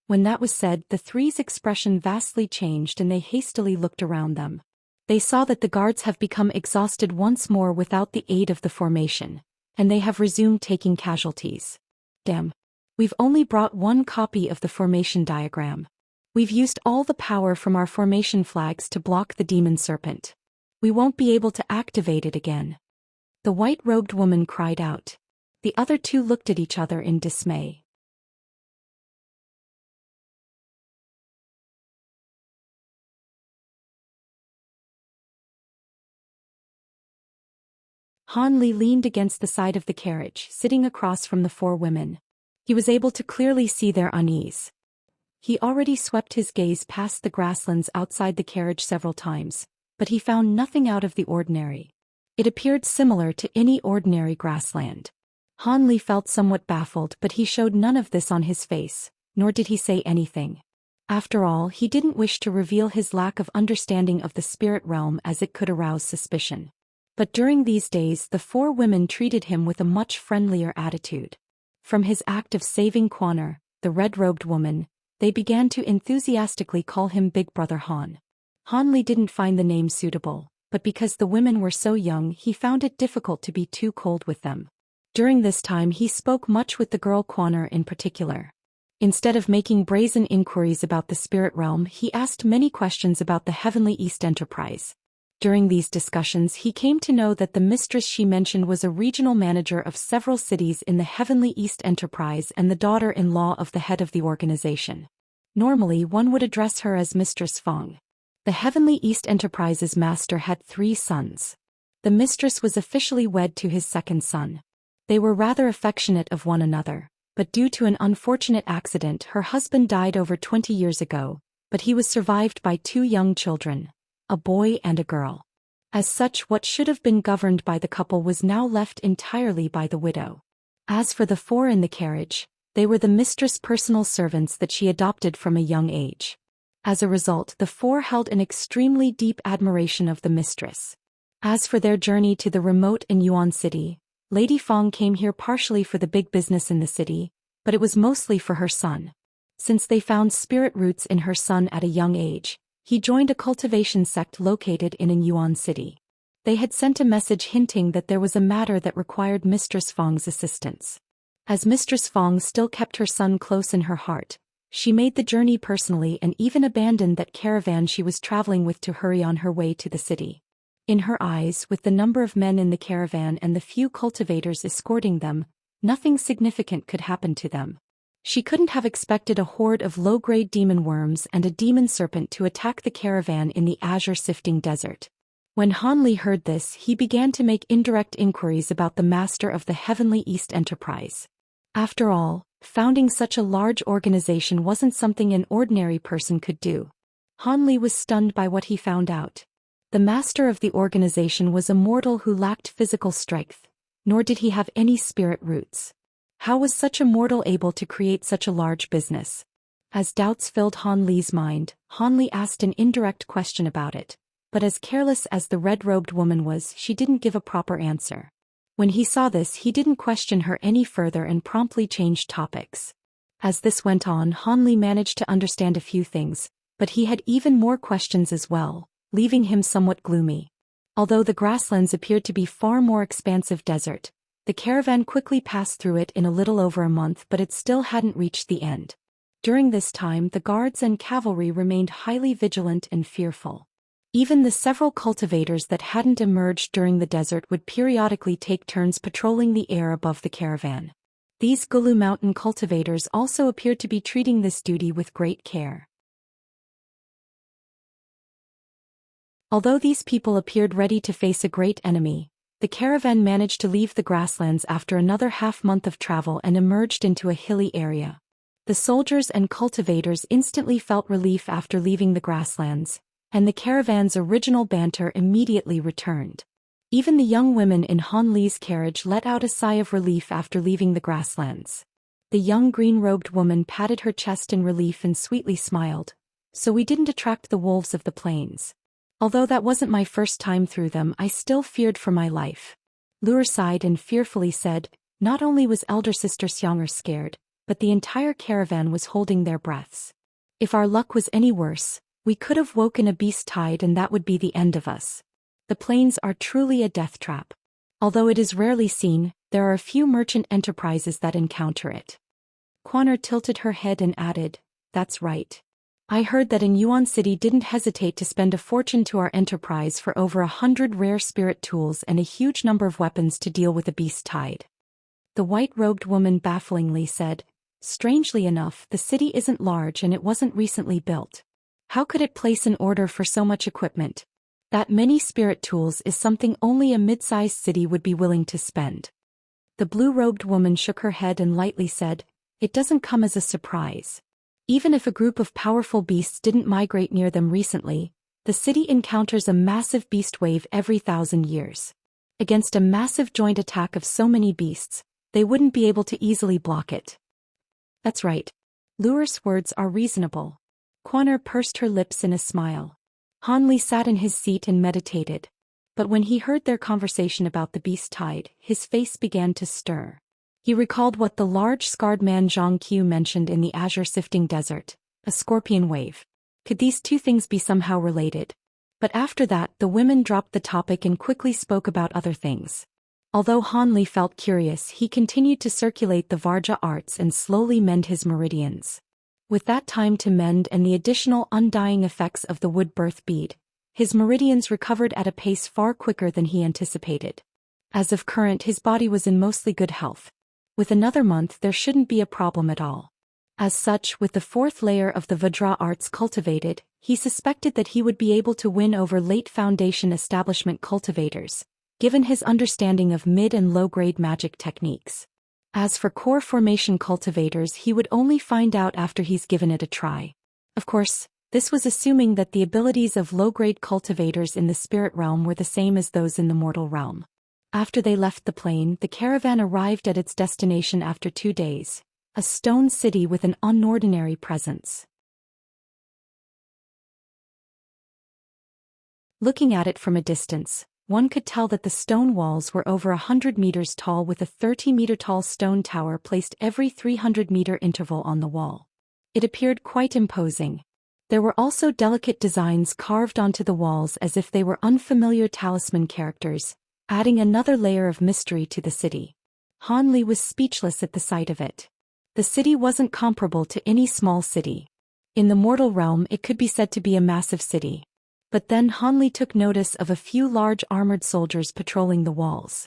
When that was said, the three's expression vastly changed and they hastily looked around them. They saw that the guards have become exhausted once more without the aid of the formation, and they have resumed taking casualties. Damn. We've only brought one copy of the formation diagram. We've used all the power from our formation flags to block the demon serpent. We won't be able to activate it again. The white-robed woman cried out. The other two looked at each other in dismay. Han Li leaned against the side of the carriage, sitting across from the four women. He was able to clearly see their unease. He already swept his gaze past the grasslands outside the carriage several times, but he found nothing out of the ordinary. It appeared similar to any ordinary grassland. Han Li felt somewhat baffled, but he showed none of this on his face, nor did he say anything. After all, he didn't wish to reveal his lack of understanding of the spirit realm as it could arouse suspicion. But during these days the four women treated him with a much friendlier attitude. From his act of saving Quaner, the red-robed woman, they began to enthusiastically call him Big Brother Han. Han Li didn't find the name suitable, but because the women were so young he found it difficult to be too cold with them. During this time he spoke much with the girl Quaner in particular. Instead of making brazen inquiries about the spirit realm, he asked many questions about the Heavenly East Enterprise. During these discussions he came to know that the mistress she mentioned was a regional manager of several cities in the Heavenly East Enterprise and the daughter-in-law of the head of the organization. Normally one would address her as Mistress Fong. The Heavenly East Enterprise's master had 3 sons. The mistress was officially wed to his second son. They were rather affectionate of one another, but due to an unfortunate accident her husband died over 20 years ago, but he was survived by 2 young children, a boy and a girl. As such, what should have been governed by the couple was now left entirely by the widow. As for the 4 in the carriage, they were the mistress' personal servants that she adopted from a young age. As a result, the 4 held an extremely deep admiration of the mistress. As for their journey to the remote in Yuan City, Lady Fong came here partially for the big business in the city, but it was mostly for her son. Since they found spirit roots in her son at a young age, he joined a cultivation sect located in Yuan City. They had sent a message hinting that there was a matter that required Mistress Fong's assistance. As Mistress Fong still kept her son close in her heart, she made the journey personally and even abandoned that caravan she was traveling with to hurry on her way to the city. In her eyes, with the number of men in the caravan and the few cultivators escorting them, nothing significant could happen to them. She couldn't have expected a horde of low-grade demon worms and a demon serpent to attack the caravan in the azure-sifting desert. When Han Li heard this, he began to make indirect inquiries about the master of the Heavenly East Enterprise. After all, founding such a large organization wasn't something an ordinary person could do. Han Li was stunned by what he found out. The master of the organization was a mortal who lacked physical strength, nor did he have any spirit roots. How was such a mortal able to create such a large business? As doubts filled Han Li's mind, Han Li asked an indirect question about it, but as careless as the red-robed woman was, she didn't give a proper answer. When he saw this, he didn't question her any further and promptly changed topics. As this went on, Han Li managed to understand a few things, but he had even more questions as well, leaving him somewhat gloomy. Although the grasslands appeared to be far more expansive desert, the caravan quickly passed through it in a little over a month, but it still hadn't reached the end. During this time the guards and cavalry remained highly vigilant and fearful. Even the several cultivators that hadn't emerged during the desert would periodically take turns patrolling the air above the caravan. These Gulu Mountain cultivators also appeared to be treating this duty with great care. Although these people appeared ready to face a great enemy, the caravan managed to leave the grasslands after another half-month of travel and emerged into a hilly area. The soldiers and cultivators instantly felt relief after leaving the grasslands, and the caravan's original banter immediately returned. Even the young women in Han Li's carriage let out a sigh of relief after leaving the grasslands. The young green-robed woman patted her chest in relief and sweetly smiled. So we didn't attract the wolves of the plains. Although that wasn't my first time through them, I still feared for my life. Luer sighed and fearfully said, not only was elder sister Xianxia scared, but the entire caravan was holding their breaths. If our luck was any worse, we could have woken a beast tide and that would be the end of us. The plains are truly a death trap. Although it is rarely seen, there are a few merchant enterprises that encounter it. Quan'er tilted her head and added, that's right. I heard that in Yuan City didn't hesitate to spend a fortune to our enterprise for over 100 rare spirit tools and a huge number of weapons to deal with a beast tide. The white-robed woman bafflingly said, strangely enough, the city isn't large and it wasn't recently built. How could it place an order for so much equipment? That many spirit tools is something only a mid-sized city would be willing to spend. The blue-robed woman shook her head and lightly said, it doesn't come as a surprise. Even if a group of powerful beasts didn't migrate near them recently, the city encounters a massive beast wave every 1,000 years. Against a massive joint attack of so many beasts, they wouldn't be able to easily block it. That's right. Luer's words are reasonable. Quan'er pursed her lips in a smile. Han Li sat in his seat and meditated. But when he heard their conversation about the beast tide, his face began to stir. He recalled what the large scarred man Zhang Qiu mentioned in the azure sifting desert, a scorpion wave. Could these two things be somehow related? But after that, the women dropped the topic and quickly spoke about other things. Although Han Li felt curious, he continued to circulate the Varja arts and slowly mend his meridians. With that time to mend and the additional undying effects of the wood birth bead, his meridians recovered at a pace far quicker than he anticipated. As of current, his body was in mostly good health. With another month, there shouldn't be a problem at all. As such, with the fourth layer of the Vajra arts cultivated, he suspected that he would be able to win over late Foundation establishment cultivators, given his understanding of mid and low-grade magic techniques. As for core formation cultivators, he would only find out after he's given it a try. Of course, this was assuming that the abilities of low-grade cultivators in the spirit realm were the same as those in the mortal realm. After they left the plain, the caravan arrived at its destination after 2 days, a stone city with an unordinary presence. Looking at it from a distance, one could tell that the stone walls were over 100 meters tall with a 30-meter-tall stone tower placed every 300-meter interval on the wall. It appeared quite imposing. There were also delicate designs carved onto the walls as if they were unfamiliar talisman characters, adding another layer of mystery to the city. Han Li was speechless at the sight of it. The city wasn't comparable to any small city. In the mortal realm, it could be said to be a massive city. But then Han Li took notice of a few large armored soldiers patrolling the walls.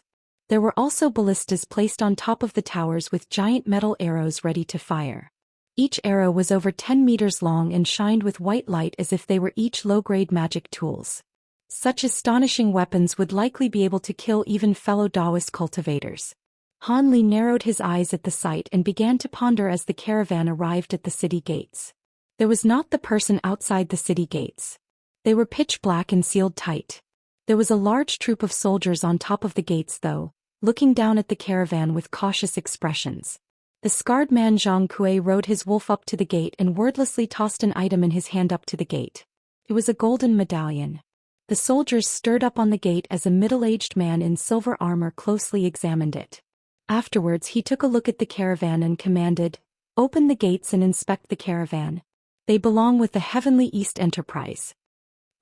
There were also ballistas placed on top of the towers with giant metal arrows ready to fire. Each arrow was over 10 meters long and shined with white light as if they were each low-grade magic tools. Such astonishing weapons would likely be able to kill even fellow Taoist cultivators. Han Li narrowed his eyes at the sight and began to ponder as the caravan arrived at the city gates. There was not the person outside the city gates. They were pitch black and sealed tight. There was a large troop of soldiers on top of the gates though, looking down at the caravan with cautious expressions. The scarred man Zhang Kue rode his wolf up to the gate and wordlessly tossed an item in his hand up to the gate. It was a golden medallion. The soldiers stirred up on the gate as a middle-aged man in silver armor closely examined it. Afterwards he took a look at the caravan and commanded, "Open the gates and inspect the caravan. They belong with the Heavenly East Enterprise."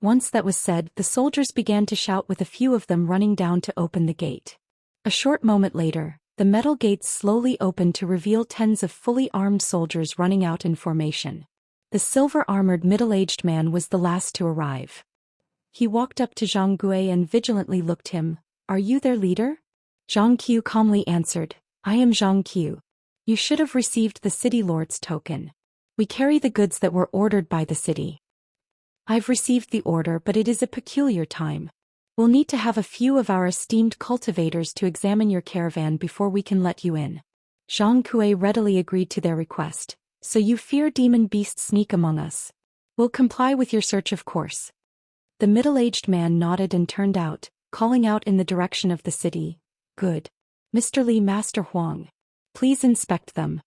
Once that was said, the soldiers began to shout with a few of them running down to open the gate. A short moment later, the metal gates slowly opened to reveal tens of fully armed soldiers running out in formation. The silver-armored middle-aged man was the last to arrive. He walked up to Zhang Gui and vigilantly looked him. "Are you their leader?" Zhang Qiu calmly answered, "I am Zhang Qiu. You should have received the city lord's token. We carry the goods that were ordered by the city." "I've received the order, but it is a peculiar time. We'll need to have a few of our esteemed cultivators to examine your caravan before we can let you in." Zhang Kue readily agreed to their request. "So you fear demon beasts sneak among us? We'll comply with your search, of course." The middle-aged man nodded and turned out, calling out in the direction of the city, "Good. Mr. Li, Master Huang. Please inspect them."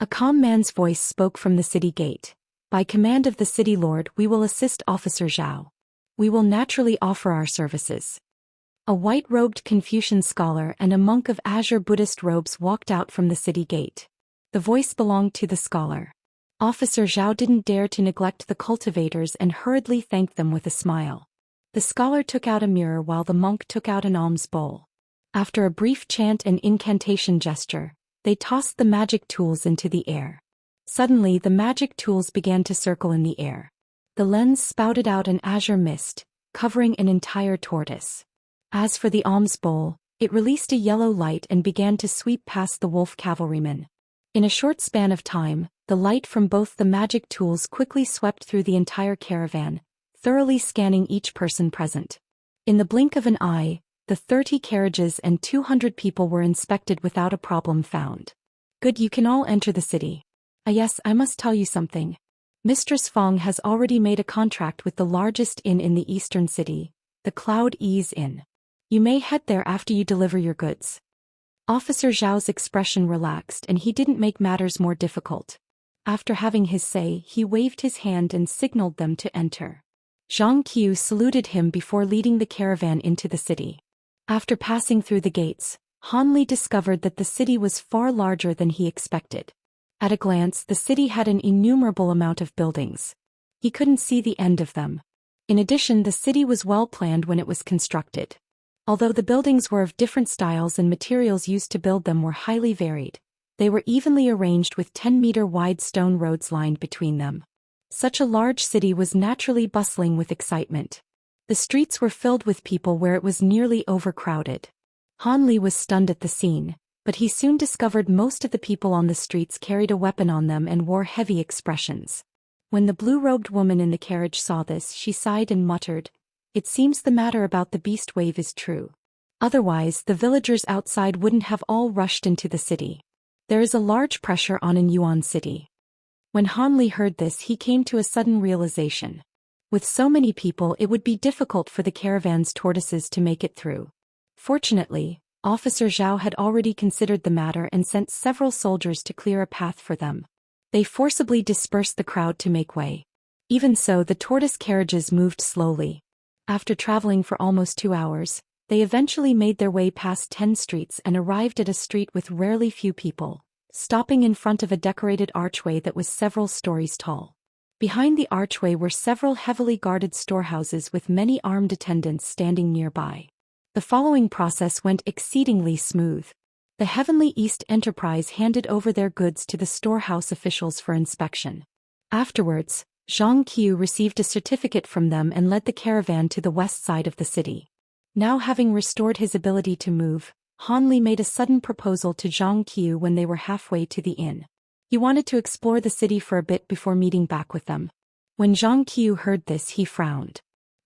A calm man's voice spoke from the city gate. By command of the city lord, we will assist Officer Zhao. We will naturally offer our services. A white-robed Confucian scholar and a monk of azure Buddhist robes walked out from the city gate. The voice belonged to the scholar. Officer Zhao didn't dare to neglect the cultivators and hurriedly thanked them with a smile. The scholar took out a mirror while the monk took out an alms bowl. After a brief chant and incantation gesture, they tossed the magic tools into the air. Suddenly the magic tools began to circle in the air. The lens spouted out an azure mist, covering an entire tortoise. As for the alms bowl, it released a yellow light and began to sweep past the wolf cavalrymen. In a short span of time, the light from both the magic tools quickly swept through the entire caravan, thoroughly scanning each person present. In the blink of an eye, the 30 carriages and 200 people were inspected without a problem found. Good, you can all enter the city. Yes, I must tell you something. Mistress Feng has already made a contract with the largest inn in the eastern city, the Cloud Ease Inn. You may head there after you deliver your goods. Officer Zhao's expression relaxed and he didn't make matters more difficult. After having his say, he waved his hand and signaled them to enter. Zhang Qiu saluted him before leading the caravan into the city. After passing through the gates, Han Li discovered that the city was far larger than he expected. At a glance, the city had an innumerable amount of buildings. He couldn't see the end of them. In addition, the city was well planned when it was constructed. Although the buildings were of different styles and materials used to build them were highly varied, they were evenly arranged with 10-meter-wide stone roads lined between them. Such a large city was naturally bustling with excitement. The streets were filled with people where it was nearly overcrowded. Han Li was stunned at the scene, but he soon discovered most of the people on the streets carried a weapon on them and wore heavy expressions. When the blue-robed woman in the carriage saw this, she sighed and muttered, "It seems the matter about the beast wave is true. Otherwise, the villagers outside wouldn't have all rushed into the city. There is a large pressure on in Yuan City." When Han Li heard this, he came to a sudden realization. With so many people, it would be difficult for the caravan's tortoises to make it through. Fortunately, Officer Zhao had already considered the matter and sent several soldiers to clear a path for them. They forcibly dispersed the crowd to make way. Even so, the tortoise carriages moved slowly. After traveling for almost 2 hours, they eventually made their way past 10 streets and arrived at a street with rarely few people, stopping in front of a decorated archway that was several stories tall. Behind the archway were several heavily guarded storehouses with many armed attendants standing nearby. The following process went exceedingly smooth. The Heavenly East Enterprise handed over their goods to the storehouse officials for inspection. Afterwards, Zhang Qiu received a certificate from them and led the caravan to the west side of the city. Now having restored his ability to move, Han Li made a sudden proposal to Zhang Qiu when they were halfway to the inn. He wanted to explore the city for a bit before meeting back with them. When Zhang Qiu heard this, he frowned.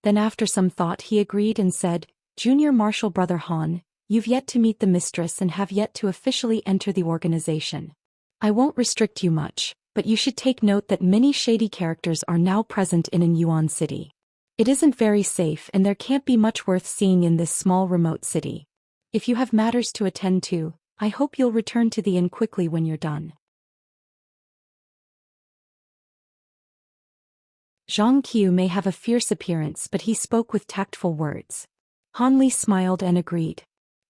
Then after some thought he agreed and said, "Junior Marshal Brother Han, you've yet to meet the mistress and have yet to officially enter the organization. I won't restrict you much, but you should take note that many shady characters are now present in Yuan City. It isn't very safe and there can't be much worth seeing in this small remote city. If you have matters to attend to, I hope you'll return to the inn quickly when you're done." Zhang Qiu may have a fierce appearance, but he spoke with tactful words. Han Li smiled and agreed.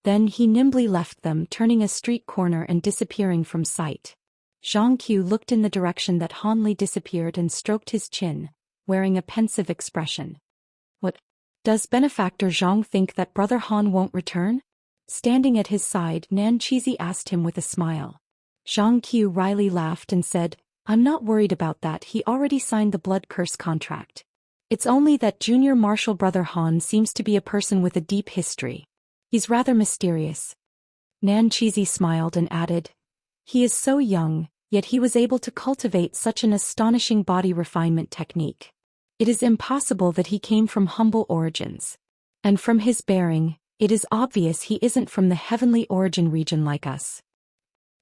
Then he nimbly left them, turning a street corner and disappearing from sight. Zhang Qiu looked in the direction that Han Li disappeared and stroked his chin, wearing a pensive expression. What? Does benefactor Zhang think that Brother Han won't return? Standing at his side, Nan Chizi asked him with a smile. Zhang Qiu wryly laughed and said, "I'm not worried about that, he already signed the blood curse contract. It's only that Junior Marshal Brother Han seems to be a person with a deep history. He's rather mysterious." Nan Chizi smiled and added, "He is so young, yet he was able to cultivate such an astonishing body refinement technique. It is impossible that he came from humble origins. And from his bearing, it is obvious he isn't from the heavenly origin region like us."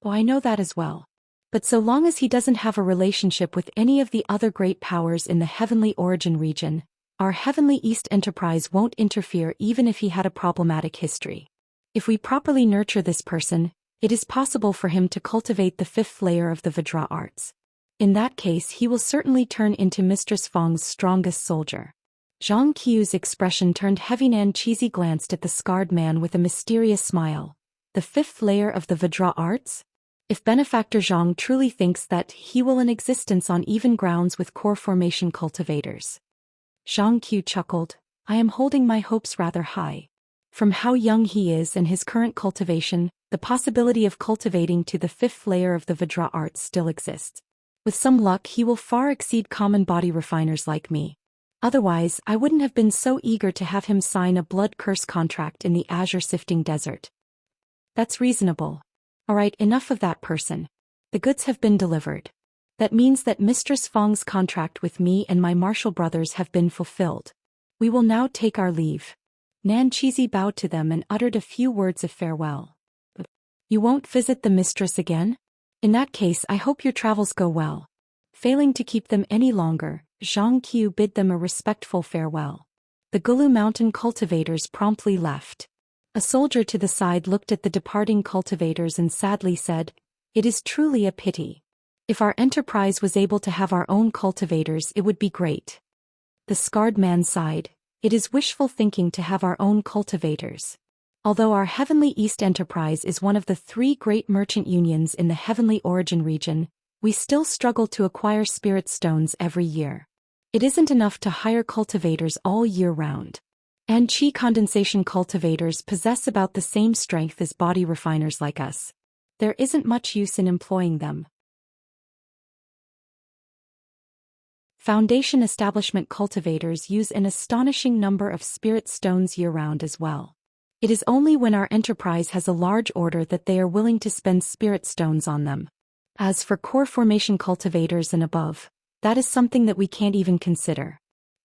"Oh, I know that as well. But so long as he doesn't have a relationship with any of the other great powers in the heavenly origin region, our Heavenly East Enterprise won't interfere even if he had a problematic history. If we properly nurture this person, it is possible for him to cultivate the fifth layer of the Vajra arts. In that case he will certainly turn into Mistress Fang's strongest soldier. Zhang Qiu's expression turned heavy. Xianxia glanced at the scarred man with a mysterious smile. The fifth layer of the Vajra arts? If Benefactor Zhang truly thinks that, he will in existence on even grounds with core formation cultivators. Zhang Qiu chuckled. I am holding my hopes rather high. From how young he is and his current cultivation, the possibility of cultivating to the fifth layer of the Vajra arts still exists. With some luck he will far exceed common body refiners like me. Otherwise, I wouldn't have been so eager to have him sign a blood curse contract in the azure sifting desert. That's reasonable. Alright, enough of that person. The goods have been delivered. That means that Mistress Fang's contract with me and my martial brothers have been fulfilled. We will now take our leave. Xianxia bowed to them and uttered a few words of farewell. You won't visit the mistress again? In that case I hope your travels go well. Failing to keep them any longer, Zhang Qiu bid them a respectful farewell. The Gulu Mountain cultivators promptly left. A soldier to the side looked at the departing cultivators and sadly said, It is truly a pity. If our enterprise was able to have our own cultivators it would be great. The scarred man sighed. It is wishful thinking to have our own cultivators. Although our Heavenly East enterprise is one of the 3 great merchant unions in the Heavenly Origin region, we still struggle to acquire spirit stones every year. It isn't enough to hire cultivators all year round. And chi condensation cultivators possess about the same strength as body refiners like us. There isn't much use in employing them. Foundation establishment cultivators use an astonishing number of spirit stones year-round as well. It is only when our enterprise has a large order that they are willing to spend spirit stones on them. As for core formation cultivators and above, that is something that we can't even consider.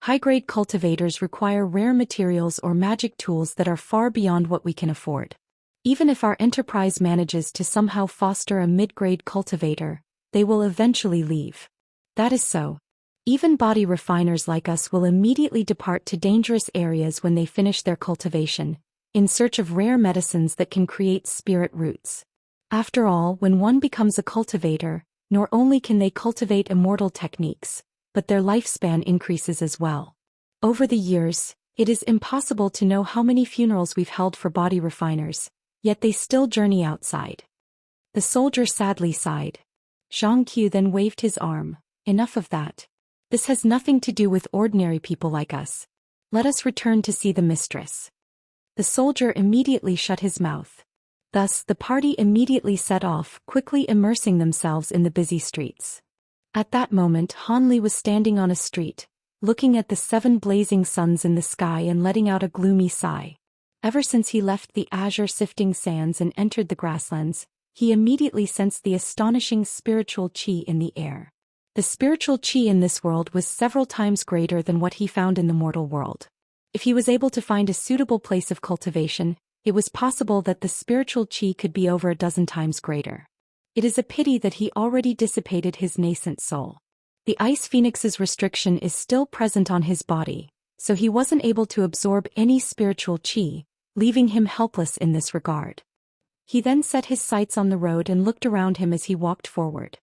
High-grade cultivators require rare materials or magic tools that are far beyond what we can afford. Even if our enterprise manages to somehow foster a mid-grade cultivator, they will eventually leave. That is so. Even body refiners like us will immediately depart to dangerous areas when they finish their cultivation, in search of rare medicines that can create spirit roots. After all, when one becomes a cultivator, not only can they cultivate immortal techniques, but their lifespan increases as well. Over the years, it is impossible to know how many funerals we've held for body refiners, yet they still journey outside. The soldier sadly sighed. Zhang Qiu then waved his arm. Enough of that. This has nothing to do with ordinary people like us. Let us return to see the mistress. The soldier immediately shut his mouth. Thus, the party immediately set off, quickly immersing themselves in the busy streets. At that moment, Han Li was standing on a street, looking at the 7 blazing suns in the sky and letting out a gloomy sigh. Ever since he left the azure sifting sands and entered the grasslands, he immediately sensed the astonishing spiritual qi in the air. The spiritual qi in this world was several times greater than what he found in the mortal world. If he was able to find a suitable place of cultivation, it was possible that the spiritual qi could be over a dozen times greater. It is a pity that he already dissipated his nascent soul. The Ice Phoenix's restriction is still present on his body, so he wasn't able to absorb any spiritual qi, leaving him helpless in this regard. He then set his sights on the road and looked around him as he walked forward.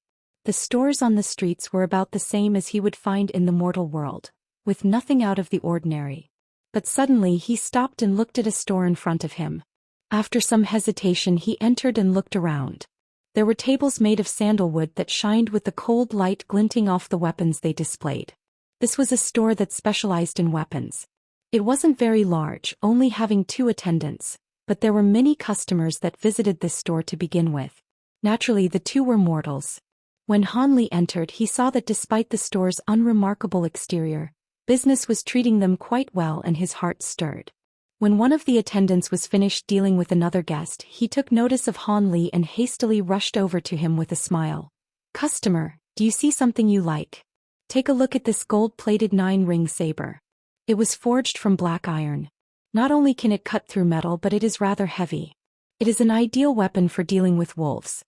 The stores on the streets were about the same as he would find in the mortal world, with nothing out of the ordinary. But suddenly he stopped and looked at a store in front of him. After some hesitation he entered and looked around. There were tables made of sandalwood that shined with the cold light glinting off the weapons they displayed. This was a store that specialized in weapons. It wasn't very large, only having 2 attendants, but there were many customers that visited this store to begin with. Naturally, the 2 were mortals. When Han Li entered, he saw that despite the store's unremarkable exterior, business was treating them quite well and his heart stirred. When one of the attendants was finished dealing with another guest, he took notice of Han Li and hastily rushed over to him with a smile. "Customer, do you see something you like? Take a look at this gold-plated 9-ring saber. It was forged from black iron. Not only can it cut through metal, but it is rather heavy. It is an ideal weapon for dealing with wolves."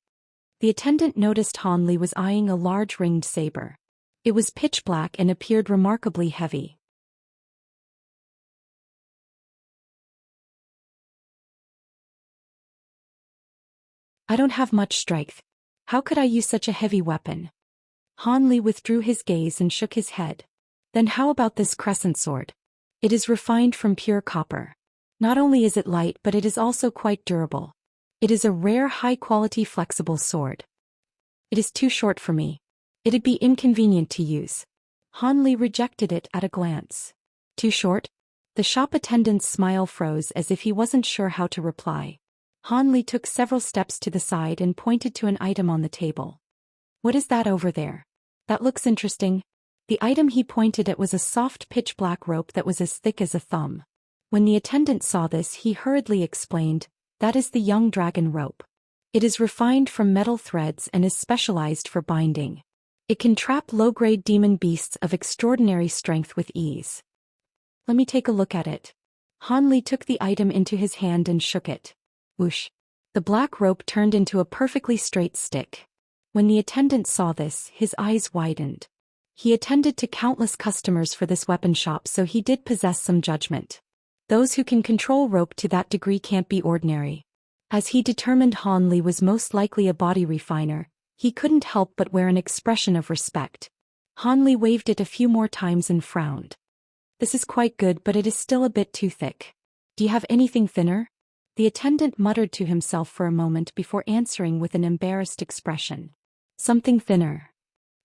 The attendant noticed Han Li was eyeing a large ringed saber. It was pitch black and appeared remarkably heavy. I don't have much strength. How could I use such a heavy weapon? Han Li withdrew his gaze and shook his head. Then how about this crescent sword? It is refined from pure copper. Not only is it light but it is also quite durable. It is a rare high-quality flexible sword. It is too short for me. It'd be inconvenient to use. Han Li rejected it at a glance. Too short? The shop attendant's smile froze as if he wasn't sure how to reply. Han Li took several steps to the side and pointed to an item on the table. What is that over there? That looks interesting. The item he pointed at was a soft pitch-black rope that was as thick as a thumb. When the attendant saw this, he hurriedly explained, "That is the young dragon rope. It is refined from metal threads and is specialized for binding. It can trap low-grade demon beasts of extraordinary strength with ease." Let me take a look at it. Han Li took the item into his hand and shook it. Whoosh! The black rope turned into a perfectly straight stick. When the attendant saw this, his eyes widened. He attended to countless customers for this weapon shop, so he did possess some judgment. Those who can control rope to that degree can't be ordinary. As he determined Han Li was most likely a body refiner, he couldn't help but wear an expression of respect. Han Li waved it a few more times and frowned. This is quite good, but it is still a bit too thick. Do you have anything thinner? The attendant muttered to himself for a moment before answering with an embarrassed expression. Something thinner.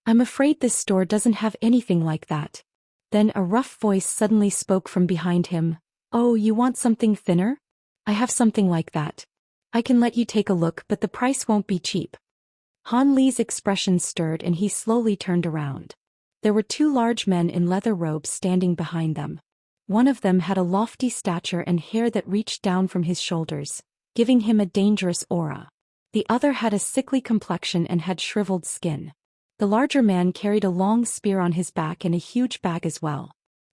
I'm afraid this store doesn't have anything like that. Then a rough voice suddenly spoke from behind him. Oh, you want something thinner? I have something like that. I can let you take a look, but the price won't be cheap. Han Li's expression stirred and he slowly turned around. There were two large men in leather robes standing behind them. One of them had a lofty stature and hair that reached down from his shoulders, giving him a dangerous aura. The other had a sickly complexion and had shriveled skin. The larger man carried a long spear on his back and a huge bag as well.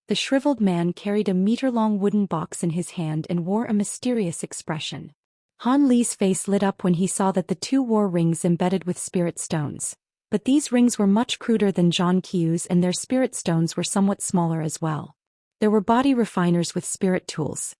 The shriveled man carried a meter-long wooden box in his hand and wore a mysterious expression. Han Li's face lit up when he saw that the two wore rings embedded with spirit stones. But these rings were much cruder than Zhang Qiu's, and their spirit stones were somewhat smaller as well. There were body refiners with spirit tools.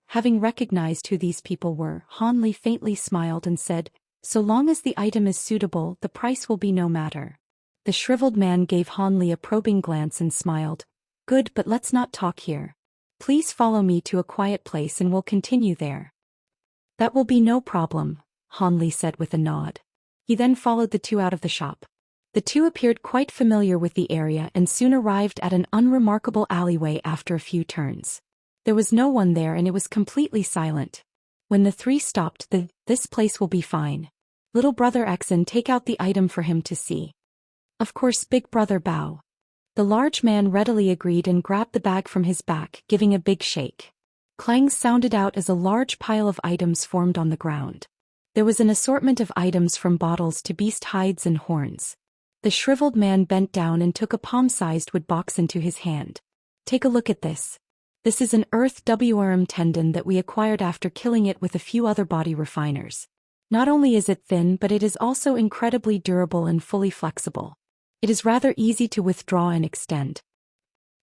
Having recognized who these people were, Han Li faintly smiled and said, "So long as the item is suitable, the price will be no matter." The shriveled man gave Han Li a probing glance and smiled. "Good, but let's not talk here. Please follow me to a quiet place and we'll continue there." "That will be no problem," Han Li said with a nod. He then followed the two out of the shop. The two appeared quite familiar with the area and soon arrived at an unremarkable alleyway after a few turns. There was no one there and it was completely silent. When the three stopped, "This place will be fine. Little brother Xen, take out the item for him to see." "Of course, big brother Bao." The large man readily agreed and grabbed the bag from his back, giving a big shake. Clangs sounded out as a large pile of items formed on the ground. There was an assortment of items from bottles to beast hides and horns. The shriveled man bent down and took a palm-sized wood box into his hand. "Take a look at this. This is an Earth WRM tendon that we acquired after killing it with a few other body refiners. Not only is it thin, but it is also incredibly durable and fully flexible. It is rather easy to withdraw and extend."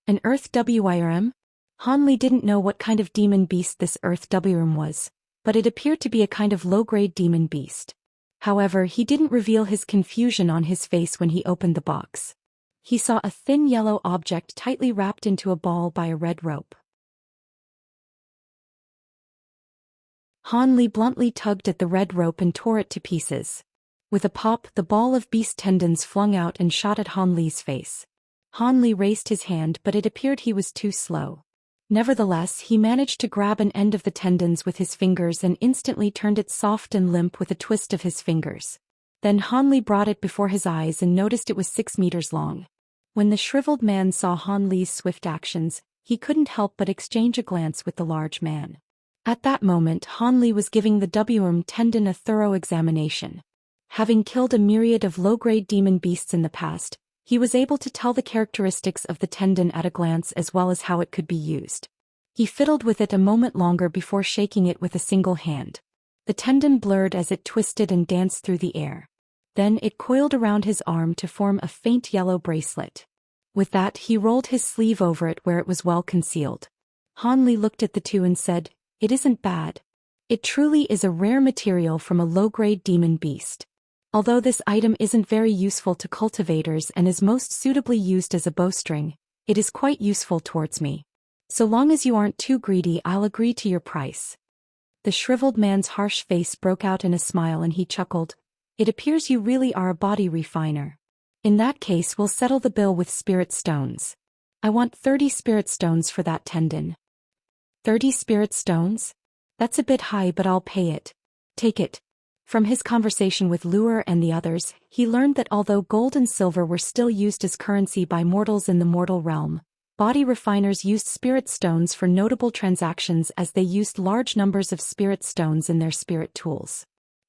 An Earth WRM? Han Li didn't know what kind of demon beast this Earth WRM was, but it appeared to be a kind of low-grade demon beast. However, he didn't reveal his confusion on his face when he opened the box. He saw a thin yellow object tightly wrapped into a ball by a red rope. Han Li bluntly tugged at the red rope and tore it to pieces. With a pop, the ball of beast tendons flung out and shot at Han Li's face. Han Li raised his hand, but it appeared he was too slow. Nevertheless, he managed to grab an end of the tendons with his fingers and instantly turned it soft and limp with a twist of his fingers. Then Han Li brought it before his eyes and noticed it was 6 meters long. When the shriveled man saw Han Li's swift actions, he couldn't help but exchange a glance with the large man. At that moment, Han Li was giving the WRM tendon a thorough examination. Having killed a myriad of low-grade demon beasts in the past, he was able to tell the characteristics of the tendon at a glance as well as how it could be used. He fiddled with it a moment longer before shaking it with a single hand. The tendon blurred as it twisted and danced through the air. Then it coiled around his arm to form a faint yellow bracelet. With that, he rolled his sleeve over it where it was well concealed. Han Li looked at the two and said, "It isn't bad. It truly is a rare material from a low-grade demon beast. Although this item isn't very useful to cultivators and is most suitably used as a bowstring, it is quite useful towards me. So long as you aren't too greedy, I'll agree to your price. The shriveled man's harsh face broke out in a smile and he chuckled. It appears you really are a body refiner. In that case, we'll settle the bill with spirit stones. I want 30 spirit stones for that tendon. 30 spirit stones? That's a bit high, but I'll pay it. Take it. From his conversation with Luer and the others, he learned that although gold and silver were still used as currency by mortals in the mortal realm, body refiners used spirit stones for notable transactions as they used large numbers of spirit stones in their spirit tools.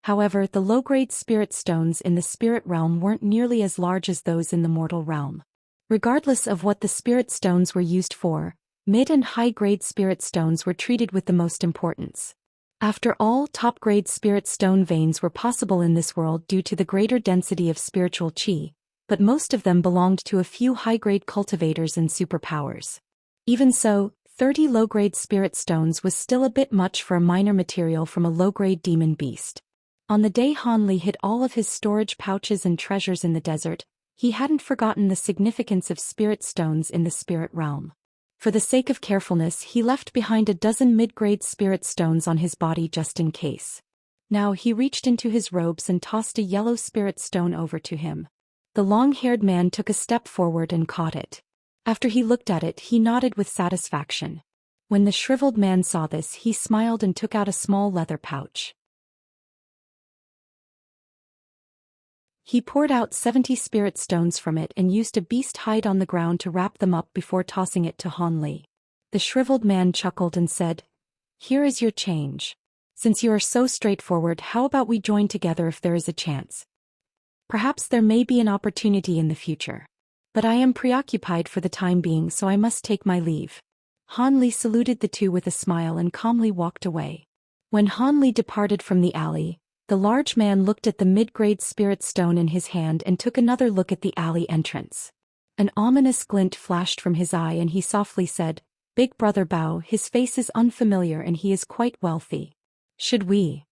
However, the low-grade spirit stones in the spirit realm weren't nearly as large as those in the mortal realm. Regardless of what the spirit stones were used for, mid and high-grade spirit stones were treated with the most importance. After all, top-grade spirit stone veins were possible in this world due to the greater density of spiritual qi, but most of them belonged to a few high-grade cultivators and superpowers. Even so, 30 low-grade spirit stones was still a bit much for a minor material from a low-grade demon beast. On the day Han Li hid all of his storage pouches and treasures in the desert, he hadn't forgotten the significance of spirit stones in the spirit realm. For the sake of carefulness, he left behind a dozen mid-grade spirit stones on his body just in case. Now he reached into his robes and tossed a yellow spirit stone over to him. The long-haired man took a step forward and caught it. After he looked at it, he nodded with satisfaction. When the shriveled man saw this, he smiled and took out a small leather pouch. He poured out 70 spirit stones from it and used a beast hide on the ground to wrap them up before tossing it to Han Li. The shriveled man chuckled and said, "Here is your change. Since you are so straightforward, how about we join together if there is a chance? Perhaps there may be an opportunity in the future. But I am preoccupied for the time being, so I must take my leave." Han Li saluted the two with a smile and calmly walked away. When Han Li departed from the alley, the large man looked at the mid-grade spirit stone in his hand and took another look at the alley entrance. An ominous glint flashed from his eye and he softly said, "Big brother Bao, his face is unfamiliar and he is quite wealthy. Should we?"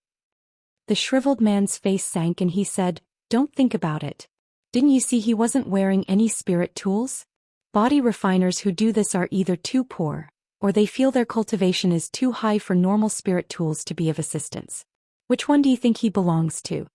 The shriveled man's face sank and he said, "Don't think about it. Didn't you see he wasn't wearing any spirit tools? Body refiners who do this are either too poor, or they feel their cultivation is too high for normal spirit tools to be of assistance. Which one do you think he belongs to?"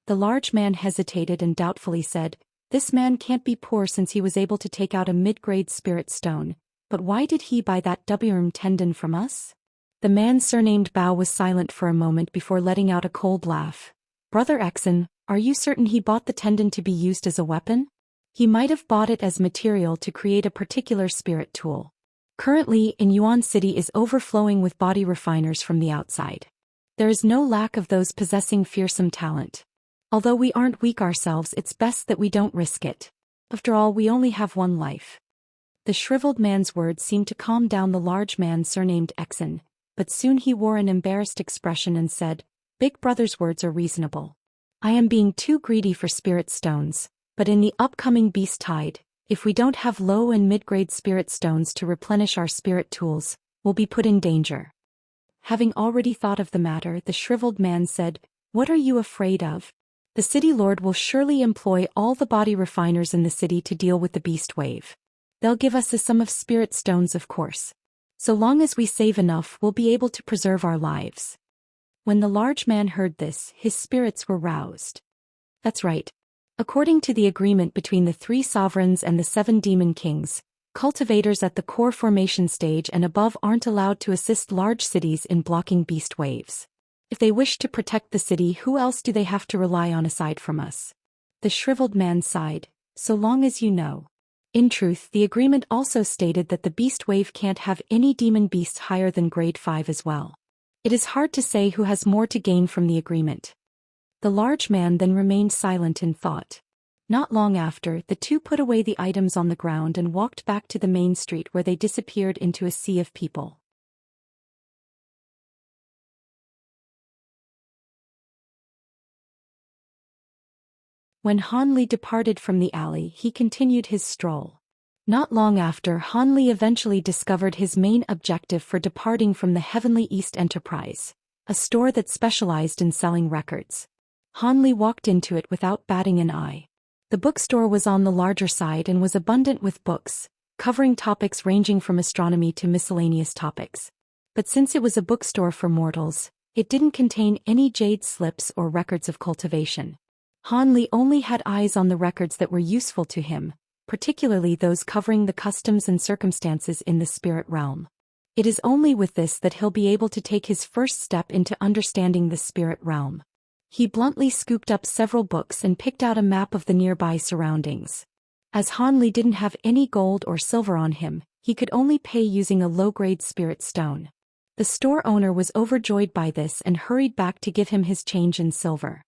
The large man hesitated and doubtfully said, "This man can't be poor since he was able to take out a mid-grade spirit stone, but why did he buy that Wurm tendon from us?" The man surnamed Bao was silent for a moment before letting out a cold laugh. "Brother Exen, are you certain he bought the tendon to be used as a weapon? He might have bought it as material to create a particular spirit tool. Currently, in Yuan City is overflowing with body refiners from the outside. There is no lack of those possessing fearsome talent. Although we aren't weak ourselves, it's best that we don't risk it. After all, we only have one life." The shriveled man's words seemed to calm down the large man surnamed Exen, but soon he wore an embarrassed expression and said, "Big brother's words are reasonable. I am being too greedy for spirit stones, but in the upcoming beast tide, if we don't have low and mid-grade spirit stones to replenish our spirit tools, we'll be put in danger." Having already thought of the matter, the shriveled man said, "What are you afraid of? The city lord will surely employ all the body refiners in the city to deal with the beast wave. They'll give us a sum of spirit stones, of course. So long as we save enough, we'll be able to preserve our lives." When the large man heard this, his spirits were roused. That's right. According to the agreement between the 3 sovereigns and the 7 demon kings, cultivators at the core formation stage and above aren't allowed to assist large cities in blocking beast waves. If they wish to protect the city, who else do they have to rely on aside from us? The shriveled man sighed, "So long as you know." In truth, the agreement also stated that the beast wave can't have any demon beasts higher than grade 5 as well. It is hard to say who has more to gain from the agreement. The large man then remained silent in thought. Not long after, the two put away the items on the ground and walked back to the main street where they disappeared into a sea of people. When Han Li departed from the alley, he continued his stroll. Not long after, Han Li eventually discovered his main objective for departing from the Heavenly East Enterprise. a store that specialized in selling records. Han Li walked into it without batting an eye. The bookstore was on the larger side and was abundant with books, covering topics ranging from astronomy to miscellaneous topics. But since it was a bookstore for mortals, it didn't contain any jade slips or records of cultivation. Han Li only had eyes on the records that were useful to him, particularly those covering the customs and circumstances in the spirit realm. It is only with this that he'll be able to take his first step into understanding the spirit realm. He bluntly scooped up several books and picked out a map of the nearby surroundings. As Han Li didn't have any gold or silver on him, he could only pay using a low-grade spirit stone. The store owner was overjoyed by this and hurried back to give him his change in silver.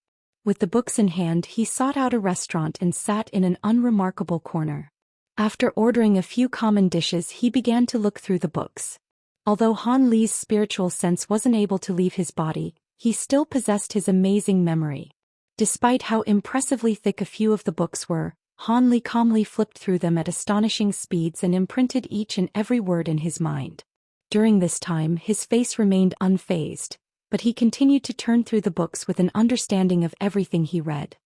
With the books in hand, he sought out a restaurant and sat in an unremarkable corner. After ordering a few common dishes, he began to look through the books. Although Han Li's spiritual sense wasn't able to leave his body, he still possessed his amazing memory. Despite how impressively thick a few of the books were, Han Li calmly flipped through them at astonishing speeds and imprinted each and every word in his mind. During this time, his face remained unfazed, but he continued to turn through the books with an understanding of everything he read.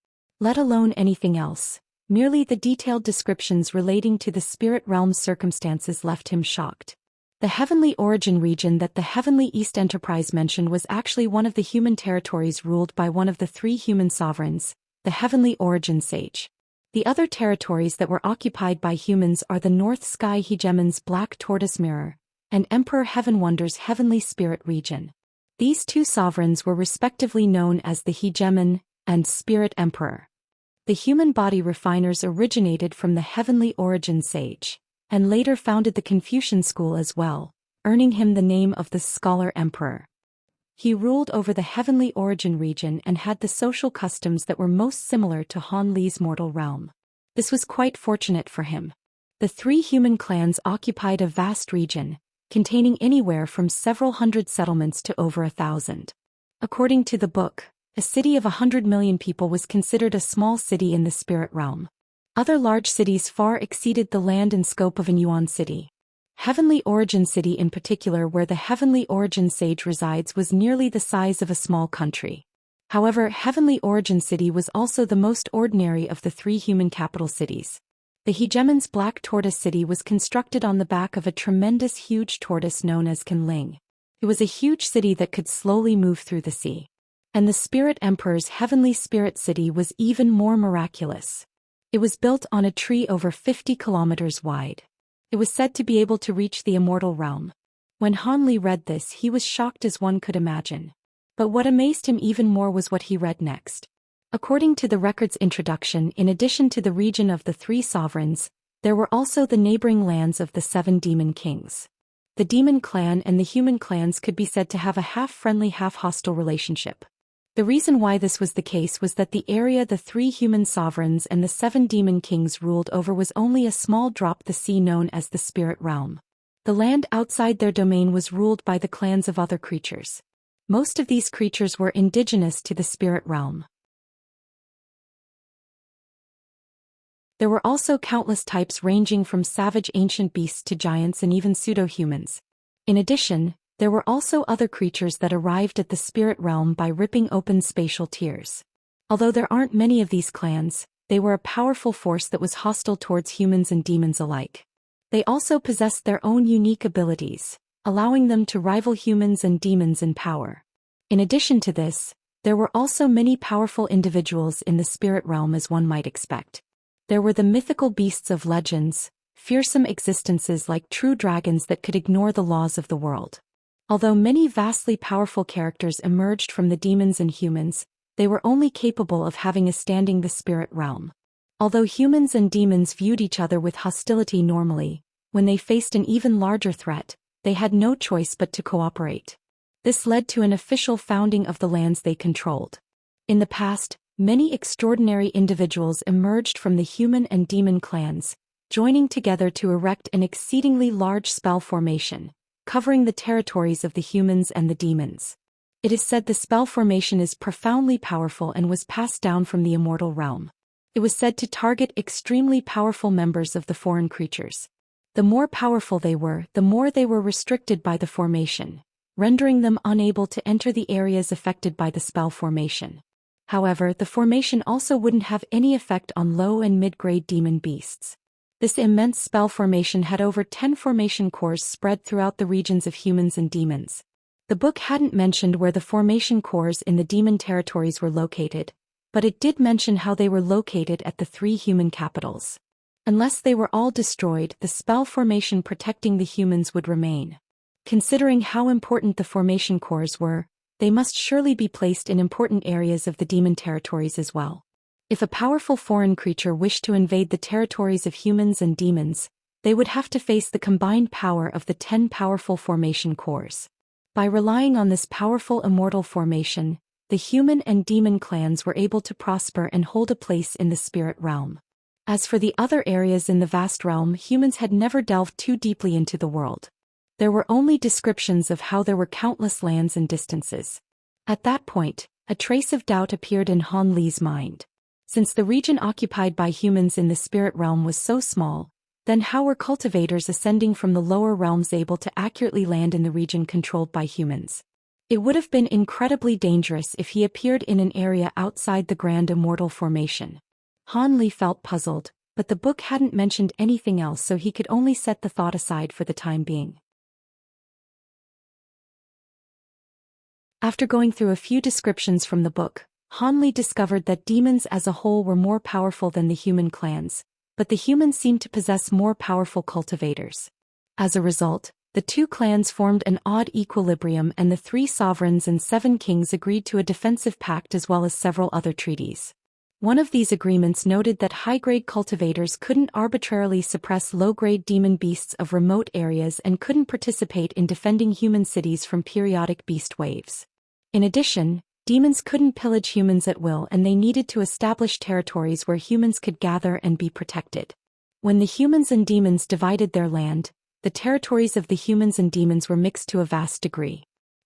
Let alone anything else, merely the detailed descriptions relating to the spirit realm's circumstances left him shocked. The Heavenly Origin region that the Heavenly East Enterprise mentioned was actually one of the human territories ruled by one of the three human sovereigns, the Heavenly Origin Sage. The other territories that were occupied by humans are the North Sky Hegemon's Black Tortoise Mirror, and Emperor Heaven Wonder's Heavenly Spirit region. These two sovereigns were respectively known as the Hegemon and Spirit Emperor. The human body refiners originated from the Heavenly Origin Sage, and later founded the Confucian school as well, earning him the name of the Scholar Emperor. He ruled over the Heavenly Origin region and had the social customs that were most similar to Han Li's mortal realm. This was quite fortunate for him. The three human clans occupied a vast region, containing anywhere from several hundred settlements to over 1,000. According to the book, a city of 100 million people was considered a small city in the spirit realm. Other large cities far exceeded the land and scope of an Yuan city. Heavenly Origin City in particular, where the Heavenly Origin Sage resides, was nearly the size of a small country. However, Heavenly Origin City was also the most ordinary of the three human capital cities. The Hegemon's Black Tortoise City was constructed on the back of a tremendous huge tortoise known as Kunling. It was a huge city that could slowly move through the sea. And the Spirit Emperor's Heavenly Spirit City was even more miraculous. It was built on a tree over 50 kilometers wide. It was said to be able to reach the immortal realm. When Han Li read this, he was shocked as one could imagine. But what amazed him even more was what he read next. According to the record's introduction, in addition to the region of the three sovereigns, there were also the neighboring lands of the 7 demon kings. The demon clan and the human clans could be said to have a half-friendly, half-hostile relationship. The reason why this was the case was that the area the 3 human sovereigns and the 7 demon kings ruled over was only a small drop the sea known as the spirit realm. The land outside their domain was ruled by the clans of other creatures. Most of these creatures were indigenous to the spirit realm. There were also countless types ranging from savage ancient beasts to giants and even pseudo-humans. In addition, there were also other creatures that arrived at the spirit realm by ripping open spatial tears. Although there aren't many of these clans, they were a powerful force that was hostile towards humans and demons alike. They also possessed their own unique abilities, allowing them to rival humans and demons in power. In addition to this, there were also many powerful individuals in the spirit realm, as one might expect. There were the mythical beasts of legends, fearsome existences like true dragons that could ignore the laws of the world. Although many vastly powerful characters emerged from the demons and humans, they were only capable of having a standing in the spirit realm. Although humans and demons viewed each other with hostility normally, when they faced an even larger threat, they had no choice but to cooperate. This led to an official founding of the lands they controlled. In the past, many extraordinary individuals emerged from the human and demon clans, joining together to erect an exceedingly large spell formation, covering the territories of the humans and the demons. It is said the spell formation is profoundly powerful and was passed down from the immortal realm. It was said to target extremely powerful members of the foreign creatures. The more powerful they were, the more they were restricted by the formation, rendering them unable to enter the areas affected by the spell formation. However, the formation also wouldn't have any effect on low and mid-grade demon beasts. This immense spell formation had over 10 formation cores spread throughout the regions of humans and demons. The book hadn't mentioned where the formation cores in the demon territories were located, but it did mention how they were located at the 3 human capitals. Unless they were all destroyed, the spell formation protecting the humans would remain. Considering how important the formation cores were, they must surely be placed in important areas of the demon territories as well. If a powerful foreign creature wished to invade the territories of humans and demons, they would have to face the combined power of the 10 powerful formation cores. By relying on this powerful immortal formation, the human and demon clans were able to prosper and hold a place in the spirit realm. As for the other areas in the vast realm, humans had never delved too deeply into the world. There were only descriptions of how there were countless lands and distances. At that point, a trace of doubt appeared in Han Li's mind. Since the region occupied by humans in the spirit realm was so small, then how were cultivators ascending from the lower realms able to accurately land in the region controlled by humans? It would have been incredibly dangerous if he appeared in an area outside the Grand Immortal Formation. Han Li felt puzzled, but the book hadn't mentioned anything else, so he could only set the thought aside for the time being. After going through a few descriptions from the book, Han Li discovered that demons as a whole were more powerful than the human clans, but the humans seemed to possess more powerful cultivators. As a result, the 2 clans formed an odd equilibrium, and the 3 sovereigns and 7 kings agreed to a defensive pact as well as several other treaties. One of these agreements noted that high-grade cultivators couldn't arbitrarily suppress low-grade demon beasts of remote areas and couldn't participate in defending human cities from periodic beast waves. In addition, demons couldn't pillage humans at will, and they needed to establish territories where humans could gather and be protected. When the humans and demons divided their land, the territories of the humans and demons were mixed to a vast degree.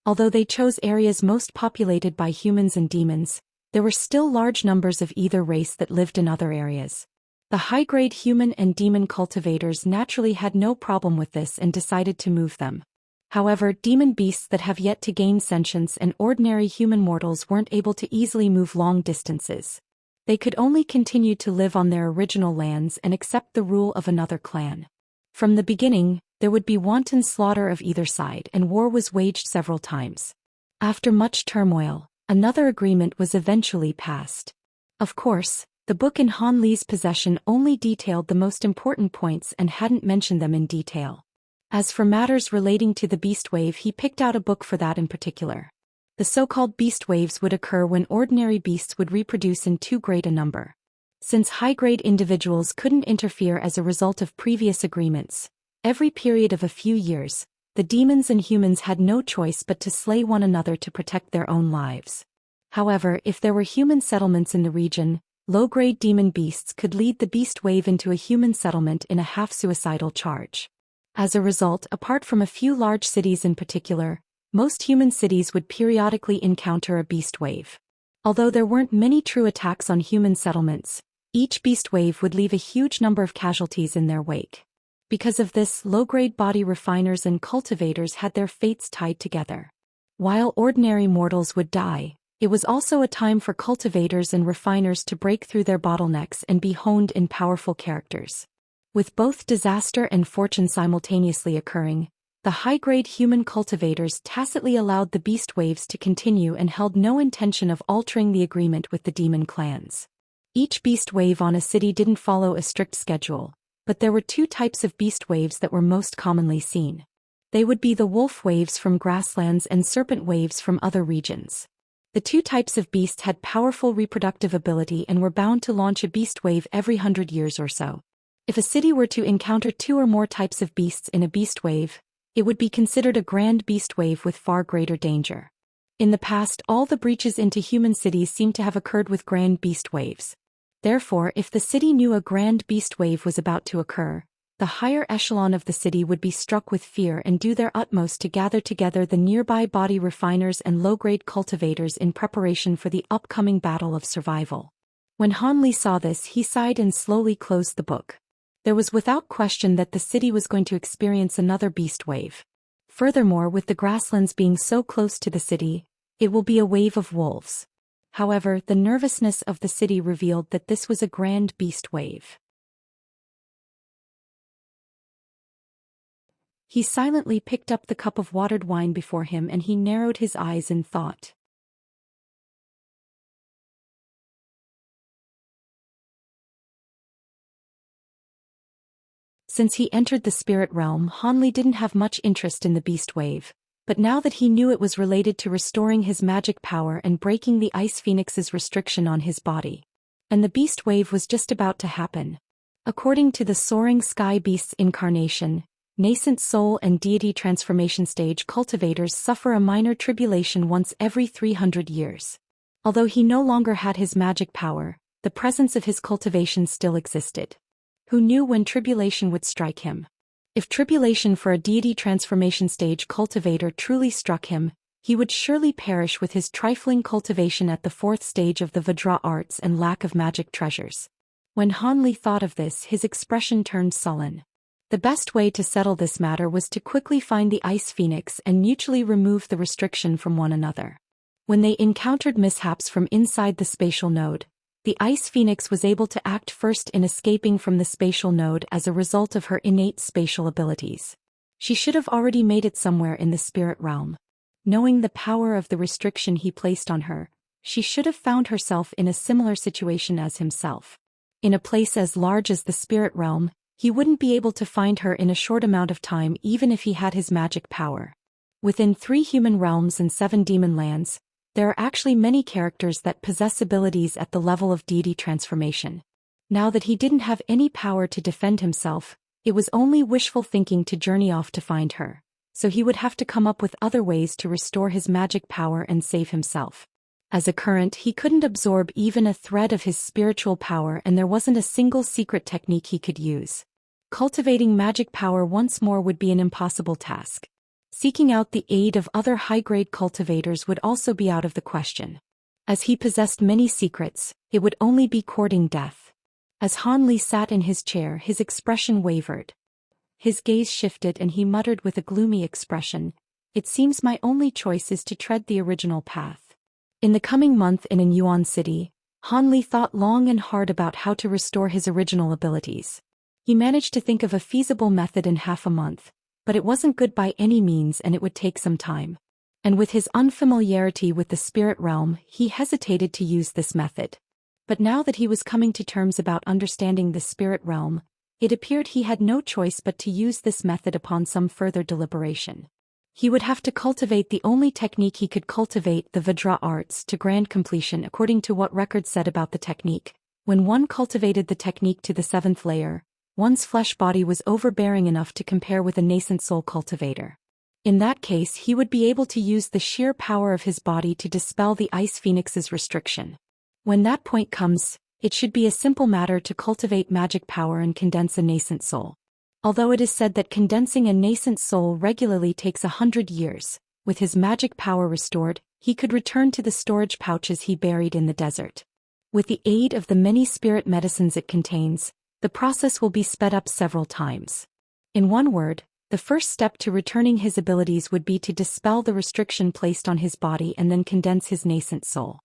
Although they chose areas most populated by humans and demons, there were still large numbers of either race that lived in other areas. The high-grade human and demon cultivators naturally had no problem with this and decided to move them. However, demon beasts that have yet to gain sentience and ordinary human mortals weren't able to easily move long distances. They could only continue to live on their original lands and accept the rule of another clan. From the beginning, there would be wanton slaughter of either side, and war was waged several times. After much turmoil, another agreement was eventually passed. Of course, the book in Han Li's possession only detailed the most important points and hadn't mentioned them in detail. As for matters relating to the beast wave, he picked out a book for that in particular. The so-called beast waves would occur when ordinary beasts would reproduce in too great a number. Since high-grade individuals couldn't interfere as a result of previous agreements, every period of a few years, the demons and humans had no choice but to slay one another to protect their own lives. However, if there were human settlements in the region, low-grade demon beasts could lead the beast wave into a human settlement in a half-suicidal charge. As a result, apart from a few large cities in particular, most human cities would periodically encounter a beast wave. Although there weren't many true attacks on human settlements, each beast wave would leave a huge number of casualties in their wake. Because of this, low-grade body refiners and cultivators had their fates tied together. While ordinary mortals would die, it was also a time for cultivators and refiners to break through their bottlenecks and be honed in powerful characters. With both disaster and fortune simultaneously occurring, the high-grade human cultivators tacitly allowed the beast waves to continue and held no intention of altering the agreement with the demon clans. Each beast wave on a city didn't follow a strict schedule, but there were 2 types of beast waves that were most commonly seen. They would be the wolf waves from grasslands and serpent waves from other regions. The 2 types of beast had powerful reproductive ability and were bound to launch a beast wave every 100 years or so. If a city were to encounter 2 or more types of beasts in a beast wave, it would be considered a grand beast wave with far greater danger. In the past, all the breaches into human cities seemed to have occurred with grand beast waves. Therefore, if the city knew a grand beast wave was about to occur, the higher echelon of the city would be struck with fear and do their utmost to gather together the nearby body refiners and low-grade cultivators in preparation for the upcoming battle of survival. When Han Li saw this, he sighed and slowly closed the book. There was without question that the city was going to experience another beast wave. Furthermore, with the grasslands being so close to the city, it will be a wave of wolves. However, the nervousness of the city revealed that this was a grand beast wave. He silently picked up the cup of watered wine before him and he narrowed his eyes in thought. Since he entered the spirit realm, Hanli didn't have much interest in the beast wave, but now that he knew it was related to restoring his magic power and breaking the Ice Phoenix's restriction on his body. And the beast wave was just about to happen. According to the Soaring Sky Beast's incarnation, nascent soul and deity transformation stage cultivators suffer a minor tribulation once every 300 years. Although he no longer had his magic power, the presence of his cultivation still existed. Who knew when tribulation would strike him? If tribulation for a deity transformation stage cultivator truly struck him, he would surely perish with his trifling cultivation at the 4th stage of the Vajra arts and lack of magic treasures. When Hanli thought of this, his expression turned sullen. The best way to settle this matter was to quickly find the Ice Phoenix and mutually remove the restriction from one another. When they encountered mishaps from inside the spatial node, the Ice Phoenix was able to act first in escaping from the spatial node as a result of her innate spatial abilities. She should have already made it somewhere in the spirit realm. Knowing the power of the restriction he placed on her, she should have found herself in a similar situation as himself. In a place as large as the spirit realm, he wouldn't be able to find her in a short amount of time even if he had his magic power. Within 3 human realms and 7 demon lands, there are actually many characters that possess abilities at the level of deity transformation. Now that he didn't have any power to defend himself, it was only wishful thinking to journey off to find her, so he would have to come up with other ways to restore his magic power and save himself. As a current, he couldn't absorb even a thread of his spiritual power and there wasn't a single secret technique he could use. Cultivating magic power once more would be an impossible task. Seeking out the aid of other high-grade cultivators would also be out of the question. As he possessed many secrets, it would only be courting death. As Hanli sat in his chair, his expression wavered. His gaze shifted and he muttered with a gloomy expression, "It seems my only choice is to tread the original path." In the coming month in Yuan City, Hanli thought long and hard about how to restore his original abilities. He managed to think of a feasible method in half a month, but it wasn't good by any means and it would take some time. And with his unfamiliarity with the spirit realm, he hesitated to use this method. But now that he was coming to terms about understanding the spirit realm, it appeared he had no choice but to use this method upon some further deliberation. He would have to cultivate the only technique he could cultivate, the Vajra arts, to grand completion according to what records said about the technique. When one cultivated the technique to the 7th layer, one's flesh body was overbearing enough to compare with a nascent soul cultivator. In that case, he would be able to use the sheer power of his body to dispel the Ice Phoenix's restriction. When that point comes, it should be a simple matter to cultivate magic power and condense a nascent soul. Although it is said that condensing a nascent soul regularly takes 100 years, with his magic power restored, he could return to the storage pouches he buried in the desert. With the aid of the many spirit medicines it contains, the process will be sped up several times. In one word, the first step to returning his abilities would be to dispel the restriction placed on his body and then condense his nascent soul.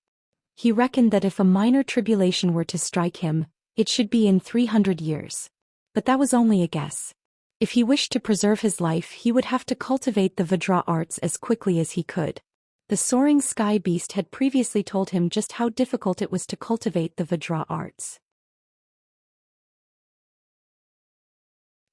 He reckoned that if a minor tribulation were to strike him, it should be in 300 years. But that was only a guess. If he wished to preserve his life, he would have to cultivate the Vajra arts as quickly as he could. The Soaring Sky Beast had previously told him just how difficult it was to cultivate the Vajra arts.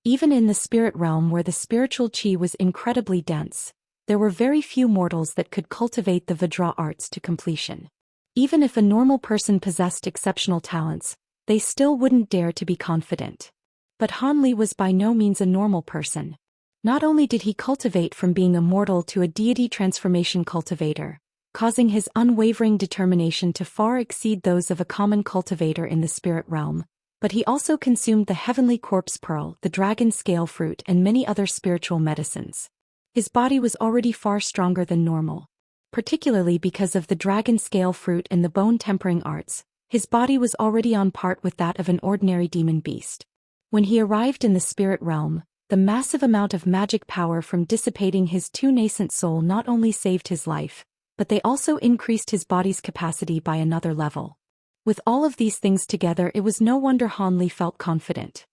Even in the spirit realm where the spiritual chi was incredibly dense, there were very few mortals that could cultivate the Vajra arts to completion. Even if a normal person possessed exceptional talents, they still wouldn't dare to be confident. But Hanli was by no means a normal person. Not only did he cultivate from being a mortal to a deity transformation cultivator, causing his unwavering determination to far exceed those of a common cultivator in the spirit realm, but he also consumed the heavenly corpse pearl, the dragon scale fruit and many other spiritual medicines. His body was already far stronger than normal. Particularly because of the dragon scale fruit and the bone tempering arts, his body was already on par with that of an ordinary demon beast. When he arrived in the spirit realm, The massive amount of magic power from dissipating his too nascent soul not only saved his life, but they also increased his body's capacity by another level. With all of these things together, it was no wonder Han Li felt confident.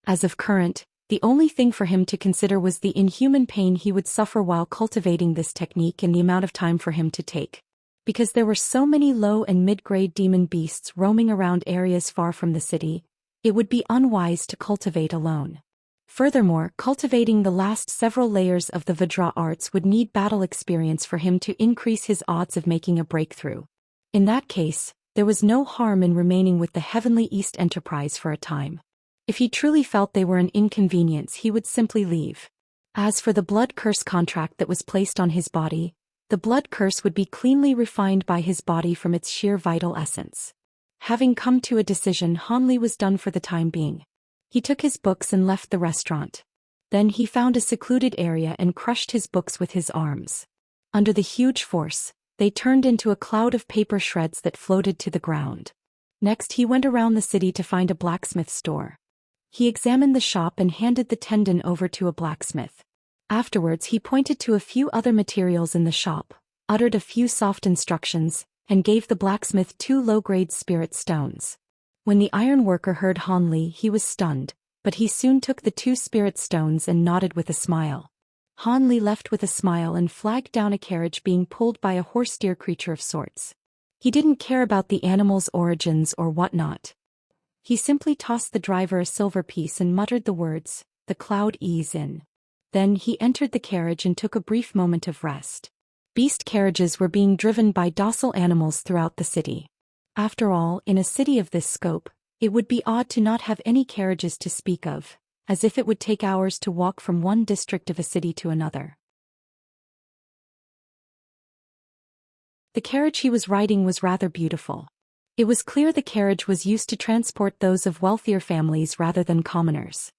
As of current, the only thing for him to consider was the inhuman pain he would suffer while cultivating this technique and the amount of time for him to take. Because there were so many low and mid-grade demon beasts roaming around areas far from the city, it would be unwise to cultivate alone. Furthermore, cultivating the last several layers of the Vajra arts would need battle experience for him to increase his odds of making a breakthrough. In that case, there was no harm in remaining with the Heavenly East Enterprise for a time. If he truly felt they were an inconvenience, he would simply leave. As for the blood curse contract that was placed on his body, the blood curse would be cleanly refined by his body from its sheer vital essence. Having come to a decision, Han Li was done for the time being. He took his books and left the restaurant. Then he found a secluded area and crushed his books with his arms. Under the huge force, they turned into a cloud of paper shreds that floated to the ground. Next, he went around the city to find a blacksmith store. He examined the shop and handed the tendon over to a blacksmith. Afterwards, he pointed to a few other materials in the shop, uttered a few soft instructions, and gave the blacksmith 2 low-grade spirit stones. When the ironworker heard Han Li, he was stunned, but he soon took the 2 spirit stones and nodded with a smile. Han Li left with a smile and flagged down a carriage being pulled by a horse-steer creature of sorts. He didn't care about the animal's origins or whatnot. He simply tossed the driver a silver piece and muttered the words, "The cloud ease in." Then he entered the carriage and took a brief moment of rest. Beast carriages were being driven by docile animals throughout the city. After all, in a city of this scope, it would be odd to not have any carriages to speak of, as if it would take hours to walk from one district of a city to another. The carriage he was riding was rather beautiful. It was clear the carriage was used to transport those of wealthier families rather than commoners.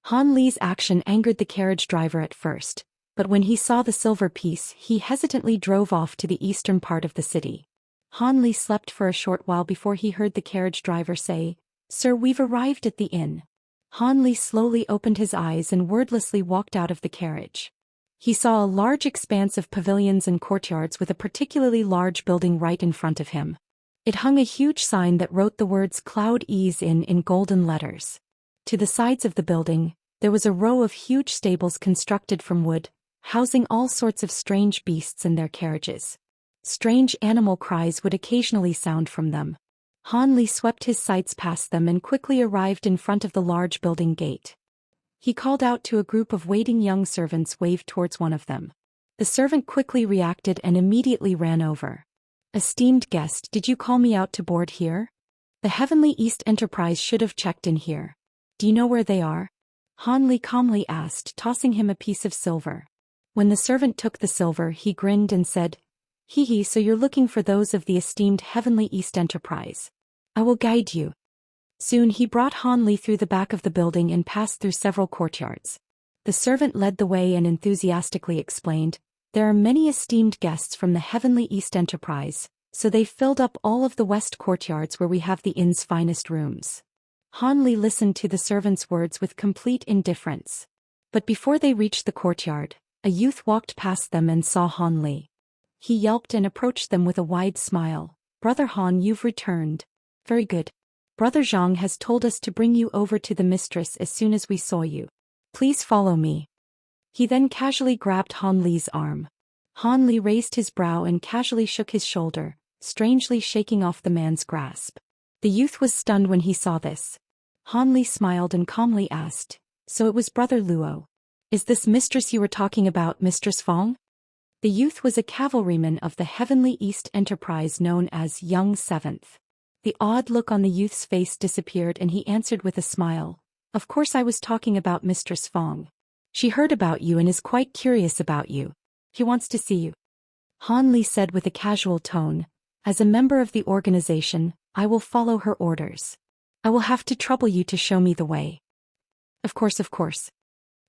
Han Li's action angered the carriage driver at first, but when he saw the silver piece, he hesitantly drove off to the eastern part of the city. Han Li slept for a short while before he heard the carriage driver say, "Sir, we've arrived at the inn." Han Li slowly opened his eyes and wordlessly walked out of the carriage. He saw a large expanse of pavilions and courtyards with a particularly large building right in front of him. It hung a huge sign that wrote the words "Cloud Ease in golden letters. To the sides of the building, there was a row of huge stables constructed from wood, housing all sorts of strange beasts in their carriages. Strange animal cries would occasionally sound from them. Han Li swept his sights past them and quickly arrived in front of the large building gate. He called out to a group of waiting young servants, waved towards one of them. The servant quickly reacted and immediately ran over. "Esteemed guest, did you call me out to board here? The Heavenly East Enterprise should have checked in here. Do you know where they are?" Han Li calmly asked, tossing him a piece of silver. When the servant took the silver, he grinned and said, "Hee, so you're looking for those of the esteemed Heavenly East Enterprise. I will guide you." Soon he brought Han Li through the back of the building and passed through several courtyards. The servant led the way and enthusiastically explained, "There are many esteemed guests from the Heavenly East Enterprise, so they filled up all of the west courtyards where we have the inn's finest rooms." Han Li listened to the servant's words with complete indifference. But before they reached the courtyard, a youth walked past them and saw Han Li. He yelped and approached them with a wide smile. "Brother Han, you've returned. Very good. Brother Zhang has told us to bring you over to the mistress as soon as we saw you. Please follow me." He then casually grabbed Han Li's arm. Han Li raised his brow and casually shook his shoulder, strangely shaking off the man's grasp. The youth was stunned when he saw this. Han Li smiled and calmly asked, "So it was Brother Luo. Is this mistress you were talking about, Mistress Fong?" The youth was a cavalryman of the Heavenly East Enterprise known as Young Seventh. The odd look on the youth's face disappeared and he answered with a smile, "Of course I was talking about Mistress Fong. She heard about you and is quite curious about you. He wants to see you." Han Li said with a casual tone, "As a member of the organization, I will follow her orders. I will have to trouble you to show me the way." Of course.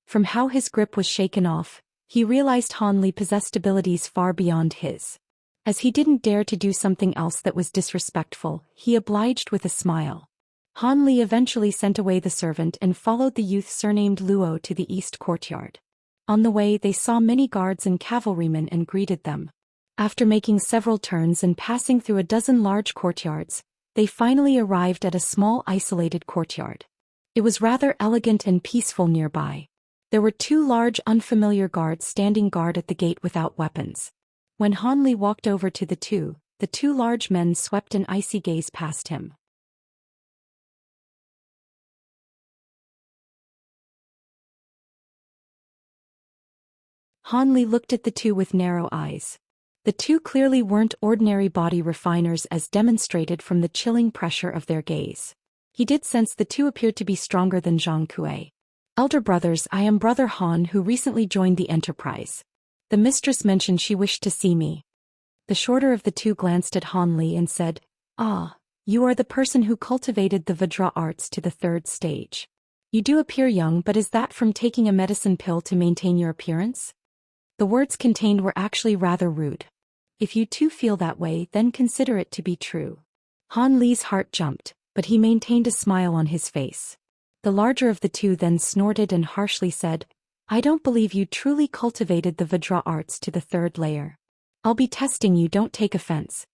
From how his grip was shaken off, he realized Han Li possessed abilities far beyond his. As he didn't dare to do something else that was disrespectful, he obliged with a smile. Han Li eventually sent away the servant and followed the youth surnamed Luo to the east courtyard. On the way they saw many guards and cavalrymen and greeted them. After making several turns and passing through a dozen large courtyards, they finally arrived at a small isolated courtyard. It was rather elegant and peaceful nearby. There were two large unfamiliar guards standing guard at the gate without weapons. When Han Li walked over to the two large men swept an icy gaze past him. Han Li looked at the two with narrow eyes. The two clearly weren't ordinary body refiners as demonstrated from the chilling pressure of their gaze. He did sense the two appeared to be stronger than Zhang Kuei. "Elder brothers, I am Brother Han who recently joined the enterprise. The mistress mentioned she wished to see me." The shorter of the two glanced at Han Li and said, "Ah, you are the person who cultivated the Vajra arts to the 3rd stage. You do appear young, but is that from taking a medicine pill to maintain your appearance?" The words contained were actually rather rude. "If you too feel that way, then consider it to be true." Han Li's heart jumped, but he maintained a smile on his face. The larger of the two then snorted and harshly said, "I don't believe you truly cultivated the Vajra arts to the 3rd layer. I'll be testing you, don't take offense."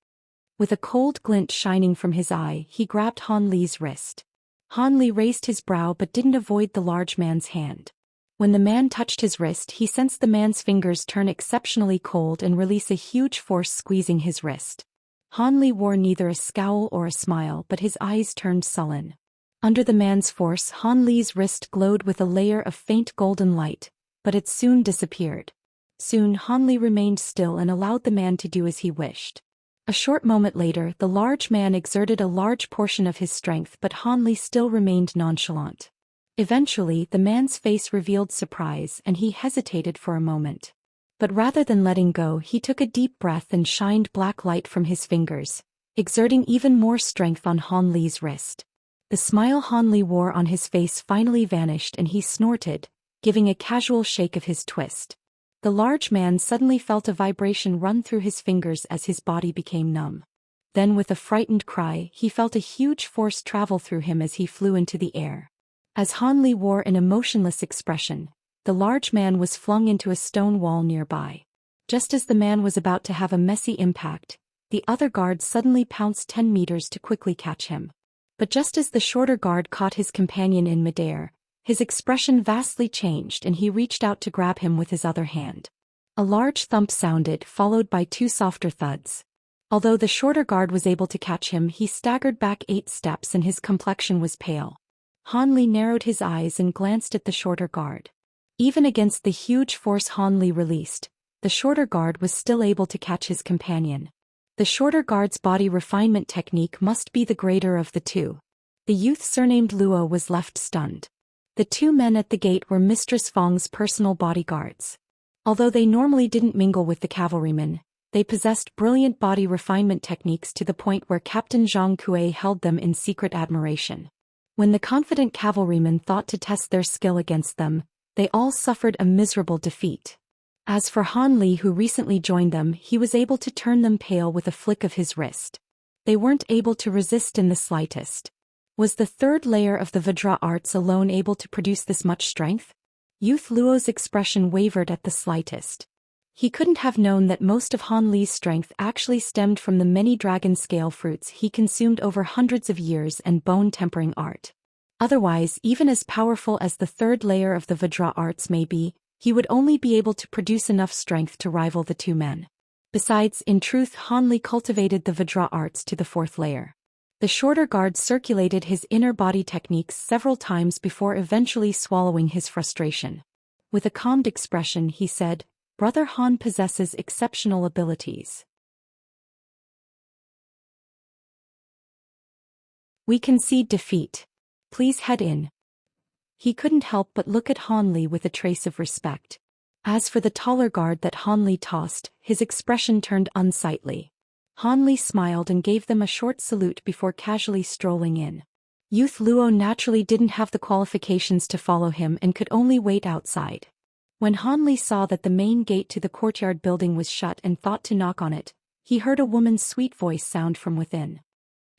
With a cold glint shining from his eye, he grabbed Han Li's wrist. Han Li raised his brow but didn't avoid the large man's hand. When the man touched his wrist, he sensed the man's fingers turn exceptionally cold and release a huge force squeezing his wrist. Han Li wore neither a scowl or a smile, but his eyes turned sullen. Under the man's force, Han Li's wrist glowed with a layer of faint golden light, but it soon disappeared. Soon Han Li remained still and allowed the man to do as he wished. A short moment later, the large man exerted a large portion of his strength, but Han Li still remained nonchalant. Eventually, the man's face revealed surprise and he hesitated for a moment. But rather than letting go, he took a deep breath and shined black light from his fingers, exerting even more strength on Han Li's wrist. The smile Han Li wore on his face finally vanished and he snorted, giving a casual shake of his twist. The large man suddenly felt a vibration run through his fingers as his body became numb. Then with a frightened cry, he felt a huge force travel through him as he flew into the air. As Han Li wore an emotionless expression, the large man was flung into a stone wall nearby. Just as the man was about to have a messy impact, the other guard suddenly pounced 10 meters to quickly catch him. But just as the shorter guard caught his companion in midair, his expression vastly changed and he reached out to grab him with his other hand. A large thump sounded, followed by 2 softer thuds. Although the shorter guard was able to catch him, he staggered back 8 steps and his complexion was pale. Han Li narrowed his eyes and glanced at the shorter guard. Even against the huge force Han Li released, the shorter guard was still able to catch his companion. The shorter guard's body refinement technique must be the greater of the two. The youth surnamed Luo was left stunned. The 2 men at the gate were Mistress Feng's personal bodyguards. Although they normally didn't mingle with the cavalrymen, they possessed brilliant body refinement techniques to the point where Captain Zhang Kuei held them in secret admiration. When the confident cavalrymen thought to test their skill against them, they all suffered a miserable defeat. As for Han Li, who recently joined them, he was able to turn them pale with a flick of his wrist. They weren't able to resist in the slightest. Was the 3rd layer of the Vajra arts alone able to produce this much strength? Youth Luo's expression wavered at the slightest. He couldn't have known that most of Han Li's strength actually stemmed from the many dragon scale fruits he consumed over hundreds of years and bone-tempering art. Otherwise, even as powerful as the 3rd layer of the Vajra arts may be, he would only be able to produce enough strength to rival the 2 men. Besides, in truth, Han Li cultivated the Vajra arts to the 4th layer. The shorter guard circulated his inner body techniques several times before eventually swallowing his frustration. With a calmed expression, he said, "Brother Han possesses exceptional abilities. We concede defeat. Please head in." He couldn't help but look at Han Li with a trace of respect. As for the taller guard that Han Li tossed, his expression turned unsightly. Han Li smiled and gave them a short salute before casually strolling in. Youth Luo naturally didn't have the qualifications to follow him and could only wait outside. When Han Li saw that the main gate to the courtyard building was shut and thought to knock on it, he heard a woman's sweet voice sound from within.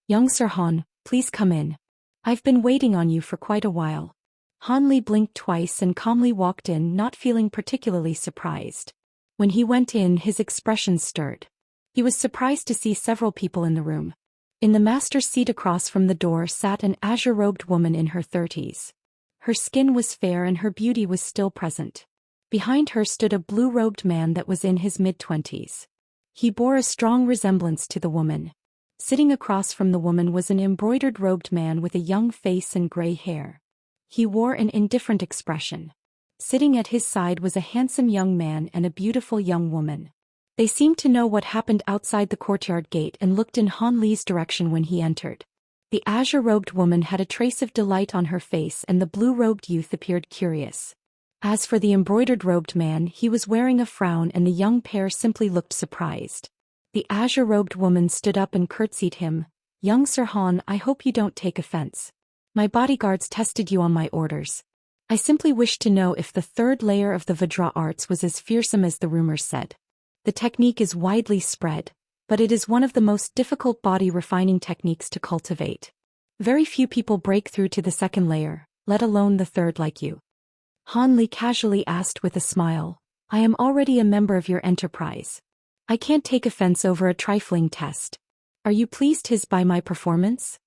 "Young Sir Han, please come in." I've been waiting on you for quite a while. Han Li blinked twice and calmly walked in, not feeling particularly surprised. When he went in, his expression stirred. He was surprised to see several people in the room. In the master's seat across from the door sat an azure-robed woman in her 30s. Her skin was fair and her beauty was still present. Behind her stood a blue-robed man that was in his mid-20s. He bore a strong resemblance to the woman. Sitting across from the woman was an embroidered-robed man with a young face and gray hair. He wore an indifferent expression. Sitting at his side was a handsome young man and a beautiful young woman. They seemed to know what happened outside the courtyard gate and looked in Han Li's direction when he entered. The azure-robed woman had a trace of delight on her face and the blue-robed youth appeared curious. As for the embroidered-robed man, he was wearing a frown and the young pair simply looked surprised. The azure-robed woman stood up and curtsied him. "Young Sir Han, I hope you don't take offense. My bodyguards tested you on my orders. I simply wished to know if the third layer of the Vajra arts was as fearsome as the rumors said. The technique is widely spread, but it is one of the most difficult body-refining techniques to cultivate. Very few people break through to the second layer, let alone the third like you." Han Li casually asked with a smile, "I am already a member of your enterprise. I can't take offense over a trifling test. Are you pleased by my performance?"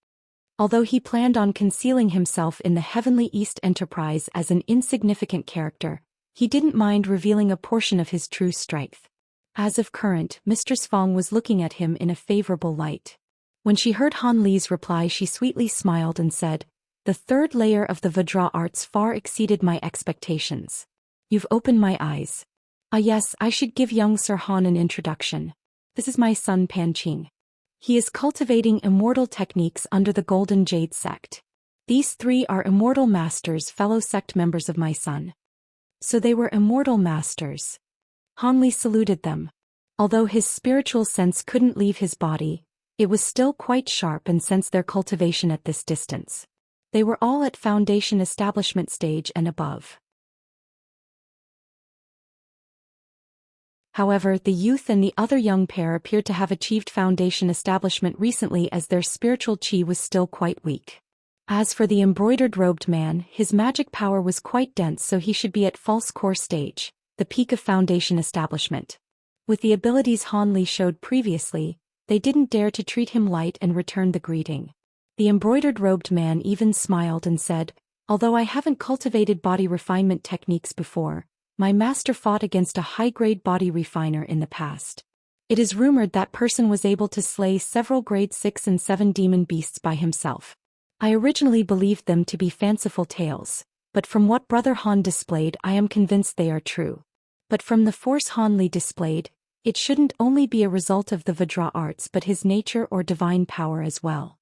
Although he planned on concealing himself in the Heavenly East Enterprise as an insignificant character, he didn't mind revealing a portion of his true strength. As of current, Mistress Fong was looking at him in a favorable light. When she heard Han Li's reply, she sweetly smiled and said, "The third layer of the Vajra arts far exceeded my expectations. You've opened my eyes. Ah yes, I should give young Sir Han an introduction. This is my son Pan Qing. He is cultivating immortal techniques under the Golden Jade sect. These three are immortal masters, fellow sect members of my son." So they were immortal masters. Han Li saluted them. Although his spiritual sense couldn't leave his body, it was still quite sharp and sensed their cultivation at this distance. They were all at foundation establishment stage and above. However, the youth and the other young pair appeared to have achieved foundation establishment recently, as their spiritual chi was still quite weak. As for the embroidered-robed man, his magic power was quite dense, so he should be at false core stage, the peak of foundation establishment. With the abilities Han Li showed previously, they didn't dare to treat him light and returned the greeting. The embroidered-robed man even smiled and said, "Although I haven't cultivated body refinement techniques before, my master fought against a high-grade body refiner in the past. It is rumored that person was able to slay several grade 6 and 7 demon beasts by himself. I originally believed them to be fanciful tales, but from what Brother Han displayed, I am convinced they are true. But from the force Han Li displayed, it shouldn't only be a result of the Vajra arts but his nature or divine power as well."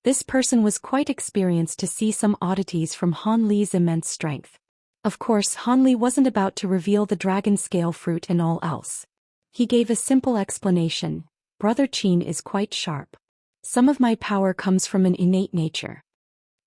This person was quite experienced to see some oddities from Han Li's immense strength. Of course, Han Li wasn't about to reveal the dragon scale fruit and all else. He gave a simple explanation: "Brother Qin is quite sharp. Some of my power comes from an innate nature."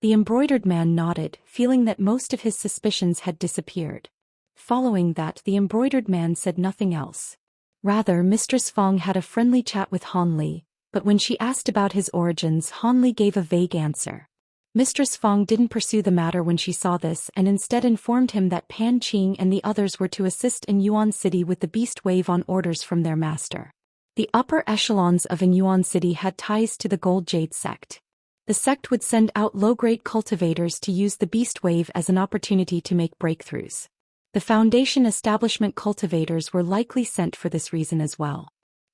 The embroidered man nodded, feeling that most of his suspicions had disappeared. Following that, the embroidered man said nothing else. Rather, Mistress Fong had a friendly chat with Han Li, but when she asked about his origins, Han Li gave a vague answer. Mistress Fong didn't pursue the matter when she saw this and instead informed him that Pan Qing and the others were to assist in Yuan City with the beast wave on orders from their master. The upper echelons of Yuan City had ties to the Gold Jade sect. The sect would send out low-grade cultivators to use the beast wave as an opportunity to make breakthroughs. The foundation establishment cultivators were likely sent for this reason as well.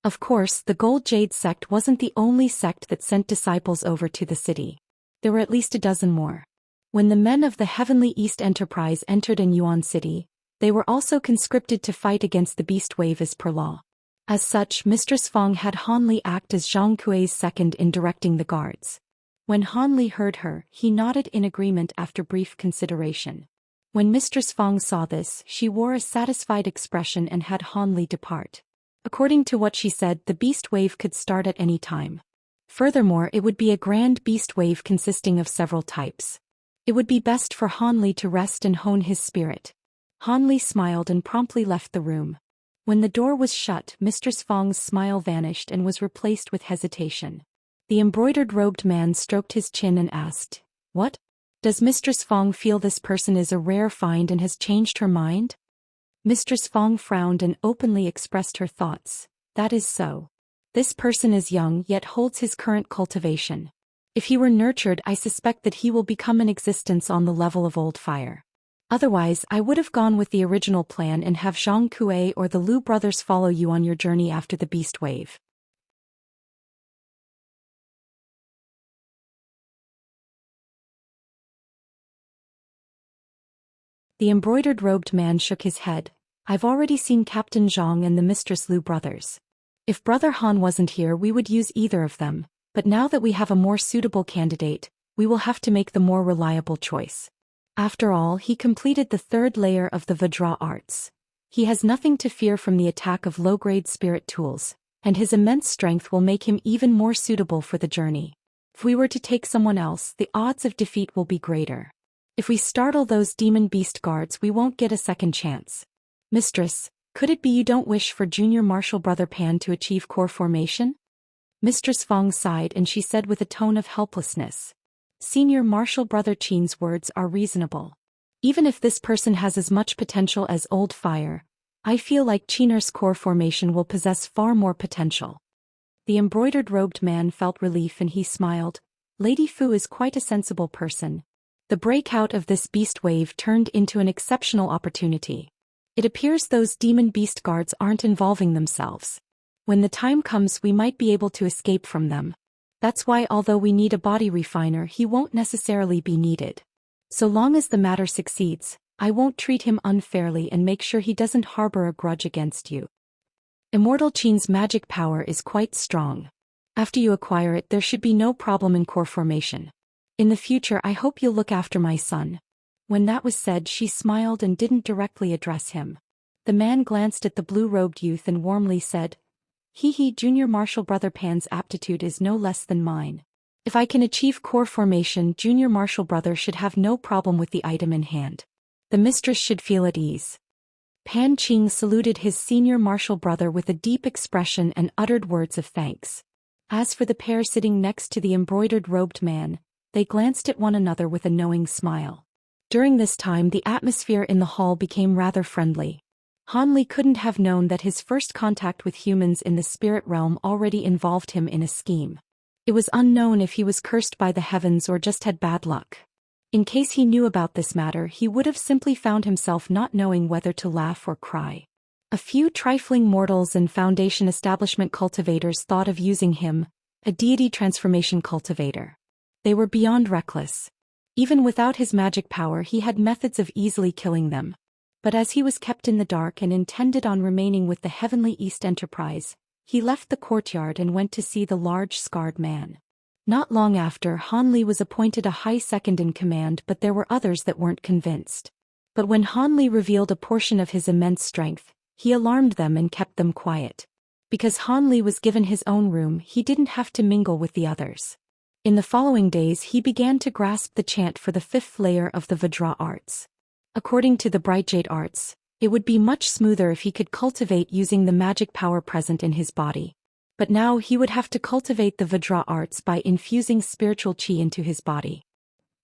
Of course, the Gold Jade sect wasn't the only sect that sent disciples over to the city. There were at least a dozen more. When the men of the Heavenly East Enterprise entered Yuan City, they were also conscripted to fight against the beast wave as per law. As such, Mistress Fong had Han Li act as Zhang Kuei's second in directing the guards. When Han Li heard her, he nodded in agreement after brief consideration. When Mistress Fong saw this, she wore a satisfied expression and had Han Li depart. According to what she said, the beast wave could start at any time. Furthermore, it would be a grand beast wave consisting of several types. It would be best for Han Li to rest and hone his spirit. Han Li smiled and promptly left the room. When the door was shut, Mistress Fong's smile vanished and was replaced with hesitation. The embroidered-robed man stroked his chin and asked, What? Does Mistress Fong feel this person is a rare find and has changed her mind? Mistress Fong frowned and openly expressed her thoughts. That is so. This person is young yet holds his current cultivation. If he were nurtured, I suspect that he will become an existence on the level of old fire. Otherwise, I would have gone with the original plan and have Zhang Kuei or the Liu brothers follow you on your journey after the beast wave. The embroidered-robed man shook his head. I've already seen Captain Zhang and the Mistress Liu brothers. If Brother Han wasn't here, we would use either of them, but now that we have a more suitable candidate, we will have to make the more reliable choice. After all, he completed the third layer of the Vajra arts. He has nothing to fear from the attack of low-grade spirit tools, and his immense strength will make him even more suitable for the journey. If we were to take someone else, the odds of defeat will be greater. If we startle those demon beast guards, we won't get a second chance. Mistress, could it be you don't wish for Junior Martial Brother Pan to achieve core formation? Mistress Fong sighed and she said with a tone of helplessness. Senior Martial Brother Qin's words are reasonable. Even if this person has as much potential as Old Fire, I feel like Qin's core formation will possess far more potential. The embroidered-robed man felt relief and he smiled. Lady Fu is quite a sensible person. The breakout of this beast wave turned into an exceptional opportunity. It appears those demon beast guards aren't involving themselves. When the time comes, we might be able to escape from them. That's why although we need a body refiner, he won't necessarily be needed. So long as the matter succeeds, I won't treat him unfairly and make sure he doesn't harbor a grudge against you. Immortal Qin's magic power is quite strong. After you acquire it, there should be no problem in core formation. In the future, I hope you'll look after my son. When that was said, she smiled and didn't directly address him. The man glanced at the blue-robed youth and warmly said, Junior Martial Brother Pan's aptitude is no less than mine. If I can achieve core formation, Junior Martial Brother should have no problem with the item in hand. The mistress should feel at ease. Pan Qing saluted his senior martial brother with a deep expression and uttered words of thanks. As for the pair sitting next to the embroidered-robed man, they glanced at one another with a knowing smile. During this time, the atmosphere in the hall became rather friendly. Han Li couldn't have known that his first contact with humans in the spirit realm already involved him in a scheme. It was unknown if he was cursed by the heavens or just had bad luck. In case he knew about this matter, he would have simply found himself not knowing whether to laugh or cry. A few trifling mortals and Foundation establishment cultivators thought of using him, a deity transformation cultivator. They were beyond reckless. Even without his magic power, he had methods of easily killing them. But as he was kept in the dark and intended on remaining with the Heavenly East Enterprise, he left the courtyard and went to see the large scarred man. Not long after, Han Li was appointed a high second in command, but there were others that weren't convinced. But when Han Li revealed a portion of his immense strength, he alarmed them and kept them quiet. Because Han Li was given his own room, he didn't have to mingle with the others. In the following days, he began to grasp the chant for the fifth layer of the Vajra arts. According to the Bright Jade arts, it would be much smoother if he could cultivate using the magic power present in his body. But now he would have to cultivate the Vajra arts by infusing spiritual qi into his body.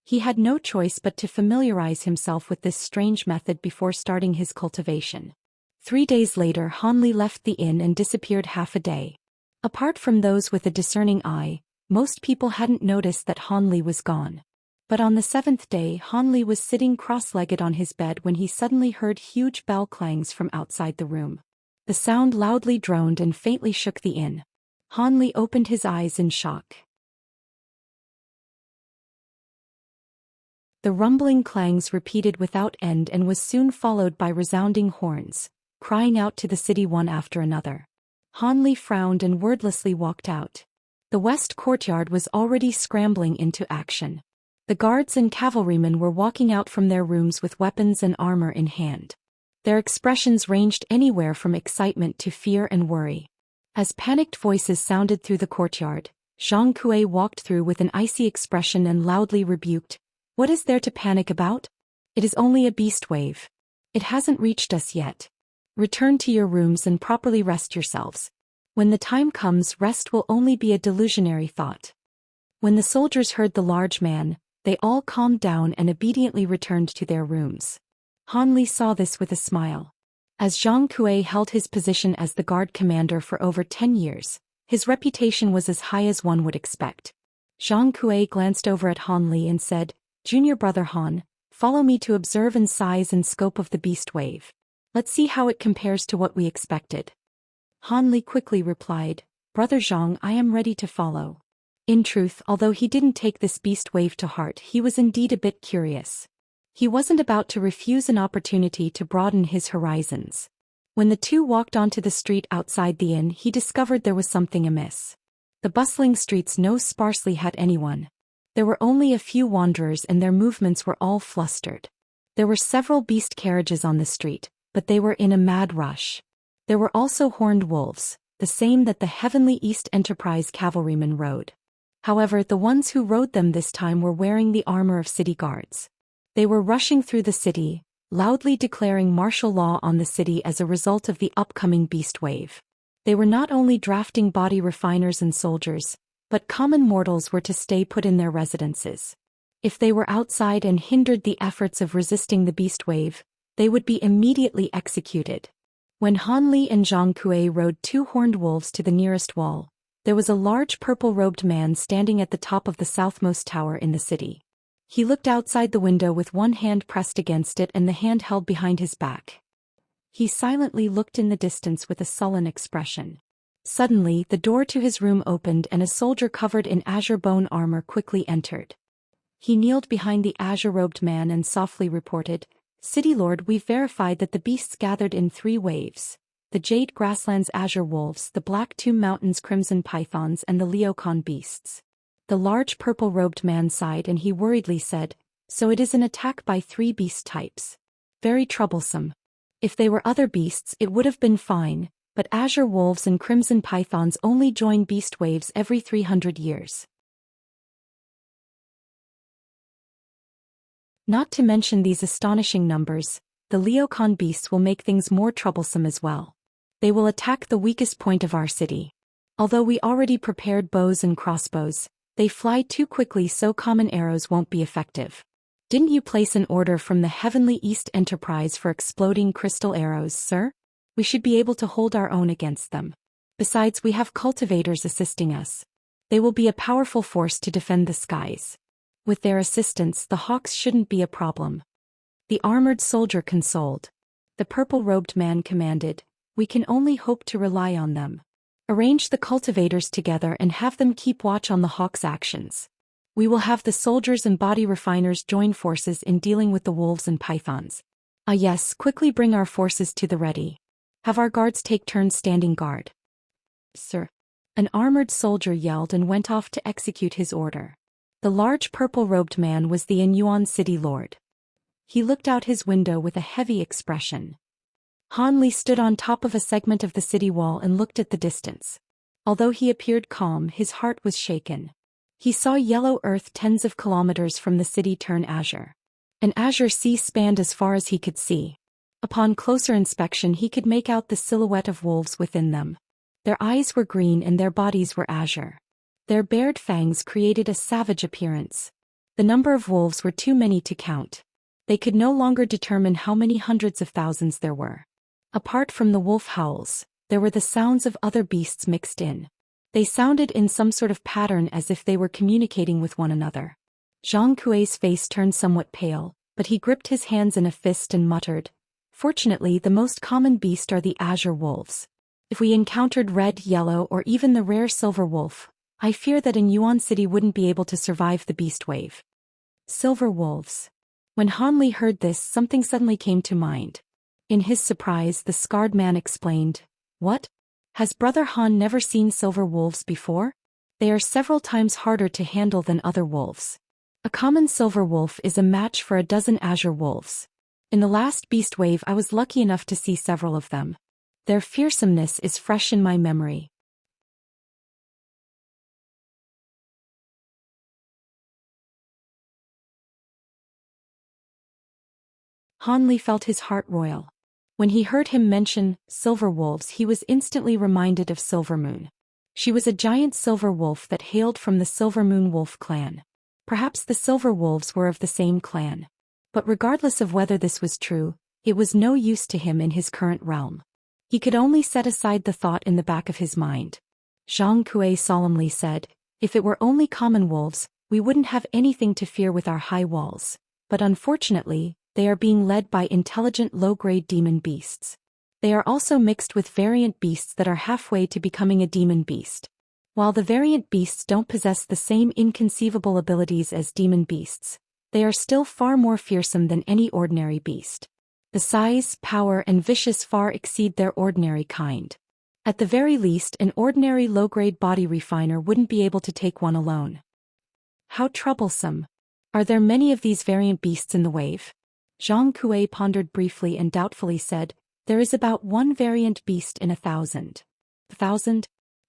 He had no choice but to familiarize himself with this strange method before starting his cultivation. 3 days later, Han Li left the inn and disappeared half a day. Apart from those with a discerning eye, most people hadn't noticed that Han Li was gone. But on the 7th day, Han Li was sitting cross-legged on his bed when he suddenly heard huge bell clangs from outside the room. The sound loudly droned and faintly shook the inn. Han Li opened his eyes in shock. The rumbling clangs repeated without end and was soon followed by resounding horns, crying out to the city one after another. Han Li frowned and wordlessly walked out. The west courtyard was already scrambling into action. The guards and cavalrymen were walking out from their rooms with weapons and armor in hand. Their expressions ranged anywhere from excitement to fear and worry. As panicked voices sounded through the courtyard, Zhang Kuei walked through with an icy expression and loudly rebuked, "What is there to panic about? It is only a beast wave. It hasn't reached us yet. Return to your rooms and properly rest yourselves. When the time comes, rest will only be a delusionary thought." When the soldiers heard the large man, They all calmed down and obediently returned to their rooms. Han Li saw this with a smile. As Zhang Kuei held his position as the guard commander for over 10 years, his reputation was as high as one would expect. Zhang Kuei glanced over at Han Li and said, "Junior brother Han, follow me to observe the size and scope of the beast wave. Let's see how it compares to what we expected." Han Li quickly replied, "Brother Zhang, I am ready to follow." In truth, although he didn't take this beast wave to heart, he was indeed a bit curious. He wasn't about to refuse an opportunity to broaden his horizons. When the two walked onto the street outside the inn, he discovered there was something amiss. The bustling streets no sparsely had anyone. There were only a few wanderers and their movements were all flustered. There were several beast carriages on the street, but they were in a mad rush. There were also horned wolves, the same that the Heavenly East Enterprise cavalrymen rode. However, the ones who rode them this time were wearing the armor of city guards. They were rushing through the city, loudly declaring martial law on the city as a result of the upcoming beast wave. They were not only drafting body refiners and soldiers, but common mortals were to stay put in their residences. If they were outside and hindered the efforts of resisting the beast wave, they would be immediately executed. When Han Li and Zhang Kuei rode two horned wolves to the nearest wall, there was a large purple-robed man standing at the top of the southmost tower in the city. He looked outside the window with one hand pressed against it and the hand held behind his back. He silently looked in the distance with a sullen expression. Suddenly, the door to his room opened and a soldier covered in azure bone armor quickly entered. He kneeled behind the azure-robed man and softly reported, "City Lord, we've verified that the beasts gathered in 3 waves. The Jade Grasslands azure wolves, the Black Tomb Mountains crimson pythons and the Leocon beasts." The large purple-robed man sighed and he worriedly said, "So it is an attack by 3 beast types. Very troublesome. If they were other beasts it would have been fine, but azure wolves and crimson pythons only join beast waves every 300 years. Not to mention these astonishing numbers, the Leocon beasts will make things more troublesome as well. They will attack the weakest point of our city. Although we already prepared bows and crossbows, they fly too quickly so common arrows won't be effective. Didn't you place an order from the Heavenly East Enterprise for exploding crystal arrows, sir? We should be able to hold our own against them. Besides, we have cultivators assisting us. They will be a powerful force to defend the skies. With their assistance, the hawks shouldn't be a problem." The armored soldier consoled. The purple-robed man commanded, "We can only hope to rely on them. Arrange the cultivators together and have them keep watch on the hawks' actions. We will have the soldiers and body refiners join forces in dealing with the wolves and pythons. Ah yes, quickly bring our forces to the ready. Have our guards take turns standing guard." "Sir." An armored soldier yelled and went off to execute his order. The large purple-robed man was the Inyuan city lord. He looked out his window with a heavy expression. Han Li stood on top of a segment of the city wall and looked at the distance. Although he appeared calm, his heart was shaken. He saw yellow earth tens of kilometers from the city turn azure. An azure sea spanned as far as he could see. Upon closer inspection he could make out the silhouette of wolves within them. Their eyes were green and their bodies were azure. Their bared fangs created a savage appearance. The number of wolves were too many to count. They could no longer determine how many hundreds of thousands there were. Apart from the wolf howls, there were the sounds of other beasts mixed in. They sounded in some sort of pattern as if they were communicating with one another. Zhang Kuei's face turned somewhat pale, but he gripped his hands in a fist and muttered, "Fortunately, the most common beast are the azure wolves. If we encountered red, yellow, or even the rare silver wolf, I fear that in Yuan City wouldn't be able to survive the beast wave." Silver wolves. When Han Li heard this, something suddenly came to mind. In his surprise, the scarred man explained, "What? Has Brother Han never seen silver wolves before? They are several times harder to handle than other wolves. A common silver wolf is a match for a dozen azure wolves. In the last beast wave I was lucky enough to see several of them. Their fearsomeness is fresh in my memory." Han Li felt his heart roil. When he heard him mention silver wolves, he was instantly reminded of Silver Moon. She was a giant silver wolf that hailed from the Silver Moon wolf clan. Perhaps the silver wolves were of the same clan. But regardless of whether this was true, it was no use to him in his current realm. He could only set aside the thought in the back of his mind. Zhang Kui solemnly said, "If it were only common wolves, we wouldn't have anything to fear with our high walls. But unfortunately, they are being led by intelligent low-grade demon beasts. They are also mixed with variant beasts that are halfway to becoming a demon beast. While the variant beasts don't possess the same inconceivable abilities as demon beasts, they are still far more fearsome than any ordinary beast. The size, power, and vicious far exceed their ordinary kind. At the very least, an ordinary low-grade body refiner wouldn't be able to take one alone." "How troublesome. Are there many of these variant beasts in the wave?" Zhang Kui pondered briefly and doubtfully said, "There is about one variant beast in 1,000. 1,000?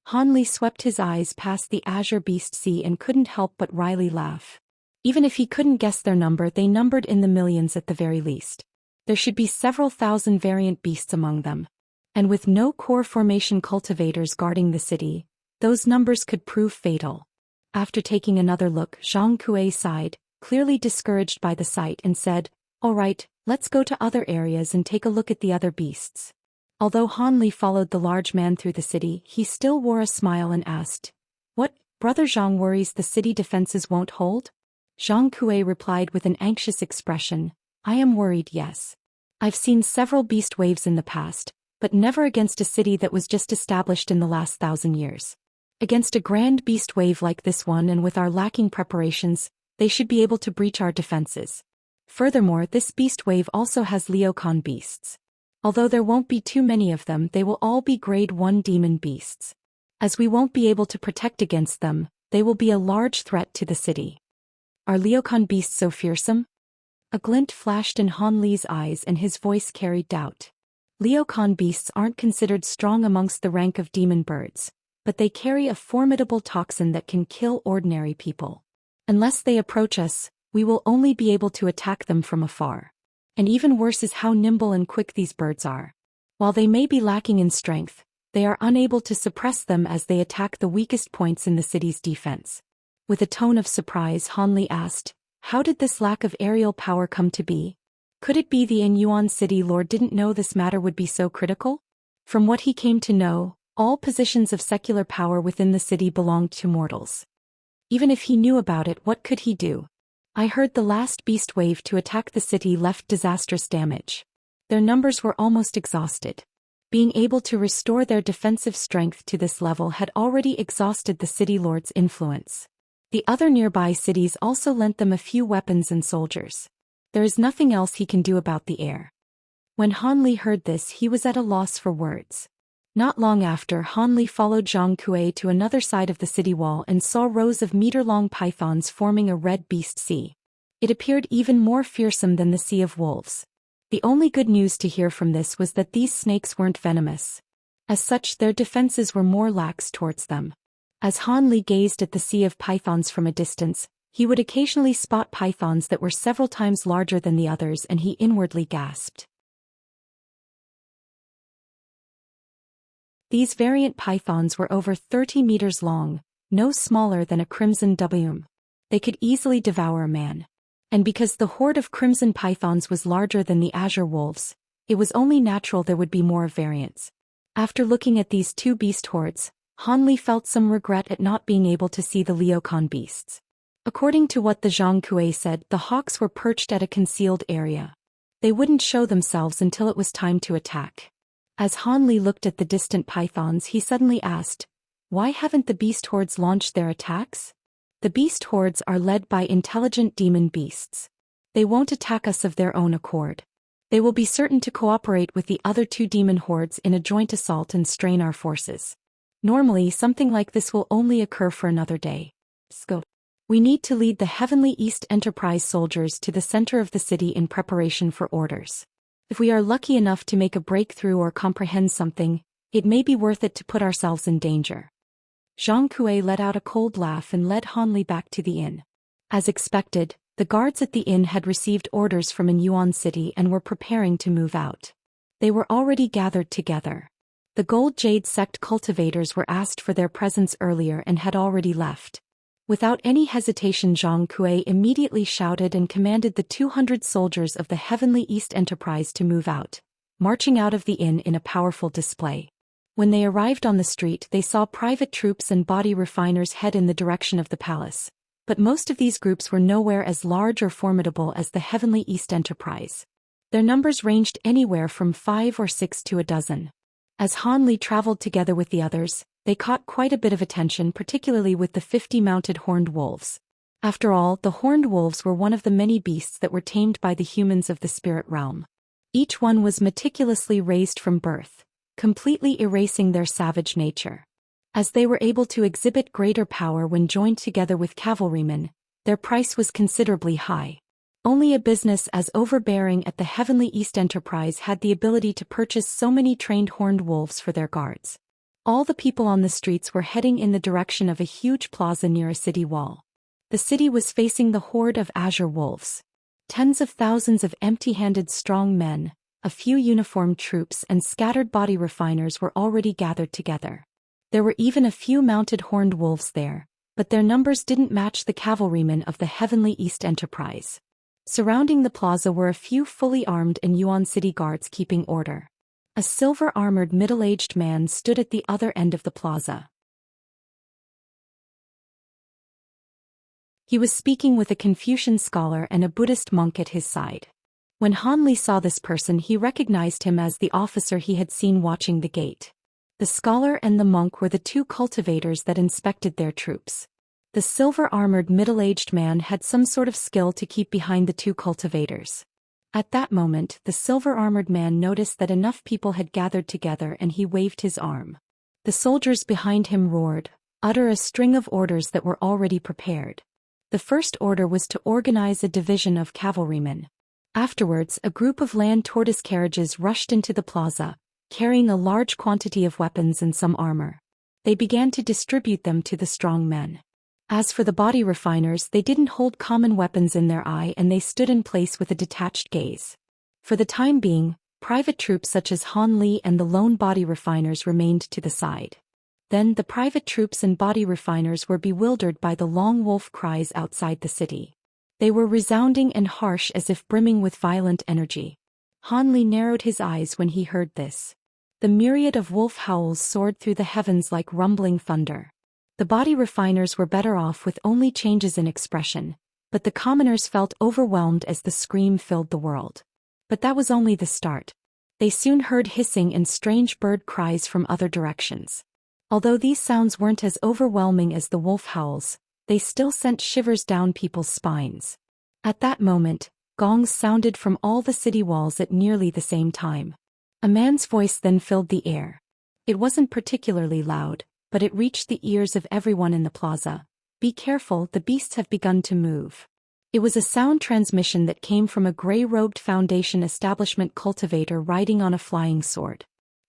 Han Li swept his eyes past the azure beast sea and couldn't help but wryly laugh. Even if he couldn't guess their number, they numbered in the millions at the very least. There should be several thousand variant beasts among them. And with no core formation cultivators guarding the city, those numbers could prove fatal." After taking another look, Zhang Kui sighed, clearly discouraged by the sight, and said, "All right, let's go to other areas and take a look at the other beasts." Although Han Li followed the large man through the city, he still wore a smile and asked, "What, Brother Zhang worries the city defenses won't hold?" Zhang Kui replied with an anxious expression, "I am worried, yes. I've seen several beast waves in the past, but never against a city that was just established in the last 1,000 years. Against a grand beast wave like this one, and with our lacking preparations, they should be able to breach our defenses. Furthermore, this beast wave also has Leocon beasts. Although there won't be too many of them, they will all be grade 1 demon beasts. As we won't be able to protect against them, they will be a large threat to the city." "Are Leocon beasts so fearsome?" A glint flashed in Han Li's eyes and his voice carried doubt. "Leocon beasts aren't considered strong amongst the rank of demon birds, but they carry a formidable toxin that can kill ordinary people. Unless they approach us, we will only be able to attack them from afar. And even worse is how nimble and quick these birds are. While they may be lacking in strength, they are unable to suppress them as they attack the weakest points in the city's defense." With a tone of surprise, Han Li asked, "How did this lack of aerial power come to be? Could it be the Yuan city lord didn't know this matter would be so critical? From what he came to know, all positions of secular power within the city belonged to mortals. Even if he knew about it, what could he do? I heard the last beast wave to attack the city left disastrous damage. Their numbers were almost exhausted. Being able to restore their defensive strength to this level had already exhausted the city lord's influence. The other nearby cities also lent them a few weapons and soldiers. There is nothing else he can do about the air." When Han Li heard this, he was at a loss for words. Not long after, Han Li followed Zhang Kui to another side of the city wall and saw rows of meter-long pythons forming a red beast sea. It appeared even more fearsome than the Sea of Wolves. The only good news to hear from this was that these snakes weren't venomous. As such, their defenses were more lax towards them. As Han Li gazed at the sea of pythons from a distance, he would occasionally spot pythons that were several times larger than the others, and he inwardly gasped. These variant pythons were over 30 meters long, no smaller than a crimson W. They could easily devour a man. And because the horde of crimson pythons was larger than the azure wolves, it was only natural there would be more variants. After looking at these two beast hordes, Han Li felt some regret at not being able to see the Leocon beasts. According to what the Zhang Kui said, the hawks were perched at a concealed area. They wouldn't show themselves until it was time to attack. As Han Li looked at the distant pythons, he suddenly asked, "Why haven't the beast hordes launched their attacks?" "The beast hordes are led by intelligent demon beasts. They won't attack us of their own accord. They will be certain to cooperate with the other two demon hordes in a joint assault and strain our forces. Normally, something like this will only occur for another day. Scope. We need to lead the Heavenly East Enterprise soldiers to the center of the city in preparation for orders. If we are lucky enough to make a breakthrough or comprehend something, it may be worth it to put ourselves in danger." Zhang Kui let out a cold laugh and led Han Li back to the inn. As expected, the guards at the inn had received orders from Yuan City and were preparing to move out. They were already gathered together. The Gold Jade sect cultivators were asked for their presence earlier and had already left. Without any hesitation, Zhang Kuei immediately shouted and commanded the 200 soldiers of the Heavenly East Enterprise to move out, marching out of the inn in a powerful display. When they arrived on the street, they saw private troops and body refiners head in the direction of the palace, but most of these groups were nowhere as large or formidable as the Heavenly East Enterprise. Their numbers ranged anywhere from 5 or 6 to a dozen. As Han Li traveled together with the others, they caught quite a bit of attention, particularly with the 50 mounted horned wolves. After all, the horned wolves were one of the many beasts that were tamed by the humans of the spirit realm. Each one was meticulously raised from birth, completely erasing their savage nature. As they were able to exhibit greater power when joined together with cavalrymen, their price was considerably high. Only a business as overbearing as the Heavenly East Enterprise had the ability to purchase so many trained horned wolves for their guards. All the people on the streets were heading in the direction of a huge plaza near a city wall. The city was facing the horde of azure wolves. Tens of thousands of empty-handed strong men, a few uniformed troops and scattered body refiners were already gathered together. There were even a few mounted horned wolves there, but their numbers didn't match the cavalrymen of the Heavenly East Enterprise. Surrounding the plaza were a few fully armed and Yuan city guards keeping order. A silver-armored middle-aged man stood at the other end of the plaza. He was speaking with a Confucian scholar and a Buddhist monk at his side. When Han Li saw this person, he recognized him as the officer he had seen watching the gate. The scholar and the monk were the two cultivators that inspected their troops. The silver-armored middle-aged man had some sort of skill to keep behind the two cultivators. At that moment, the silver-armored man noticed that enough people had gathered together and he waved his arm. The soldiers behind him roared, utter a string of orders that were already prepared. The first order was to organize a division of cavalrymen. Afterwards, a group of land tortoise carriages rushed into the plaza, carrying a large quantity of weapons and some armor. They began to distribute them to the strong men. As for the body refiners, they didn't hold common weapons in their eye and they stood in place with a detached gaze. For the time being, private troops such as Han Li and the lone body refiners remained to the side. Then the private troops and body refiners were bewildered by the long wolf cries outside the city. They were resounding and harsh as if brimming with violent energy. Han Li narrowed his eyes when he heard this. The myriad of wolf howls soared through the heavens like rumbling thunder. The body refiners were better off with only changes in expression, but the commoners felt overwhelmed as the scream filled the world. But that was only the start. They soon heard hissing and strange bird cries from other directions. Although these sounds weren't as overwhelming as the wolf howls, they still sent shivers down people's spines. At that moment, gongs sounded from all the city walls at nearly the same time. A man's voice then filled the air. It wasn't particularly loud, but it reached the ears of everyone in the plaza. Be careful, the beasts have begun to move. It was a sound transmission that came from a gray-robed Foundation establishment cultivator riding on a flying sword.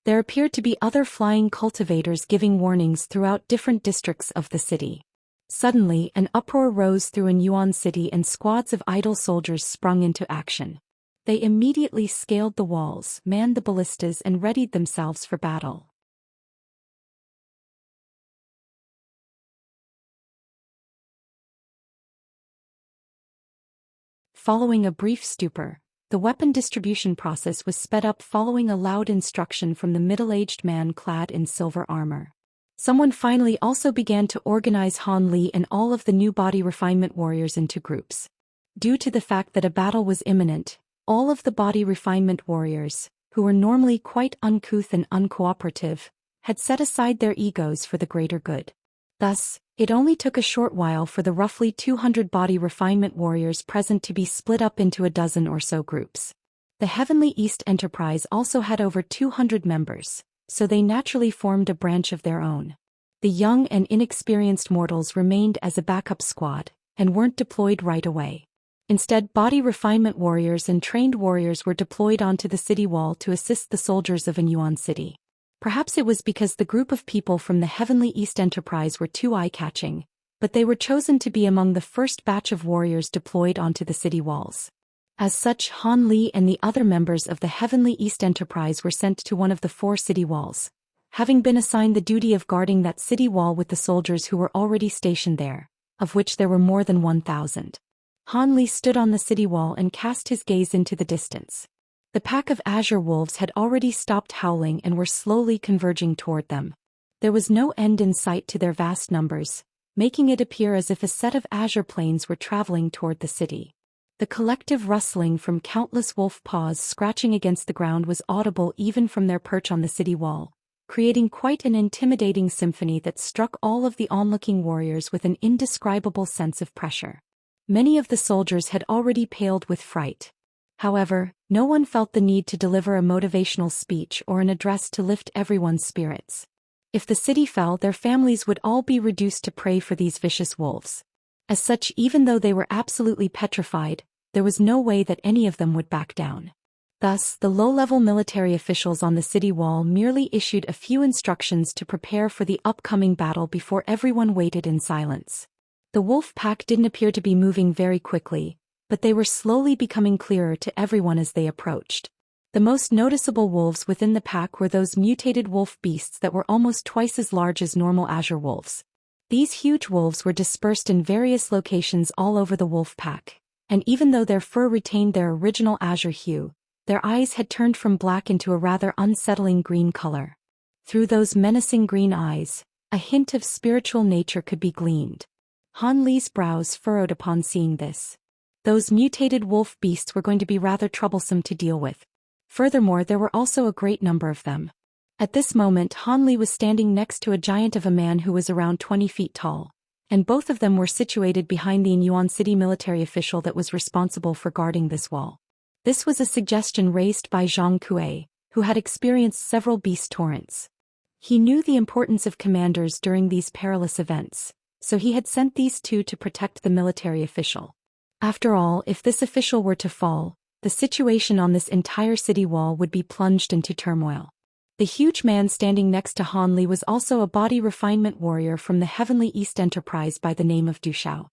There appeared to be other flying cultivators giving warnings throughout different districts of the city. Suddenly, an uproar rose through an Yuan city and squads of idle soldiers sprung into action. They immediately scaled the walls, manned the ballistas and readied themselves for battle. Following a brief stupor, the weapon distribution process was sped up following a loud instruction from the middle-aged man clad in silver armor. Someone finally also began to organize Han Li and all of the new body refinement warriors into groups. Due to the fact that a battle was imminent, all of the body refinement warriors, who were normally quite uncouth and uncooperative, had set aside their egos for the greater good. Thus, it only took a short while for the roughly 200 body refinement warriors present to be split up into a dozen or so groups. The Heavenly East Enterprise also had over 200 members, so they naturally formed a branch of their own. The young and inexperienced mortals remained as a backup squad, and weren't deployed right away. Instead, body refinement warriors and trained warriors were deployed onto the city wall to assist the soldiers of Yuan City. Perhaps it was because the group of people from the Heavenly East Enterprise were too eye-catching, but they were chosen to be among the first batch of warriors deployed onto the city walls. As such, Han Li and the other members of the Heavenly East Enterprise were sent to one of the 4 city walls, having been assigned the duty of guarding that city wall with the soldiers who were already stationed there. of which there were more than 1,000. Han Li stood on the city wall and cast his gaze into the distance. The pack of azure wolves had already stopped howling and were slowly converging toward them. There was no end in sight to their vast numbers, making it appear as if a set of azure planes were traveling toward the city. The collective rustling from countless wolf paws scratching against the ground was audible even from their perch on the city wall, creating quite an intimidating symphony that struck all of the onlooking warriors with an indescribable sense of pressure. Many of the soldiers had already paled with fright. However, no one felt the need to deliver a motivational speech or an address to lift everyone's spirits. If the city fell, their families would all be reduced to prey for these vicious wolves. As such, even though they were absolutely petrified, there was no way that any of them would back down. Thus, the low-level military officials on the city wall merely issued a few instructions to prepare for the upcoming battle before everyone waited in silence. The wolf pack didn't appear to be moving very quickly, but they were slowly becoming clearer to everyone as they approached. The most noticeable wolves within the pack were those mutated wolf beasts that were almost twice as large as normal azure wolves. These huge wolves were dispersed in various locations all over the wolf pack, and even though their fur retained their original azure hue, their eyes had turned from black into a rather unsettling green color. Through those menacing green eyes, a hint of spiritual nature could be gleaned. Han Li's brows furrowed upon seeing this. Those mutated wolf beasts were going to be rather troublesome to deal with. Furthermore, there were also a great number of them. At this moment, Han Li was standing next to a giant of a man who was around 20 feet tall, and both of them were situated behind the Yuan city military official that was responsible for guarding this wall. This was a suggestion raised by Zhang Kuei, who had experienced several beast torrents. He knew the importance of commanders during these perilous events, so he had sent these two to protect the military official. After all, if this official were to fall, the situation on this entire city wall would be plunged into turmoil. The huge man standing next to Han Li was also a body refinement warrior from the Heavenly East Enterprise by the name of Du Xiao.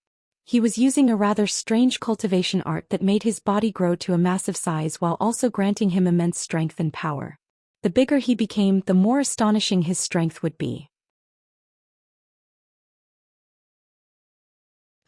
He was using a rather strange cultivation art that made his body grow to a massive size while also granting him immense strength and power. The bigger he became, the more astonishing his strength would be.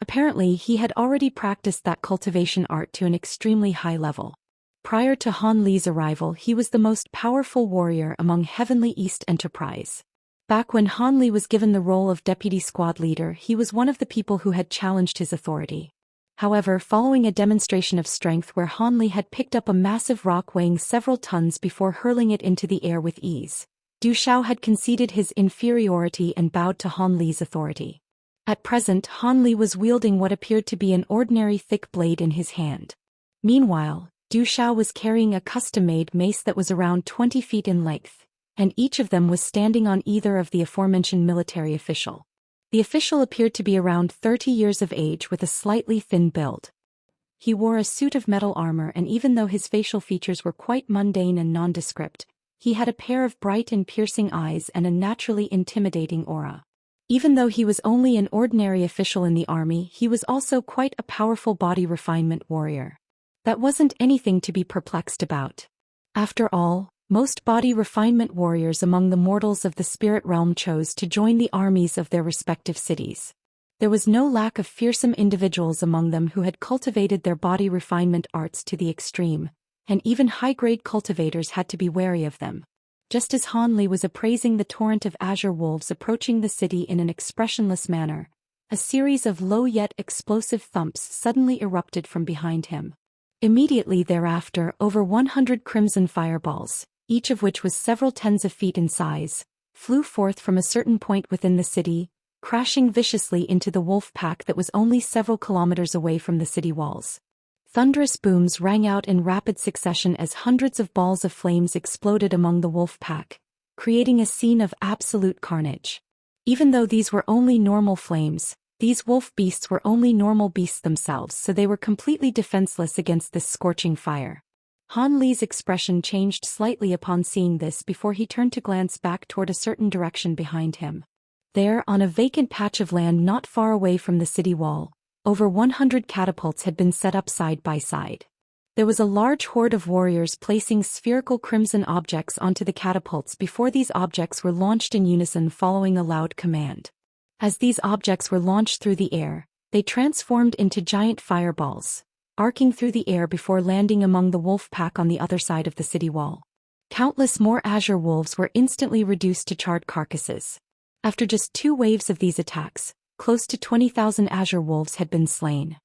Apparently, he had already practiced that cultivation art to an extremely high level. Prior to Han Li's arrival, he was the most powerful warrior among Heavenly East Enterprise. Back when Han Li was given the role of deputy squad leader, he was one of the people who had challenged his authority. However, following a demonstration of strength where Han Li had picked up a massive rock weighing several tons before hurling it into the air with ease, Du Xiao had conceded his inferiority and bowed to Han Li's authority. At present, Han Li was wielding what appeared to be an ordinary thick blade in his hand. Meanwhile, Du Xiao was carrying a custom-made mace that was around 20 feet in length, and each of them was standing on either of the aforementioned military official. The official appeared to be around 30 years of age with a slightly thin build. He wore a suit of metal armor, and even though his facial features were quite mundane and nondescript, he had a pair of bright and piercing eyes and a naturally intimidating aura. Even though he was only an ordinary official in the army, he was also quite a powerful body refinement warrior. That wasn't anything to be perplexed about. After all, most body refinement warriors among the mortals of the spirit realm chose to join the armies of their respective cities. There was no lack of fearsome individuals among them who had cultivated their body refinement arts to the extreme, and even high-grade cultivators had to be wary of them. Just as Han Li was appraising the torrent of azure wolves approaching the city in an expressionless manner, a series of low yet explosive thumps suddenly erupted from behind him. Immediately thereafter, over 100 crimson fireballs, each of which was several tens of feet in size, flew forth from a certain point within the city, crashing viciously into the wolf pack that was only several kilometers away from the city walls. Thunderous booms rang out in rapid succession as hundreds of balls of flames exploded among the wolf pack, creating a scene of absolute carnage. Even though these were only normal flames, these wolf beasts were only normal beasts themselves, so they were completely defenseless against this scorching fire. Han Li's expression changed slightly upon seeing this before he turned to glance back toward a certain direction behind him. There, on a vacant patch of land not far away from the city wall, over 100 catapults had been set up side by side. There was a large horde of warriors placing spherical crimson objects onto the catapults before these objects were launched in unison following a loud command. As these objects were launched through the air, They transformed into giant fireballs, arcing through the air before landing among the wolf pack on the other side of the city wall. Countless more azure wolves were instantly reduced to charred carcasses. After just 2 waves of these attacks, close to 20,000 azure wolves had been slain.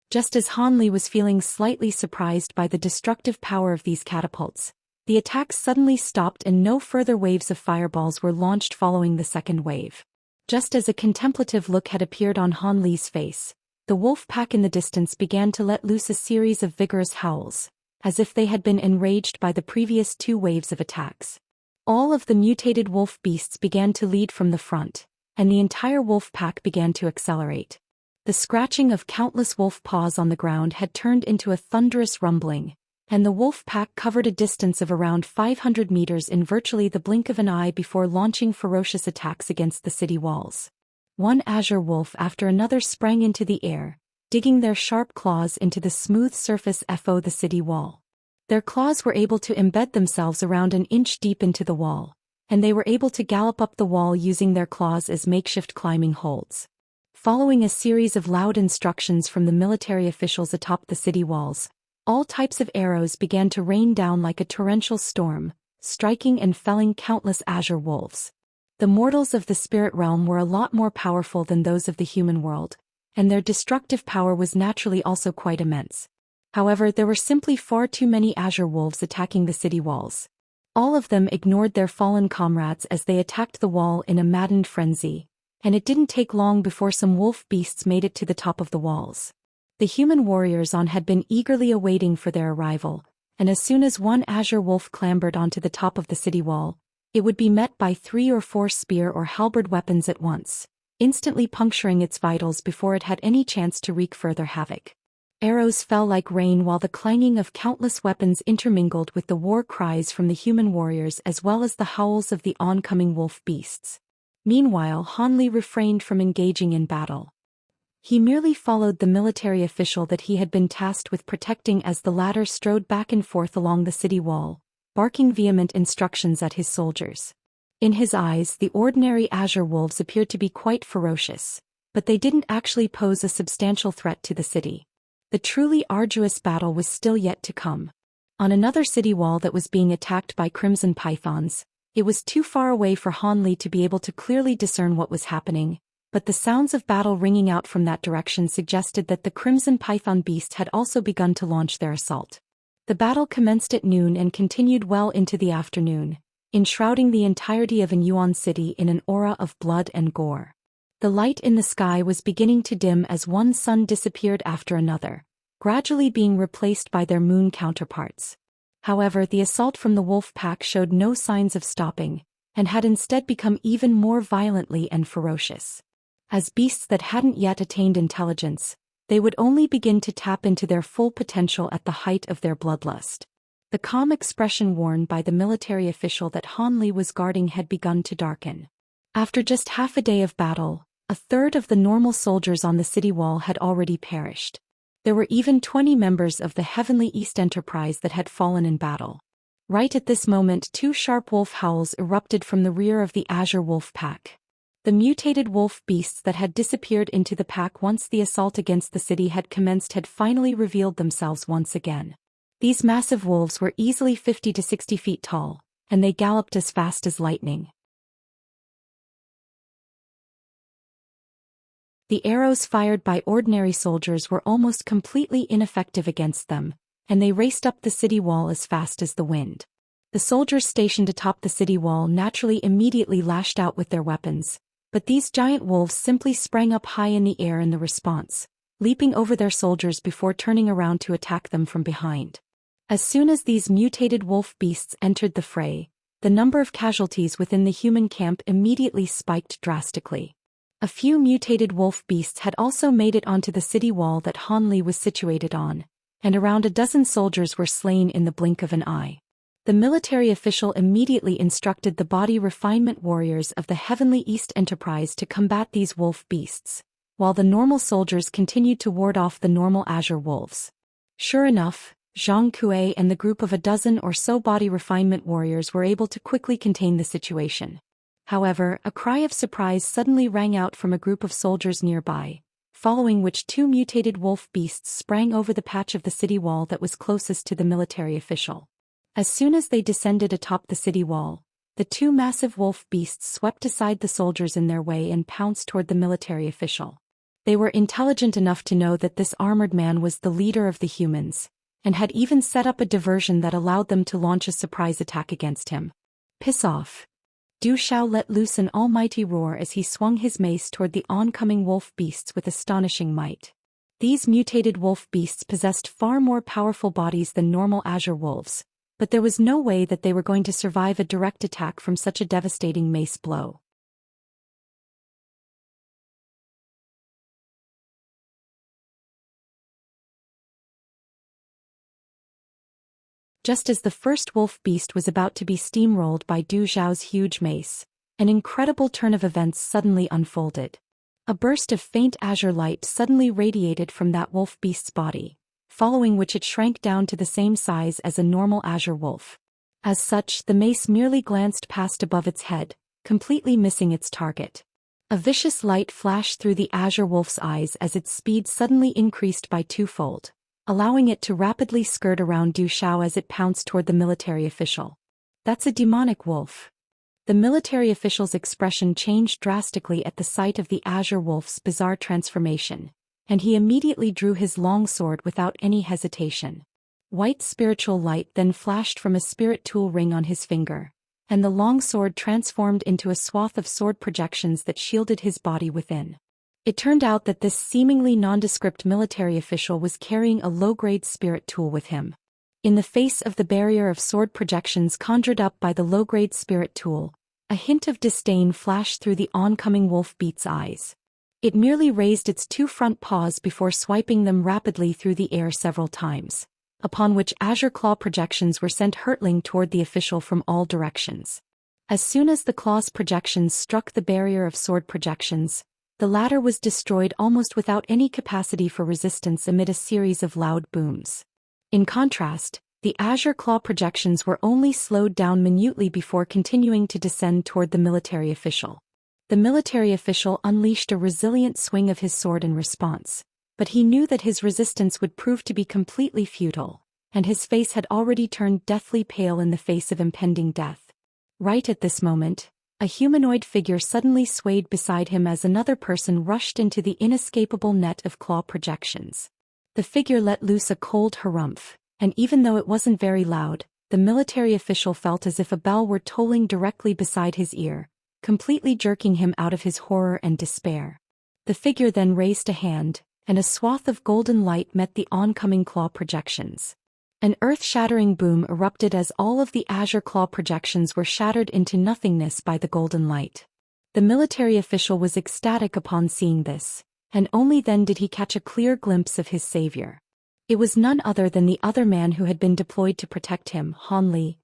Just as Han Li was feeling slightly surprised by the destructive power of these catapults, the attacks suddenly stopped and no further waves of fireballs were launched following the second wave. Just as a contemplative look had appeared on Han Li's face, the wolf pack in the distance began to let loose a series of vigorous howls, as if they had been enraged by the previous 2 waves of attacks. All of the mutated wolf beasts began to lead from the front, and the entire wolf pack began to accelerate. The scratching of countless wolf paws on the ground had turned into a thunderous rumbling, and the wolf pack covered a distance of around 500 meters in virtually the blink of an eye before launching ferocious attacks against the city walls. One azure wolf after another sprang into the air, digging their sharp claws into the smooth surface of the city wall. Their claws were able to embed themselves around an inch deep into the wall, and they were able to gallop up the wall using their claws as makeshift climbing holds. Following a series of loud instructions from the military officials atop the city walls, all types of arrows began to rain down like a torrential storm, striking and felling countless azure wolves. The mortals of the spirit realm were a lot more powerful than those of the human world, and their destructive power was naturally also quite immense. However, there were simply far too many azure wolves attacking the city walls. All of them ignored their fallen comrades as they attacked the wall in a maddened frenzy, and it didn't take long before some wolf beasts made it to the top of the walls. The human warriors had been eagerly awaiting for their arrival, and as soon as one azure wolf clambered onto the top of the city wall, it would be met by 3 or 4 spear or halberd weapons at once, instantly puncturing its vitals before it had any chance to wreak further havoc. Arrows fell like rain while the clanging of countless weapons intermingled with the war cries from the human warriors as well as the howls of the oncoming wolf beasts. Meanwhile, Han Li refrained from engaging in battle. He merely followed the military official that he had been tasked with protecting as the latter strode back and forth along the city wall, barking vehement instructions at his soldiers. In his eyes, the ordinary azure wolves appeared to be quite ferocious, but they didn't actually pose a substantial threat to the city. The truly arduous battle was still yet to come. On another city wall that was being attacked by crimson pythons, it was too far away for Han Li to be able to clearly discern what was happening, but the sounds of battle ringing out from that direction suggested that the crimson python beast had also begun to launch their assault. The battle commenced at noon and continued well into the afternoon, enshrouding the entirety of Yuan City in an aura of blood and gore. The light in the sky was beginning to dim as one sun disappeared after another, gradually being replaced by their moon counterparts. However, the assault from the wolf pack showed no signs of stopping, and had instead become even more violently and ferocious. As beasts that hadn't yet attained intelligence, they would only begin to tap into their full potential at the height of their bloodlust. The calm expression worn by the military official that Han Li was guarding had begun to darken. After just half a day of battle, a third of the normal soldiers on the city wall had already perished. There were even 20 members of the Heavenly East Enterprise that had fallen in battle. Right at this moment, 2 sharp wolf howls erupted from the rear of the azure wolf pack. The mutated wolf beasts that had disappeared into the pack once the assault against the city had commenced had finally revealed themselves once again. These massive wolves were easily 50 to 60 feet tall, and they galloped as fast as lightning. The arrows fired by ordinary soldiers were almost completely ineffective against them, and they raced up the city wall as fast as the wind. The soldiers stationed atop the city wall naturally immediately lashed out with their weapons, but these giant wolves simply sprang up high in the air in the response, leaping over their soldiers before turning around to attack them from behind. As soon as these mutated wolf beasts entered the fray, the number of casualties within the human camp immediately spiked drastically. A few mutated wolf beasts had also made it onto the city wall that Han Li was situated on, and around a dozen soldiers were slain in the blink of an eye. The military official immediately instructed the body refinement warriors of the Heavenly East Enterprise to combat these wolf beasts, while the normal soldiers continued to ward off the normal azure wolves. Sure enough, Zhang Kuei and the group of a dozen or so body refinement warriors were able to quickly contain the situation. However, a cry of surprise suddenly rang out from a group of soldiers nearby, following which two mutated wolf beasts sprang over the patch of the city wall that was closest to the military official. As soon as they descended atop the city wall, the two massive wolf beasts swept aside the soldiers in their way and pounced toward the military official. They were intelligent enough to know that this armored man was the leader of the humans, and had even set up a diversion that allowed them to launch a surprise attack against him. "Piss off." Zhou Xian let loose an almighty roar as he swung his mace toward the oncoming wolf beasts with astonishing might. These mutated wolf beasts possessed far more powerful bodies than normal azure wolves, but there was no way that they were going to survive a direct attack from such a devastating mace blow. Just as the first wolf beast was about to be steamrolled by Du Xiao's huge mace, an incredible turn of events suddenly unfolded. A burst of faint azure light suddenly radiated from that wolf beast's body, following which it shrank down to the same size as a normal azure wolf. As such, the mace merely glanced past above its head, completely missing its target. A vicious light flashed through the azure wolf's eyes as its speed suddenly increased by twofold, allowing it to rapidly skirt around Du Xiao as it pounced toward the military official. "That's a demonic wolf." The military official's expression changed drastically at the sight of the azure wolf's bizarre transformation, and he immediately drew his long sword without any hesitation. White spiritual light then flashed from a spirit tool ring on his finger, and the long sword transformed into a swath of sword projections that shielded his body within. It turned out that this seemingly nondescript military official was carrying a low-grade spirit tool with him. In the face of the barrier of sword projections conjured up by the low-grade spirit tool, a hint of disdain flashed through the oncoming wolf beast's eyes. It merely raised its two front paws before swiping them rapidly through the air several times, upon which azure claw projections were sent hurtling toward the official from all directions. As soon as the claw's projections struck the barrier of sword projections, the latter was destroyed almost without any capacity for resistance amid a series of loud booms. In contrast, the azure claw projections were only slowed down minutely before continuing to descend toward the military official. The military official unleashed a resilient swing of his sword in response, but he knew that his resistance would prove to be completely futile, and his face had already turned deathly pale in the face of impending death. Right at this moment, a humanoid figure suddenly swayed beside him as another person rushed into the inescapable net of claw projections. The figure let loose a cold harumph, and even though it wasn't very loud, the military official felt as if a bell were tolling directly beside his ear, completely jerking him out of his horror and despair. The figure then raised a hand, and a swath of golden light met the oncoming claw projections. An earth-shattering boom erupted as all of the azure claw projections were shattered into nothingness by the golden light. The military official was ecstatic upon seeing this, and only then did he catch a clear glimpse of his savior. It was none other than the other man who had been deployed to protect him, Han Li.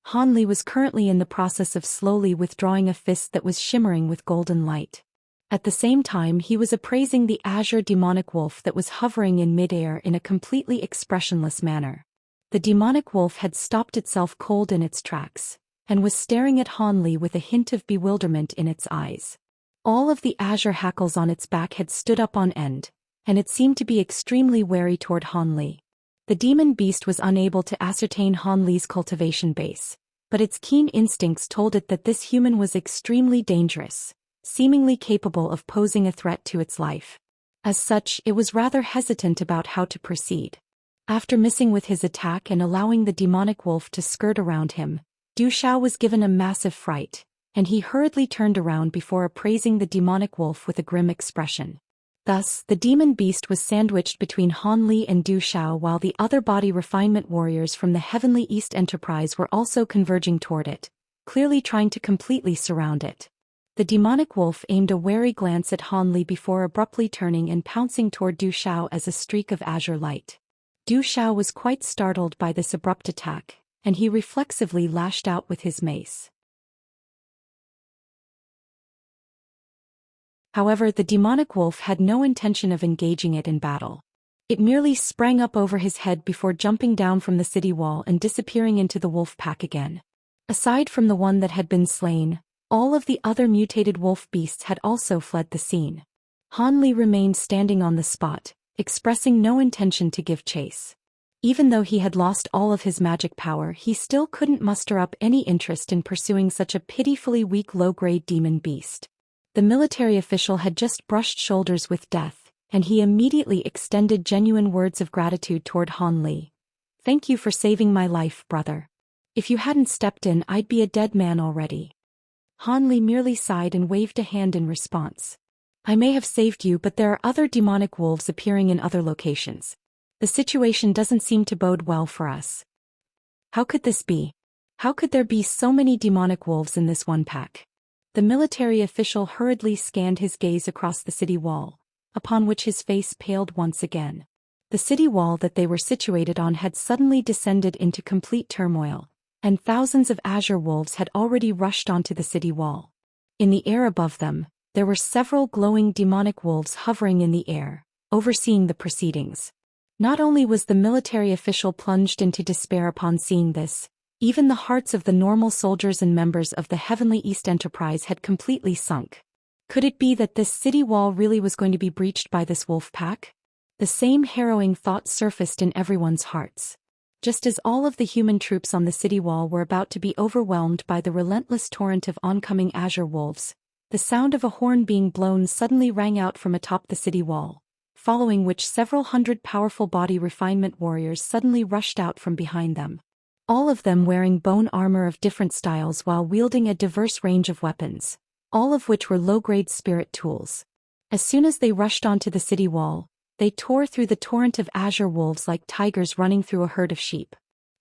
Han Li was currently in the process of slowly withdrawing a fist that was shimmering with golden light. At the same time, he was appraising the azure demonic wolf that was hovering in midair in a completely expressionless manner. The demonic wolf had stopped itself cold in its tracks, and was staring at Han Li with a hint of bewilderment in its eyes. All of the azure hackles on its back had stood up on end, and it seemed to be extremely wary toward Han Li. The demon beast was unable to ascertain Han Li's cultivation base, but its keen instincts told it that this human was extremely dangerous, seemingly capable of posing a threat to its life. As such, it was rather hesitant about how to proceed. After missing with his attack and allowing the demonic wolf to skirt around him, Du Xiao was given a massive fright, and he hurriedly turned around before appraising the demonic wolf with a grim expression. Thus, the demon beast was sandwiched between Han Li and Du Xiao while the other body refinement warriors from the Heavenly East Enterprise were also converging toward it, clearly trying to completely surround it. The demonic wolf aimed a wary glance at Han Li before abruptly turning and pouncing toward Du Xiao as a streak of azure light. Du Xiao was quite startled by this abrupt attack, and he reflexively lashed out with his mace. However, the demonic wolf had no intention of engaging it in battle. It merely sprang up over his head before jumping down from the city wall and disappearing into the wolf pack again. Aside from the one that had been slain, All of the other mutated wolf beasts had also fled the scene. Han Li remained standing on the spot, expressing no intention to give chase. Even though he had lost all of his magic power, he still couldn't muster up any interest in pursuing such a pitifully weak low-grade demon beast. The military official had just brushed shoulders with death, and he immediately extended genuine words of gratitude toward Han Li. "Thank you for saving my life, brother. If you hadn't stepped in, I'd be a dead man already." Han Li merely sighed and waved a hand in response. "I may have saved you, but there are other demonic wolves appearing in other locations. The situation doesn't seem to bode well for us." "How could this be? How could there be so many demonic wolves in this one pack?" The military official hurriedly scanned his gaze across the city wall, upon which his face paled once again. The city wall that they were situated on had suddenly descended into complete turmoil, and thousands of azure wolves had already rushed onto the city wall. In the air above them, there were several glowing demonic wolves hovering in the air, overseeing the proceedings. Not only was the military official plunged into despair upon seeing this, even the hearts of the normal soldiers and members of the Heavenly East Enterprise had completely sunk. Could it be that this city wall really was going to be breached by this wolf pack? The same harrowing thought surfaced in everyone's hearts. Just as all of the human troops on the city wall were about to be overwhelmed by the relentless torrent of oncoming azure wolves, the sound of a horn being blown suddenly rang out from atop the city wall, following which several hundred powerful body refinement warriors suddenly rushed out from behind them. All of them wearing bone armor of different styles while wielding a diverse range of weapons, all of which were low-grade spirit tools. As soon as they rushed onto the city wall, they tore through the torrent of azure wolves like tigers running through a herd of sheep.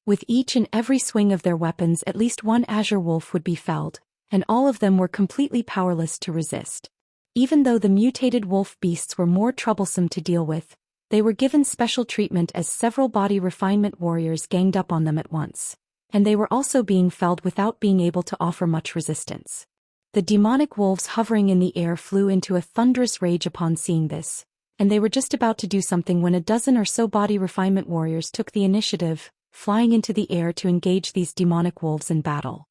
With each and every swing of their weapons, at least one azure wolf would be felled, and all of them were completely powerless to resist. Even though the mutated wolf beasts were more troublesome to deal with, they were given special treatment as several body refinement warriors ganged up on them at once, and they were also being felled without being able to offer much resistance. The demonic wolves hovering in the air flew into a thunderous rage upon seeing this, and they were just about to do something when a dozen or so body refinement warriors took the initiative, flying into the air to engage these demonic wolves in battle.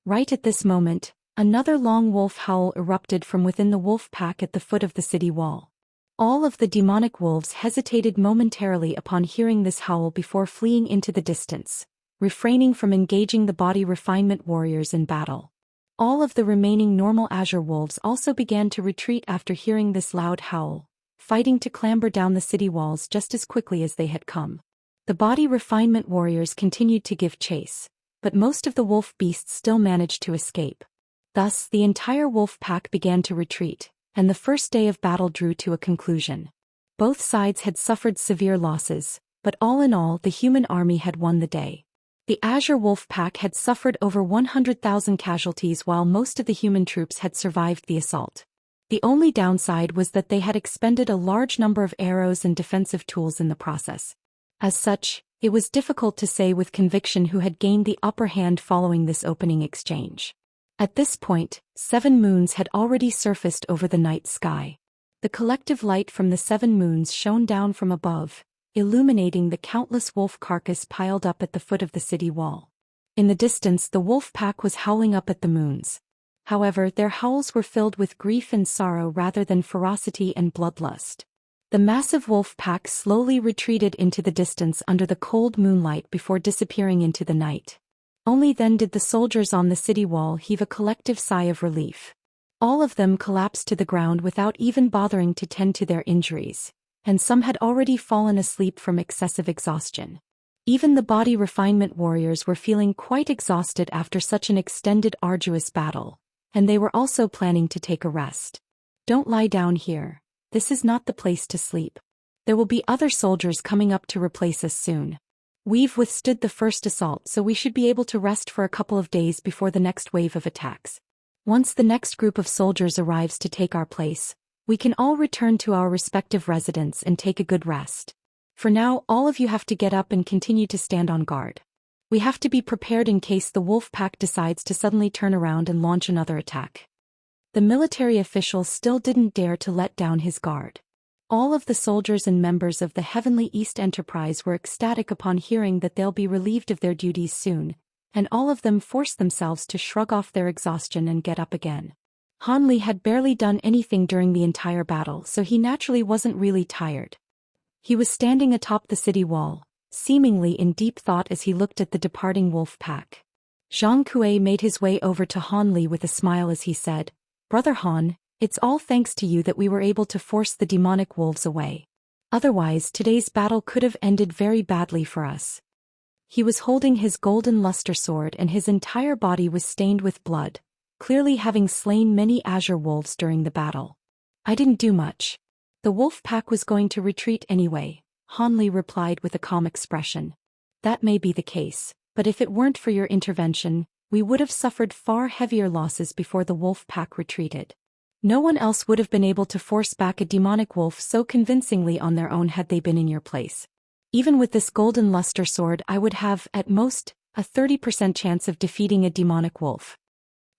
Right at this moment, another long wolf howl erupted from within the wolf pack at the foot of the city wall. All of the demonic wolves hesitated momentarily upon hearing this howl before fleeing into the distance, refraining from engaging the body refinement warriors in battle. All of the remaining normal azure wolves also began to retreat after hearing this loud howl, fighting to clamber down the city walls just as quickly as they had come. The body refinement warriors continued to give chase, but most of the wolf beasts still managed to escape. Thus, the entire wolf pack began to retreat, and the first day of battle drew to a conclusion. Both sides had suffered severe losses, but all in all, the human army had won the day. The azure wolf pack had suffered over 100,000 casualties while most of the human troops had survived the assault. The only downside was that they had expended a large number of arrows and defensive tools in the process. As such, it was difficult to say with conviction who had gained the upper hand following this opening exchange. At this point, 7 moons had already surfaced over the night sky. The collective light from the 7 moons shone down from above, illuminating the countless wolf carcass piled up at the foot of the city wall. In the distance, the wolf pack was howling up at the moons. However, their howls were filled with grief and sorrow rather than ferocity and bloodlust. The massive wolf pack slowly retreated into the distance under the cold moonlight before disappearing into the night. Only then did the soldiers on the city wall heave a collective sigh of relief. All of them collapsed to the ground without even bothering to tend to their injuries, and some had already fallen asleep from excessive exhaustion. Even the body refinement warriors were feeling quite exhausted after such an extended, arduous battle, and they were also planning to take a rest. "Don't lie down here. This is not the place to sleep. There will be other soldiers coming up to replace us soon. We've withstood the first assault, so we should be able to rest for a couple of days before the next wave of attacks. Once the next group of soldiers arrives to take our place, we can all return to our respective residents and take a good rest. For now, all of you have to get up and continue to stand on guard. We have to be prepared in case the wolf pack decides to suddenly turn around and launch another attack." The military official still didn't dare to let down his guard. All of the soldiers and members of the Heavenly East Enterprise were ecstatic upon hearing that they'll be relieved of their duties soon, and all of them forced themselves to shrug off their exhaustion and get up again. Han Li had barely done anything during the entire battle, so he naturally wasn't really tired. He was standing atop the city wall, seemingly in deep thought as he looked at the departing wolf pack. Zhang Kuei made his way over to Han Li with a smile as he said, "Brother Han, it's all thanks to you that we were able to force the demonic wolves away. Otherwise, today's battle could have ended very badly for us." He was holding his golden luster sword and his entire body was stained with blood, clearly having slain many azure wolves during the battle. "I didn't do much. The wolf pack was going to retreat anyway," Han Li replied with a calm expression. "That may be the case, but if it weren't for your intervention, we would have suffered far heavier losses before the wolf pack retreated. No one else would have been able to force back a demonic wolf so convincingly on their own had they been in your place. Even with this golden luster sword, I would have, at most, a 30% chance of defeating a demonic wolf."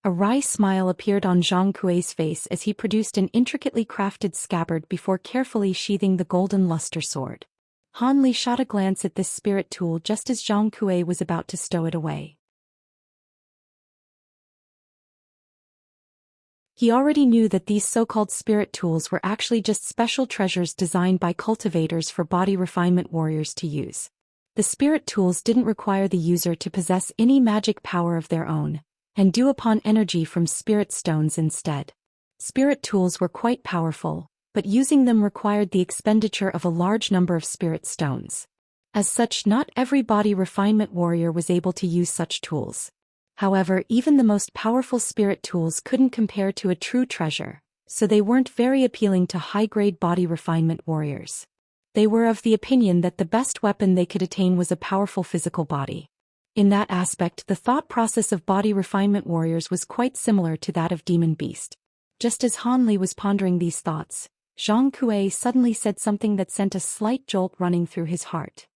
A wry smile appeared on Zhang Kuei's face as he produced an intricately crafted scabbard before carefully sheathing the golden luster sword. Han Li shot a glance at this spirit tool just as Zhang Kuei was about to stow it away. He already knew that these so-called spirit tools were actually just special treasures designed by cultivators for body refinement warriors to use. The spirit tools didn't require the user to possess any magic power of their own, and drew upon energy from spirit stones instead. Spirit tools were quite powerful, but using them required the expenditure of a large number of spirit stones. As such, not every body refinement warrior was able to use such tools. However, even the most powerful spirit tools couldn't compare to a true treasure, so they weren't very appealing to high-grade body refinement warriors. They were of the opinion that the best weapon they could attain was a powerful physical body. In that aspect, the thought process of body refinement warriors was quite similar to that of demon beast. Just as Han Li was pondering these thoughts, Zhang Kuei suddenly said something that sent a slight jolt running through his heart.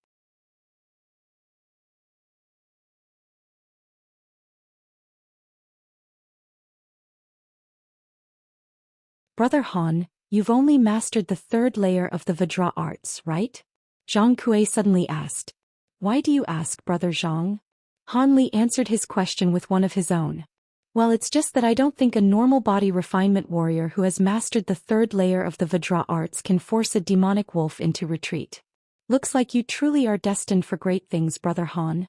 "Brother Han, you've only mastered the 3rd layer of the Vajra arts, right?" Zhang Kuei suddenly asked. "Why do you ask, Brother Zhang?" Han Li answered his question with one of his own. "Well, it's just that I don't think a normal body refinement warrior who has mastered the 3rd layer of the Vajra arts can force a demonic wolf into retreat. Looks like you truly are destined for great things, Brother Han."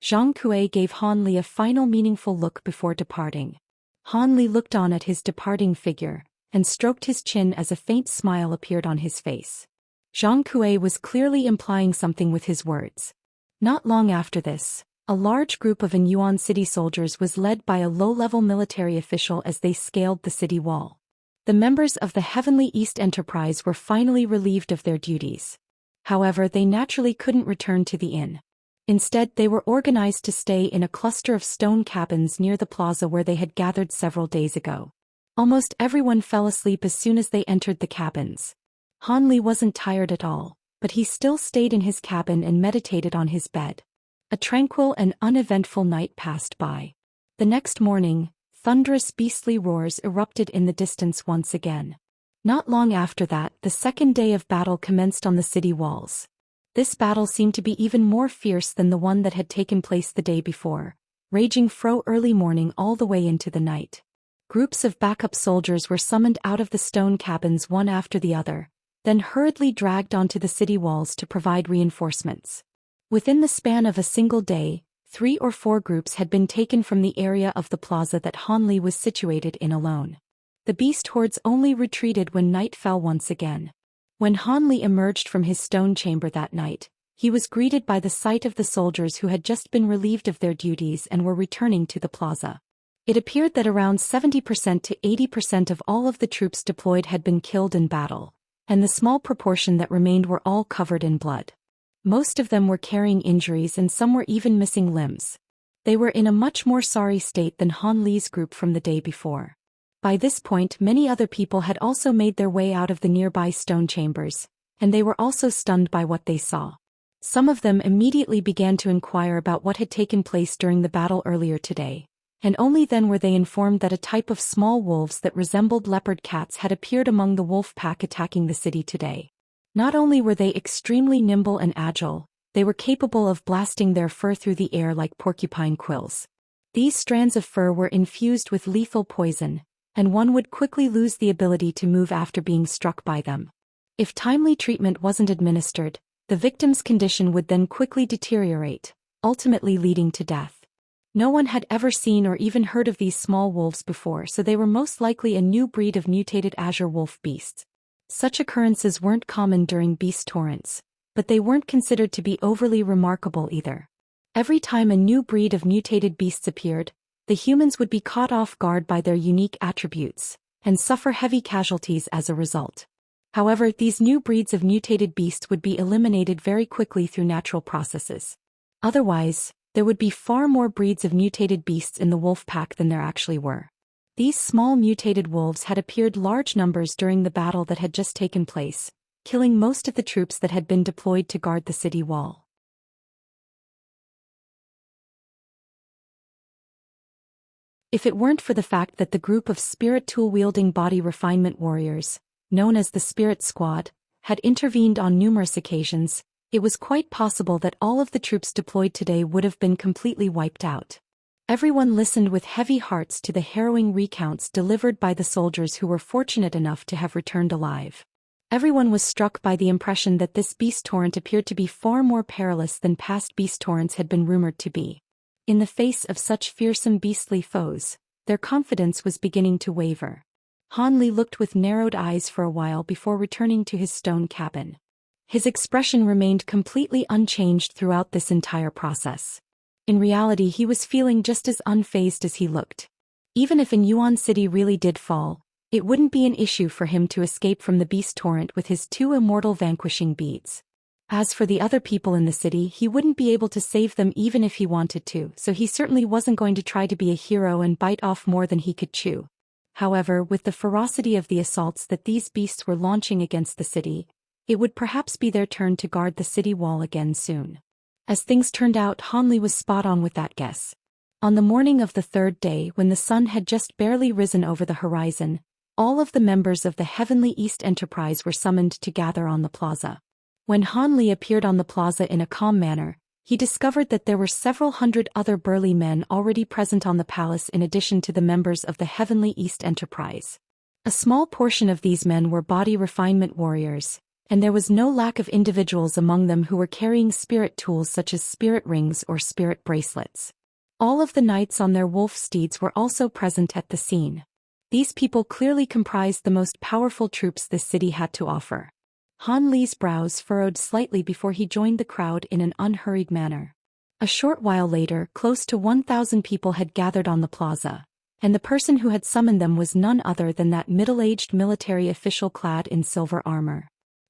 Zhang Kuei gave Han Li a final meaningful look before departing. Han Li looked on at his departing figure, and stroked his chin as a faint smile appeared on his face. Zhang Kuei was clearly implying something with his words. Not long after this, a large group of Yuan city soldiers was led by a low-level military official as they scaled the city wall. The members of the Heavenly East Enterprise were finally relieved of their duties. However, they naturally couldn't return to the inn. Instead, they were organized to stay in a cluster of stone cabins near the plaza where they had gathered several days ago. Almost everyone fell asleep as soon as they entered the cabins. Han Li wasn't tired at all, but he still stayed in his cabin and meditated on his bed. A tranquil and uneventful night passed by. The next morning, thunderous beastly roars erupted in the distance once again. Not long after that, the 2nd day of battle commenced on the city walls. This battle seemed to be even more fierce than the one that had taken place the day before, raging from early morning all the way into the night. Groups of backup soldiers were summoned out of the stone cabins one after the other, then hurriedly dragged onto the city walls to provide reinforcements. Within the span of a single day, 3 or 4 groups had been taken from the area of the plaza that Han Li was situated in alone. The beast hordes only retreated when night fell once again. When Han Li emerged from his stone chamber that night, he was greeted by the sight of the soldiers who had just been relieved of their duties and were returning to the plaza. It appeared that around 70% to 80% of all of the troops deployed had been killed in battle, and the small proportion that remained were all covered in blood. Most of them were carrying injuries and some were even missing limbs. They were in a much more sorry state than Han Li's group from the day before. By this point, many other people had also made their way out of the nearby stone chambers, and they were also stunned by what they saw. Some of them immediately began to inquire about what had taken place during the battle earlier today, and only then were they informed that a type of small wolves that resembled leopard cats had appeared among the wolf pack attacking the city today. Not only were they extremely nimble and agile, they were capable of blasting their fur through the air like porcupine quills. These strands of fur were infused with lethal poison, and one would quickly lose the ability to move after being struck by them. If timely treatment wasn't administered, the victim's condition would then quickly deteriorate, ultimately leading to death. No one had ever seen or even heard of these small wolves before, so they were most likely a new breed of mutated azure wolf beasts. Such occurrences weren't common during beast torrents, but they weren't considered to be overly remarkable either. Every time a new breed of mutated beasts appeared, the humans would be caught off guard by their unique attributes, and suffer heavy casualties as a result. However, these new breeds of mutated beasts would be eliminated very quickly through natural processes. Otherwise, there would be far more breeds of mutated beasts in the wolf pack than there actually were. These small mutated wolves had appeared large numbers during the battle that had just taken place, killing most of the troops that had been deployed to guard the city wall. If it weren't for the fact that the group of spirit tool-wielding body refinement warriors, known as the Spirit Squad, had intervened on numerous occasions, it was quite possible that all of the troops deployed today would have been completely wiped out. Everyone listened with heavy hearts to the harrowing recounts delivered by the soldiers who were fortunate enough to have returned alive. Everyone was struck by the impression that this beast torrent appeared to be far more perilous than past beast torrents had been rumored to be. In the face of such fearsome beastly foes, their confidence was beginning to waver. Han Li looked with narrowed eyes for a while before returning to his stone cabin. His expression remained completely unchanged throughout this entire process. In reality, he was feeling just as unfazed as he looked. Even if in Yuan City really did fall, it wouldn't be an issue for him to escape from the beast torrent with his 2 immortal vanquishing beads. As for the other people in the city, he wouldn't be able to save them even if he wanted to, so he certainly wasn't going to try to be a hero and bite off more than he could chew. However, with the ferocity of the assaults that these beasts were launching against the city, it would perhaps be their turn to guard the city wall again soon. As things turned out, Han Li was spot on with that guess. On the morning of the 3rd day, when the sun had just barely risen over the horizon, all of the members of the Heavenly East Enterprise were summoned to gather on the plaza. When Han Li appeared on the plaza in a calm manner, he discovered that there were several hundred other burly men already present on the palace in addition to the members of the Heavenly East Enterprise. A small portion of these men were body refinement warriors, and there was no lack of individuals among them who were carrying spirit tools such as spirit rings or spirit bracelets. All of the knights on their wolf steeds were also present at the scene. These people clearly comprised the most powerful troops this city had to offer. Han Li's brows furrowed slightly before he joined the crowd in an unhurried manner. A short while later, close to 1,000 people had gathered on the plaza, and the person who had summoned them was none other than that middle-aged military official clad in silver armor.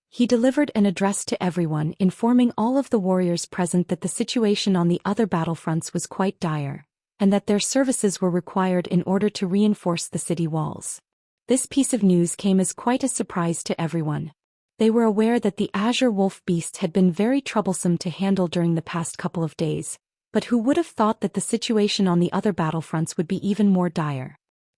He delivered an address to everyone, informing all of the warriors present that the situation on the other battlefronts was quite dire, and that their services were required in order to reinforce the city walls. This piece of news came as quite a surprise to everyone. They were aware that the Azure Wolf beast had been very troublesome to handle during the past couple of days, but who would have thought that the situation on the other battlefronts would be even more dire?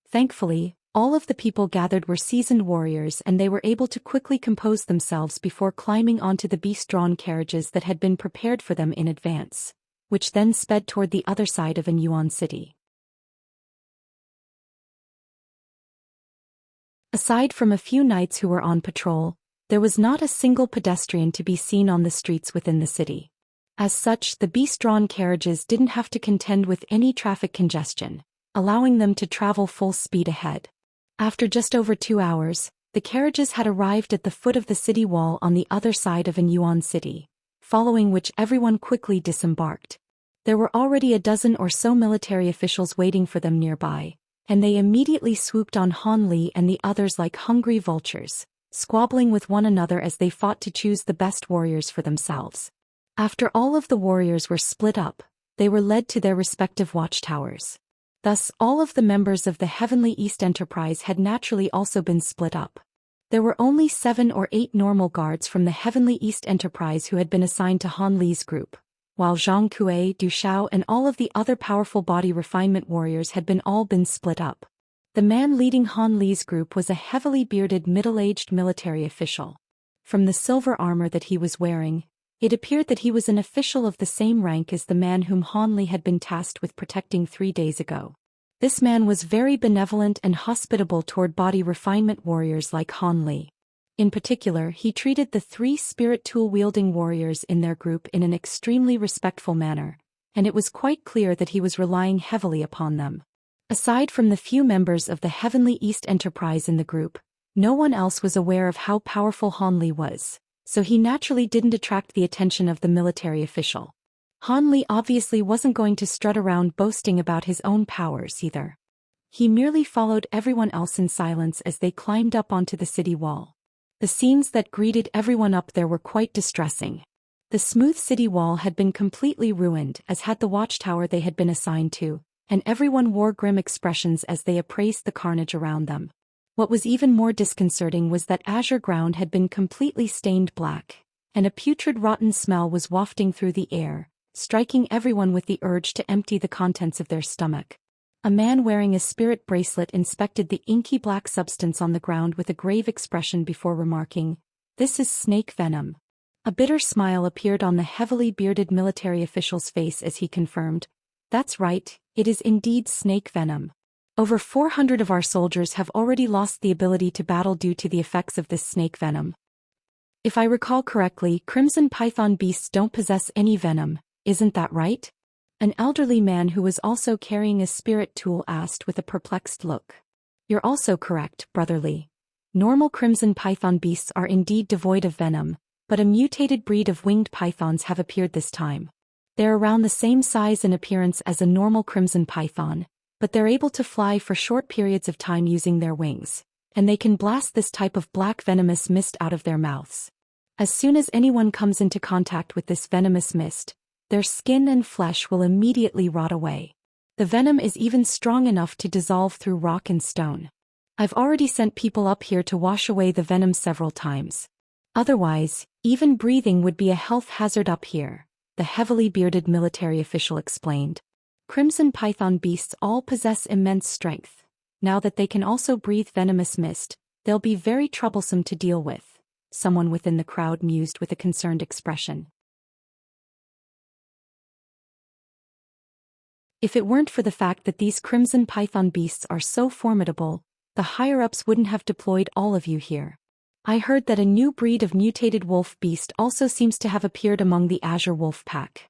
Thankfully, all of the people gathered were seasoned warriors, and they were able to quickly compose themselves before climbing onto the beast-drawn carriages that had been prepared for them in advance, which then sped toward the other side of Yuan City. Aside from a few knights who were on patrol, there was not a single pedestrian to be seen on the streets within the city. As such, the beast-drawn carriages didn't have to contend with any traffic congestion, allowing them to travel full speed ahead. After just over 2 hours, the carriages had arrived at the foot of the city wall on the other side of Yuan City, following which everyone quickly disembarked. There were already a dozen or so military officials waiting for them nearby, and they immediately swooped on Han Li and the others like hungry vultures, squabbling with one another as they fought to choose the best warriors for themselves. After all of the warriors were split up, they were led to their respective watchtowers. Thus, all of the members of the Heavenly East Enterprise had naturally also been split up. There were only 7 or 8 normal guards from the Heavenly East Enterprise who had been assigned to Han Li's group, while Zhang Kuei, Du Xiao and all of the other powerful body refinement warriors had been split up. The man leading Han Li's group was a heavily bearded middle-aged military official. From the silver armor that he was wearing, it appeared that he was an official of the same rank as the man whom Han Li had been tasked with protecting 3 days ago. This man was very benevolent and hospitable toward body refinement warriors like Han Li. In particular, he treated the 3 spirit tool-wielding warriors in their group in an extremely respectful manner, and it was quite clear that he was relying heavily upon them. Aside from the few members of the Heavenly East Enterprise in the group, no one else was aware of how powerful Han Li was, so he naturally didn't attract the attention of the military official. Han Li obviously wasn't going to strut around boasting about his own powers either. He merely followed everyone else in silence as they climbed up onto the city wall. The scenes that greeted everyone up there were quite distressing. The smooth city wall had been completely ruined, as had the watchtower they had been assigned to, and everyone wore grim expressions as they appraised the carnage around them. What was even more disconcerting was that azure ground had been completely stained black, and a putrid rotten smell was wafting through the air, striking everyone with the urge to empty the contents of their stomach. A man wearing a spirit bracelet inspected the inky black substance on the ground with a grave expression before remarking, "This is snake venom." A bitter smile appeared on the heavily bearded military official's face as he confirmed, "That's right, it is indeed snake venom. Over 400 of our soldiers have already lost the ability to battle due to the effects of this snake venom. If I recall correctly, crimson python beasts don't possess any venom, isn't that right?" An elderly man who was also carrying a spirit tool asked with a perplexed look. "You're also correct, Brother Li. Normal crimson python beasts are indeed devoid of venom, but a mutated breed of winged pythons have appeared this time. They're around the same size and appearance as a normal crimson python, but they're able to fly for short periods of time using their wings, and they can blast this type of black venomous mist out of their mouths. As soon as anyone comes into contact with this venomous mist, their skin and flesh will immediately rot away. The venom is even strong enough to dissolve through rock and stone. I've already sent people up here to wash away the venom several times. Otherwise, even breathing would be a health hazard up here," the heavily bearded military official explained. "Crimson python beasts all possess immense strength. Now that they can also breathe venomous mist, they'll be very troublesome to deal with," someone within the crowd mused with a concerned expression. "If it weren't for the fact that these crimson python beasts are so formidable, the higher-ups wouldn't have deployed all of you here. I heard that a new breed of mutated wolf beast also seems to have appeared among the Azure Wolf Pack."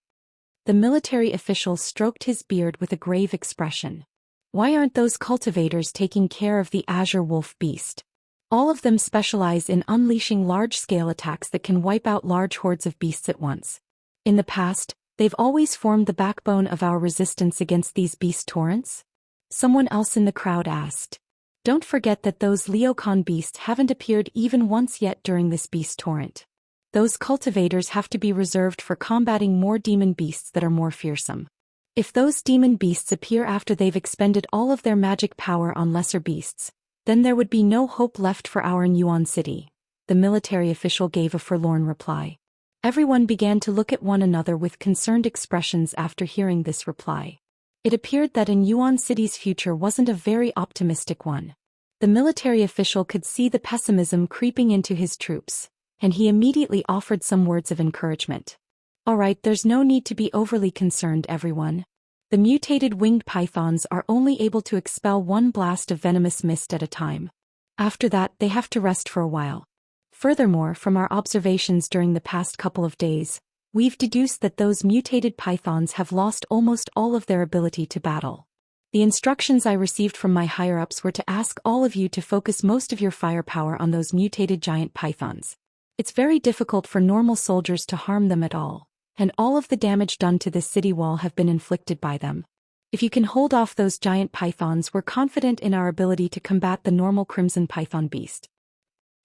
The military official stroked his beard with a grave expression. "Why aren't those cultivators taking care of the Azure Wolf beast? All of them specialize in unleashing large-scale attacks that can wipe out large hordes of beasts at once. In the past, they've always formed the backbone of our resistance against these beast torrents?" Someone else in the crowd asked. "Don't forget that those Leocan beasts haven't appeared even once yet during this beast torrent. Those cultivators have to be reserved for combating more demon beasts that are more fearsome. If those demon beasts appear after they've expended all of their magic power on lesser beasts, then there would be no hope left for our Yuan city," the military official gave a forlorn reply. Everyone began to look at one another with concerned expressions after hearing this reply. It appeared that Yuan city's future wasn't a very optimistic one. The military official could see the pessimism creeping into his troops, and he immediately offered some words of encouragement. "All right, there's no need to be overly concerned, everyone. The mutated winged pythons are only able to expel one blast of venomous mist at a time. After that, they have to rest for a while. Furthermore, from our observations during the past couple of days, we've deduced that those mutated pythons have lost almost all of their ability to battle. The instructions I received from my higher-ups were to ask all of you to focus most of your firepower on those mutated giant pythons. It's very difficult for normal soldiers to harm them at all, and all of the damage done to this city wall have been inflicted by them. If you can hold off those giant pythons, we're confident in our ability to combat the normal crimson python beast.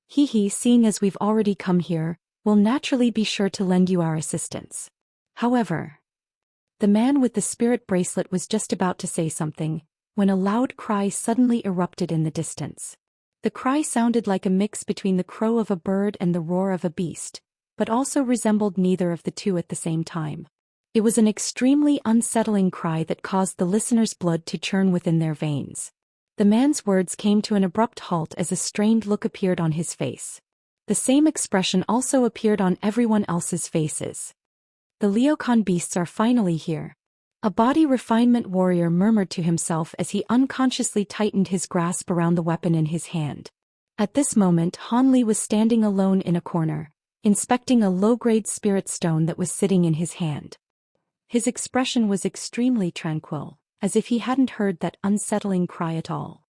Seeing as we've already come here, we'll naturally be sure to lend you our assistance. However..." The man with the spirit bracelet was just about to say something, when a loud cry suddenly erupted in the distance. The cry sounded like a mix between the crow of a bird and the roar of a beast, but also resembled neither of the two at the same time. It was an extremely unsettling cry that caused the listener's blood to churn within their veins. The man's words came to an abrupt halt as a strained look appeared on his face. The same expression also appeared on everyone else's faces. The Liukan beasts are finally here. A body refinement warrior murmured to himself as he unconsciously tightened his grasp around the weapon in his hand. At this moment Han Li was standing alone in a corner, inspecting a low-grade spirit stone that was sitting in his hand. His expression was extremely tranquil, as if he hadn't heard that unsettling cry at all.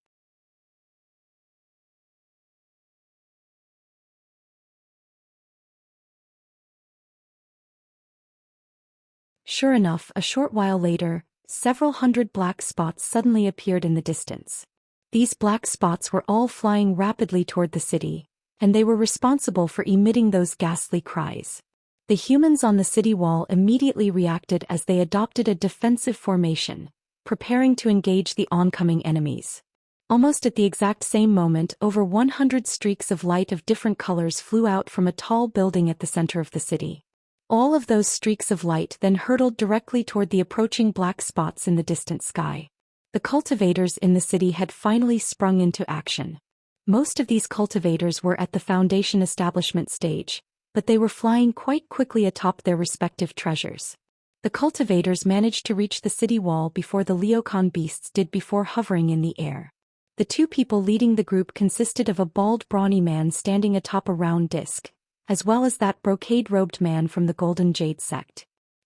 Sure enough, a short while later, several hundred black spots suddenly appeared in the distance. These black spots were all flying rapidly toward the city, and they were responsible for emitting those ghastly cries. The humans on the city wall immediately reacted as they adopted a defensive formation, preparing to engage the oncoming enemies. Almost at the exact same moment, over 100 streaks of light of different colors flew out from a tall building at the center of the city. All of those streaks of light then hurtled directly toward the approaching black spots in the distant sky. The cultivators in the city had finally sprung into action. Most of these cultivators were at the foundation establishment stage, but they were flying quite quickly atop their respective treasures. The cultivators managed to reach the city wall before the Liukan beasts did before hovering in the air. The two people leading the group consisted of a bald brawny man standing atop a round disc, as well as that brocade-robed man from the Golden Jade sect.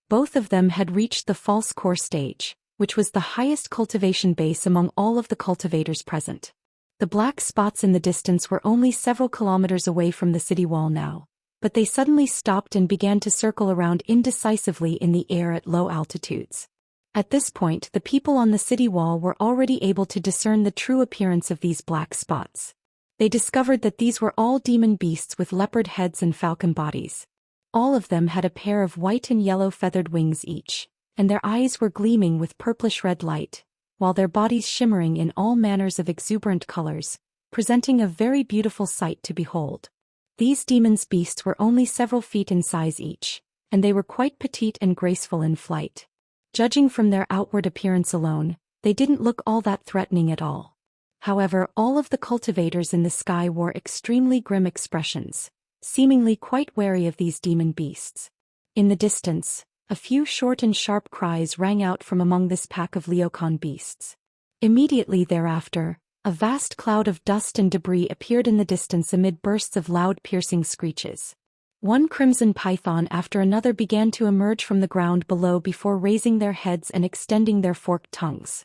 Both of them had reached the false core stage, which was the highest cultivation base among all of the cultivators present. The black spots in the distance were only several kilometers away from the city wall now, but they suddenly stopped and began to circle around indecisively in the air at low altitudes. At this point, the people on the city wall were already able to discern the true appearance of these black spots. They discovered that these were all demon beasts with leopard heads and falcon bodies. All of them had a pair of white and yellow feathered wings each, and their eyes were gleaming with purplish-red light, while their bodies shimmering in all manners of exuberant colors, presenting a very beautiful sight to behold. These demons' beasts were only several feet in size each, and they were quite petite and graceful in flight. Judging from their outward appearance alone, they didn't look all that threatening at all. However, all of the cultivators in the sky wore extremely grim expressions, seemingly quite wary of these demon beasts. In the distance, a few short and sharp cries rang out from among this pack of Liukan beasts. Immediately thereafter, a vast cloud of dust and debris appeared in the distance amid bursts of loud piercing screeches. One crimson python after another began to emerge from the ground below before raising their heads and extending their forked tongues.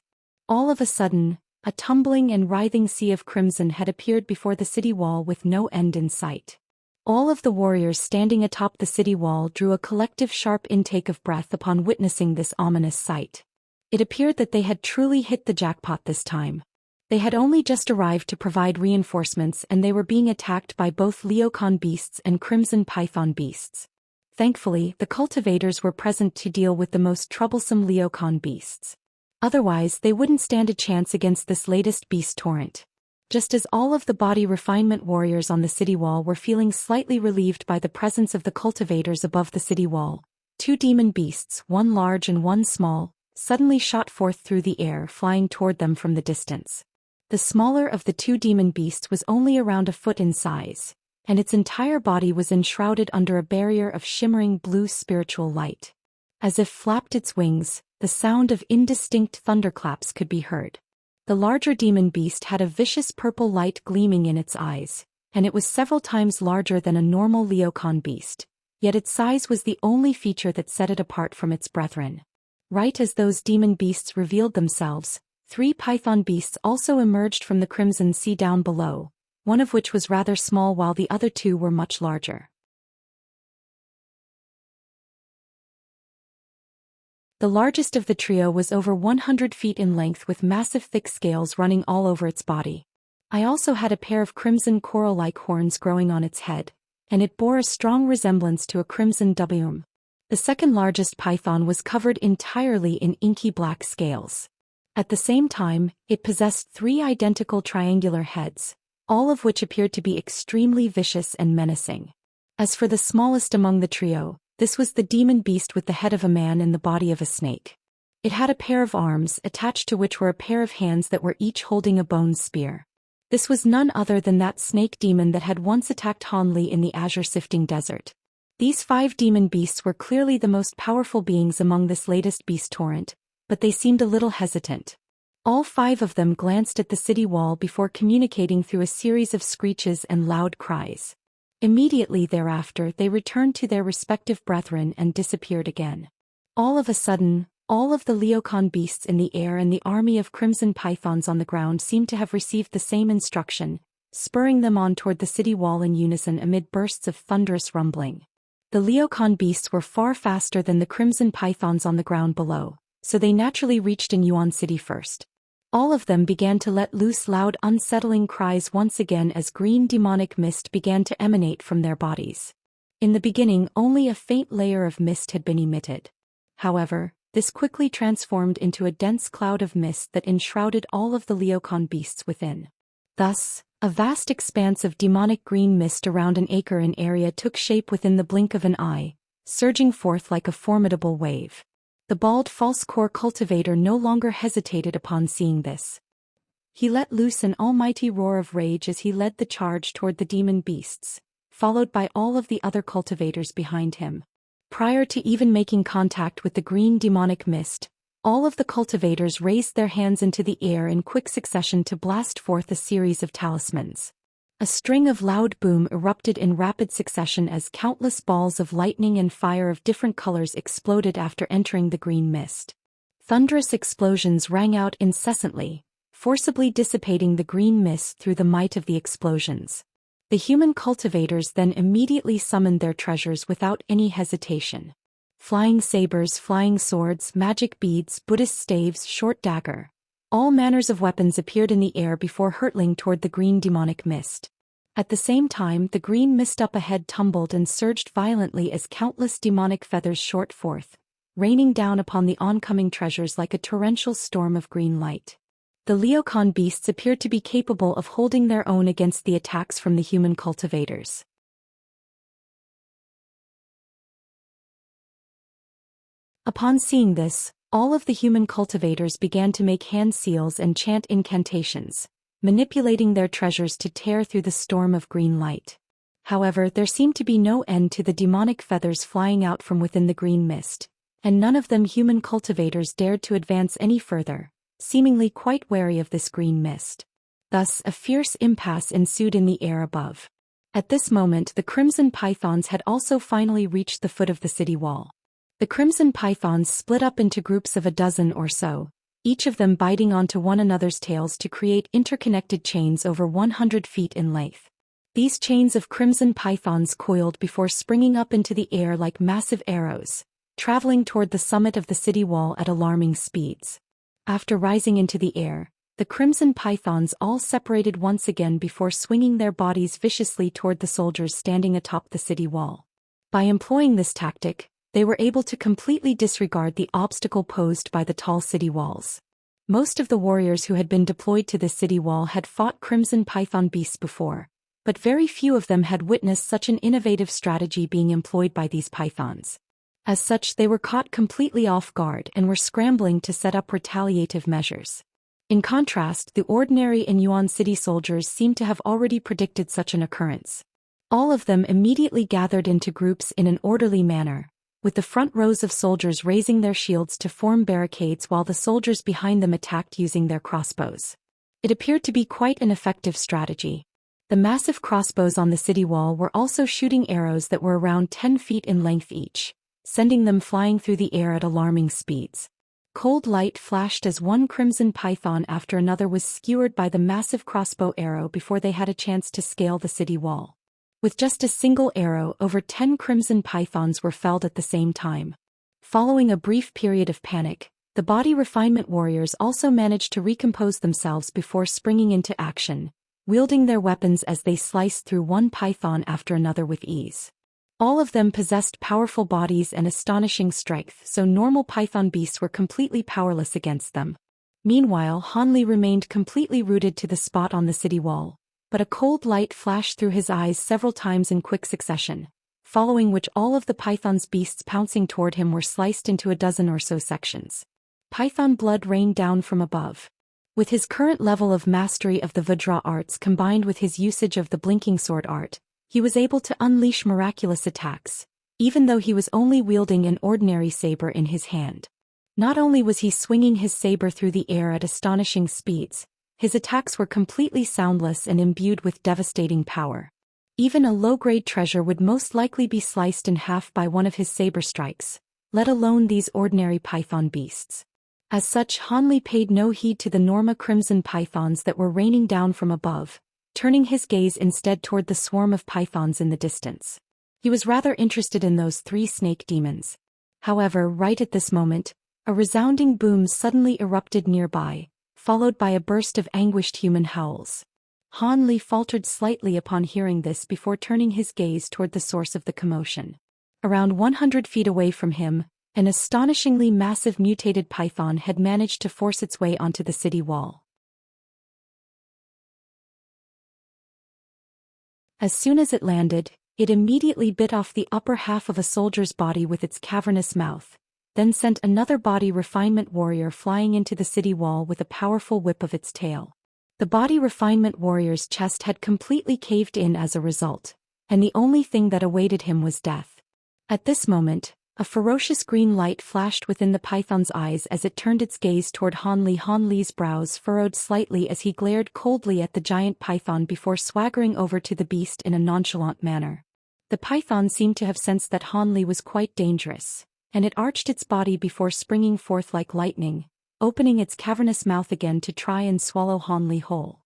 All of a sudden, a tumbling and writhing sea of crimson had appeared before the city wall with no end in sight. All of the warriors standing atop the city wall drew a collective sharp intake of breath upon witnessing this ominous sight. It appeared that they had truly hit the jackpot this time. They had only just arrived to provide reinforcements and they were being attacked by both Liukan beasts and crimson python beasts. Thankfully, the cultivators were present to deal with the most troublesome Liukan beasts. Otherwise, they wouldn't stand a chance against this latest beast torrent. Just as all of the body refinement warriors on the city wall were feeling slightly relieved by the presence of the cultivators above the city wall, two demon beasts, one large and one small, suddenly shot forth through the air, flying toward them from the distance. The smaller of the two demon beasts was only around a foot in size, and its entire body was enshrouded under a barrier of shimmering blue spiritual light. As if flapped its wings, the sound of indistinct thunderclaps could be heard. The larger demon beast had a vicious purple light gleaming in its eyes, and it was several times larger than a normal Liukan beast, yet its size was the only feature that set it apart from its brethren. Right as those demon beasts revealed themselves, three python beasts also emerged from the crimson sea down below, one of which was rather small while the other two were much larger. The largest of the trio was over 100 feet in length with massive thick scales running all over its body. I also had a pair of crimson coral-like horns growing on its head, and it bore a strong resemblance to a crimson wm. The second largest python was covered entirely in inky black scales. At the same time, it possessed three identical triangular heads, all of which appeared to be extremely vicious and menacing. As for the smallest among the trio, This was the demon beast with the head of a man and the body of a snake. It had a pair of arms, attached to which were a pair of hands that were each holding a bone spear. This was none other than that snake demon that had once attacked Han Li in the azure-sifting desert. These 5 demon beasts were clearly the most powerful beings among this latest beast torrent, but they seemed a little hesitant. All 5 of them glanced at the city wall before communicating through a series of screeches and loud cries. Immediately thereafter they returned to their respective brethren and disappeared again. All of a sudden, all of the Leocan beasts in the air and the army of crimson pythons on the ground seemed to have received the same instruction, spurring them on toward the city wall in unison amid bursts of thunderous rumbling. The Leocan beasts were far faster than the crimson pythons on the ground below, so they naturally reached in Yuan City first. All of them began to let loose loud unsettling cries once again as green demonic mist began to emanate from their bodies. In the beginning only a faint layer of mist had been emitted. However, this quickly transformed into a dense cloud of mist that enshrouded all of the Leocan beasts within. Thus, a vast expanse of demonic green mist around an acre in area took shape within the blink of an eye, surging forth like a formidable wave. The bald false-core cultivator no longer hesitated upon seeing this. He let loose an almighty roar of rage as he led the charge toward the demon beasts, followed by all of the other cultivators behind him. Prior to even making contact with the green demonic mist, all of the cultivators raised their hands into the air in quick succession to blast forth a series of talismans. A string of loud boom erupted in rapid succession as countless balls of lightning and fire of different colors exploded after entering the green mist. Thunderous explosions rang out incessantly, forcibly dissipating the green mist through the might of the explosions. The human cultivators then immediately summoned their treasures without any hesitation. Flying sabers, flying swords, magic beads, Buddhist staves, short dagger. All manners of weapons appeared in the air before hurtling toward the green demonic mist. At the same time, the green mist up ahead tumbled and surged violently as countless demonic feathers shot forth, raining down upon the oncoming treasures like a torrential storm of green light. The Leocan beasts appeared to be capable of holding their own against the attacks from the human cultivators. Upon seeing this, all of the human cultivators began to make hand seals and chant incantations, manipulating their treasures to tear through the storm of green light. However, there seemed to be no end to the demonic feathers flying out from within the green mist, and none of them human cultivators dared to advance any further, seemingly quite wary of this green mist. Thus, a fierce impasse ensued in the air above. At this moment, the crimson pythons had also finally reached the foot of the city wall. The crimson pythons split up into groups of a dozen or so, each of them biting onto one another's tails to create interconnected chains over 100 feet in length. These chains of crimson pythons coiled before springing up into the air like massive arrows, traveling toward the summit of the city wall at alarming speeds. After rising into the air, the crimson pythons all separated once again before swinging their bodies viciously toward the soldiers standing atop the city wall. By employing this tactic, they were able to completely disregard the obstacle posed by the tall city walls. Most of the warriors who had been deployed to this city wall had fought crimson python beasts before, but very few of them had witnessed such an innovative strategy being employed by these pythons. As such, they were caught completely off guard and were scrambling to set up retaliative measures. In contrast, the ordinary and Yuan City soldiers seemed to have already predicted such an occurrence. All of them immediately gathered into groups in an orderly manner, with the front rows of soldiers raising their shields to form barricades while the soldiers behind them attacked using their crossbows. It appeared to be quite an effective strategy. The massive crossbows on the city wall were also shooting arrows that were around 10 feet in length each, sending them flying through the air at alarming speeds. Cold light flashed as one crimson python after another was skewered by the massive crossbow arrow before they had a chance to scale the city wall. With just a single arrow, over 10 crimson pythons were felled at the same time. Following a brief period of panic, the body refinement warriors also managed to recompose themselves before springing into action, wielding their weapons as they sliced through one python after another with ease. All of them possessed powerful bodies and astonishing strength, so normal python beasts were completely powerless against them. Meanwhile, Han Li remained completely rooted to the spot on the city wall, but a cold light flashed through his eyes several times in quick succession, following which all of the python's beasts pouncing toward him were sliced into a dozen or so sections. Python blood rained down from above. With his current level of mastery of the Vajra arts combined with his usage of the blinking sword art, he was able to unleash miraculous attacks, even though he was only wielding an ordinary saber in his hand. Not only was he swinging his saber through the air at astonishing speeds, his attacks were completely soundless and imbued with devastating power. Even a low-grade treasure would most likely be sliced in half by one of his saber strikes, let alone these ordinary python beasts. As such, Han Li paid no heed to the Norma crimson pythons that were raining down from above, turning his gaze instead toward the swarm of pythons in the distance. He was rather interested in those 3 snake demons. However, right at this moment, a resounding boom suddenly erupted nearby, followed by a burst of anguished human howls. Han Li faltered slightly upon hearing this before turning his gaze toward the source of the commotion. Around 100 feet away from him, an astonishingly massive mutated python had managed to force its way onto the city wall. As soon as it landed, it immediately bit off the upper half of a soldier's body with its cavernous mouth, then sent another body refinement warrior flying into the city wall with a powerful whip of its tail. The body refinement warrior's chest had completely caved in as a result, and the only thing that awaited him was death. At this moment, a ferocious green light flashed within the python's eyes as it turned its gaze toward Han Li. Han Li's brows furrowed slightly as he glared coldly at the giant python before swaggering over to the beast in a nonchalant manner. The python seemed to have sensed that Han Li was quite dangerous, and it arched its body before springing forth like lightning, opening its cavernous mouth again to try and swallow Han Li whole.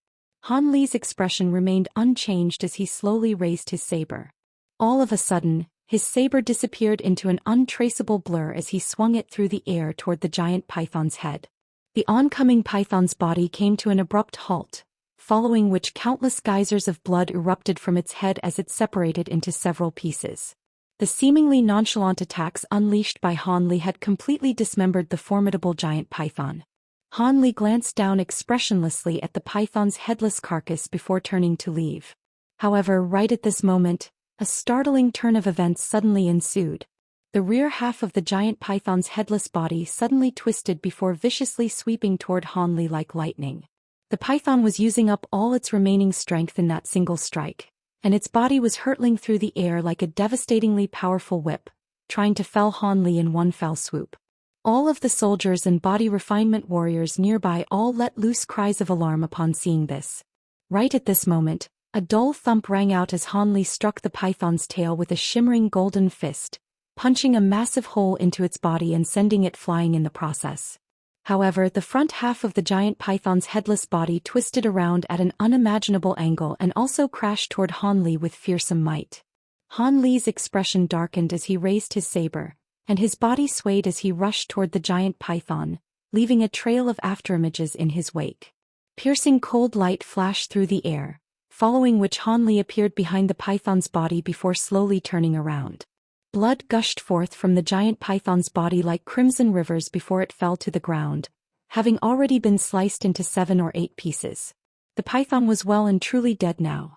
Han Li's expression remained unchanged as he slowly raised his saber. All of a sudden, his saber disappeared into an untraceable blur as he swung it through the air toward the giant python's head. The oncoming python's body came to an abrupt halt, following which countless geysers of blood erupted from its head as it separated into several pieces. The seemingly nonchalant attacks unleashed by Han Li had completely dismembered the formidable giant python. Han Li glanced down expressionlessly at the python's headless carcass before turning to leave. However, right at this moment, a startling turn of events suddenly ensued. The rear half of the giant python's headless body suddenly twisted before viciously sweeping toward Han Li like lightning. The python was using up all its remaining strength in that single strike, and its body was hurtling through the air like a devastatingly powerful whip, trying to fell Han Li in one fell swoop. All of the soldiers and body refinement warriors nearby all let loose cries of alarm upon seeing this. Right at this moment, a dull thump rang out as Han Li struck the python's tail with a shimmering golden fist, punching a massive hole into its body and sending it flying in the process. However, the front half of the giant python's headless body twisted around at an unimaginable angle and also crashed toward Han Li with fearsome might. Han Li's expression darkened as he raised his saber, and his body swayed as he rushed toward the giant python, leaving a trail of afterimages in his wake. Piercing cold light flashed through the air, following which Han Li appeared behind the python's body before slowly turning around. Blood gushed forth from the giant python's body like crimson rivers before it fell to the ground, having already been sliced into 7 or 8 pieces. The python was well and truly dead now.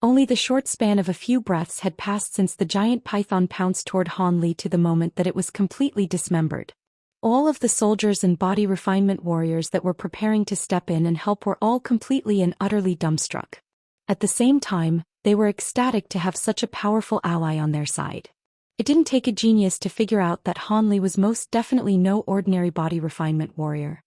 Only the short span of a few breaths had passed since the giant python pounced toward Han Li to the moment that it was completely dismembered. All of the soldiers and body refinement warriors that were preparing to step in and help were all completely and utterly dumbstruck. At the same time, they were ecstatic to have such a powerful ally on their side. It didn't take a genius to figure out that Han Li was most definitely no ordinary body refinement warrior.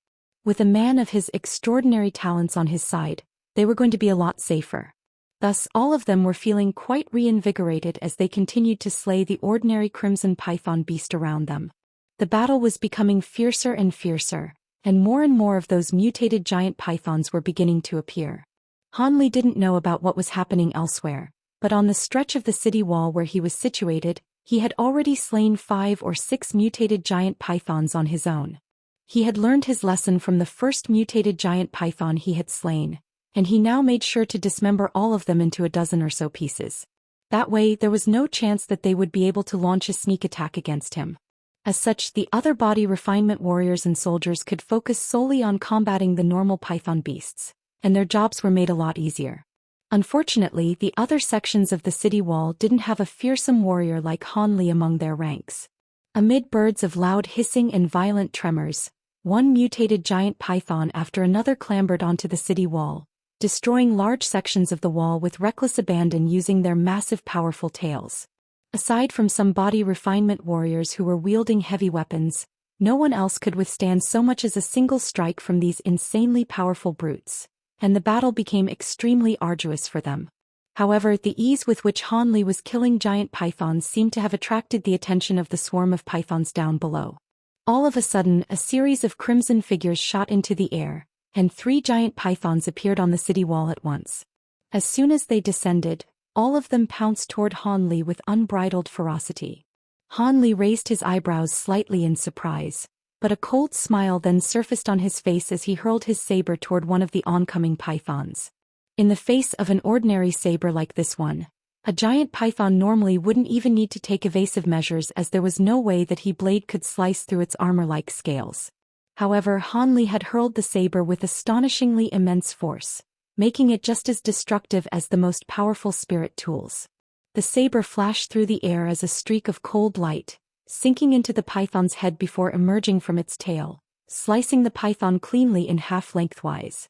With a man of his extraordinary talents on his side, they were going to be a lot safer. Thus, all of them were feeling quite reinvigorated as they continued to slay the ordinary crimson python beast around them. The battle was becoming fiercer and fiercer, and more of those mutated giant pythons were beginning to appear. Han Li didn't know about what was happening elsewhere, but on the stretch of the city wall where he was situated, he had already slain 5 or 6 mutated giant pythons on his own. He had learned his lesson from the first mutated giant python he had slain, and he now made sure to dismember all of them into a dozen or so pieces. That way, there was no chance that they would be able to launch a sneak attack against him. As such, the other body refinement warriors and soldiers could focus solely on combating the normal python beasts, and their jobs were made a lot easier. Unfortunately, the other sections of the city wall didn't have a fearsome warrior like Han Li among their ranks. Amid birds of loud hissing and violent tremors, one mutated giant python after another clambered onto the city wall, destroying large sections of the wall with reckless abandon using their massive powerful tails. Aside from some body refinement warriors who were wielding heavy weapons, no one else could withstand so much as a single strike from these insanely powerful brutes, and the battle became extremely arduous for them. However, the ease with which Han Li was killing giant pythons seemed to have attracted the attention of the swarm of pythons down below. All of a sudden, a series of crimson figures shot into the air, and 3 giant pythons appeared on the city wall at once. As soon as they descended, all of them pounced toward Han Li with unbridled ferocity. Han Li raised his eyebrows slightly in surprise, but a cold smile then surfaced on his face as he hurled his saber toward one of the oncoming pythons. In the face of an ordinary saber like this one, a giant python normally wouldn't even need to take evasive measures, as there was no way that his blade could slice through its armor-like scales. However, Han Li had hurled the saber with astonishingly immense force, making it just as destructive as the most powerful spirit tools. The saber flashed through the air as a streak of cold light, sinking into the python's head before emerging from its tail, slicing the python cleanly in half lengthwise.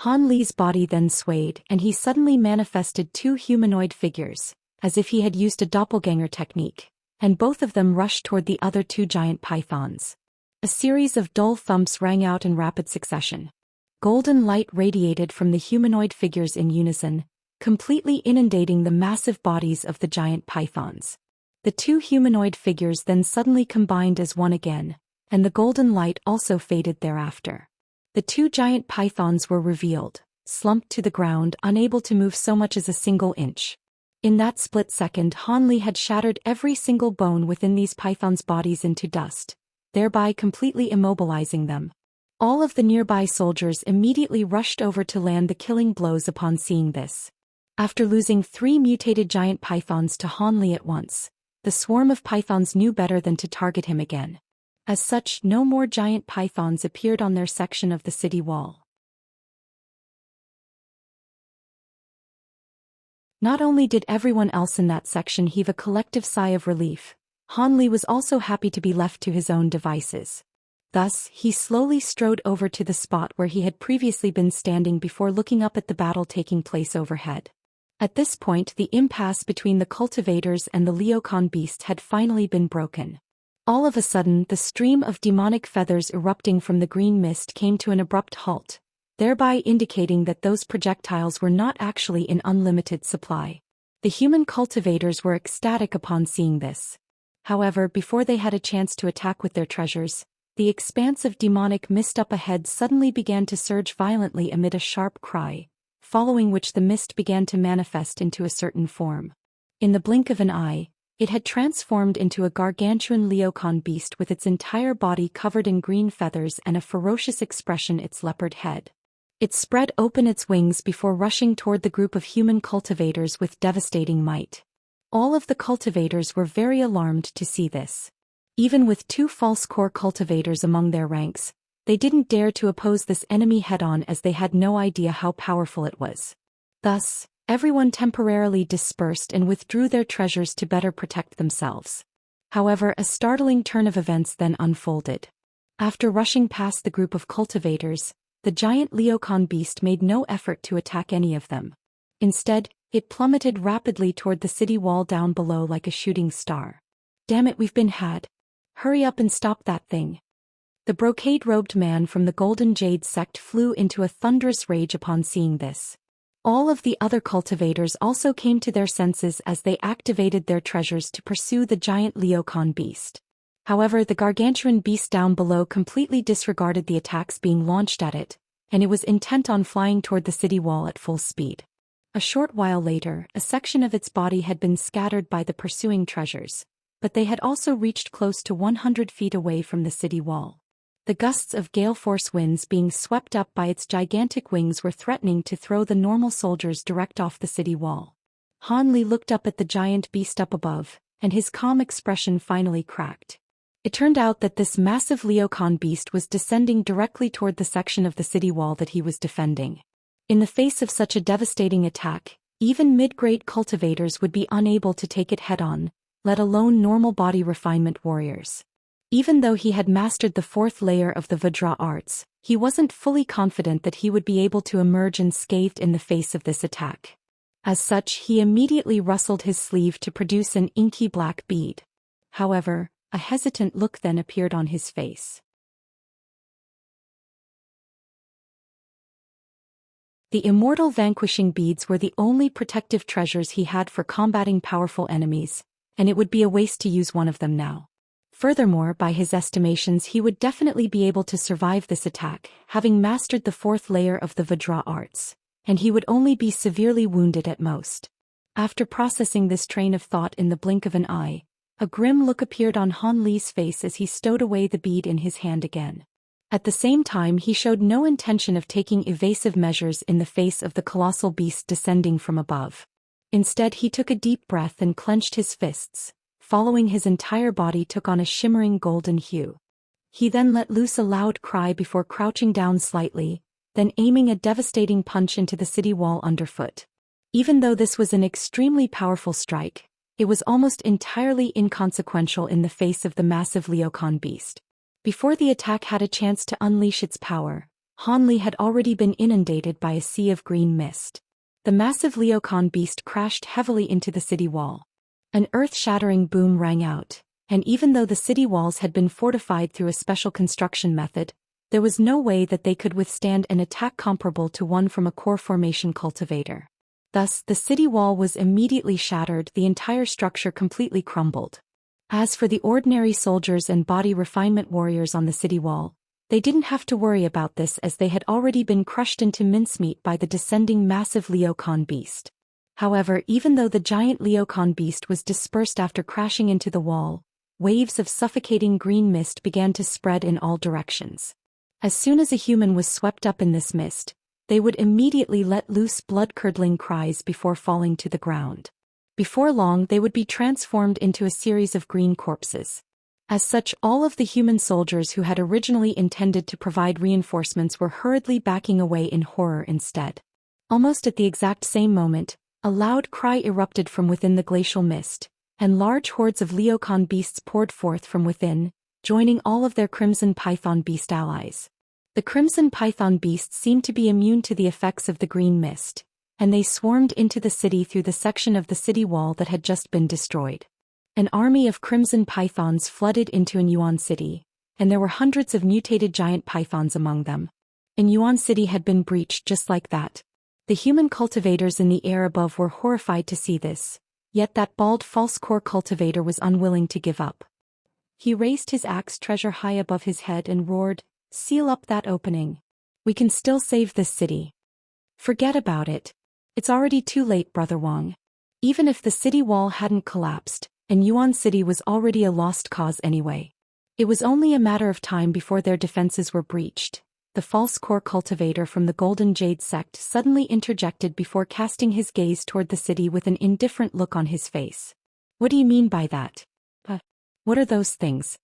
Han Li's body then swayed, and he suddenly manifested 2 humanoid figures, as if he had used a doppelganger technique, and both of them rushed toward the other 2 giant pythons. A series of dull thumps rang out in rapid succession. Golden light radiated from the humanoid figures in unison, completely inundating the massive bodies of the giant pythons. The 2 humanoid figures then suddenly combined as one again, and the golden light also faded thereafter. The 2 giant pythons were revealed, slumped to the ground, unable to move so much as a single inch. In that split second, Han Li had shattered every single bone within these pythons' bodies into dust, thereby completely immobilizing them. All of the nearby soldiers immediately rushed over to land the killing blows upon seeing this. After losing 3 mutated giant pythons to Han Li at once, the swarm of pythons knew better than to target him again. As such, no more giant pythons appeared on their section of the city wall. Not only did everyone else in that section heave a collective sigh of relief, Han Li was also happy to be left to his own devices. Thus, he slowly strode over to the spot where he had previously been standing before looking up at the battle taking place overhead. At this point, the impasse between the cultivators and the Leocan beast had finally been broken. All of a sudden, the stream of demonic feathers erupting from the green mist came to an abrupt halt, thereby indicating that those projectiles were not actually in unlimited supply. The human cultivators were ecstatic upon seeing this. However, before they had a chance to attack with their treasures, the expanse of demonic mist up ahead suddenly began to surge violently amid a sharp cry, following which the mist began to manifest into a certain form. In the blink of an eye, it had transformed into a gargantuan Leocan beast with its entire body covered in green feathers and a ferocious expression its leopard head. It spread open its wings before rushing toward the group of human cultivators with devastating might. All of the cultivators were very alarmed to see this. Even with 2 false core cultivators among their ranks, they didn't dare to oppose this enemy head-on, as they had no idea how powerful it was. Thus, everyone temporarily dispersed and withdrew their treasures to better protect themselves. However, a startling turn of events then unfolded. After rushing past the group of cultivators, the giant Leocan beast made no effort to attack any of them. Instead, it plummeted rapidly toward the city wall down below like a shooting star. "Damn it, we've been had. Hurry up and stop that thing." The brocade-robed man from the Golden Jade sect flew into a thunderous rage upon seeing this. All of the other cultivators also came to their senses as they activated their treasures to pursue the giant Leocan beast. However, the gargantuan beast down below completely disregarded the attacks being launched at it, and it was intent on flying toward the city wall at full speed. A short while later, a section of its body had been scattered by the pursuing treasures, but they had also reached close to 100 feet away from the city wall. The gusts of gale-force winds being swept up by its gigantic wings were threatening to throw the normal soldiers direct off the city wall. Han Li looked up at the giant beast up above, and his calm expression finally cracked. It turned out that this massive Leocan beast was descending directly toward the section of the city wall that he was defending. In the face of such a devastating attack, even mid-grade cultivators would be unable to take it head-on, let alone normal body refinement warriors. Even though he had mastered the fourth layer of the Vajra arts, he wasn't fully confident that he would be able to emerge unscathed in the face of this attack. As such, he immediately rustled his sleeve to produce an inky black bead. However, a hesitant look then appeared on his face. The immortal vanquishing beads were the only protective treasures he had for combating powerful enemies, and it would be a waste to use one of them now. Furthermore, by his estimations, he would definitely be able to survive this attack, having mastered the fourth layer of the Vajra arts, and he would only be severely wounded at most. After processing this train of thought in the blink of an eye, a grim look appeared on Han Li's face as he stowed away the bead in his hand again. At the same time, he showed no intention of taking evasive measures in the face of the colossal beast descending from above. Instead, he took a deep breath and clenched his fists. Following, his entire body took on a shimmering golden hue. He then let loose a loud cry before crouching down slightly, then aiming a devastating punch into the city wall underfoot. Even though this was an extremely powerful strike, it was almost entirely inconsequential in the face of the massive Leocan beast. Before the attack had a chance to unleash its power, Han Li had already been inundated by a sea of green mist. The massive Leocan beast crashed heavily into the city wall. An earth-shattering boom rang out, and even though the city walls had been fortified through a special construction method, there was no way that they could withstand an attack comparable to one from a core formation cultivator. Thus, the city wall was immediately shattered, the entire structure completely crumbled. As for the ordinary soldiers and body refinement warriors on the city wall, they didn't have to worry about this as they had already been crushed into mincemeat by the descending massive Leocan beast. However, even though the giant Leocan beast was dispersed after crashing into the wall, waves of suffocating green mist began to spread in all directions. As soon as a human was swept up in this mist, they would immediately let loose blood-curdling cries before falling to the ground. Before long, they would be transformed into a series of green corpses. As such, all of the human soldiers who had originally intended to provide reinforcements were hurriedly backing away in horror instead. Almost at the exact same moment, a loud cry erupted from within the glacial mist, and large hordes of Leocan beasts poured forth from within, joining all of their crimson python beast allies. The crimson python beasts seemed to be immune to the effects of the green mist, and they swarmed into the city through the section of the city wall that had just been destroyed. An army of crimson pythons flooded into Yuan City, and there were hundreds of mutated giant pythons among them. Yuan City had been breached just like that. The human cultivators in the air above were horrified to see this, yet that bald false core cultivator was unwilling to give up. He raised his axe treasure high above his head and roared, "Seal up that opening. We can still save this city." "Forget about it. It's already too late, Brother Wang." Even if the city wall hadn't collapsed, Yuan City was already a lost cause anyway. It was only a matter of time before their defenses were breached. The false core cultivator from the Golden Jade sect suddenly interjected before casting his gaze toward the city with an indifferent look on his face. "What do you mean by that? What are those things?"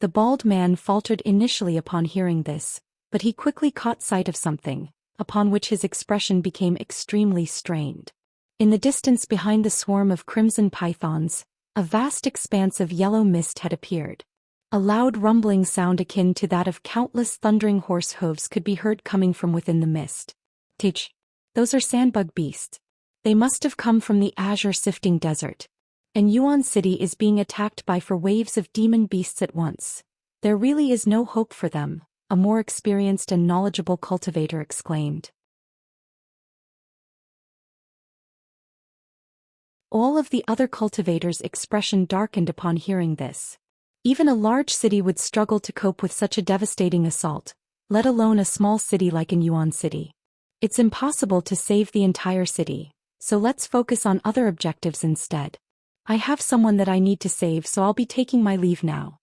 The bald man faltered initially upon hearing this, but he quickly caught sight of something, upon which his expression became extremely strained. In the distance behind the swarm of crimson pythons, a vast expanse of yellow mist had appeared. A loud rumbling sound akin to that of countless thundering horse hooves could be heard coming from within the mist. "Teach. Those are sandbug beasts. They must have come from the azure-sifting desert. And Yuan City is being attacked by 4 waves of demon beasts at once. There really is no hope for them," a more experienced and knowledgeable cultivator exclaimed. All of the other cultivators' expression darkened upon hearing this. Even a large city would struggle to cope with such a devastating assault, let alone a small city like Yuan City. It's impossible to save the entire city, so let's focus on other objectives instead. I have someone that I need to save, so I'll be taking my leave now.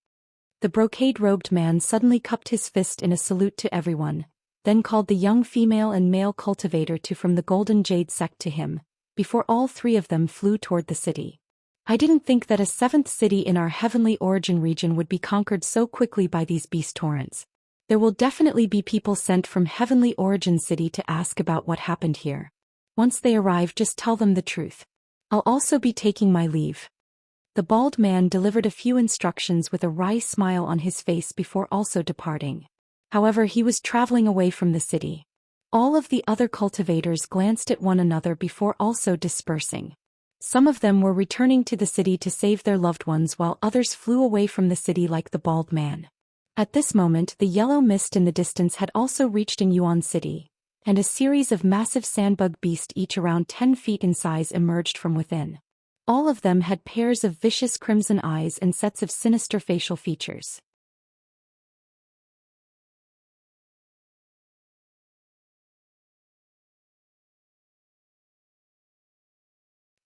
The brocade-robed man suddenly cupped his fist in a salute to everyone, then called the young female and male cultivator from the Golden Jade sect to him, before all 3 of them flew toward the city. I didn't think that a seventh city in our heavenly origin region would be conquered so quickly by these beast torrents. There will definitely be people sent from heavenly origin city to ask about what happened here. Once they arrive, just tell them the truth. I'll also be taking my leave." The bald man delivered a few instructions with a wry smile on his face before also departing. However, he was traveling away from the city. All of the other cultivators glanced at one another before also dispersing. Some of them were returning to the city to save their loved ones while others flew away from the city like the bald man. At this moment, the yellow mist in the distance had also reached in Yuan City, and a series of massive sandbug beasts each around 10 feet in size emerged from within. All of them had pairs of vicious crimson eyes and sets of sinister facial features.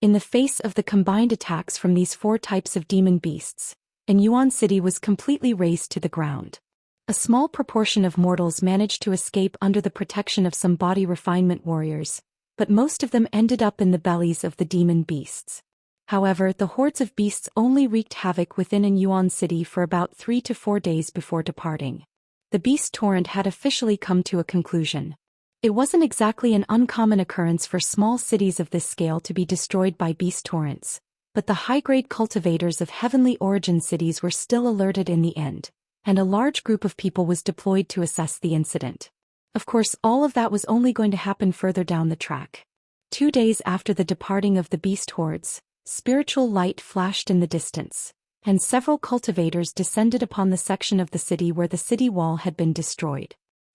In the face of the combined attacks from these 4 types of demon beasts, and Yuan City was completely razed to the ground. A small proportion of mortals managed to escape under the protection of some body refinement warriors, but most of them ended up in the bellies of the demon beasts. However, the hordes of beasts only wreaked havoc within Yuan City for about 3 to 4 days before departing. The beast torrent had officially come to a conclusion. It wasn't exactly an uncommon occurrence for small cities of this scale to be destroyed by beast torrents, but the high-grade cultivators of heavenly origin cities were still alerted in the end, and a large group of people was deployed to assess the incident. Of course, all of that was only going to happen further down the track. 2 days after the departing of the beast hordes, spiritual light flashed in the distance, and several cultivators descended upon the section of the city where the city wall had been destroyed.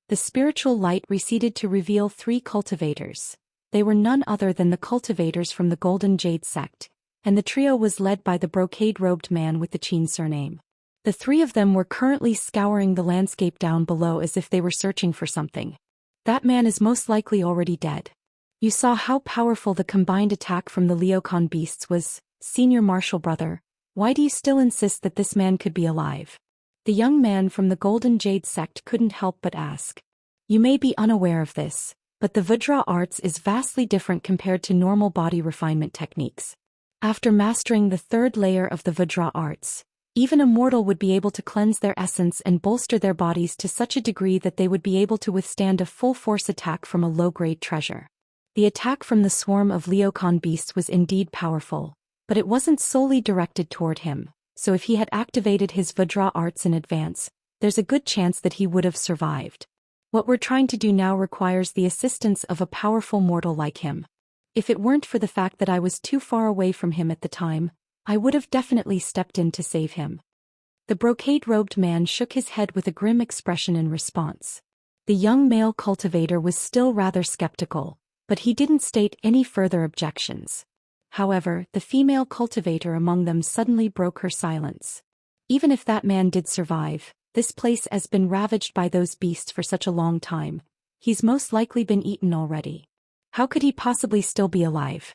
The spiritual light receded to reveal 3 cultivators. They were none other than the cultivators from the Golden Jade sect, and the trio was led by the brocade-robed man with the Qin surname. The 3 of them were currently scouring the landscape down below as if they were searching for something. That man is most likely already dead. You saw how powerful the combined attack from the Leocon beasts was, Senior Marshal Brother. Why do you still insist that this man could be alive? The young man from the Golden Jade sect couldn't help but ask. You may be unaware of this, but the Vajra arts is vastly different compared to normal body refinement techniques. After mastering the 3rd layer of the Vajra arts, even a mortal would be able to cleanse their essence and bolster their bodies to such a degree that they would be able to withstand a full-force attack from a low-grade treasure. The attack from the swarm of Leocon beasts was indeed powerful, but it wasn't solely directed toward him, so if he had activated his Vajra arts in advance, there's a good chance that he would have survived. What we're trying to do now requires the assistance of a powerful mortal like him. If it weren't for the fact that I was too far away from him at the time, I would have definitely stepped in to save him. The brocade-robed man shook his head with a grim expression in response. The young male cultivator was still rather skeptical, but he didn't state any further objections. However, the female cultivator among them suddenly broke her silence. Even if that man did survive, this place has been ravaged by those beasts for such a long time. He's most likely been eaten already. How could he possibly still be alive?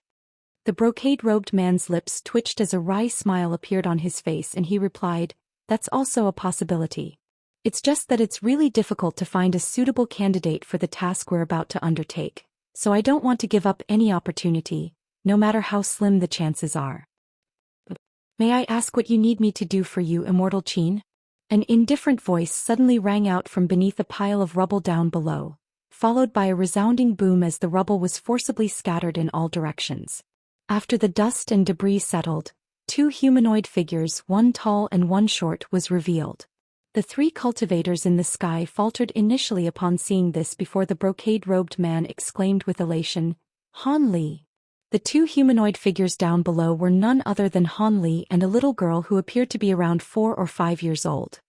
The brocade-robed man's lips twitched as a wry smile appeared on his face and he replied, "That's also a possibility. It's just that it's really difficult to find a suitable candidate for the task we're about to undertake, so I don't want to give up any opportunity, no matter how slim the chances are." "May I ask what you need me to do for you, Immortal Qin?" An indifferent voice suddenly rang out from beneath a pile of rubble down below, followed by a resounding boom as the rubble was forcibly scattered in all directions. After the dust and debris settled, 2 humanoid figures, one tall and one short, was revealed. The 3 cultivators in the sky faltered initially upon seeing this before the brocade-robed man exclaimed with elation, "Han Li." The 2 humanoid figures down below were none other than Han Li and a little girl who appeared to be around 4 or 5 years old.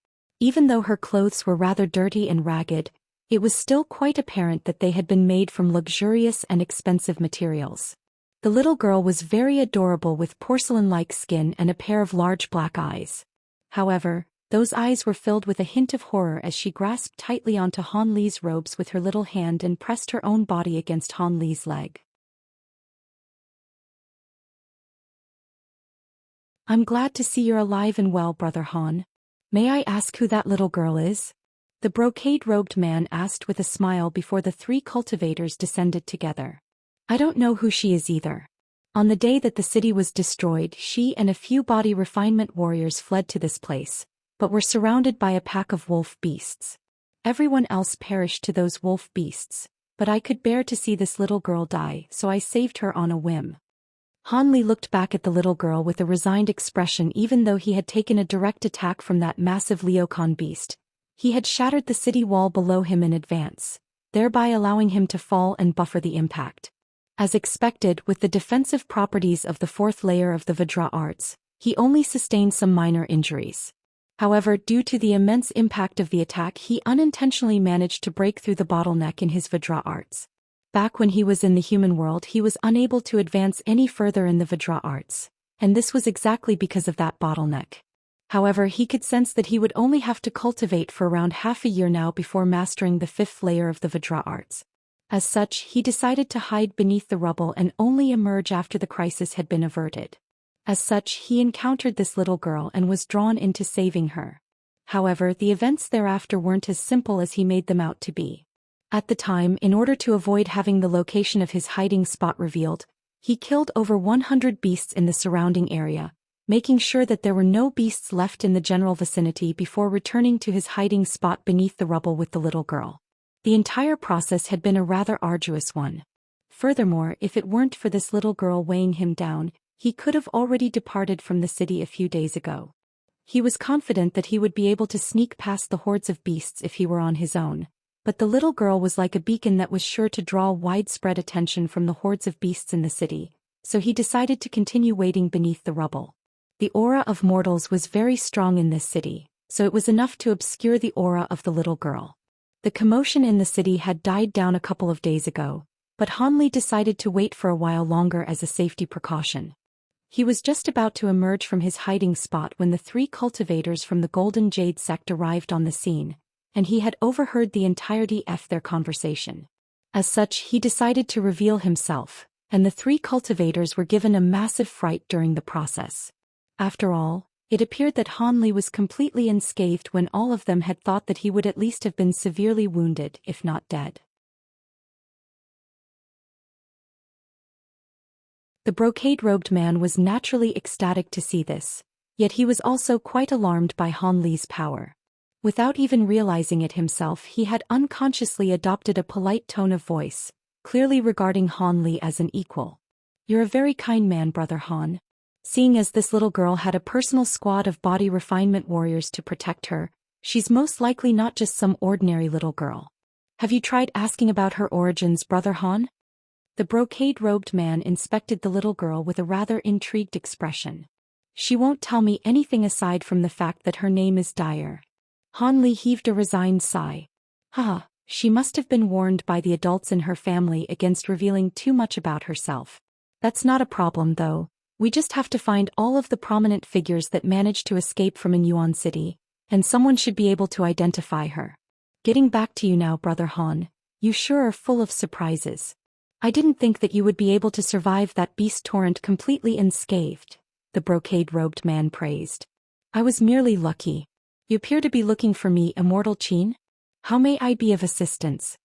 Even though her clothes were rather dirty and ragged, it was still quite apparent that they had been made from luxurious and expensive materials. The little girl was very adorable with porcelain-like skin and a pair of large black eyes. However, those eyes were filled with a hint of horror as she grasped tightly onto Han Li's robes with her little hand and pressed her own body against Han Li's leg. "I'm glad to see you're alive and well, Brother Han. May I ask who that little girl is?" The brocade-robed man asked with a smile before the 3 cultivators descended together. "I don't know who she is either. On the day that the city was destroyed, she and a few body refinement warriors fled to this place, but were surrounded by a pack of wolf beasts. Everyone else perished to those wolf beasts, but I could bear to see this little girl die, so I saved her on a whim. Han Li looked back at the little girl with a resigned expression. Even though he had taken a direct attack from that massive Leokan beast, he had shattered the city wall below him in advance, thereby allowing him to fall and buffer the impact. As expected, with the defensive properties of the fourth layer of the Vajra arts, he only sustained some minor injuries. However, due to the immense impact of the attack, he unintentionally managed to break through the bottleneck in his Vajra arts. Back when he was in the human world, he was unable to advance any further in the Vajra arts, and this was exactly because of that bottleneck. However, he could sense that he would only have to cultivate for around half a year now before mastering the fifth layer of the Vajra arts. As such, he decided to hide beneath the rubble and only emerge after the crisis had been averted. As such, he encountered this little girl and was drawn into saving her. However, the events thereafter weren't as simple as he made them out to be. At the time, in order to avoid having the location of his hiding spot revealed, he killed over 100 beasts in the surrounding area, making sure that there were no beasts left in the general vicinity before returning to his hiding spot beneath the rubble with the little girl. The entire process had been a rather arduous one. Furthermore, if it weren't for this little girl weighing him down, he could have already departed from the city a few days ago. He was confident that he would be able to sneak past the hordes of beasts if he were on his own, but the little girl was like a beacon that was sure to draw widespread attention from the hordes of beasts in the city, so he decided to continue waiting beneath the rubble. The aura of mortals was very strong in this city, so it was enough to obscure the aura of the little girl. The commotion in the city had died down a couple of days ago, but Han Li decided to wait for a while longer as a safety precaution. He was just about to emerge from his hiding spot when the three cultivators from the Golden Jade sect arrived on the scene, and he had overheard the entirety of their conversation. As such, he decided to reveal himself, and the three cultivators were given a massive fright during the process. After all, it appeared that Han Li was completely unscathed when all of them had thought that he would at least have been severely wounded, if not dead. The brocade-robed man was naturally ecstatic to see this, yet he was also quite alarmed by Han Li's power. Without even realizing it himself, he had unconsciously adopted a polite tone of voice, clearly regarding Han Li as an equal. "You're a very kind man, Brother Han. Seeing as this little girl had a personal squad of body refinement warriors to protect her, she's most likely not just some ordinary little girl. Have you tried asking about her origins, Brother Han?" The brocade-robed man inspected the little girl with a rather intrigued expression. "She won't tell me anything aside from the fact that her name is Dyer." Han Li heaved a resigned sigh. Haha, she must have been warned by the adults in her family against revealing too much about herself. That's not a problem though, we just have to find all of the prominent figures that managed to escape from Yuan City, and someone should be able to identify her. Getting back to you now, Brother Han, you sure are full of surprises. I didn't think that you would be able to survive that beast torrent completely unscathed, the brocade-robed man praised. I was merely lucky. You appear to be looking for me, Immortal Qin? How may I be of assistance?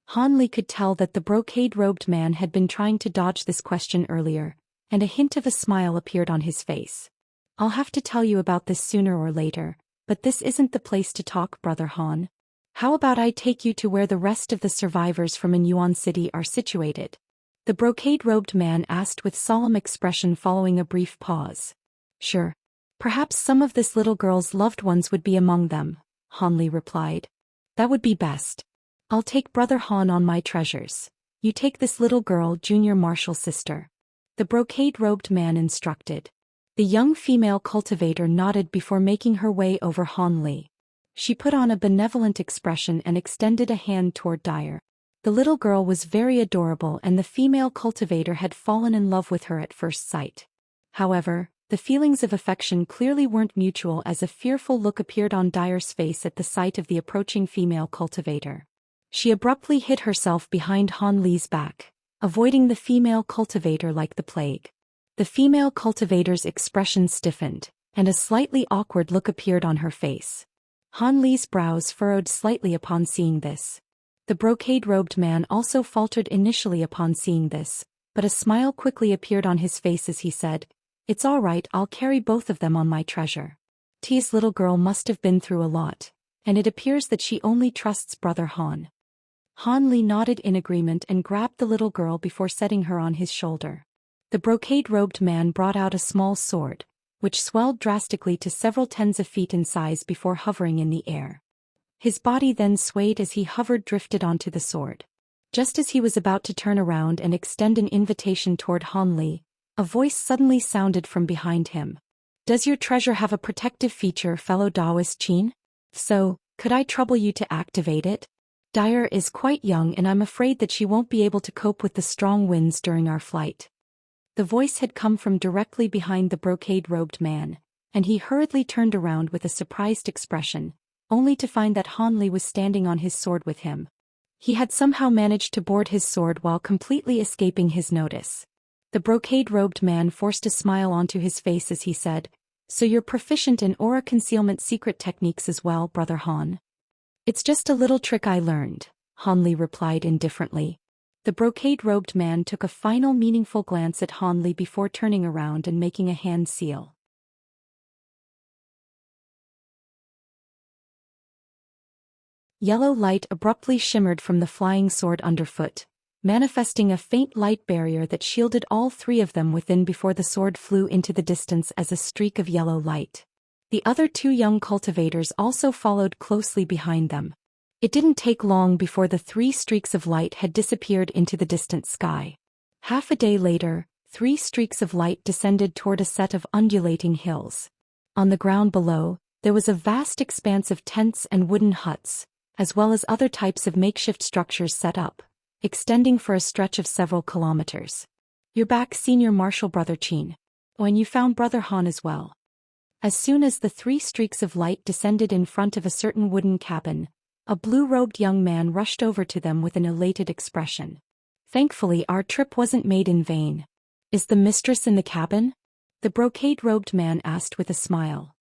Han Li could tell that the brocade-robed man had been trying to dodge this question earlier, and a hint of a smile appeared on his face. I'll have to tell you about this sooner or later, but this isn't the place to talk, Brother Han. How about I take you to where the rest of the survivors from Yuan City are situated? The brocade-robed man asked with solemn expression following a brief pause. Sure. Perhaps some of this little girl's loved ones would be among them, Han Li replied. That would be best. I'll take Brother Han on my treasures. You take this little girl, junior martial sister. The brocade-robed man instructed. The young female cultivator nodded before making her way over Han Li. She put on a benevolent expression and extended a hand toward Dyer. The little girl was very adorable and the female cultivator had fallen in love with her at first sight. However, the feelings of affection clearly weren't mutual as a fearful look appeared on Dyer's face at the sight of the approaching female cultivator. She abruptly hid herself behind Han Li's back, avoiding the female cultivator like the plague. The female cultivator's expression stiffened, and a slightly awkward look appeared on her face. Han Li's brows furrowed slightly upon seeing this. The brocade-robed man also faltered initially upon seeing this, but a smile quickly appeared on his face as he said, "It's all right, I'll carry both of them on my treasure." T's little girl must have been through a lot, and it appears that she only trusts brother Han. Han Li nodded in agreement and grabbed the little girl before setting her on his shoulder. The brocade-robed man brought out a small sword, which swelled drastically to several tens of feet in size before hovering in the air. His body then swayed as he hovered drifted onto the sword. Just as he was about to turn around and extend an invitation toward Han Li, a voice suddenly sounded from behind him. "Does your treasure have a protective feature, fellow Taoist Qin? If so, could I trouble you to activate it? Dyer is quite young and I'm afraid that she won't be able to cope with the strong winds during our flight." The voice had come from directly behind the brocade-robed man, and he hurriedly turned around with a surprised expression, only to find that Han Li was standing on his sword with him. He had somehow managed to board his sword while completely escaping his notice. The brocade-robed man forced a smile onto his face as he said, "So you're proficient in aura concealment secret techniques as well, brother Han?" "It's just a little trick I learned," Han Li replied indifferently. The brocade-robed man took a final meaningful glance at Han Li before turning around and making a hand seal. Yellow light abruptly shimmered from the flying sword underfoot, manifesting a faint light barrier that shielded all three of them within before the sword flew into the distance as a streak of yellow light. The other two young cultivators also followed closely behind them. It didn't take long before the three streaks of light had disappeared into the distant sky. Half a day later, three streaks of light descended toward a set of undulating hills. On the ground below, there was a vast expanse of tents and wooden huts, as well as other types of makeshift structures set up, extending for a stretch of several kilometers. "You're back, Senior Marshal Brother Qin. Oh, and you found Brother Han as well." As soon as the three streaks of light descended in front of a certain wooden cabin, a blue-robed young man rushed over to them with an elated expression. "Thankfully, our trip wasn't made in vain. Is the mistress in the cabin?" the brocade-robed man asked with a smile.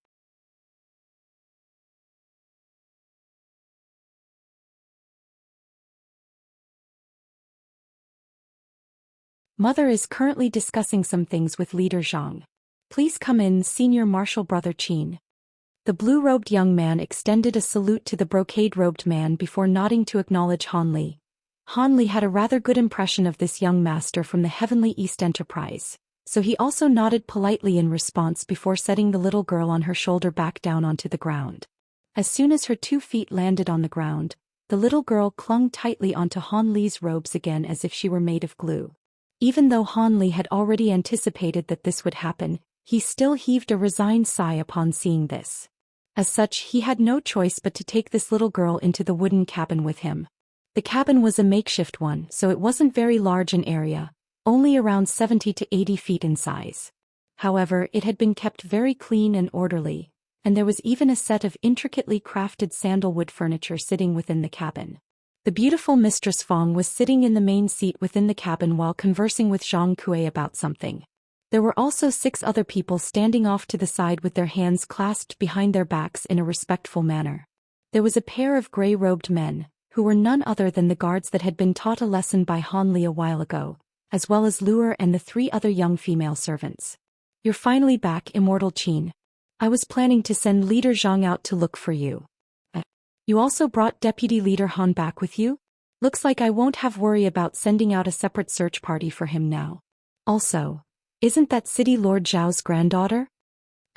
"Mother is currently discussing some things with Leader Zhang. Please come in, Senior Marshal Brother Qin." The blue-robed young man extended a salute to the brocade-robed man before nodding to acknowledge Han Li. Han Li had a rather good impression of this young master from the Heavenly East Enterprise, so he also nodded politely in response before setting the little girl on her shoulder back down onto the ground. As soon as her 2 feet landed on the ground, the little girl clung tightly onto Han Li's robes again as if she were made of glue. Even though Han Li had already anticipated that this would happen, he still heaved a resigned sigh upon seeing this. As such, he had no choice but to take this little girl into the wooden cabin with him. The cabin was a makeshift one, so it wasn't very large in area, only around 70 to 80 feet in size. However, it had been kept very clean and orderly, and there was even a set of intricately crafted sandalwood furniture sitting within the cabin. The beautiful Mistress Fong was sitting in the main seat within the cabin while conversing with Zhang Kui about something. There were also 6 other people standing off to the side with their hands clasped behind their backs in a respectful manner. There was a pair of gray-robed men, who were none other than the guards that had been taught a lesson by Han Li a while ago, as well as Luer and the 3 other young female servants. "You're finally back, Immortal Qin. I was planning to send Leader Zhang out to look for you. You also brought Deputy Leader Han back with you? Looks like I won't have worry about sending out a separate search party for him now. Also, isn't that City Lord Zhao's granddaughter?"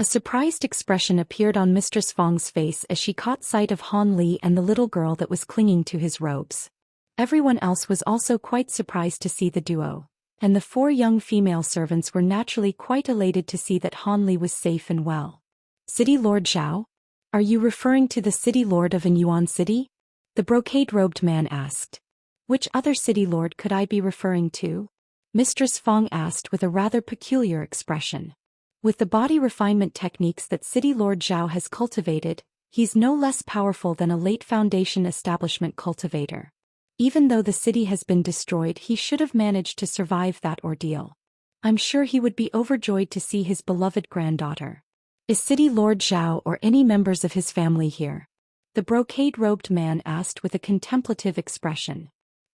A surprised expression appeared on Mistress Fong's face as she caught sight of Han Li and the little girl that was clinging to his robes. Everyone else was also quite surprised to see the duo, and the 4 young female servants were naturally quite elated to see that Han Li was safe and well. "City Lord Zhao? Are you referring to the City Lord of Yuan City?" the brocade-robed man asked. "Which other City Lord could I be referring to?" Mistress Fong asked with a rather peculiar expression. With the body refinement techniques that City Lord Zhao has cultivated, he's no less powerful than a late Foundation establishment cultivator. Even though the city has been destroyed, he should have managed to survive that ordeal. I'm sure he would be overjoyed to see his beloved granddaughter. "Is City Lord Zhao or any members of his family here?" the brocade-robed man asked with a contemplative expression.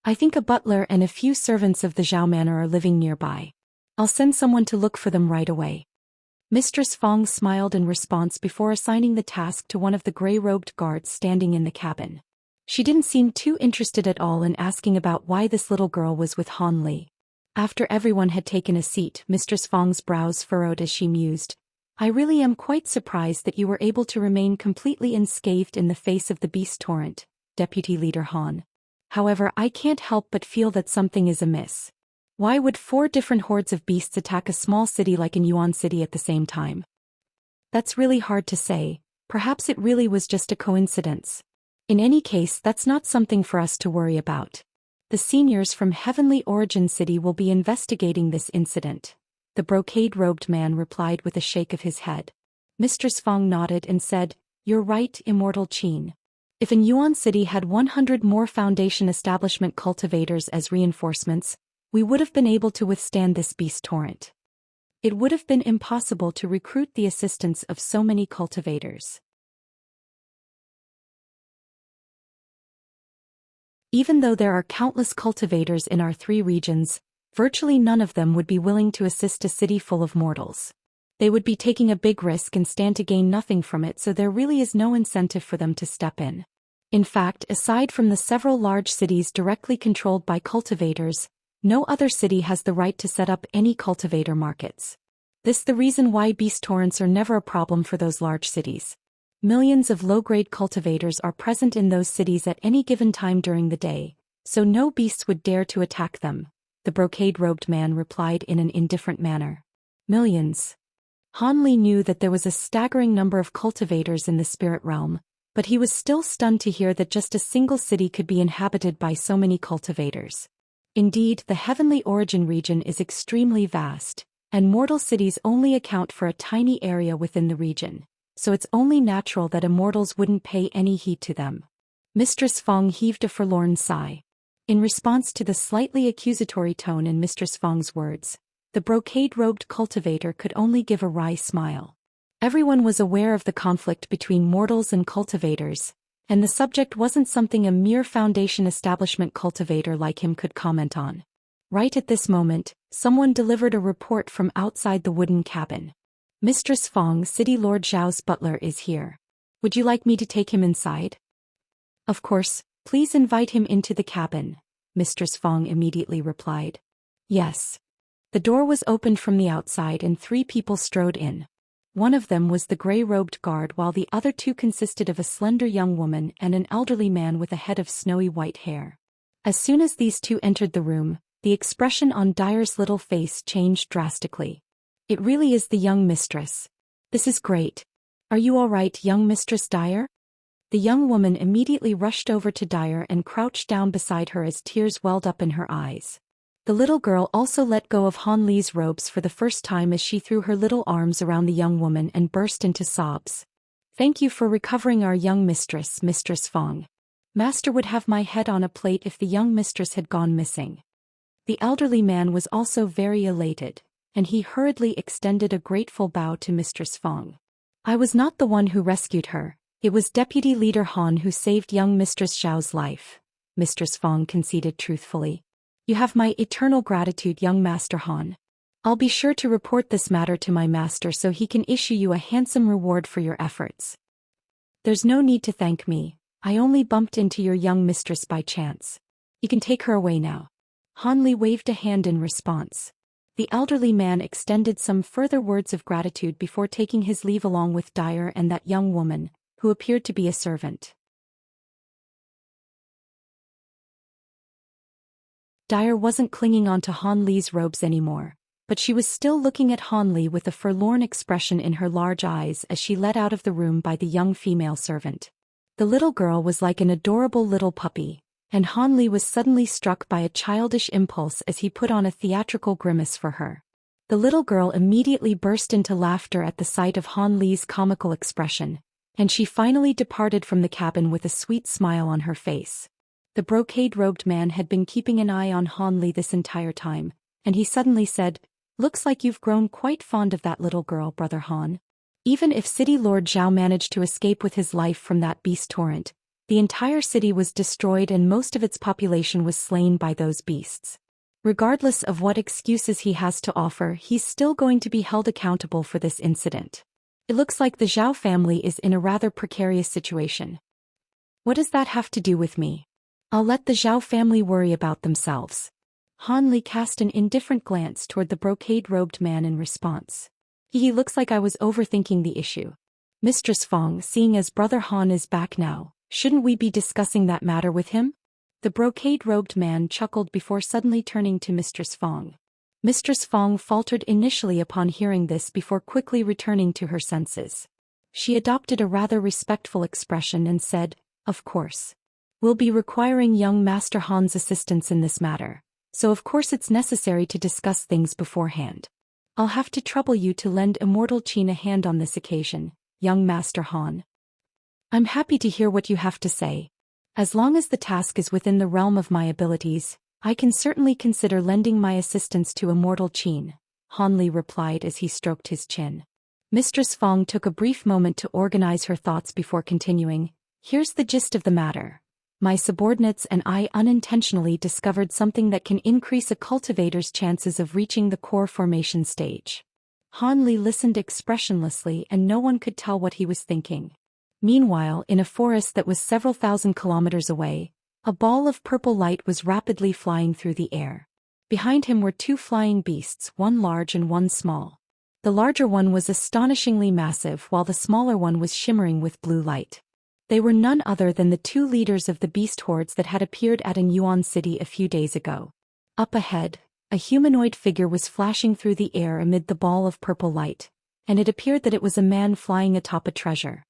I think a butler and a few servants of the Zhou Manor are living nearby. I'll send someone to look for them right away. Mistress Fong smiled in response before assigning the task to one of the gray-robed guards standing in the cabin. She didn't seem too interested at all in asking about why this little girl was with Han Li. After everyone had taken a seat, Mistress Fong's brows furrowed as she mused. I really am quite surprised that you were able to remain completely unscathed in the face of the beast torrent, Deputy Leader Han. However, I can't help but feel that something is amiss. Why would 4 different hordes of beasts attack a small city like in Yuan City at the same time? That's really hard to say. Perhaps it really was just a coincidence. In any case, that's not something for us to worry about. The seniors from Heavenly Origin City will be investigating this incident. The brocade-robed man replied with a shake of his head. Mistress Fong nodded and said, You're right, Immortal Qin. If in Yuan City had 100 more Foundation Establishment cultivators as reinforcements, we would have been able to withstand this beast torrent. It would have been impossible to recruit the assistance of so many cultivators. Even though there are countless cultivators in our 3 regions, virtually none of them would be willing to assist a city full of mortals. They would be taking a big risk and stand to gain nothing from it, so there really is no incentive for them to step in. In fact, aside from the several large cities directly controlled by cultivators, no other city has the right to set up any cultivator markets. This is the reason why beast torrents are never a problem for those large cities. Millions of low-grade cultivators are present in those cities at any given time during the day, so no beasts would dare to attack them, the brocade-robed man replied in an indifferent manner. Millions. Han Li knew that there was a staggering number of cultivators in the spirit realm, but he was still stunned to hear that just a single city could be inhabited by so many cultivators. Indeed, the Heavenly Origin region is extremely vast, and mortal cities only account for a tiny area within the region, so it's only natural that immortals wouldn't pay any heed to them. Mistress Fong heaved a forlorn sigh. In response to the slightly accusatory tone in Mistress Fong's words, the brocade-robed cultivator could only give a wry smile. Everyone was aware of the conflict between mortals and cultivators, and the subject wasn't something a mere Foundation Establishment cultivator like him could comment on. Right at this moment, someone delivered a report from outside the wooden cabin. Mistress Fong, City Lord Zhao's butler, is here. Would you like me to take him inside? Of course, please invite him into the cabin, Mistress Fong immediately replied. Yes. The door was opened from the outside and 3 people strode in. One of them was the gray-robed guard, while the other 2 consisted of a slender young woman and an elderly man with a head of snowy white hair. As soon as these 2 entered the room, the expression on Dyer's little face changed drastically. It really is the young mistress. This is great. Are you all right, young Mistress Dyer? The young woman immediately rushed over to Dyer and crouched down beside her as tears welled up in her eyes. The little girl also let go of Han Li's robes for the first time as she threw her little arms around the young woman and burst into sobs. Thank you for recovering our young mistress, Mistress Fong. Master would have my head on a plate if the young mistress had gone missing. The elderly man was also very elated, and he hurriedly extended a grateful bow to Mistress Fong. I was not the one who rescued her, it was Deputy Leader Han who saved young Mistress Zhao's life, Mistress Fong conceded truthfully. You have my eternal gratitude, young Master Han. I'll be sure to report this matter to my master so he can issue you a handsome reward for your efforts. There's no need to thank me, I only bumped into your young mistress by chance. You can take her away now. Han Li waved a hand in response. The elderly man extended some further words of gratitude before taking his leave along with Dyer and that young woman, who appeared to be a servant. Dyer wasn't clinging onto Han Li's robes anymore, but she was still looking at Han Li with a forlorn expression in her large eyes as she led out of the room by the young female servant. The little girl was like an adorable little puppy, and Han Li was suddenly struck by a childish impulse as he put on a theatrical grimace for her. The little girl immediately burst into laughter at the sight of Han Li's comical expression, and she finally departed from the cabin with a sweet smile on her face. The brocade-robed man had been keeping an eye on Han Li this entire time, and he suddenly said, Looks like you've grown quite fond of that little girl, Brother Han. Even if City Lord Zhao managed to escape with his life from that beast torrent, The entire city was destroyed and most of its population was slain by those beasts. Regardless of what excuses he has to offer, he's still going to be held accountable for this incident. It looks like the Zhao family is in a rather precarious situation. What does that have to do with me? I'll let the Zhao family worry about themselves. Han Li cast an indifferent glance toward the brocade-robed man in response. He looks like I was overthinking the issue. Mistress Fong, seeing as Brother Han is back now, shouldn't we be discussing that matter with him? The brocade-robed man chuckled before suddenly turning to Mistress Fong. Mistress Fong faltered initially upon hearing this before quickly returning to her senses. She adopted a rather respectful expression and said, "Of course. We'll be requiring young Master Han's assistance in this matter, so of course it's necessary to discuss things beforehand. I'll have to trouble you to lend Immortality a hand on this occasion, young Master Han." "I'm happy to hear what you have to say. As long as the task is within the realm of my abilities, I can certainly consider lending my assistance to Immortality," Han Li replied as he stroked his chin. Mistress Fong took a brief moment to organize her thoughts before continuing, "Here's the gist of the matter. My subordinates and I unintentionally discovered something that can increase a cultivator's chances of reaching the core formation stage." Han Li listened expressionlessly and no one could tell what he was thinking. Meanwhile, in a forest that was several thousand kilometers away, a ball of purple light was rapidly flying through the air. Behind him were two flying beasts, one large and one small. The larger one was astonishingly massive while the smaller one was shimmering with blue light. They were none other than the two leaders of the beast hordes that had appeared at An Yuan City a few days ago. Up ahead, a humanoid figure was flashing through the air amid the ball of purple light, and it appeared that it was a man flying atop a treasure.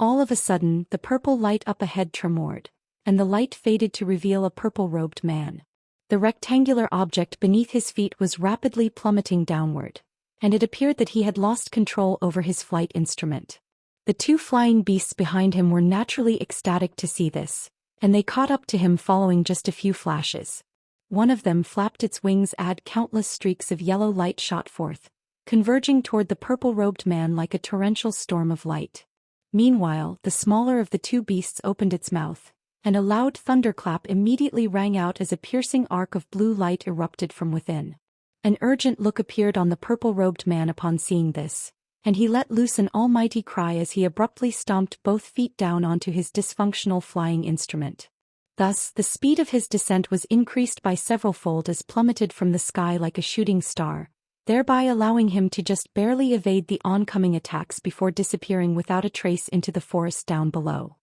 All of a sudden, the purple light up ahead tremored, and the light faded to reveal a purple-robed man. The rectangular object beneath his feet was rapidly plummeting downward, and it appeared that he had lost control over his flight instrument. The two flying beasts behind him were naturally ecstatic to see this, and they caught up to him following just a few flashes. One of them flapped its wings as countless streaks of yellow light shot forth, converging toward the purple-robed man like a torrential storm of light. Meanwhile, the smaller of the two beasts opened its mouth, and a loud thunderclap immediately rang out as a piercing arc of blue light erupted from within. An urgent look appeared on the purple-robed man upon seeing this, and he let loose an almighty cry as he abruptly stomped both feet down onto his dysfunctional flying instrument. Thus, the speed of his descent was increased by several-fold as plummeted from the sky like a shooting star, thereby allowing him to just barely evade the oncoming attacks before disappearing without a trace into the forest down below.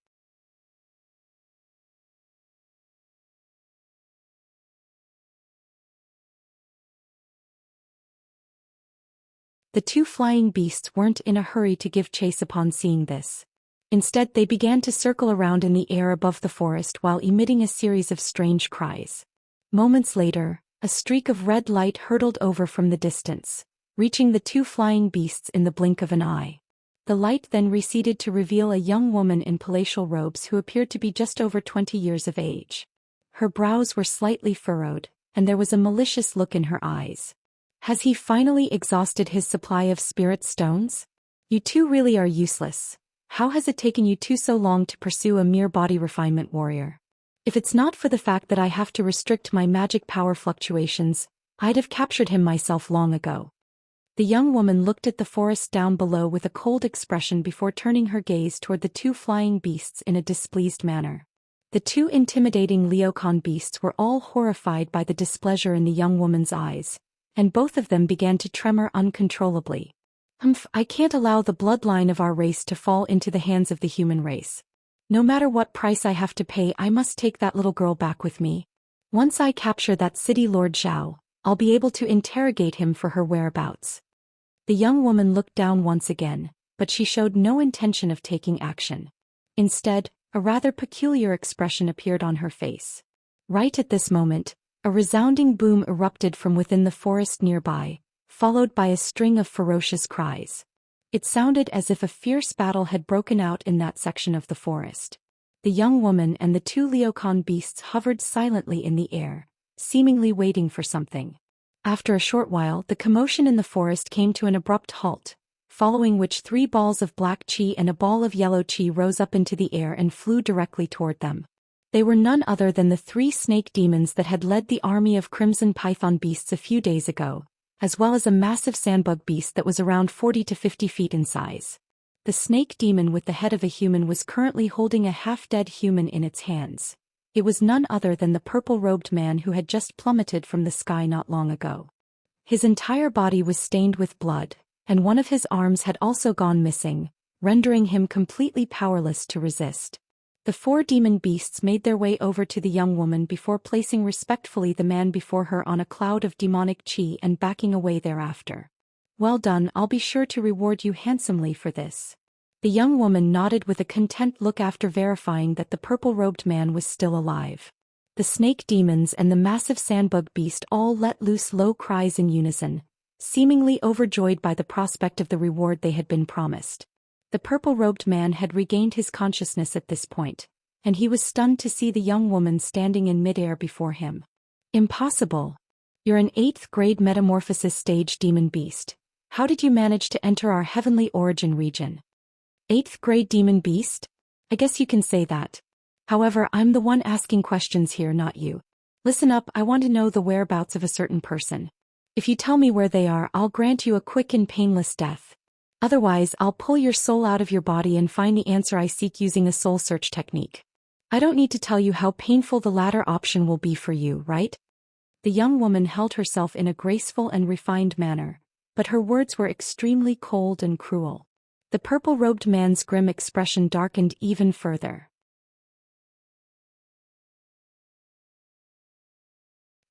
The two flying beasts weren't in a hurry to give chase upon seeing this. Instead, they began to circle around in the air above the forest while emitting a series of strange cries. Moments later, a streak of red light hurtled over from the distance, reaching the two flying beasts in the blink of an eye. The light then receded to reveal a young woman in palatial robes who appeared to be just over 20 years of age. Her brows were slightly furrowed, and there was a malicious look in her eyes. "Has he finally exhausted his supply of spirit stones? You two really are useless. How has it taken you two so long to pursue a mere body refinement warrior? If it's not for the fact that I have to restrict my magic power fluctuations, I'd have captured him myself long ago." The young woman looked at the forest down below with a cold expression before turning her gaze toward the two flying beasts in a displeased manner. The two intimidating Leocan beasts were all horrified by the displeasure in the young woman's eyes, and both of them began to tremor uncontrollably. I can't allow the bloodline of our race to fall into the hands of the human race. No matter what price I have to pay, I must take that little girl back with me. Once I capture that city Lord Zhao, I'll be able to interrogate him for her whereabouts." The young woman looked down once again, but she showed no intention of taking action. Instead, a rather peculiar expression appeared on her face. Right at this moment, a resounding boom erupted from within the forest nearby, followed by a string of ferocious cries. It sounded as if a fierce battle had broken out in that section of the forest. The young woman and the two Leocan beasts hovered silently in the air, seemingly waiting for something. After a short while, the commotion in the forest came to an abrupt halt, following which 3 balls of black qi and a ball of yellow qi rose up into the air and flew directly toward them. They were none other than the 3 snake demons that had led the army of crimson python beasts a few days ago, as well as a massive sandbug beast that was around 40 to 50 feet in size. The snake demon with the head of a human was currently holding a half-dead human in its hands. It was none other than the purple-robed man who had just plummeted from the sky not long ago. His entire body was stained with blood, and one of his arms had also gone missing, rendering him completely powerless to resist. The 4 demon beasts made their way over to the young woman before placing respectfully the man before her on a cloud of demonic qi and backing away thereafter. "Well done, I'll be sure to reward you handsomely for this." The young woman nodded with a content look after verifying that the purple-robed man was still alive. The snake demons and the massive sandbug beast all let loose low cries in unison, seemingly overjoyed by the prospect of the reward they had been promised. The purple-robed man had regained his consciousness at this point, and he was stunned to see the young woman standing in midair before him. "Impossible. You're an 8th grade metamorphosis stage demon beast. How did you manage to enter our heavenly origin region?" 8th grade demon beast? I guess you can say that. However, I'm the one asking questions here, not you. Listen up, I want to know the whereabouts of a certain person. If you tell me where they are, I'll grant you a quick and painless death. Otherwise, I'll pull your soul out of your body and find the answer I seek using a soul search technique. I don't need to tell you how painful the latter option will be for you, right? The young woman held herself in a graceful and refined manner, but her words were extremely cold and cruel. The purple-robed man's grim expression darkened even further.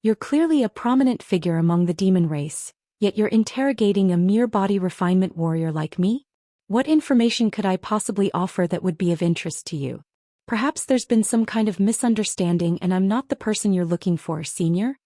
"You're clearly a prominent figure among the demon race, yet you're interrogating a mere body refinement warrior like me? What information could I possibly offer that would be of interest to you? Perhaps there's been some kind of misunderstanding and I'm not the person you're looking for, senior?"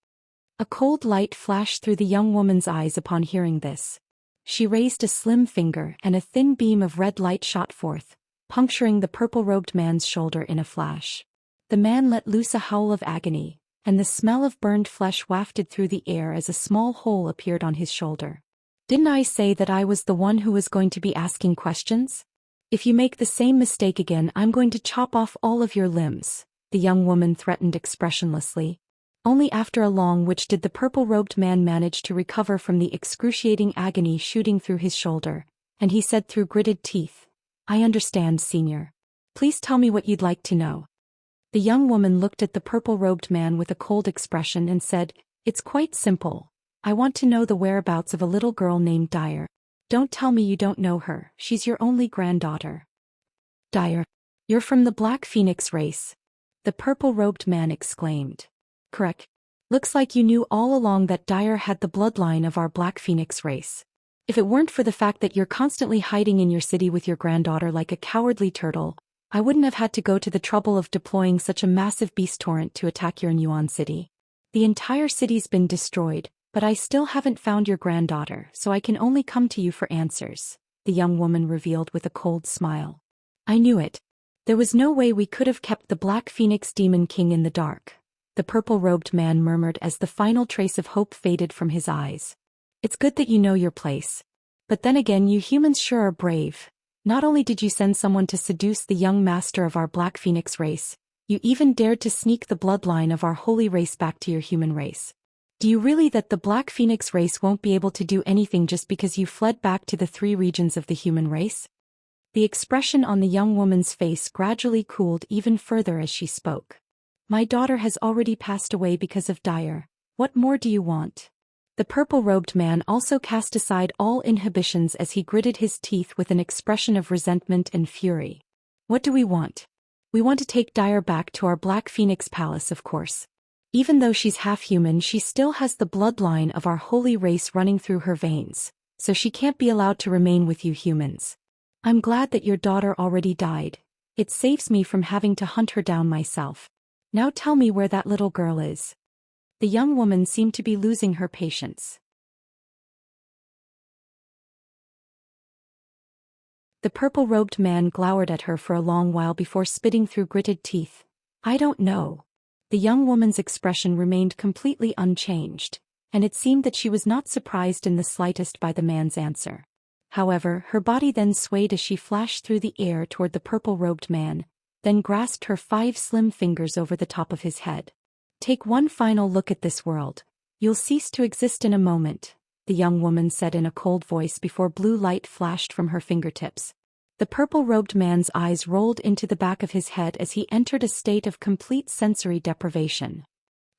A cold light flashed through the young woman's eyes upon hearing this. She raised a slim finger and a thin beam of red light shot forth, puncturing the purple-robed man's shoulder in a flash. The man let loose a howl of agony, and the smell of burned flesh wafted through the air as a small hole appeared on his shoulder. "Didn't I say that I was the one who was going to be asking questions? If you make the same mistake again, I'm going to chop off all of your limbs," the young woman threatened expressionlessly. Only after a long which did the purple-robed man manage to recover from the excruciating agony shooting through his shoulder, and he said through gritted teeth, "I understand, senior. Please tell me what you'd like to know." The young woman looked at the purple-robed man with a cold expression and said, "It's quite simple. I want to know the whereabouts of a little girl named Dyer. Don't tell me you don't know her, she's your only granddaughter." "Dyer? You're from the Black Phoenix race?" the purple-robed man exclaimed. "Correct. Looks like you knew all along that Dyer had the bloodline of our Black Phoenix race. If it weren't for the fact that you're constantly hiding in your city with your granddaughter like a cowardly turtle, I wouldn't have had to go to the trouble of deploying such a massive beast torrent to attack your Yuan city. The entire city's been destroyed, but I still haven't found your granddaughter, so I can only come to you for answers," the young woman revealed with a cold smile. "I knew it. There was no way we could have kept the Black Phoenix Demon King in the dark," the purple-robed man murmured as the final trace of hope faded from his eyes. "It's good that you know your place. But then again, you humans sure are brave. Not only did you send someone to seduce the young master of our Black Phoenix race, you even dared to sneak the bloodline of our holy race back to your human race. Do you really that the Black Phoenix race won't be able to do anything just because you fled back to the 3 regions of the human race?" The expression on the young woman's face gradually cooled even further as she spoke. "My daughter has already passed away because of Dyer. What more do you want?" The purple-robed man also cast aside all inhibitions as he gritted his teeth with an expression of resentment and fury. "What do we want? We want to take Dyer back to our Black Phoenix Palace, of course. Even though she's half-human, she still has the bloodline of our holy race running through her veins, so she can't be allowed to remain with you humans. I'm glad that your daughter already died. It saves me from having to hunt her down myself. Now tell me where that little girl is." The young woman seemed to be losing her patience. The purple-robed man glowered at her for a long while before spitting through gritted teeth. "I don't know." The young woman's expression remained completely unchanged, and it seemed that she was not surprised in the slightest by the man's answer. However, her body then swayed as she flashed through the air toward the purple-robed man, then grasped her 5 slim fingers over the top of his head. "Take one final look at this world. You'll cease to exist in a moment," the young woman said in a cold voice before blue light flashed from her fingertips. The purple-robed man's eyes rolled into the back of his head as he entered a state of complete sensory deprivation.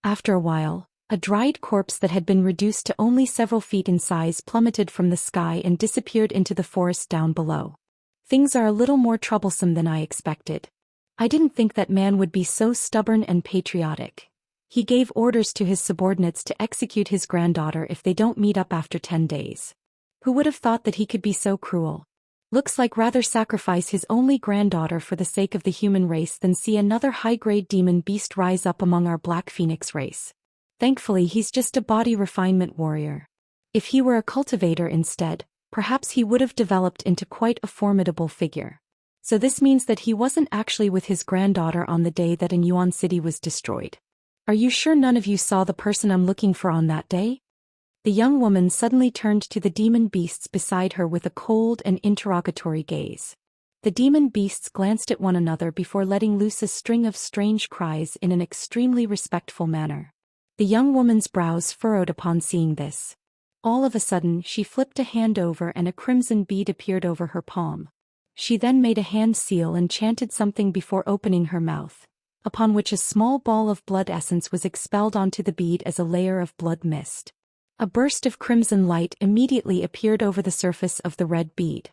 After a while, a dried corpse that had been reduced to only several feet in size plummeted from the sky and disappeared into the forest down below. "Things are a little more troublesome than I expected. I didn't think that man would be so stubborn and patriotic. He gave orders to his subordinates to execute his granddaughter if they don't meet up after 10 days. Who would have thought that he could be so cruel? Looks like rather sacrifice his only granddaughter for the sake of the human race than see another high-grade demon beast rise up among our Black Phoenix race. Thankfully he's just a body refinement warrior. If he were a cultivator instead, perhaps he would have developed into quite a formidable figure. So this means that he wasn't actually with his granddaughter on the day that Yuan City was destroyed. Are you sure none of you saw the person I'm looking for on that day?" The young woman suddenly turned to the demon beasts beside her with a cold and interrogatory gaze. The demon beasts glanced at one another before letting loose a string of strange cries in an extremely respectful manner. The young woman's brows furrowed upon seeing this. All of a sudden she flipped a hand over and a crimson bead appeared over her palm. She then made a hand seal and chanted something before opening her mouth, upon which a small ball of blood essence was expelled onto the bead as a layer of blood mist. A burst of crimson light immediately appeared over the surface of the red bead.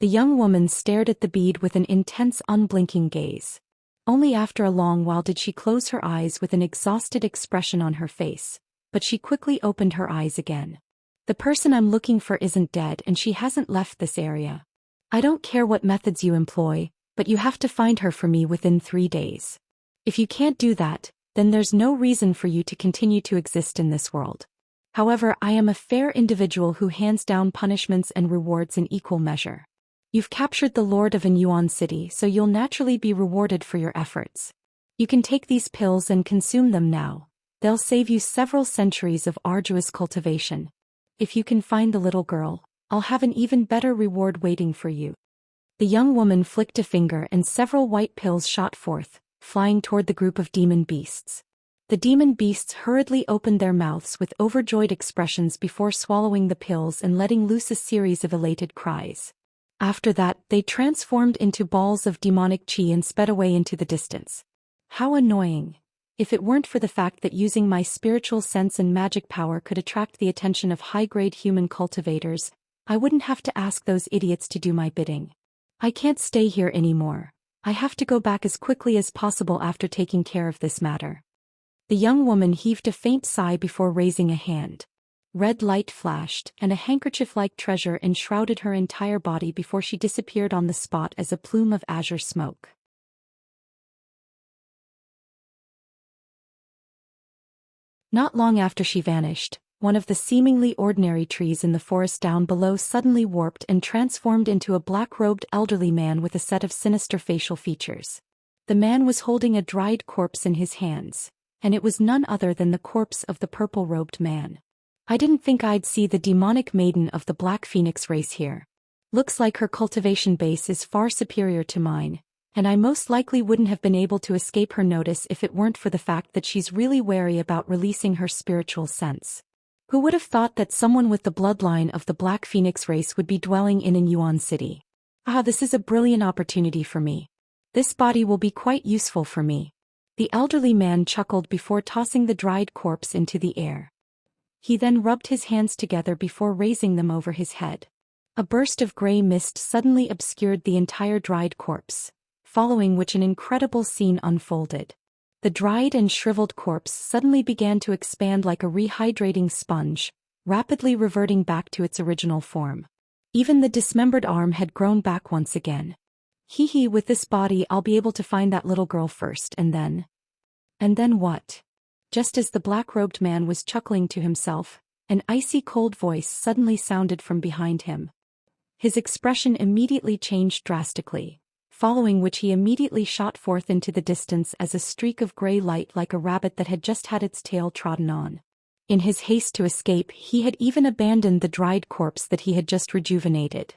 The young woman stared at the bead with an intense unblinking gaze. Only after a long while did she close her eyes with an exhausted expression on her face, but she quickly opened her eyes again. "The person I'm looking for isn't dead and she hasn't left this area. I don't care what methods you employ, but you have to find her for me within 3 days. If you can't do that, then there's no reason for you to continue to exist in this world. However, I am a fair individual who hands down punishments and rewards in equal measure. You've captured the Lord of Yuan City, so you'll naturally be rewarded for your efforts. You can take these pills and consume them now. They'll save you several centuries of arduous cultivation. If you can find the little girl, I'll have an even better reward waiting for you." The young woman flicked a finger and several white pills shot forth, flying toward the group of demon beasts. The demon beasts hurriedly opened their mouths with overjoyed expressions before swallowing the pills and letting loose a series of elated cries. After that, they transformed into balls of demonic chi and sped away into the distance. How annoying. If it weren't for the fact that using my spiritual sense and magic power could attract the attention of high-grade human cultivators, I wouldn't have to ask those idiots to do my bidding. I can't stay here anymore. I have to go back as quickly as possible after taking care of this matter." The young woman heaved a faint sigh before raising a hand. Red light flashed, and a handkerchief-like treasure enshrouded her entire body before she disappeared on the spot as a plume of azure smoke. Not long after she vanished, one of the seemingly ordinary trees in the forest down below suddenly warped and transformed into a black-robed elderly man with a set of sinister facial features. The man was holding a dried corpse in his hands, and it was none other than the corpse of the purple-robed man. "I didn't think I'd see the demonic maiden of the Black Phoenix race here. Looks like her cultivation base is far superior to mine, and I most likely wouldn't have been able to escape her notice if it weren't for the fact that she's really wary about releasing her spiritual sense. Who would have thought that someone with the bloodline of the Black Phoenix race would be dwelling in Yuan City? This is a brilliant opportunity for me. This body will be quite useful for me." The elderly man chuckled before tossing the dried corpse into the air. He then rubbed his hands together before raising them over his head. A burst of gray mist suddenly obscured the entire dried corpse, following which an incredible scene unfolded. The dried and shriveled corpse suddenly began to expand like a rehydrating sponge, rapidly reverting back to its original form. Even the dismembered arm had grown back once again. "Hee, with this body I'll be able to find that little girl first, and then..." "And then what?" Just as the black-robed man was chuckling to himself, an icy cold voice suddenly sounded from behind him. His expression immediately changed drastically, following which he immediately shot forth into the distance as a streak of gray light like a rabbit that had just had its tail trodden on. In his haste to escape, he had even abandoned the dried corpse that he had just rejuvenated.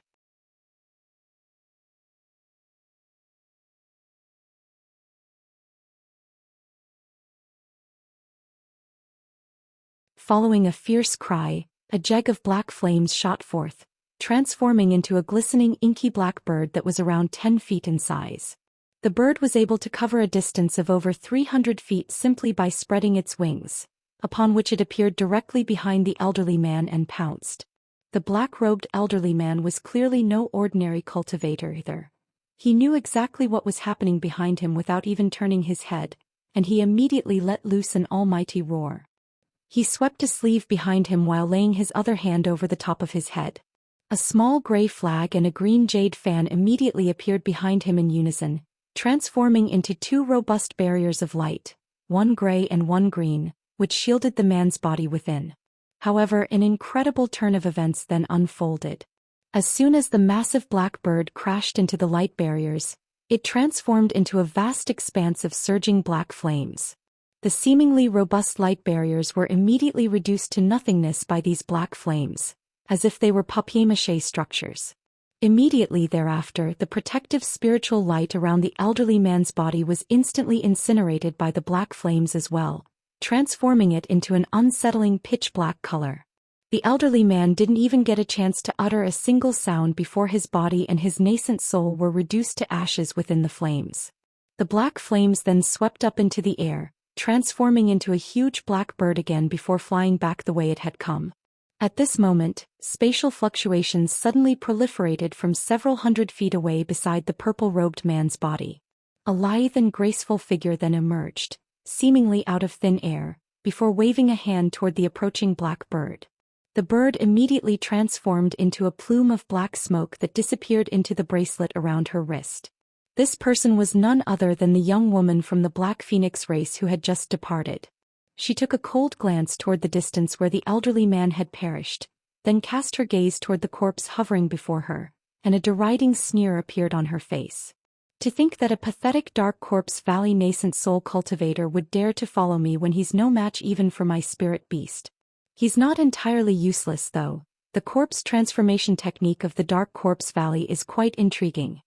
following a fierce cry, a jeg of black flames shot forth, transforming into a glistening inky black bird that was around 10 feet in size. The bird was able to cover a distance of over 300 feet simply by spreading its wings, upon which it appeared directly behind the elderly man and pounced. The black-robed elderly man was clearly no ordinary cultivator either. He knew exactly what was happening behind him without even turning his head, and he immediately let loose an almighty roar. He swept a sleeve behind him while laying his other hand over the top of his head. A small gray flag and a green jade fan immediately appeared behind him in unison, transforming into two robust barriers of light, one gray and one green, which shielded the man's body within. However, an incredible turn of events then unfolded. As soon as the massive black bird crashed into the light barriers, it transformed into a vast expanse of surging black flames. The seemingly robust light barriers were immediately reduced to nothingness by these black flames, as if they were papier-mâché structures. Immediately thereafter, the protective spiritual light around the elderly man's body was instantly incinerated by the black flames as well, transforming it into an unsettling pitch-black color. The elderly man didn't even get a chance to utter a single sound before his body and his nascent soul were reduced to ashes within the flames. The black flames then swept up into the air, transforming into a huge black bird again before flying back the way it had come. At this moment, spatial fluctuations suddenly proliferated from several hundred feet away beside the purple-robed man's body. A lithe and graceful figure then emerged, seemingly out of thin air, before waving a hand toward the approaching black bird. The bird immediately transformed into a plume of black smoke that disappeared into the bracelet around her wrist. This person was none other than the young woman from the Black Phoenix race who had just departed. She took a cold glance toward the distance where the elderly man had perished, then cast her gaze toward the corpse hovering before her, and a deriding sneer appeared on her face. To think that a pathetic Dark Corpse Valley nascent soul cultivator would dare to follow me when he's no match even for my spirit beast. He's not entirely useless though. The corpse transformation technique of the Dark Corpse Valley is quite intriguing.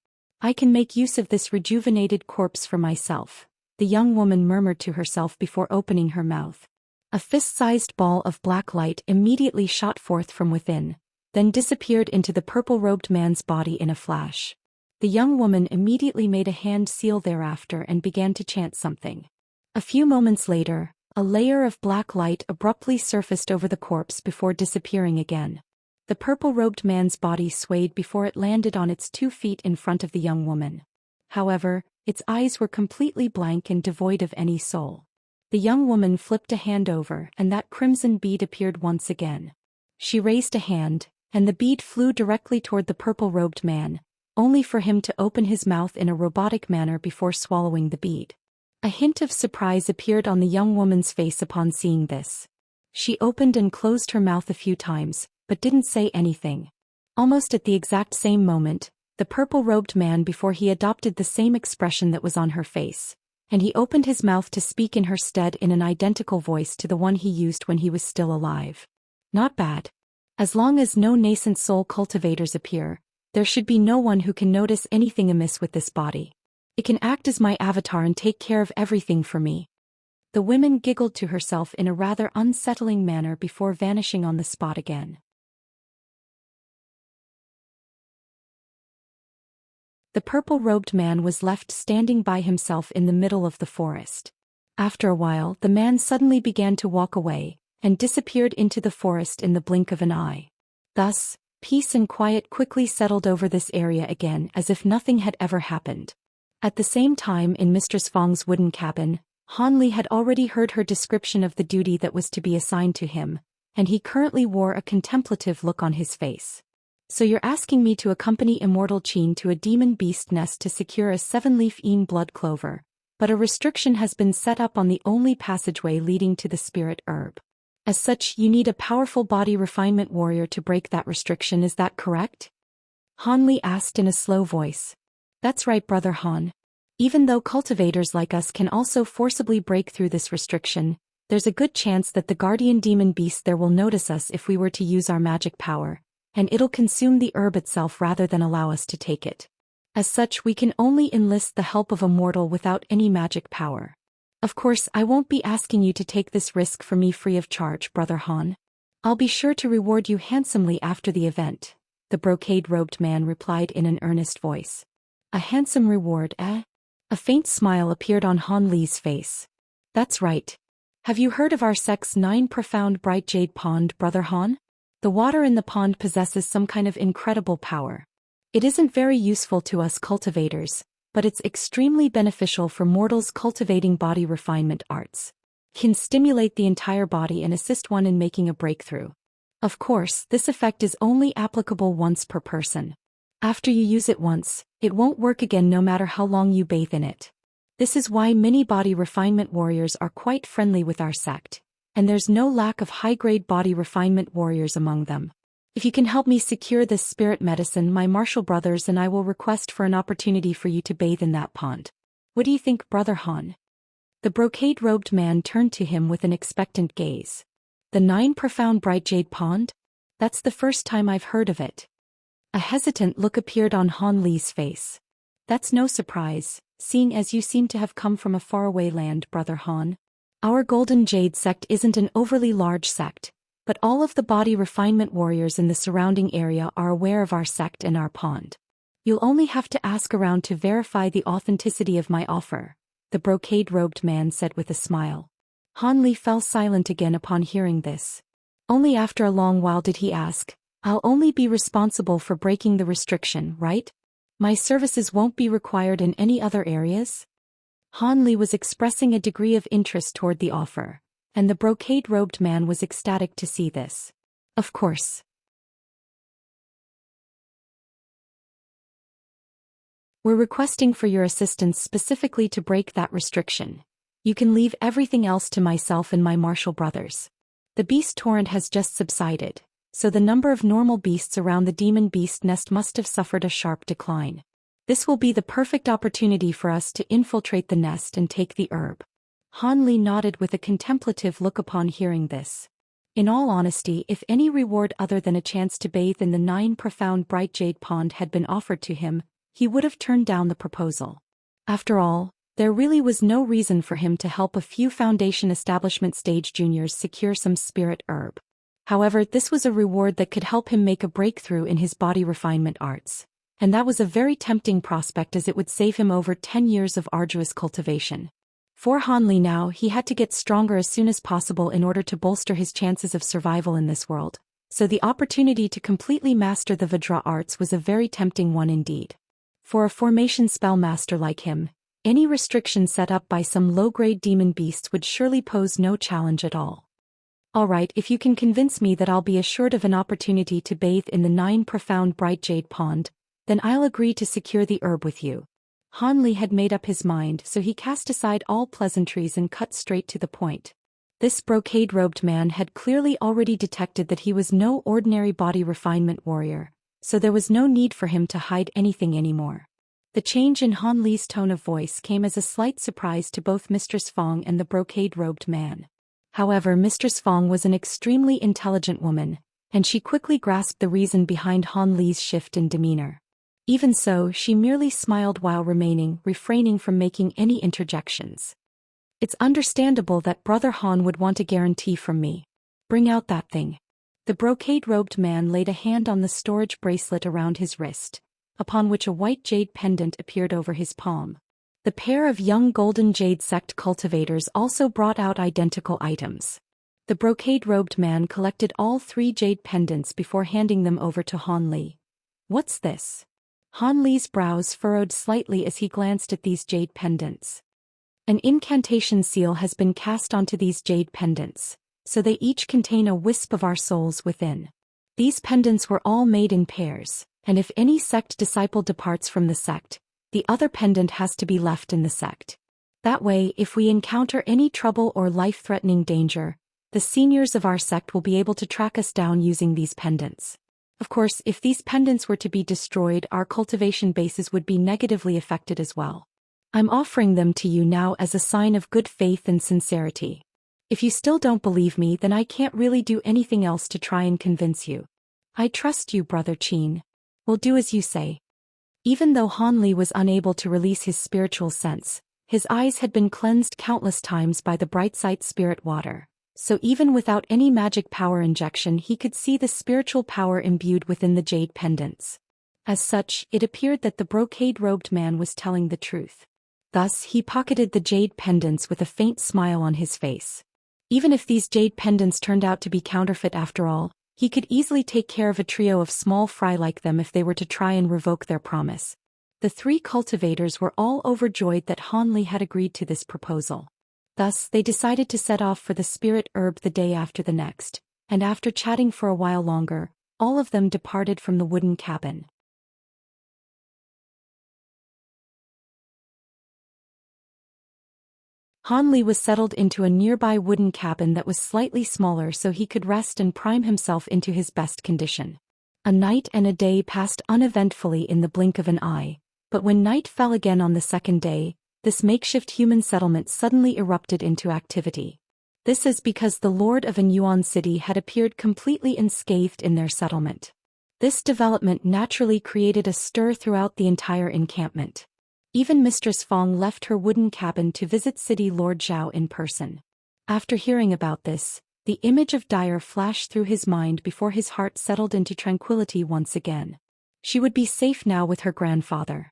I can make use of this rejuvenated corpse for myself, the young woman murmured to herself before opening her mouth. A fist-sized ball of black light immediately shot forth from within, then disappeared into the purple-robed man's body in a flash. The young woman immediately made a hand seal thereafter and began to chant something. A few moments later, a layer of black light abruptly surfaced over the corpse before disappearing again. The purple-robed man's body swayed before it landed on its 2 feet in front of the young woman. However, its eyes were completely blank and devoid of any soul. The young woman flipped a hand over and that crimson bead appeared once again. She raised a hand, and the bead flew directly toward the purple-robed man, only for him to open his mouth in a robotic manner before swallowing the bead. A hint of surprise appeared on the young woman's face upon seeing this. She opened and closed her mouth a few times, but didn't say anything. Almost at the exact same moment, the purple-robed man before he adopted the same expression that was on her face, and he opened his mouth to speak in her stead in an identical voice to the one he used when he was still alive. Not bad. As long as no nascent soul cultivators appear, there should be no one who can notice anything amiss with this body. It can act as my avatar and take care of everything for me. The woman giggled to herself in a rather unsettling manner before vanishing on the spot again. The purple-robed man was left standing by himself in the middle of the forest. After a while, the man suddenly began to walk away, and disappeared into the forest in the blink of an eye. Thus, peace and quiet quickly settled over this area again as if nothing had ever happened. At the same time in Mistress Fong's wooden cabin, Han Li had already heard her description of the duty that was to be assigned to him, and he currently wore a contemplative look on his face. So you're asking me to accompany Immortal Qin to a demon beast nest to secure a 7-leaf een blood clover, but a restriction has been set up on the only passageway leading to the spirit herb. As such, you need a powerful body refinement warrior to break that restriction, is that correct? Han Li asked in a slow voice. That's right, Brother Han. Even though cultivators like us can also forcibly break through this restriction, there's a good chance that the guardian demon beast there will notice us if we were to use our magic power, and it'll consume the herb itself rather than allow us to take it. As such, we can only enlist the help of a mortal without any magic power. Of course, I won't be asking you to take this risk for me free of charge, Brother Han. I'll be sure to reward you handsomely after the event, the brocade-robed man replied in an earnest voice. A handsome reward, eh? A faint smile appeared on Han Li's face. That's right. Have you heard of our sect's 9 profound bright jade pond, Brother Han? The water in the pond possesses some kind of incredible power. It isn't very useful to us cultivators, but it's extremely beneficial for mortals cultivating body refinement arts. Can stimulate the entire body and assist one in making a breakthrough. Of course, this effect is only applicable once per person. After you use it once, it won't work again no matter how long you bathe in it. This is why many body refinement warriors are quite friendly with our sect, and there's no lack of high-grade body refinement warriors among them. If you can help me secure this spirit medicine, my martial brothers and I will request for an opportunity for you to bathe in that pond. What do you think, Brother Han? The brocade-robed man turned to him with an expectant gaze. The 9 profound bright jade pond? That's the first time I've heard of it. A hesitant look appeared on Han Li's face. That's no surprise, seeing as you seem to have come from a faraway land, Brother Han. Our Golden Jade sect isn't an overly large sect, but all of the body refinement warriors in the surrounding area are aware of our sect and our pond. You'll only have to ask around to verify the authenticity of my offer, the brocade-robed man said with a smile. Han Li fell silent again upon hearing this. Only after a long while did he ask, I'll only be responsible for breaking the restriction, right? My services won't be required in any other areas? Han Li was expressing a degree of interest toward the offer, and the brocade-robed man was ecstatic to see this. Of course. We're requesting for your assistance specifically to break that restriction. You can leave everything else to myself and my martial brothers. The beast torrent has just subsided, so the number of normal beasts around the demon beast nest must have suffered a sharp decline. This will be the perfect opportunity for us to infiltrate the nest and take the herb. Han Li nodded with a contemplative look upon hearing this. In all honesty, if any reward other than a chance to bathe in the 9 profound bright jade pond had been offered to him, he would have turned down the proposal. After all, there really was no reason for him to help a few Foundation Establishment stage juniors secure some spirit herb. However, this was a reward that could help him make a breakthrough in his body refinement arts, and that was a very tempting prospect as it would save him over 10 years of arduous cultivation. For Han Li now, he had to get stronger as soon as possible in order to bolster his chances of survival in this world, so the opportunity to completely master the Vajra arts was a very tempting one indeed. For a formation spell master like him, any restriction set up by some low-grade demon beasts would surely pose no challenge at all. Alright, if you can convince me that I'll be assured of an opportunity to bathe in the 9 profound bright jade pond, then I'll agree to secure the herb with you. Han Li had made up his mind, so he cast aside all pleasantries and cut straight to the point. This brocade-robed man had clearly already detected that he was no ordinary body refinement warrior, so there was no need for him to hide anything anymore. The change in Han Li's tone of voice came as a slight surprise to both Mistress Fong and the brocade-robed man. However, Mistress Fong was an extremely intelligent woman, and she quickly grasped the reason behind Han Li's shift in demeanor. Even so, she merely smiled while refraining from making any interjections. It's understandable that Brother Han would want a guarantee from me. Bring out that thing. The brocade-robed man laid a hand on the storage bracelet around his wrist, upon which a white jade pendant appeared over his palm. The pair of young Golden Jade sect cultivators also brought out identical items. The brocade-robed man collected all 3 jade pendants before handing them over to Han Li. What's this? Han Li's brows furrowed slightly as he glanced at these jade pendants. An incantation seal has been cast onto these jade pendants, so they each contain a wisp of our souls within. These pendants were all made in pairs, and if any sect disciple departs from the sect, the other pendant has to be left in the sect. That way, if we encounter any trouble or life-threatening danger, the seniors of our sect will be able to track us down using these pendants. Of course, if these pendants were to be destroyed, our cultivation bases would be negatively affected as well. I'm offering them to you now as a sign of good faith and sincerity. If you still don't believe me, then I can't really do anything else to try and convince you. I trust you, Brother Qin. We'll do as you say. Even though Han Li was unable to release his spiritual sense, His eyes had been cleansed countless times by the bright-sight spirit water, so even without any magic power injection he could see the spiritual power imbued within the jade pendants. As such, it appeared that the brocade-robed man was telling the truth. Thus, he pocketed the jade pendants with a faint smile on his face. Even if these jade pendants turned out to be counterfeit after all, he could easily take care of a trio of small fry like them if they were to try and revoke their promise. The three cultivators were all overjoyed that Han Li had agreed to this proposal. Thus, they decided to set off for the spirit herb the day after the next, and after chatting for a while longer, all of them departed from the wooden cabin. Han Li was settled into a nearby wooden cabin that was slightly smaller so he could rest and prime himself into his best condition. A night and a day passed uneventfully in the blink of an eye, but when night fell again on the second day, this makeshift human settlement suddenly erupted into activity. This is because the Lord of an Yuan city had appeared completely unscathed in their settlement. This development naturally created a stir throughout the entire encampment. Even Mistress Fong left her wooden cabin to visit City Lord Zhao in person. After hearing about this, the image of Dyer flashed through his mind before his heart settled into tranquility once again. She would be safe now with her grandfather.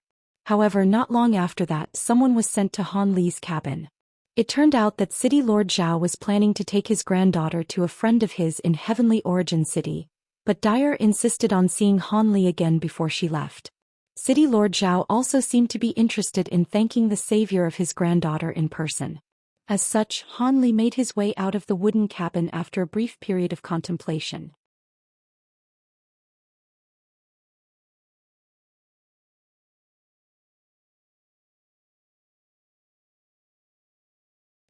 However, not long after that, someone was sent to Han Li's cabin. It turned out that City Lord Zhao was planning to take his granddaughter to a friend of his in Heavenly Origin City, but Dyer insisted on seeing Han Li again before she left. City Lord Zhao also seemed to be interested in thanking the savior of his granddaughter in person. As such, Han Li made his way out of the wooden cabin after a brief period of contemplation.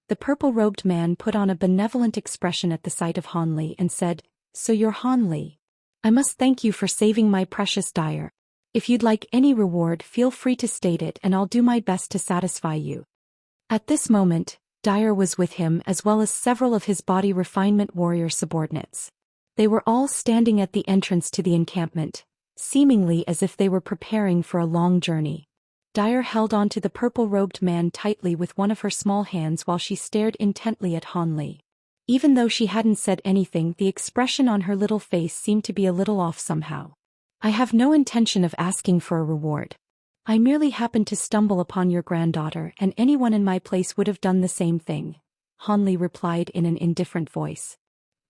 The purple-robed man put on a benevolent expression at the sight of Han Li and said, "So you're Han Li. I must thank you for saving my precious Dyer. If you'd like any reward, feel free to state it and I'll do my best to satisfy you." At this moment, Dyer was with him as well as several of his body refinement warrior subordinates. They were all standing at the entrance to the encampment, seemingly as if they were preparing for a long journey. Dyer held on to the purple-robed man tightly with one of her small hands while she stared intently at Han Li. Even though she hadn't said anything, the expression on her little face seemed to be a little off somehow. "I have no intention of asking for a reward. I merely happened to stumble upon your granddaughter and anyone in my place would have done the same thing," Han Li replied in an indifferent voice.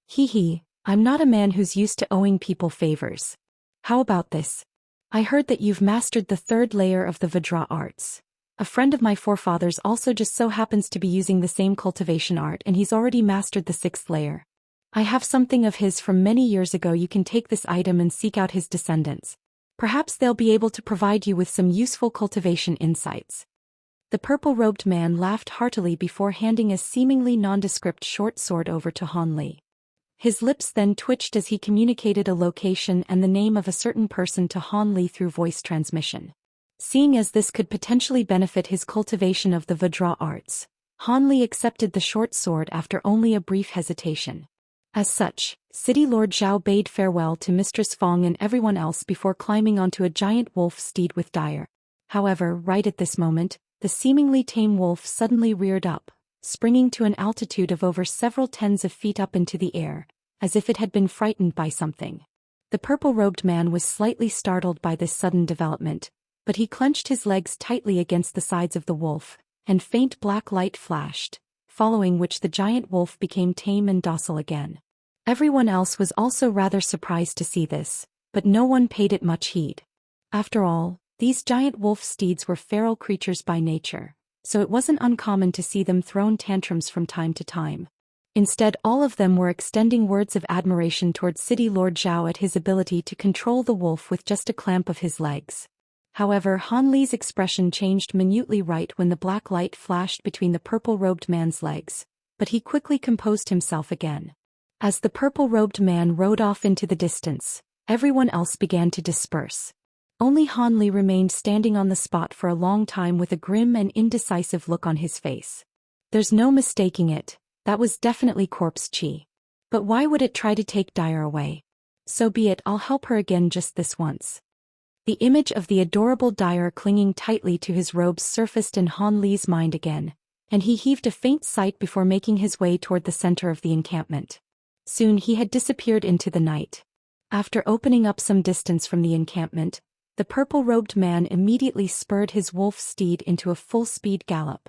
"Hee, I'm not a man who's used to owing people favors. How about this? I heard that you've mastered the third layer of the Vajra arts. A friend of my forefathers also just so happens to be using the same cultivation art and he's already mastered the sixth layer. I have something of his from many years ago. You can take this item and seek out his descendants. Perhaps they'll be able to provide you with some useful cultivation insights." The purple-robed man laughed heartily before handing a seemingly nondescript short sword over to Han Li. His lips then twitched as he communicated a location and the name of a certain person to Han Li through voice transmission. Seeing as this could potentially benefit his cultivation of the Vajra arts, Han Li accepted the short sword after only a brief hesitation. As such, City Lord Zhao bade farewell to Mistress Fong and everyone else before climbing onto a giant wolf steed with Dyer. However, right at this moment, the seemingly tame wolf suddenly reared up, springing to an altitude of over several tens of feet up into the air, as if it had been frightened by something. The purple-robed man was slightly startled by this sudden development, but he clenched his legs tightly against the sides of the wolf, and faint black light flashed, following which the giant wolf became tame and docile again. Everyone else was also rather surprised to see this, but no one paid it much heed. After all, these giant wolf steeds were feral creatures by nature, so it wasn't uncommon to see them throwing tantrums from time to time. Instead, all of them were extending words of admiration towards City Lord Zhao at his ability to control the wolf with just a clamp of his legs. However, Han Li's expression changed minutely right when the black light flashed between the purple-robed man's legs, but he quickly composed himself again. As the purple-robed man rode off into the distance, everyone else began to disperse. Only Han Li remained standing on the spot for a long time with a grim and indecisive look on his face. There's no mistaking it, that was definitely corpse chi. But why would it try to take Dyer away? So be it, I'll help her again just this once. The image of the adorable Dyer clinging tightly to his robes surfaced in Han Li's mind again, and he heaved a faint sigh before making his way toward the center of the encampment. Soon he had disappeared into the night. After opening up some distance from the encampment, the purple-robed man immediately spurred his wolf steed into a full-speed gallop.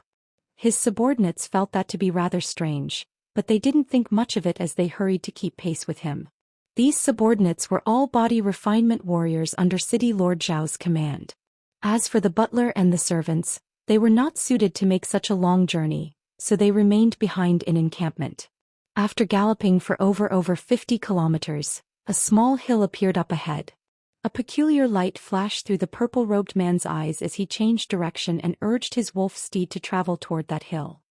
His subordinates felt that to be rather strange, but they didn't think much of it as they hurried to keep pace with him. These subordinates were all body refinement warriors under City Lord Zhou's command. As for the butler and the servants, they were not suited to make such a long journey, so they remained behind in encampment. After galloping for over 50 kilometers, a small hill appeared up ahead. A peculiar light flashed through the purple-robed man's eyes as he changed direction and urged his wolf steed to travel toward that hill.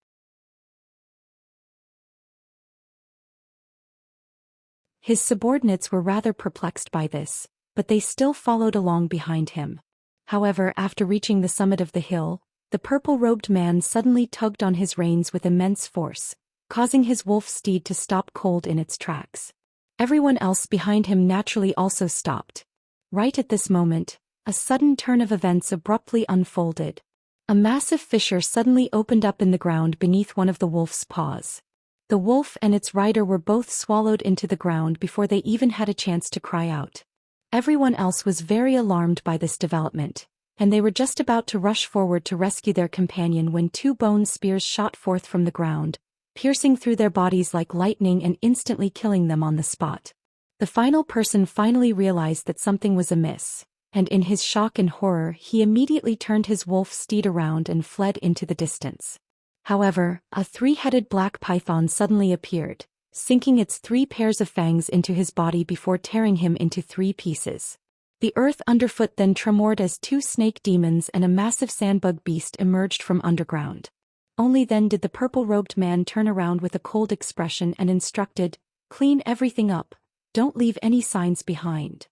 His subordinates were rather perplexed by this, but they still followed along behind him. However, after reaching the summit of the hill, the purple-robed man suddenly tugged on his reins with immense force, causing his wolf steed to stop cold in its tracks. Everyone else behind him naturally also stopped. Right at this moment, a sudden turn of events abruptly unfolded. A massive fissure suddenly opened up in the ground beneath one of the wolf's paws. The wolf and its rider were both swallowed into the ground before they even had a chance to cry out. Everyone else was very alarmed by this development, and they were just about to rush forward to rescue their companion when two bone spears shot forth from the ground, piercing through their bodies like lightning and instantly killing them on the spot. The final person finally realized that something was amiss, and in his shock and horror he immediately turned his wolf steed around and fled into the distance. However, a three-headed black python suddenly appeared, sinking its 3 pairs of fangs into his body before tearing him into 3 pieces. The earth underfoot then tremored as 2 snake demons and a massive sandbug beast emerged from underground. Only then did the purple-robed man turn around with a cold expression and instructed, "Clean everything up, don't leave any signs behind."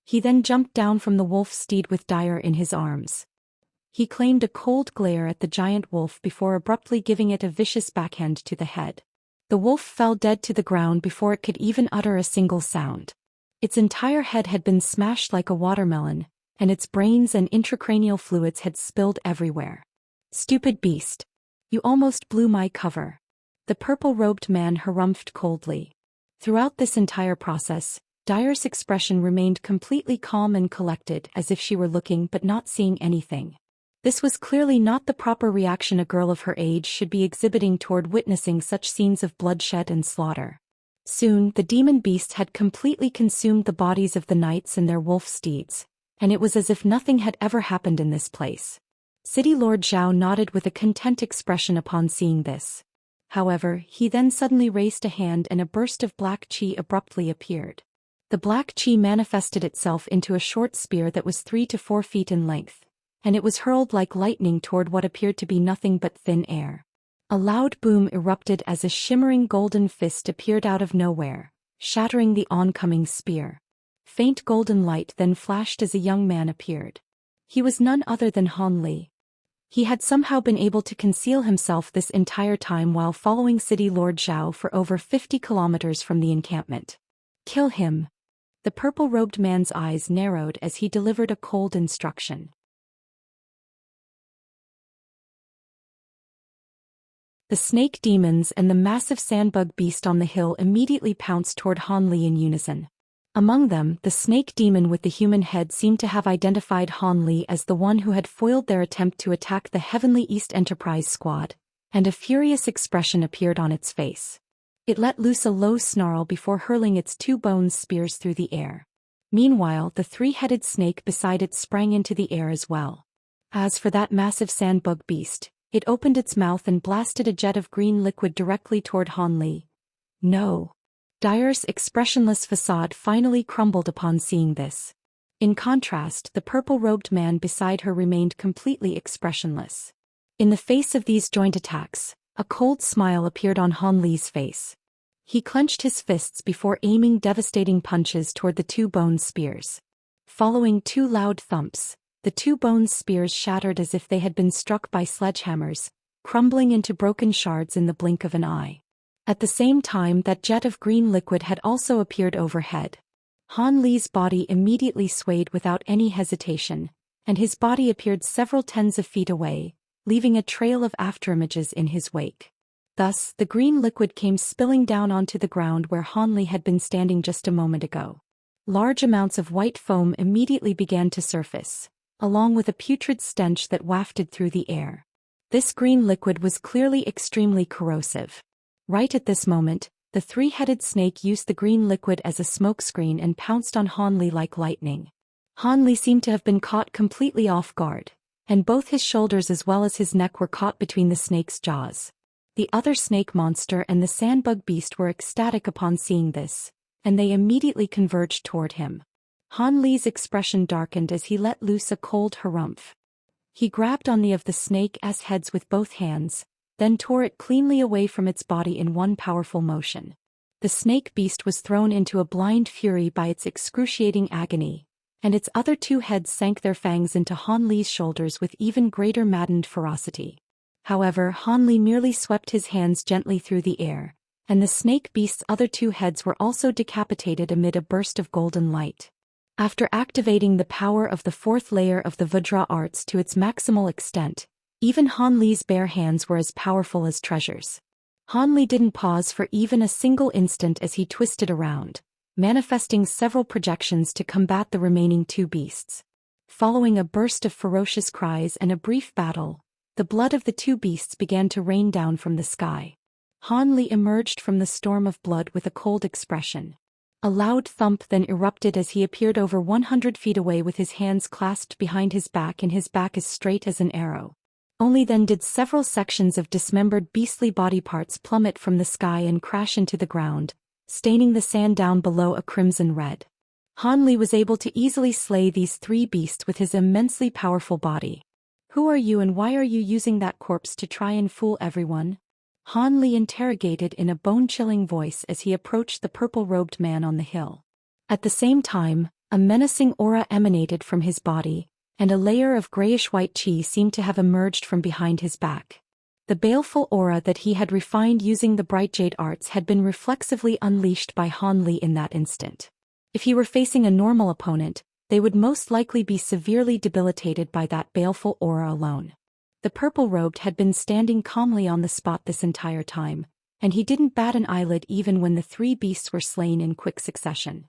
He then jumped down from the wolf steed with Dyer in his arms. He claimed a cold glare at the giant wolf before abruptly giving it a vicious backhand to the head. The wolf fell dead to the ground before it could even utter a single sound. Its entire head had been smashed like a watermelon, and its brains and intracranial fluids had spilled everywhere. "Stupid beast. You almost blew my cover," the purple-robed man harumphed coldly. Throughout this entire process, Dyer's expression remained completely calm and collected as if she were looking but not seeing anything. This was clearly not the proper reaction a girl of her age should be exhibiting toward witnessing such scenes of bloodshed and slaughter. Soon, the demon beasts had completely consumed the bodies of the knights and their wolf steeds, and it was as if nothing had ever happened in this place. City Lord Zhou nodded with a content expression upon seeing this. However, he then suddenly raised a hand and a burst of black qi abruptly appeared. The black qi manifested itself into a short spear that was 3 to 4 feet in length, and it was hurled like lightning toward what appeared to be nothing but thin air. A loud boom erupted as a shimmering golden fist appeared out of nowhere, shattering the oncoming spear. Faint golden light then flashed as a young man appeared. He was none other than Han Li. He had somehow been able to conceal himself this entire time while following City Lord Zhou for over 50 kilometers from the encampment. "Kill him." The purple-robed man's eyes narrowed as he delivered a cold instruction. The snake demons and the massive sandbug beast on the hill immediately pounced toward Han Li in unison. Among them, the snake demon with the human head seemed to have identified Han Li as the one who had foiled their attempt to attack the Heavenly East Enterprise squad, and a furious expression appeared on its face. It let loose a low snarl before hurling its 2 bone spears through the air. Meanwhile, the 3-headed snake beside it sprang into the air as well. As for that massive sandbug beast, it opened its mouth and blasted a jet of green liquid directly toward Han Li. "No." Dyer's expressionless facade finally crumbled upon seeing this. In contrast, the purple-robed man beside her remained completely expressionless. In the face of these joint attacks, a cold smile appeared on Han Li's face. He clenched his fists before aiming devastating punches toward the 2 bone spears. Following 2 loud thumps, the 2 bone spears shattered as if they had been struck by sledgehammers, crumbling into broken shards in the blink of an eye. At the same time, that jet of green liquid had also appeared overhead. Han Li's body immediately swayed without any hesitation, and his body appeared several tens of feet away, leaving a trail of afterimages in his wake. Thus, the green liquid came spilling down onto the ground where Han Li had been standing just a moment ago. Large amounts of white foam immediately began to surface, along with a putrid stench that wafted through the air. This green liquid was clearly extremely corrosive. Right at this moment, the three-headed snake used the green liquid as a smokescreen and pounced on Han Li like lightning. Han Li seemed to have been caught completely off guard, and both his shoulders as well as his neck were caught between the snake's jaws. The other snake monster and the sandbug beast were ecstatic upon seeing this, and they immediately converged toward him. Han Li's expression darkened as he let loose a cold harumph. He grabbed on the snake's heads with both hands, then tore it cleanly away from its body in one powerful motion. The snake beast was thrown into a blind fury by its excruciating agony, and its other two heads sank their fangs into Han Li's shoulders with even greater maddened ferocity. However, Han Li merely swept his hands gently through the air, and the snake beast's other two heads were also decapitated amid a burst of golden light. After activating the power of the fourth layer of the Vajra arts to its maximal extent, even Han Li's bare hands were as powerful as treasures. Han Li didn't pause for even a single instant as he twisted around, manifesting several projections to combat the remaining two beasts. Following a burst of ferocious cries and a brief battle, the blood of the two beasts began to rain down from the sky. Han Li emerged from the storm of blood with a cold expression. A loud thump then erupted as he appeared over 100 feet away with his hands clasped behind his back and his back as straight as an arrow. Only then did several sections of dismembered beastly body parts plummet from the sky and crash into the ground, staining the sand down below a crimson red. Han Li was able to easily slay these three beasts with his immensely powerful body. "Who are you and why are you using that corpse to try and fool everyone?" Han Li interrogated in a bone-chilling voice as he approached the purple-robed man on the hill. At the same time, a menacing aura emanated from his body, and a layer of grayish-white chi seemed to have emerged from behind his back. The baleful aura that he had refined using the bright jade arts had been reflexively unleashed by Han Li in that instant. If he were facing a normal opponent, they would most likely be severely debilitated by that baleful aura alone. The purple-robed had been standing calmly on the spot this entire time, and he didn't bat an eyelid even when the three beasts were slain in quick succession.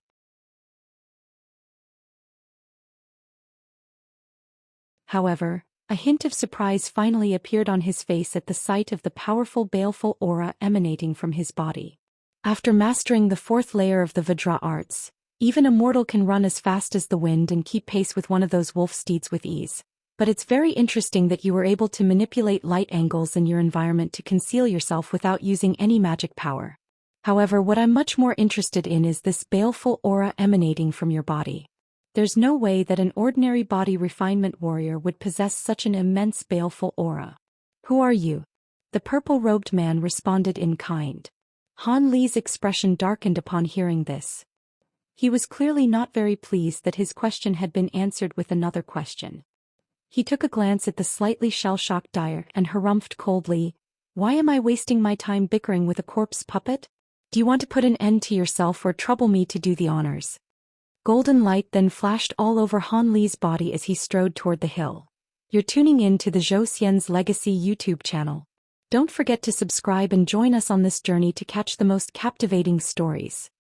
However, a hint of surprise finally appeared on his face at the sight of the powerful baleful aura emanating from his body. After mastering the fourth layer of the Vajra arts, even a mortal can run as fast as the wind and keep pace with one of those wolf steeds with ease. But it's very interesting that you were able to manipulate light angles in your environment to conceal yourself without using any magic power. However, what I'm much more interested in is this baleful aura emanating from your body. There's no way that an ordinary body refinement warrior would possess such an immense baleful aura. "Who are you?" The purple-robed man responded in kind. Han Li's expression darkened upon hearing this. He was clearly not very pleased that his question had been answered with another question. He took a glance at the slightly shell-shocked dyer and harumphed coldly, "Why am I wasting my time bickering with a corpse puppet? Do you want to put an end to yourself or trouble me to do the honors?" Golden light then flashed all over Han Li's body as he strode toward the hill. You're tuning in to the Zhou Xian's Legacy YouTube channel. Don't forget to subscribe and join us on this journey to catch the most captivating stories.